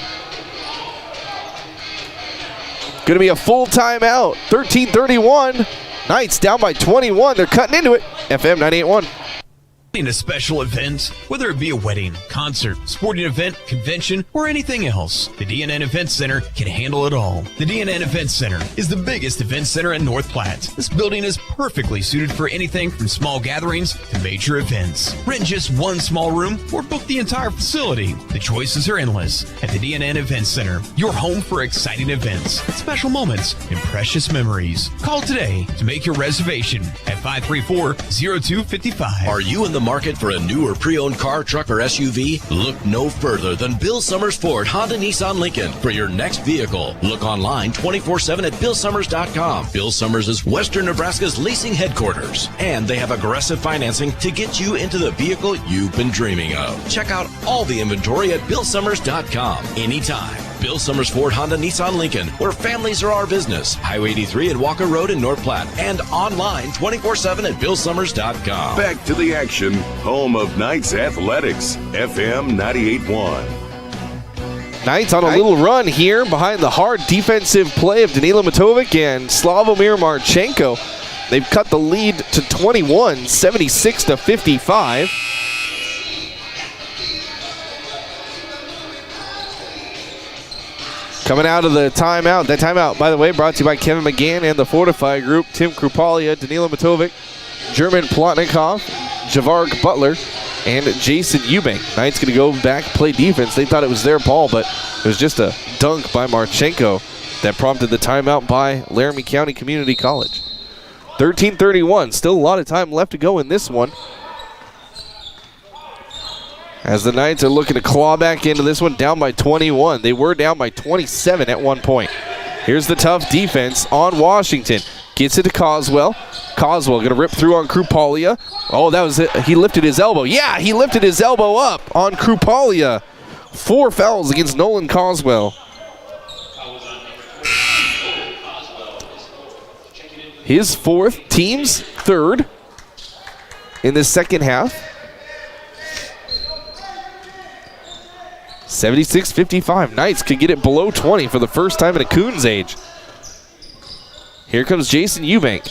Going to be a full timeout. 13-31. Knights down by 21. They're cutting into it. FM 98.1.
In a special event, whether it be a wedding, concert, sporting event, convention, or anything else, the DNN Event Center can handle it all. The DNN Event Center is the biggest event center in North Platte. This building is perfectly suited for anything from small gatherings to major events. Rent just one small room or book the entire facility. The choices are endless at the DNN Event Center, your home for exciting events, special moments, and precious memories. Call today to make your reservation at 534-0255.
Are you in the market for a new or pre-owned car, truck, or SUV? Look no further than Bill Summers Ford Honda Nissan Lincoln for your next vehicle. Look online 24/7 at BillSummers.com. Bill Summers is Western Nebraska's leasing headquarters, and they have aggressive financing to get you into the vehicle you've been dreaming of. Check out all the inventory at BillSummers.com anytime. Bill Summers Ford Honda Nissan Lincoln, where families are our business. Highway 83 at Walker Road in North Platte, and online 24/7 at BillSummers.com.
Back to the action, home of Knights Athletics, FM 98.1.
Knights on a little run here behind the hard defensive play of Danilo Matovic and Slavomir Marchenko. They've cut the lead to 21, 76-55. Coming out of the timeout. That timeout, by the way, brought to you by Kevin McGann and the Fortify Group. Tim Krupalia, Danilo Matovic, German Plotnikov, Javark Butler, and Jason Eubank. Knights going to go back, play defense. They thought it was their ball, but it was just a dunk by Marchenko that prompted the timeout by Laramie County Community College. 13-31. Still a lot of time left to go in this one, as the Knights are looking to claw back into this one, down by 21. They were down by 27 at one point. Here's the tough defense on Washington. Gets it to Coswell. Coswell going to rip through on Krupalia. Oh, that was it. He lifted his elbow. Yeah, he lifted his elbow up on Krupalia. 4 fouls against Nolan Coswell. His fourth, team's third in the second half. 76-55. Knights could get it below 20 for the first time in a Coons age. Here comes Jason Eubank.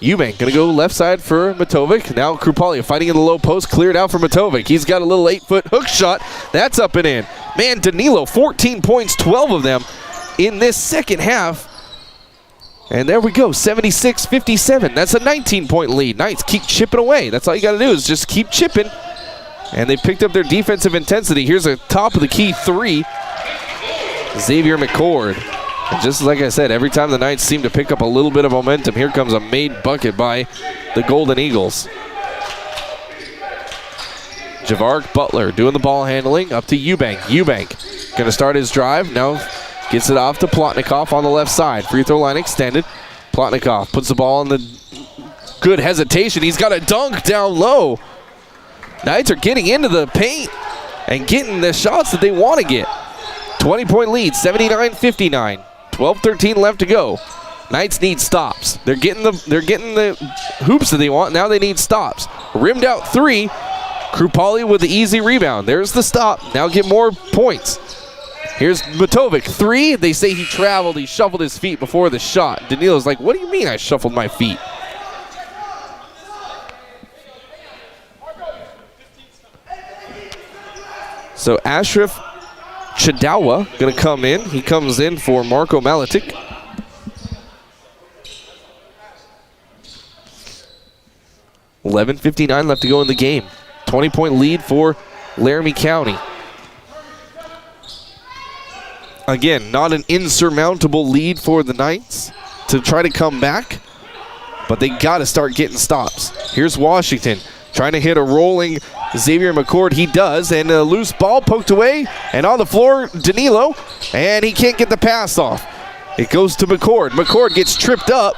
Eubank going to go left side for Matovic. Now Krupalia fighting in the low post, cleared out for Matovic. He's got a little 8-foot hook shot. That's up and in. Man, Danilo, 14 points, 12 of them in this second half. And there we go, 76-57. That's a 19-point lead. Knights keep chipping away. That's all you got to do is just keep chipping. And they picked up their defensive intensity. Here's a top of the key three. Xavier McCord. And just like I said, every time the Knights seem to pick up a little bit of momentum, here comes a made bucket by the Golden Eagles. Javark Butler doing the ball handling up to Eubank. Eubank going to start his drive. Now gets it off to Plotnikov on the left side. Free throw line extended. Plotnikov puts the ball on the good hesitation. He's got a dunk down low. Knights are getting into the paint and getting the shots that they want to get. 20-point lead, 79-59. 12-13 left to go. Knights need stops. They're getting the hoops that they want. Now they need stops. Rimmed out three. Krupalia with the easy rebound. There's the stop. Now get more points. Here's Matovic. Three. They say he traveled. He shuffled his feet before the shot. Danilo's like, what do you mean I shuffled my feet? So Ashraf Chadawa going to come in. He comes in for Marco Maletic. $11:59 left to go in the game. 20-point lead for Laramie County. Again, not an insurmountable lead for the Knights to try to come back, but they got to start getting stops. Here's Washington trying to hit a rolling Xavier McCord. He does, and a loose ball poked away, and on the floor, Danilo, and he can't get the pass off. It goes to McCord. McCord gets tripped up.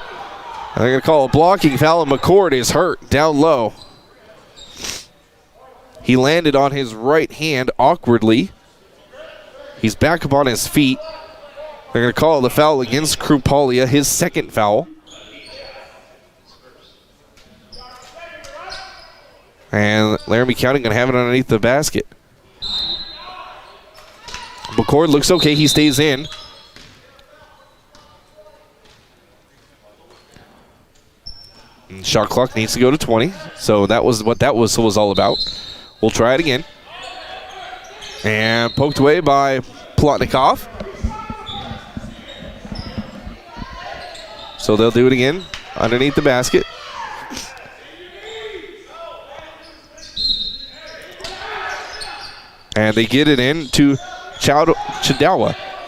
They're going to call a blocking foul, and McCord is hurt down low. He landed on his right hand awkwardly. He's back up on his feet. They're going to call the foul against Krupalia, his second foul. And Laramie County going to have it underneath the basket. McCord looks okay. He stays in. And shot clock needs to go to 20. So that was what that was all about. We'll try it again. And poked away by Plotnikov. So they'll do it again underneath the basket. And they get it in to Chadawa.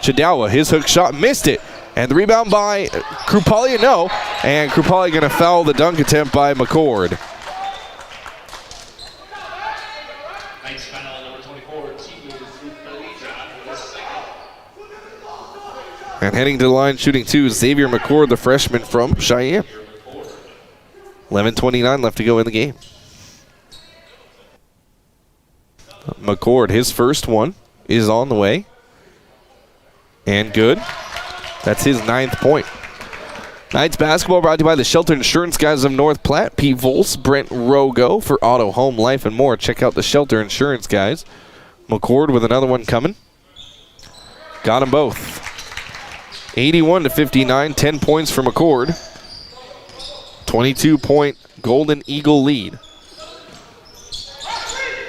Chadawa, his hook shot, missed it. And the rebound by Krupalia, no. And Krupalia going to foul the dunk attempt by McCord. And heading to the line, shooting two, Xavier McCord, the freshman from Cheyenne. 11:29 left to go in the game. McCord, his first one, is on the way. And good. That's his 9th point. Knights basketball brought to you by the Shelter Insurance guys of North Platte. Pete Volz, Brent Rogo for auto, home, life, and more. Check out the Shelter Insurance guys. McCord with another one coming. Got them both. 81-59, 10 points for McCord. 22-point Golden Eagle lead.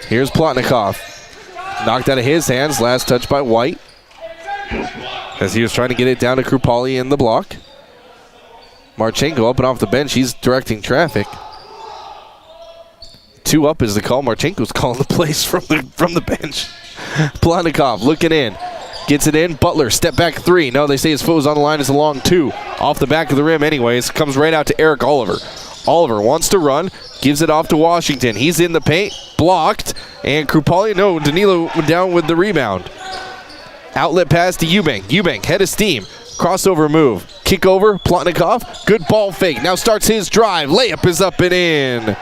Here's Plotnikov. Knocked out of his hands. Last touch by White. As he was trying to get it down to Krupalia in the block. Marchenko up and off the bench. He's directing traffic. 2 up is the call. Marchenko's calling the plays from the bench. Plotnikov looking in. Gets it in. Butler, step back 3. No, they say his foot was on the line. It's a long 2. Off the back of the rim anyways. Comes right out to Eric Oliver. Oliver wants to run. Gives it off to Washington. He's in the paint. Blocked. And Krupalia, no, Danilo down with the rebound. Outlet pass to Eubank. Eubank, head of steam. Crossover move. Kick over. Plotnikov. Good ball fake. Now starts his drive. Layup is up and in.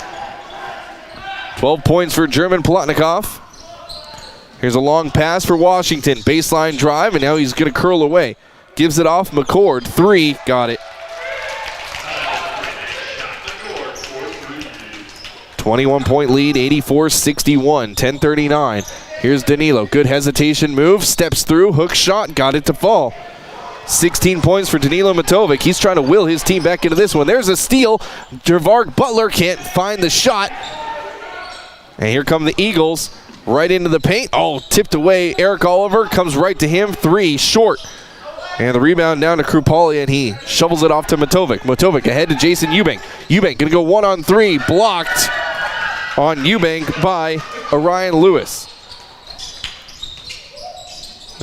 12 points for German Plotnikov. Here's a long pass for Washington. Baseline drive, and now he's going to curl away. Gives it off. McCord. 3. Got it. 21-point lead, 84-61, 10:39. Here's Danilo. Good hesitation move. Steps through. Hook shot. Got it to fall. 16 points for Danilo Matovic. He's trying to will his team back into this one. There's a steal. Javark Butler can't find the shot. And here come the Eagles right into the paint. Oh, tipped away. Eric Oliver comes right to him. 3 short. And the rebound down to Krupalia, and he shovels it off to Matovic. Matovic ahead to Jason Eubank. Eubank going to go 1-on-3. Blocked on Eubank by Orion Lewis.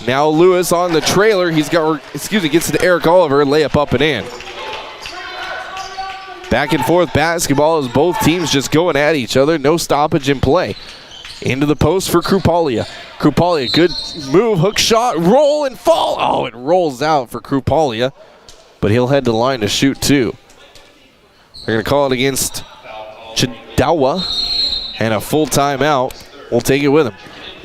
Now Lewis on the trailer. Gets it to Eric Oliver. Layup up and in. Back and forth basketball as both teams just going at each other. No stoppage in play. Into the post for Krupalia. Krupalia, good move, hook shot, roll and fall. Oh, it rolls out for Krupalia, but he'll head to the line to shoot 2. They're going to call it against Chidawa, and a full timeout. We'll take it with him.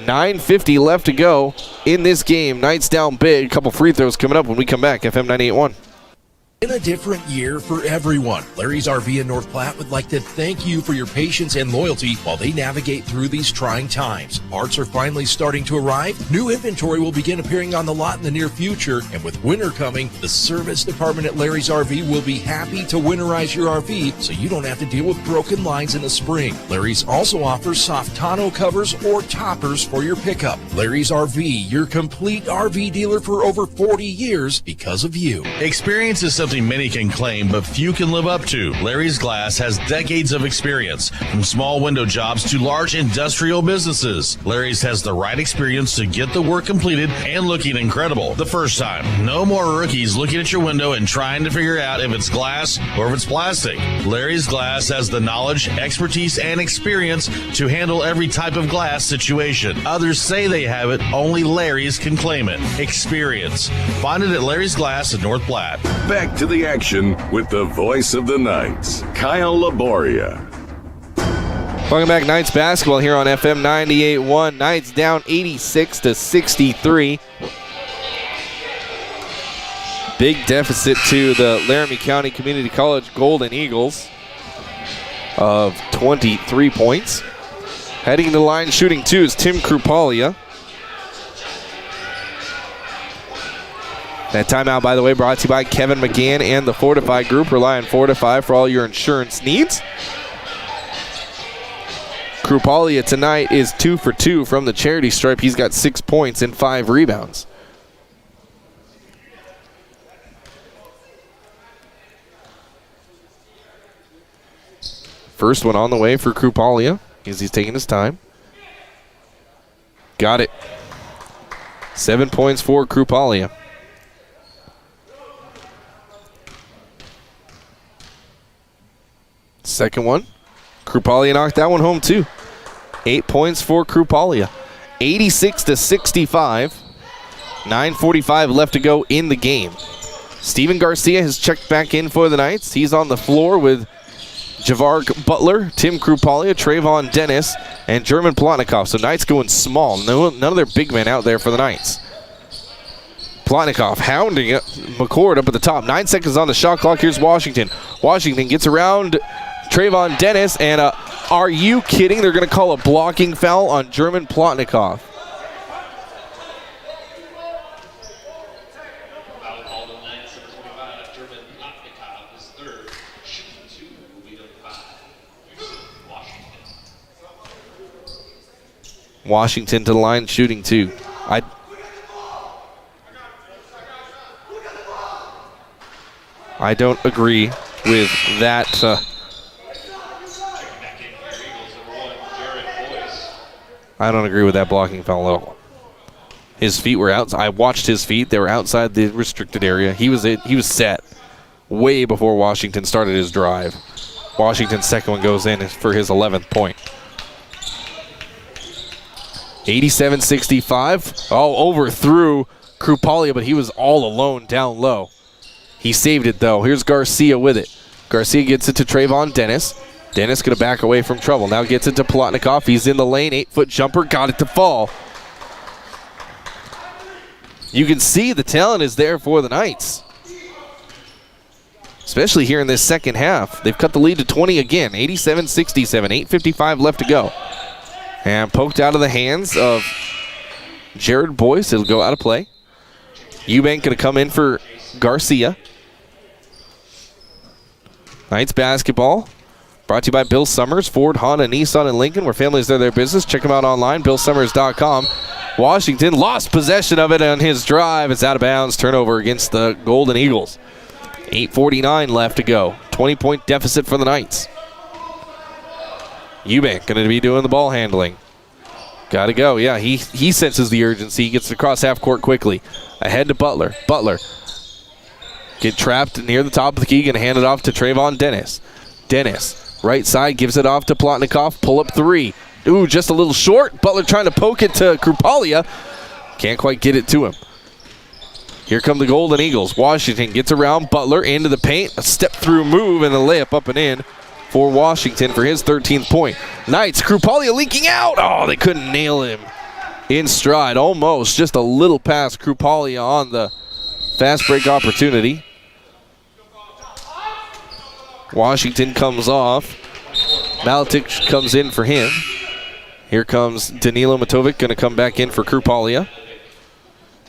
9:50 left to go in this game. Knights down big. A couple free throws coming up when we come back. FM 98.1.
In a different year for everyone, Larry's RV in North Platte would like to thank you for your patience and loyalty while they navigate through these trying times. Parts are finally starting to arrive. New inventory will begin appearing on the lot in the near future. And with winter coming, the service department at Larry's RV will be happy to winterize your RV so you don't have to deal with broken lines in the spring. Larry's also offers soft tonneau covers or toppers for your pickup. Larry's RV, your complete RV dealer for over 40 years because of you.
Experience is something many can claim, but few can live up to. Larry's Glass has decades of experience, from small window jobs to large industrial businesses. Larry's has the right experience to get the work completed and looking incredible the first time. No more rookies looking at your window and trying to figure out if it's glass or if it's plastic. Larry's Glass has the knowledge, expertise, and experience to handle every type of glass situation. Others say they have it, only Larry's can claim it. Experience. Find it at Larry's Glass in North Platte.
Back to the action with the voice of the Knights, Kyle Laboria.
Welcome back, Knights basketball here on FM 98.1. Knights down 86-63. Big deficit to the Laramie County Community College Golden Eagles of 23 points. Heading to the line, shooting 2 is Tim Krupalia. That timeout, by the way, brought to you by Kevin McGann and the Fortify Group. Rely on Fortify for all your insurance needs. Krupalia tonight is 2 for 2 from the charity stripe. He's got 6 points and 5 rebounds. First one on the way for Krupalia as he's taking his time. Got it. 7 points for Krupalia. Second one. Krupalia knocked that one home too. 8 points for Krupalia. 86-65. 9:45 left to go in the game. Steven Garcia has checked back in for the Knights. He's on the floor with Javark Butler, Tim Krupalia, Trayvon Dennis, and German Plotnikov. So Knights going small. None of their big men out there for the Knights. Plotnikov hounding McCord up at the top. 9 seconds on the shot clock. Here's Washington. Washington gets around Trayvon Dennis, and are you kidding? They're going to call a blocking foul on German Plotnikov. Washington to the line, shooting 2. I don't agree with that. I don't agree with that blocking foul at all. His feet were out. I watched his feet. They were outside the restricted area. He was set way before Washington started his drive. Washington's second one goes in for his 11th point. 87-65. Oh, overthrew Krupalia, but he was all alone down low. He saved it, though. Here's Garcia with it. Garcia gets it to Trayvon Dennis. Dennis going to back away from trouble. Now gets it to Plotnikov. He's in the lane. 8-foot jumper. Got it to fall. You can see the talent is there for the Knights, especially here in this second half. They've cut the lead to 20 again. 87-67. 8:55 left to go. And poked out of the hands of Jared Boyce. It'll go out of play. Eubank going to come in for Garcia. Knights basketball brought to you by Bill Summers, Ford, Honda, Nissan, and Lincoln, where families are their business. Check them out online, BillSummers.com. Washington lost possession of it on his drive. It's out of bounds. Turnover against the Golden Eagles. 8:49 left to go. 20-point deficit for the Knights. Eubank going to be doing the ball handling. Got to go. Yeah, he senses the urgency. He gets across half court quickly. Ahead to Butler. Butler get trapped near the top of the key. Going to hand it off to Trayvon Dennis. Dennis, right side, gives it off to Plotnikov. Pull up three. Ooh, just a little short. Butler trying to poke it to Krupalia. Can't quite get it to him. Here come the Golden Eagles. Washington gets around Butler into the paint. A step-through move and a layup up and in for Washington for his 13th point. Knights, Krupalia leaking out. Oh, they couldn't nail him in stride. Almost just a little past Krupalia on the fast break opportunity. Washington comes off. Maletic comes in for him. Here comes Danilo Matovic, going to come back in for Krupalia.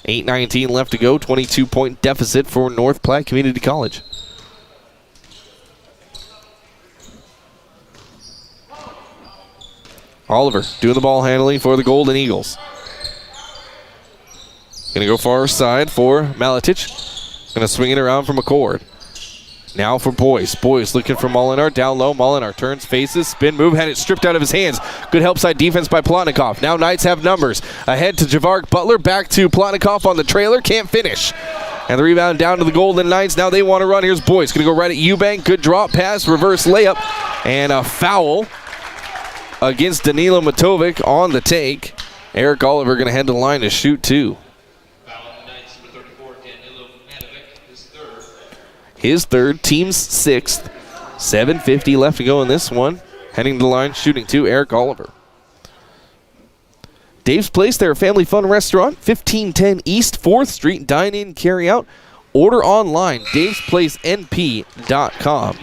8:19 left to go. 22-point deficit for North Platte Community College. Oliver doing the ball handling for the Golden Eagles. Going to go far side for Maletic. Going to swing it around from McCord. Now for Boyce. Boyce looking for Molinar. Down low. Molinar turns, faces, spin move. Had it stripped out of his hands. Good help side defense by Plotnikov. Now Knights have numbers. Ahead to Javark Butler. Back to Plotnikov on the trailer. Can't finish. And the rebound down to the Golden Knights. Now they want to run. Here's Boyce. Going to go right at Eubank. Good drop pass. Reverse layup. And a foul against Danilo Matovic on the take. Eric Oliver going to head to the line to shoot two. His third, team's sixth. 7:50 left to go in this one. Heading to the line, shooting two, Eric Oliver. Dave's Place, they're a family fun restaurant. 1510 East 4th Street. Dine in, carry out. Order online, davesplacenp.com.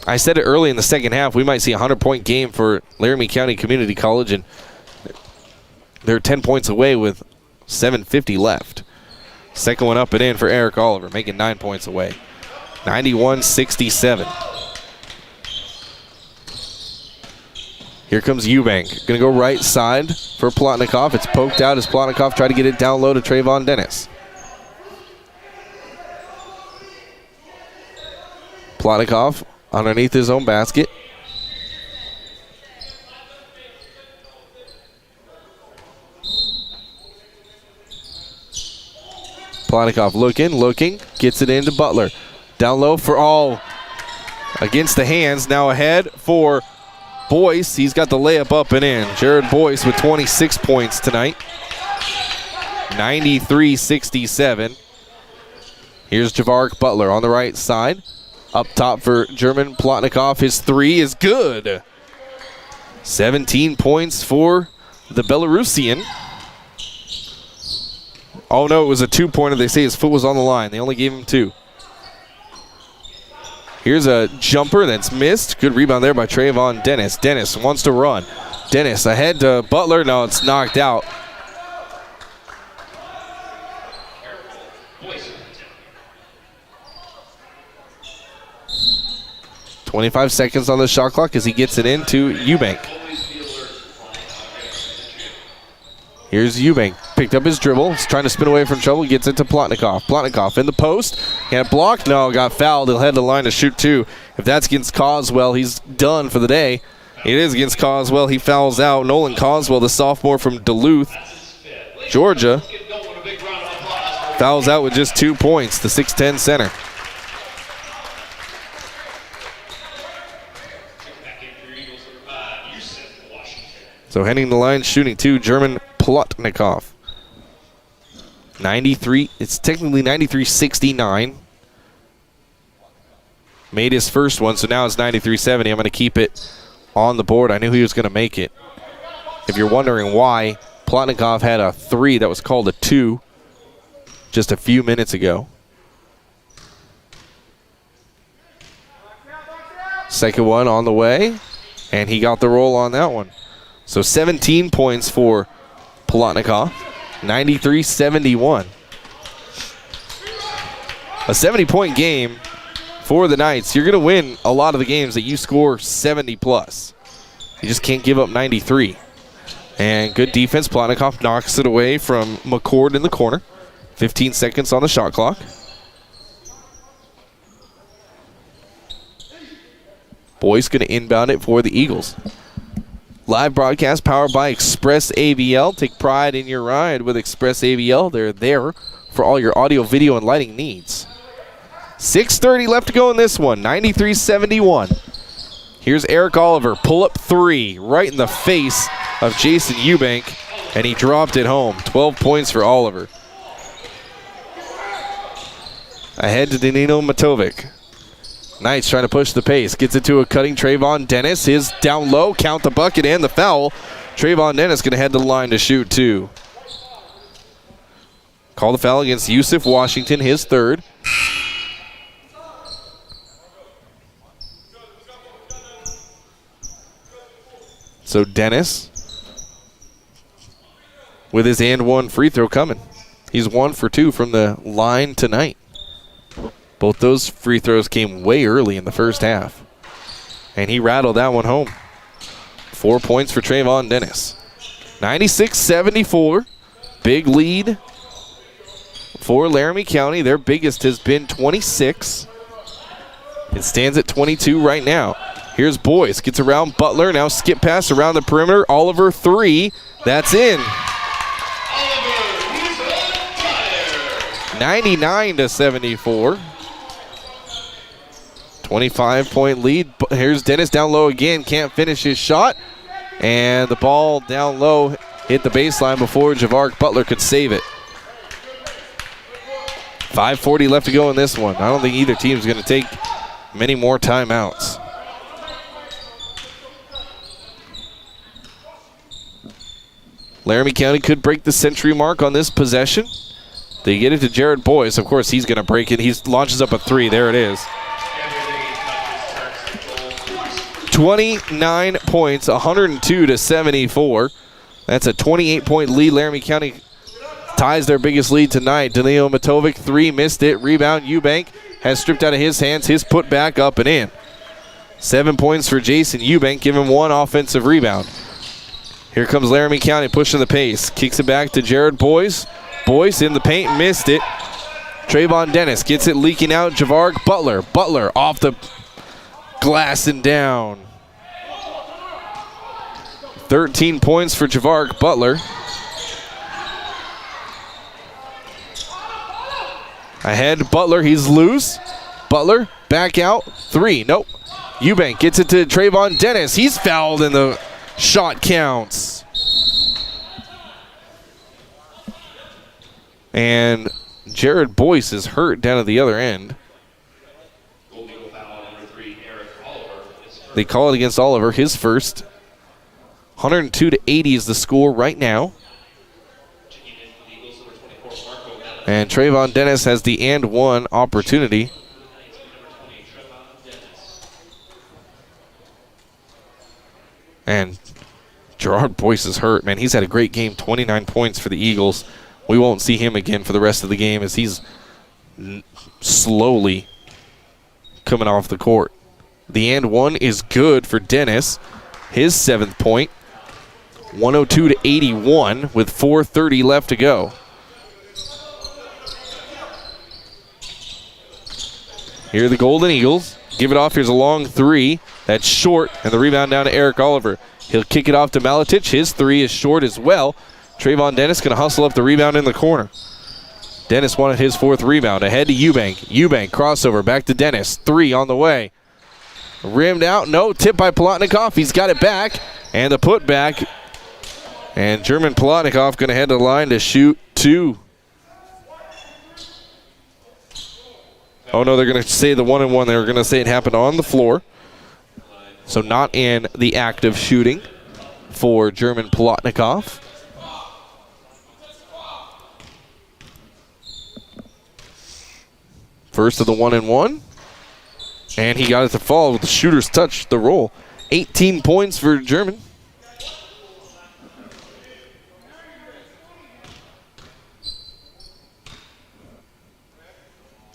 I said it early in the second half, we might see a 100-point game for Laramie County Community College, and they're 10 points away with 7:50 left. Second one up and in for Eric Oliver, making 9 points away. 91-67. Here comes Eubank. Going to go right side for Plotnikov. It's poked out as Plotnikov tried to get it down low to Trayvon Dennis. Plotnikov underneath his own basket. Plotnikov looking, gets it into Butler. Down low for all. Against the hands, now ahead for Boyce. He's got the layup up and in. Jared Boyce with 26 points tonight. 93-67. Here's Javark Butler on the right side. Up top for German Plotnikov. His three is good. 17 points for the Belarusian. Oh, no, it was a two-pointer. They say his foot was on the line. They only gave him two. Here's a jumper that's missed. Good rebound there by Trayvon Dennis. Dennis wants to run. Dennis ahead to Butler. No, it's knocked out. .25 seconds on the shot clock as he gets it into Eubank. Here's Eubank. Picked up his dribble. He's trying to spin away from trouble. Gets it to Plotnikov. Plotnikov in the post. Can't block. No, got fouled. He'll head to the line to shoot two. If that's against Coswell, he's done for the day. It is against Coswell. He fouls out. Nolan Coswell, the sophomore from Duluth, Georgia, fouls out with just 2 points, the 6'10 center. So heading to the line, shooting two, German Plotnikov. 93, it's technically 93-69. Made his first one, so now it's 93-70. I'm going to keep it on the board. I knew he was going to make it. If you're wondering why, Plotnikov had a three that was called a two just a few minutes ago. Second one on the way, and he got the roll on that one. So 17 points for Plotnikov. 93-71. A 70-point game for the Knights. You're going to win a lot of the games that you score 70 plus. You just can't give up 93. And good defense. Plotnikov knocks it away from McCord in the corner. 15 seconds on the shot clock. Boyce going to inbound it for the Eagles. Live broadcast powered by Express AVL. Take pride in your ride with Express AVL. They're there for all your audio, video, and lighting needs. 6:30 left to go in this one. 93-71. Here's Eric Oliver. Pull-up three right in the face of Jason Eubank, and he dropped it home. 12 points for Oliver. Ahead to Danilo Matovic. Knights trying to push the pace. Gets it to a cutting Trayvon Dennis. His down low. Count the bucket and the foul. Trayvon Dennis going to head to the line to shoot two. Call the foul against Yusuf Washington, his third. So Dennis with his and one free throw coming. He's 1 for 2 from the line tonight. Both those free throws came way early in the first half. And he rattled that one home. 4 points for Trayvon Dennis. 96-74. Big lead for Laramie County. Their biggest has been 26. It stands at 22 right now. Here's Boyce. Gets around Butler. Now skip pass around the perimeter. Oliver three. That's in. 99-74. 25-point lead. Here's Dennis down low again. Can't finish his shot. And the ball down low hit the baseline before Javark Butler could save it. 5:40 left to go in this one. I don't think either team is going to take many more timeouts. Laramie County could break the century mark on this possession. They get it to Jared Boyce. Of course, he's going to break it. He launches up a three. There it is. 29 points, 102-74. That's a 28-point lead. Laramie County ties their biggest lead tonight. Danilo Matovic, three, missed it. Rebound, Eubank has stripped out of his hands. His put back up and in. 7 points for Jason Eubank, giving one offensive rebound. Here comes Laramie County pushing the pace. Kicks it back to Jared Boyce. Boyce in the paint, missed it. Trayvon Dennis gets it leaking out. Javark Butler. Butler off the glass and down. 13 points for Javark Butler. Ahead, Butler, he's loose. Butler, back out, three, nope. Eubank gets it to Trayvon Dennis. He's fouled and the shot counts. And Jared Boyce is hurt down at the other end. They call it against Oliver, his first. 102-80 is the score right now. And Trayvon Dennis has the and one opportunity. And Gerard Boyce is hurt, man. He's had a great game, 29 points for the Eagles. We won't see him again for the rest of the game as he's slowly coming off the court. The and one is good for Dennis. His 7th point. 102-81 with 4:30 left to go. Here are the Golden Eagles. Give it off. Here's a long three. That's short, and the rebound down to Eric Oliver. He'll kick it off to Malatic. His three is short as well. Trayvon Dennis going to hustle up the rebound in the corner. Dennis wanted his 4th rebound. Ahead to Eubank. Eubank crossover back to Dennis. Three on the way. Rimmed out. No. Tip by Plotnikov. He's got it back. And the putback. And German Plotnikov going to head to the line to shoot two. Oh, no, they're going to say the 1-and-1. They're going to say it happened on the floor. So not in the act of shooting for German Plotnikov. First of the 1-and-1. And he got it to fall with the shooter's touch, the roll. 18 points for German.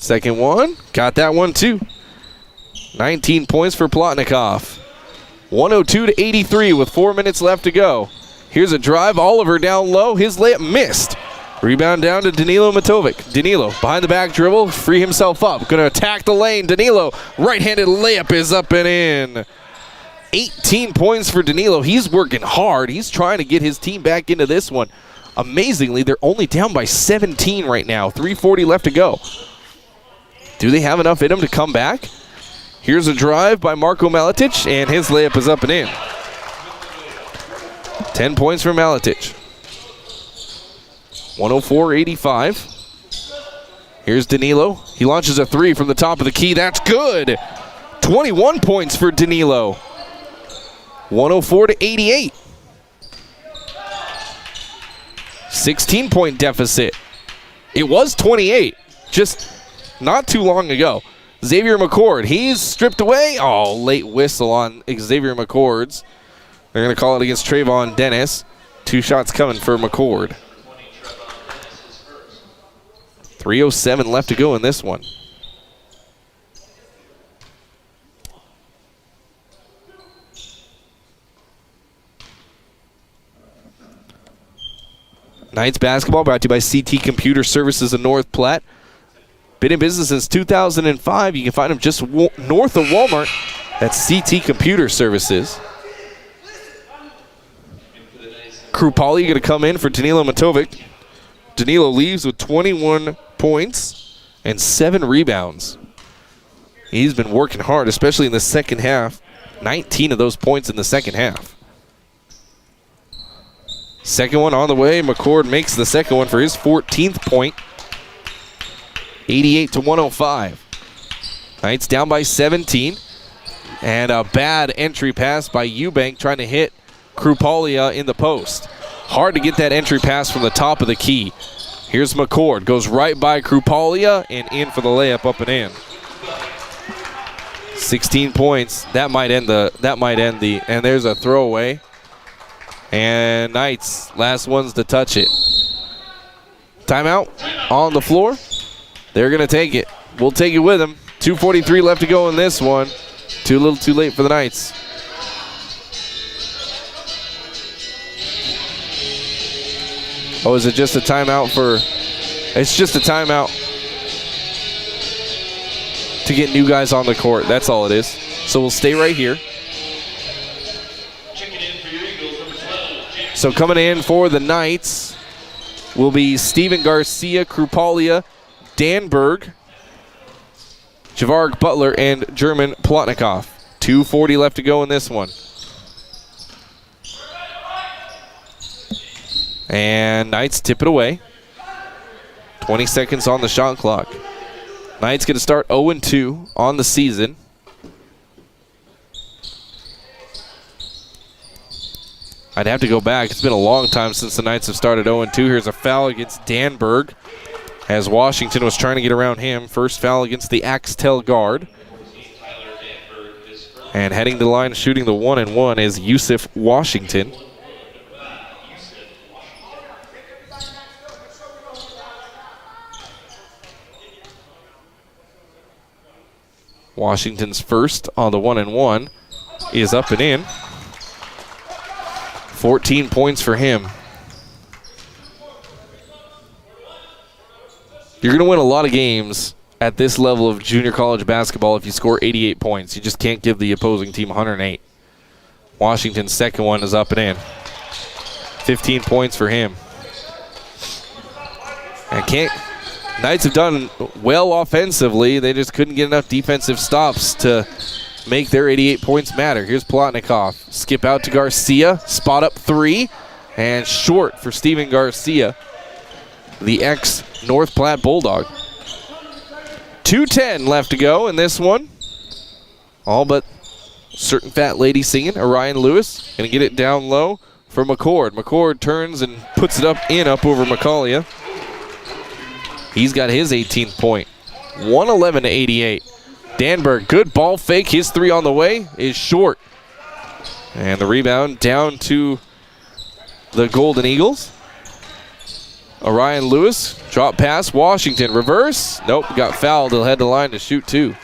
Second one, got that one too. 19 points for Plotnikov. 102-83 with 4 minutes left to go. Here's a drive, Oliver down low, his layup missed. Rebound down to Danilo Matovic. Danilo behind the back dribble, free himself up. Gonna attack the lane. Danilo, right-handed layup is up and in. 18 points for Danilo. He's working hard. He's trying to get his team back into this one. Amazingly, they're only down by 17 right now. 3:40 left to go. Do they have enough in them to come back? Here's a drive by Marko Maletic, and his layup is up and in. 10 points for Maletic. 104-85. Here's Danilo. He launches a three from the top of the key. That's good. 21 points for Danilo. 104-88. 16-point deficit. It was 28 just not too long ago. Xavier McCord, he's stripped away. Oh, late whistle on Xavier McCord's. They're going to call it against Trayvon Dennis. 2 shots coming for McCord. 3:07 left to go in this one. Knights basketball brought to you by CT Computer Services in North Platte. Been in business since 2005. You can find them just north of Walmart. That's CT Computer Services. Krupali going to come in for Danilo Matovic. Danilo leaves with 21 points and 7 rebounds. He's been working hard, especially in the second half. 19 of those points in the second half. Second one on the way. McCord makes the second one for his 14th point. 88-105. Knights down by 17. And a bad entry pass by Eubank trying to hit Krupalia in the post. Hard to get that entry pass from the top of the key. Here's McCord. Goes right by Krupalia and in for the layup up and in. 16 points. That might end the and there's a throwaway. And Knights, last ones to touch it. Timeout on the floor. They're going to take it. We'll take it with them. 2:43 left to go in this one. Too little too late for the Knights. Oh, is it just a timeout for... It's just a timeout to get new guys on the court. That's all it is. So we'll stay right here. So coming in for the Knights will be Steven Garcia, Krupalia, Danberg, Javar Butler, and German Plotnikov. 2:40 left to go in this one. And Knights tip it away. 20 seconds on the shot clock. Knights going to start 0-2 on the season. I'd have to go back. It's been a long time since the Knights have started 0-2. Here's a foul against Danberg as Washington was trying to get around him. First foul against the Axtell guard. And heading to the line, shooting the 1-and-1 is Yusuf Washington. Washington's first on the 1-and-1 is up and in. 14 points for him. You're going to win a lot of games at this level of junior college basketball if you score 88 points. You just can't give the opposing team 108. Washington's second one is up and in. 15 points for him. And Knights have done well offensively. They just couldn't get enough defensive stops to make their 88 points matter. Here's Plotnikov. Skip out to Garcia. Spot up three. And short for Steven Garcia, the ex-North Platte Bulldog. 2:10 left to go in this one. All but certain fat lady singing. Orion Lewis going to get it down low for McCord. McCord turns and puts it up over Macaulay. He's got his 18th point. 111-88. Danberg, good ball fake. His three on the way is short. And the rebound down to the Golden Eagles. Orion Lewis, drop pass, Washington, reverse. Nope, got fouled. He'll head to the line to shoot 2.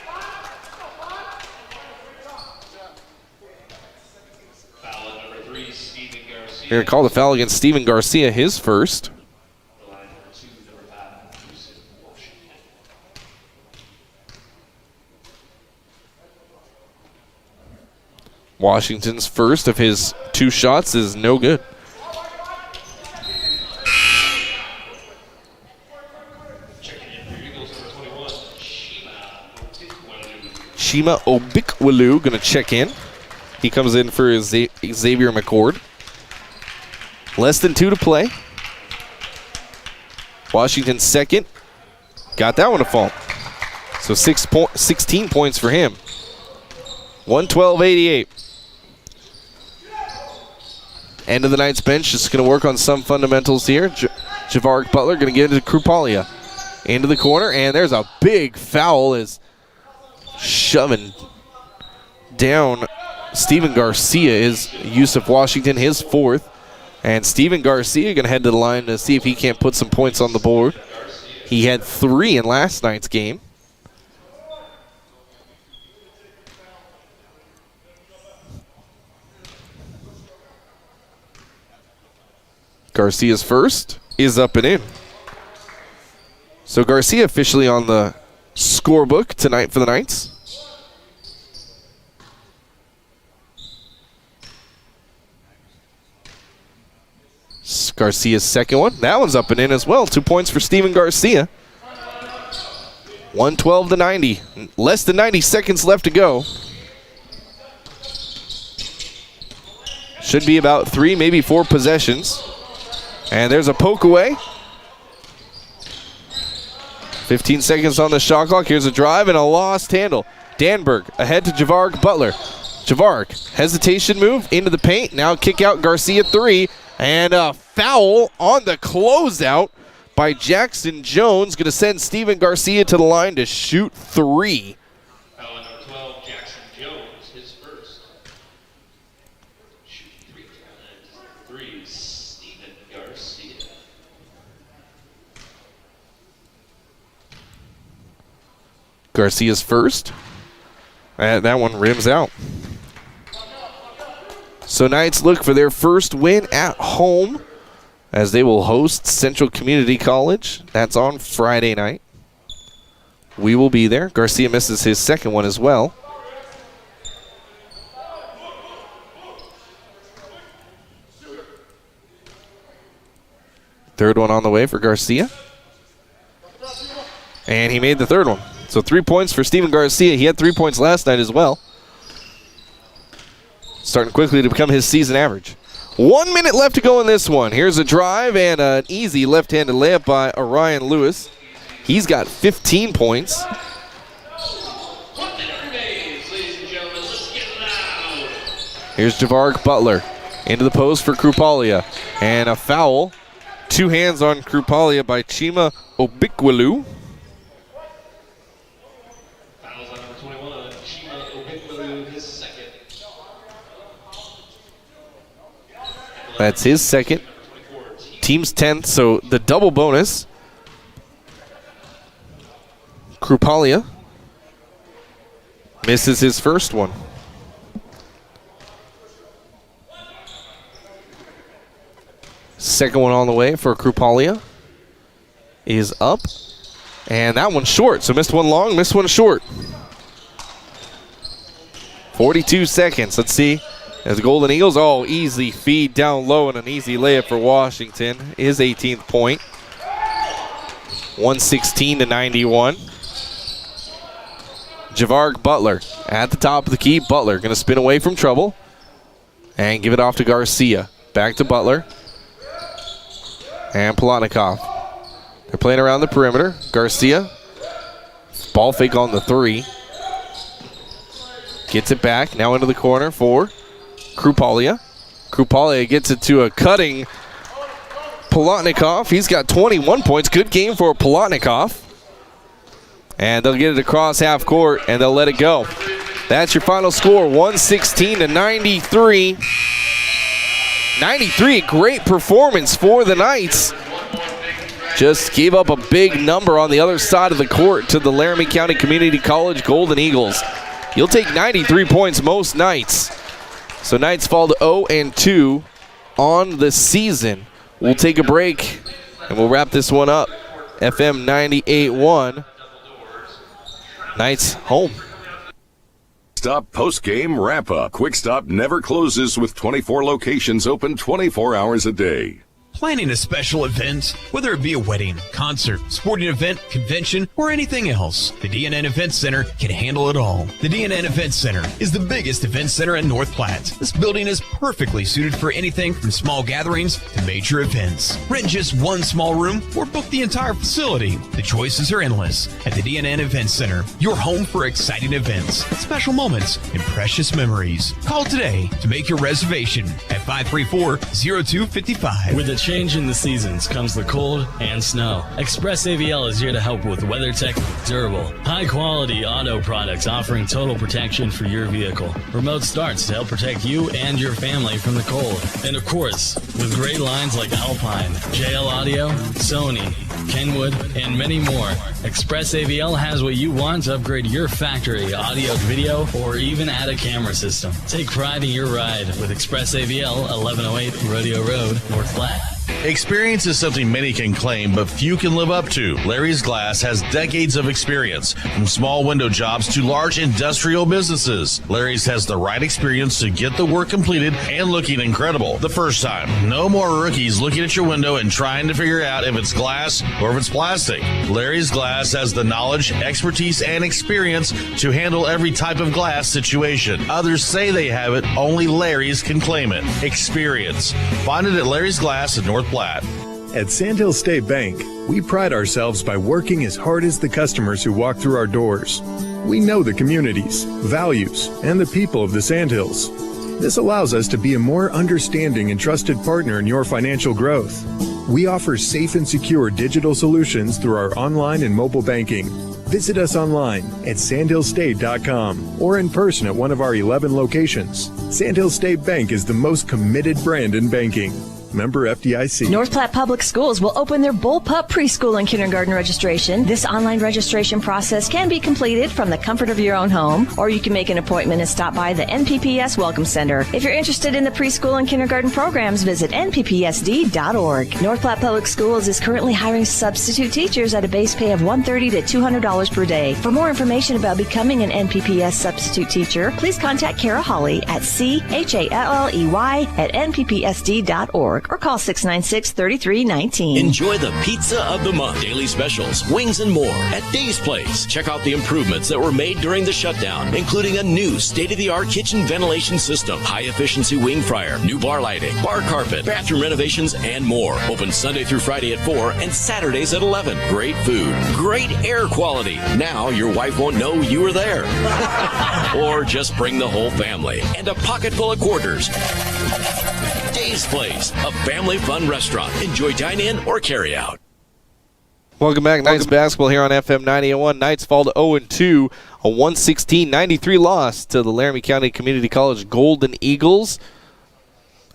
They're going to call the foul against Steven Garcia, his first. Washington's first of his 2 shots is no good. Shima Obikwalu going to check in. He comes in for Xavier McCord. Less than 2 to play. Washington's second. Got that one to fall. So 16 points for him. 112-88. End of the night's bench. Just going to work on some fundamentals here. Javaric Butler going to get into Krupalia. Into the corner, and there's a big foul as shoving down Steven Garcia is Yusuf Washington, his 4th. And Steven Garcia going to head to the line to see if he can't put some points on the board. He had 3 in last night's game. Garcia's first is up and in. So Garcia officially on the scorebook tonight for the Knights. Garcia's second one. That one's up and in as well. 2 points for Steven Garcia. 112-90. Less than 90 seconds left to go. Should be about 3, maybe 4 possessions. And there's a poke away. 15 seconds on the shot clock. Here's a drive and a lost handle. Danberg ahead to Javaric Butler. Javaric, hesitation move into the paint. Now kick out Garcia 3. And a foul on the closeout by Jackson Jones. Going to send Steven Garcia to the line to shoot 3.
Foul number 12, Jackson Jones, his first. Shoot 3, Steven Garcia.
Garcia's first. And that one rims out. So Knights look for their first win at home as they will host Central Community College. That's on Friday night. We will be there. Garcia misses his second one as well. Third one on the way for Garcia. And he made the third one. So 3 points for Steven Garcia. He had 3 points last night as well. Starting quickly to become his season average. 1 minute left to go in this one. Here's a drive and an easy left-handed layup by Orion Lewis. He's got 15 points. Here's Javaric Butler into the post for Krupalia. And a foul. 2 hands on Krupalia by Chima Obikwalu. That's his second. Team's 10th, so the double bonus. Krupalia misses his first one. Second one on the way for Krupalia is up. And that one's short, so missed one long, missed one short. 42 seconds, let's see. As the Golden Eagles, easy feed down low and an easy layup for Washington. His 18th point. 116-91. Javaric Butler at the top of the key. Butler going to spin away from trouble and give it off to Garcia. Back to Butler. And Plotnikov. They're playing around the perimeter. Garcia. Ball fake on the 3. Gets it back. Now into the corner for Krupalia. Krupalia gets it to a cutting Plotnikov. He's got 21 points. Good game for Plotnikov. And they'll get it across half court and they'll let it go. That's your final score, 116-93. 93, great performance for the Knights. just gave up a big number on the other side of the court to the Laramie County Community College Golden Eagles. You'll take 93 points most nights. So Knights fall to 0-2 on the season. We'll take a break, and we'll wrap this one up. FM 98.1. Knights home.
Stop post-game wrap-up. Quick Stop never closes with 24 locations open 24 hours a day.
Planning a special event, whether it be a wedding, concert, sporting event, convention, or anything else, the DNN Event Center can handle it all. The DNN Event Center is the biggest event center in North Platte. This building is perfectly suited for anything from small gatherings to major events. Rent just one small room or book the entire facility. The choices are endless at the DNN Event Center. Your home for exciting events, special moments, and precious memories. Call today to make your reservation at 534-0255.
With a change in the seasons comes the cold and snow. Express AVL is here to help with WeatherTech durable, high-quality auto products offering total protection for your vehicle. Remote starts to help protect you and your family from the cold. And of course, with great lines like Alpine, JL Audio, Sony, Kenwood, and many more, Express AVL has what you want to upgrade your factory audio, video, or even add a camera system. Take pride in your ride with Express AVL, 1108 Rodeo Road, North Platte.
Experience is something many can claim, but few can live up to. Larry's Glass has decades of experience, from small window jobs to large industrial businesses. Larry's has the right experience to get the work completed and looking incredible the first time. No more rookies looking at your window and trying to figure out if it's glass or if it's plastic. Larry's Glass has the knowledge, expertise, and experience to handle every type of glass situation. Others say they have it, only Larry's can claim it. Experience. Find it at Larry's Glass in North Platte.
At Sandhill State Bank, we pride ourselves by working as hard as the customers who walk through our doors. We know the communities, values, and the people of the Sandhills. This allows us to be a more understanding and trusted partner in your financial growth. We offer safe and secure digital solutions through our online and mobile banking. Visit us online at sandhillstate.com or in person at one of our 11 locations. Sandhill State Bank is the most committed brand in banking. Member FDIC.
North Platte Public Schools will open their Bullpup preschool and kindergarten registration. This online registration process can be completed from the comfort of your own home, or you can make an appointment and stop by the NPPS Welcome Center. If you're interested in the preschool and kindergarten programs, visit nppsd.org. North Platte Public Schools is currently hiring substitute teachers at a base pay of $130 to $200 per day. For more information about becoming an NPPS substitute teacher, please contact Kara Hawley at challey@nppsd.org. or call 696-3319.
Enjoy the pizza of the month, daily specials, wings, and more at Dave's Place. Check out the improvements that were made during the shutdown, including a new state-of-the-art kitchen ventilation system, high-efficiency wing fryer, new bar lighting, bar carpet, bathroom renovations, and more. Open Sunday through Friday at 4 and Saturdays at 11. Great food, great air quality. Now your wife won't know you were there. Or just bring the whole family and a pocket full of quarters. Dave's Place, a family fun restaurant. Enjoy dine-in or carry-out.
Welcome back. Knights basketball here on FM 98.1. Knights fall to 0-2, a 116-93 loss to the Laramie County Community College Golden Eagles.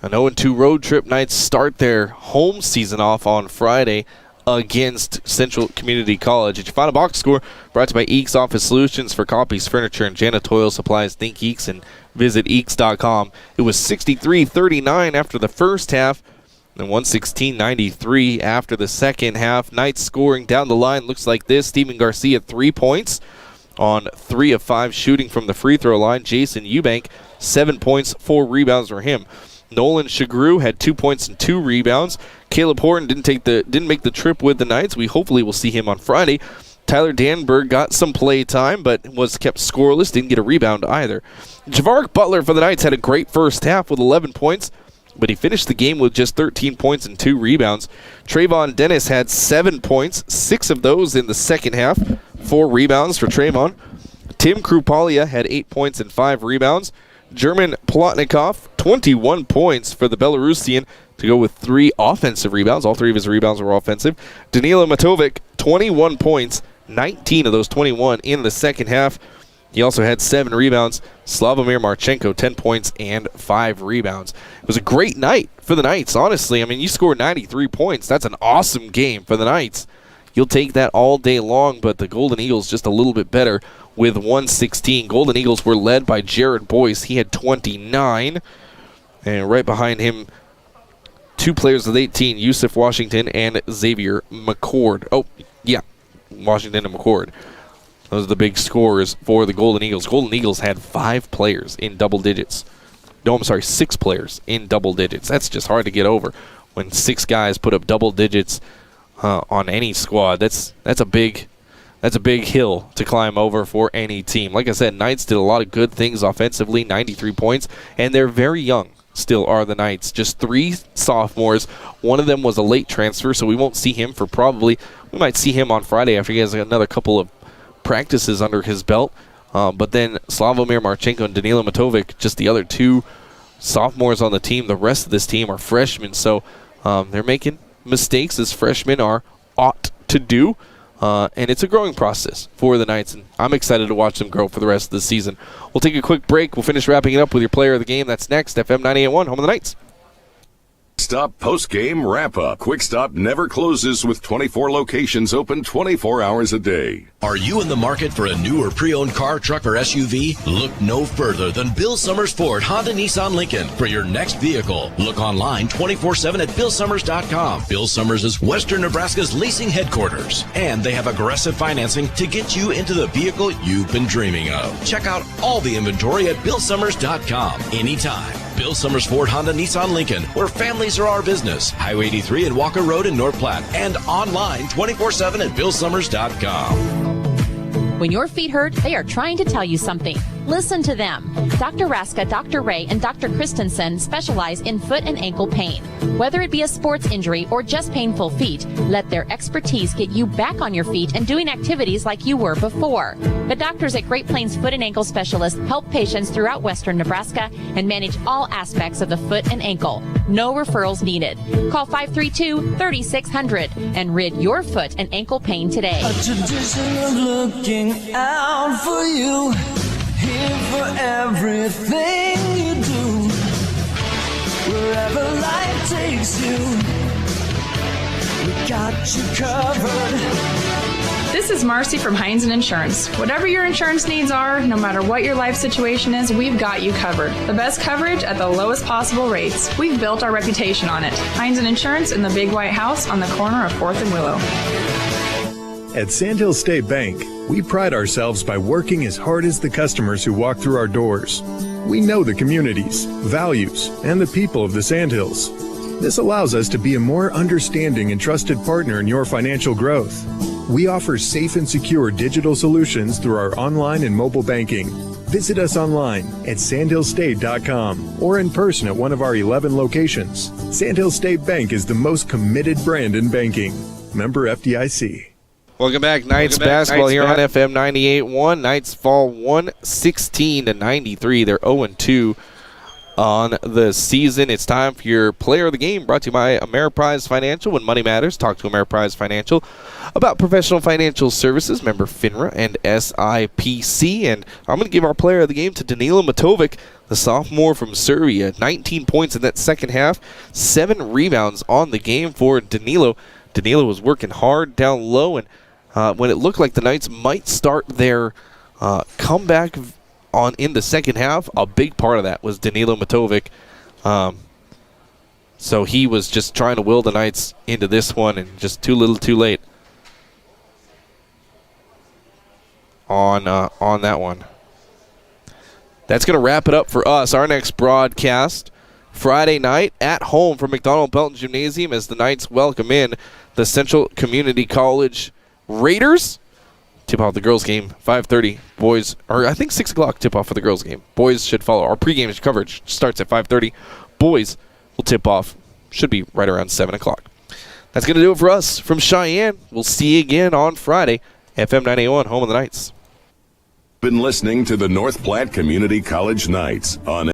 An 0-2 road trip. Knights start their home season off on Friday against Central Community College. At your final box score, brought to you by Eeks Office Solutions for copies, furniture, and janitorial supplies. Think Eeks and visit Eeks.com. It was 63-39 after the first half, and 116-93 after the second half. Knights scoring down the line looks like this. Steven Garcia, 3 points on 3 of 5 shooting from the free throw line. Jason Eubank, 7 points, 4 rebounds for him. Nolan Shagru had 2 points and 2 rebounds. Caleb Horton didn't make the trip with the Knights. We hopefully will see him on Friday. Tyler Danberg got some play time, but was kept scoreless. Didn't get a rebound either. Javaric Butler for the Knights had a great first half with 11 points, but he finished the game with just 13 points and 2 rebounds. Trayvon Dennis had 7 points, 6 of those in the second half, 4 rebounds for Trayvon. Tim Krupalia had 8 points and 5 rebounds. German Plotnikov, 21 points for the Belarusian to go with 3 offensive rebounds. All 3 of his rebounds were offensive. Danilo Matovic, 21 points, 19 of those 21 in the second half. He also had 7 rebounds. Slavomir Marchenko, 10 points and 5 rebounds. It was a great night for the Knights, honestly. I mean, you scored 93 points. That's an awesome game for the Knights. You'll take that all day long, but the Golden Eagles just a little bit better with 116. Golden Eagles were led by Jared Boyce. He had 29. And right behind him, 2 players with 18, Yusuf Washington and Xavier McCord. Oh, yeah, Washington and McCord. Those are the big scorers for the Golden Eagles. Golden Eagles had 5 players in double digits. No, I'm sorry, 6 players in double digits. That's just hard to get over. When 6 guys put up double digits on any squad, that's a big hill to climb over for any team. Like I said, Knights did a lot of good things offensively, 93 points, and they're very young. Still are the Knights. Just 3 sophomores. One of them was a late transfer, so we won't see him for we might see him on Friday after he has another couple of practices under his belt. But then Slavomir Marchenko and Danilo Matovic, just the other 2 sophomores on the team. The rest of this team are freshmen, so they're making mistakes as freshmen ought to do. And it's a growing process for the Knights, and I'm excited to watch them grow for the rest of the season. We'll take a quick break. We'll finish wrapping it up with your player of the game. That's next. FM 98.1, home of the Knights.
Stop post-game wrap-up. Quick Stop never closes with 24 locations open 24 hours a day.
Are you in the market for a new or pre-owned car, truck, or SUV? Look no further than Bill Summers Ford, Honda, Nissan, Lincoln for your next vehicle. Look online 24/7 at BillSummers.com. Bill Summers is Western Nebraska's leasing headquarters, and they have aggressive financing to get you into the vehicle you've been dreaming of. Check out all the inventory at BillSummers.com anytime. Bill Summers Ford, Honda, Nissan, Lincoln, where families are our business. Highway 83 and Walker Road in North Platte, and online 24/7 at BillSummers.com.
When your feet hurt, they are trying to tell you something. Listen to them. Dr. Raska, Dr. Ray, and Dr. Christensen specialize in foot and ankle pain. Whether it be a sports injury or just painful feet, let their expertise get you back on your feet and doing activities like you were before. The doctors at Great Plains Foot and Ankle Specialists help patients throughout Western Nebraska and manage all aspects of the foot and ankle. No referrals needed. Call 532-3600 and rid your foot and ankle pain today.
A tradition of looking out for you, here for everything you do. Wherever life takes you, we got you covered.
This is Marcy from Heinz & Insurance. Whatever your insurance needs are, no matter what your life situation is, we've got you covered. The best coverage at the lowest possible rates. We've built our reputation on it. Heinz & Insurance in the Big White House on the corner of 4th and Willow.
At Sandhill State Bank, we pride ourselves by working as hard as the customers who walk through our doors. We know the communities, values, and the people of the Sandhills. This allows us to be a more understanding and trusted partner in your financial growth. We offer safe and secure digital solutions through our online and mobile banking. Visit us online at sandhillstate.com or in person at one of our 11 locations. Sandhill State Bank is the most committed brand in banking. Member FDIC.
Welcome back, Knights basketball here on FM 98.1. Knights fall 116-93. They're 0-2 on the season. It's time for your player of the game, brought to you by Ameriprise Financial. When money matters, talk to Ameriprise Financial about professional financial services, member FINRA and SIPC. And I'm going to give our player of the game to Danilo Matovic, the sophomore from Serbia. 19 points in that second half, 7 rebounds on the game for Danilo. Danilo was working hard down low, and when it looked like the Knights might start their comeback in the second half, a big part of that was Danilo Matovic. So he was just trying to will the Knights into this one, and just too little too late on that one. That's going to wrap it up for us. Our next broadcast Friday night at home from McDonald Belton Gymnasium as the Knights welcome in the Central Community College Raiders. Tip-off the girls' game, 5:30. Boys, or I think 6 o'clock tip-off for the girls' game. Boys should follow. Our pregame coverage starts at 5:30. Boys will tip off. Should be right around 7 o'clock. That's going to do it for us from Cheyenne. We'll see you again on Friday. FM 98.1, home of the Knights.
Been listening to the North Platte Community College Knights on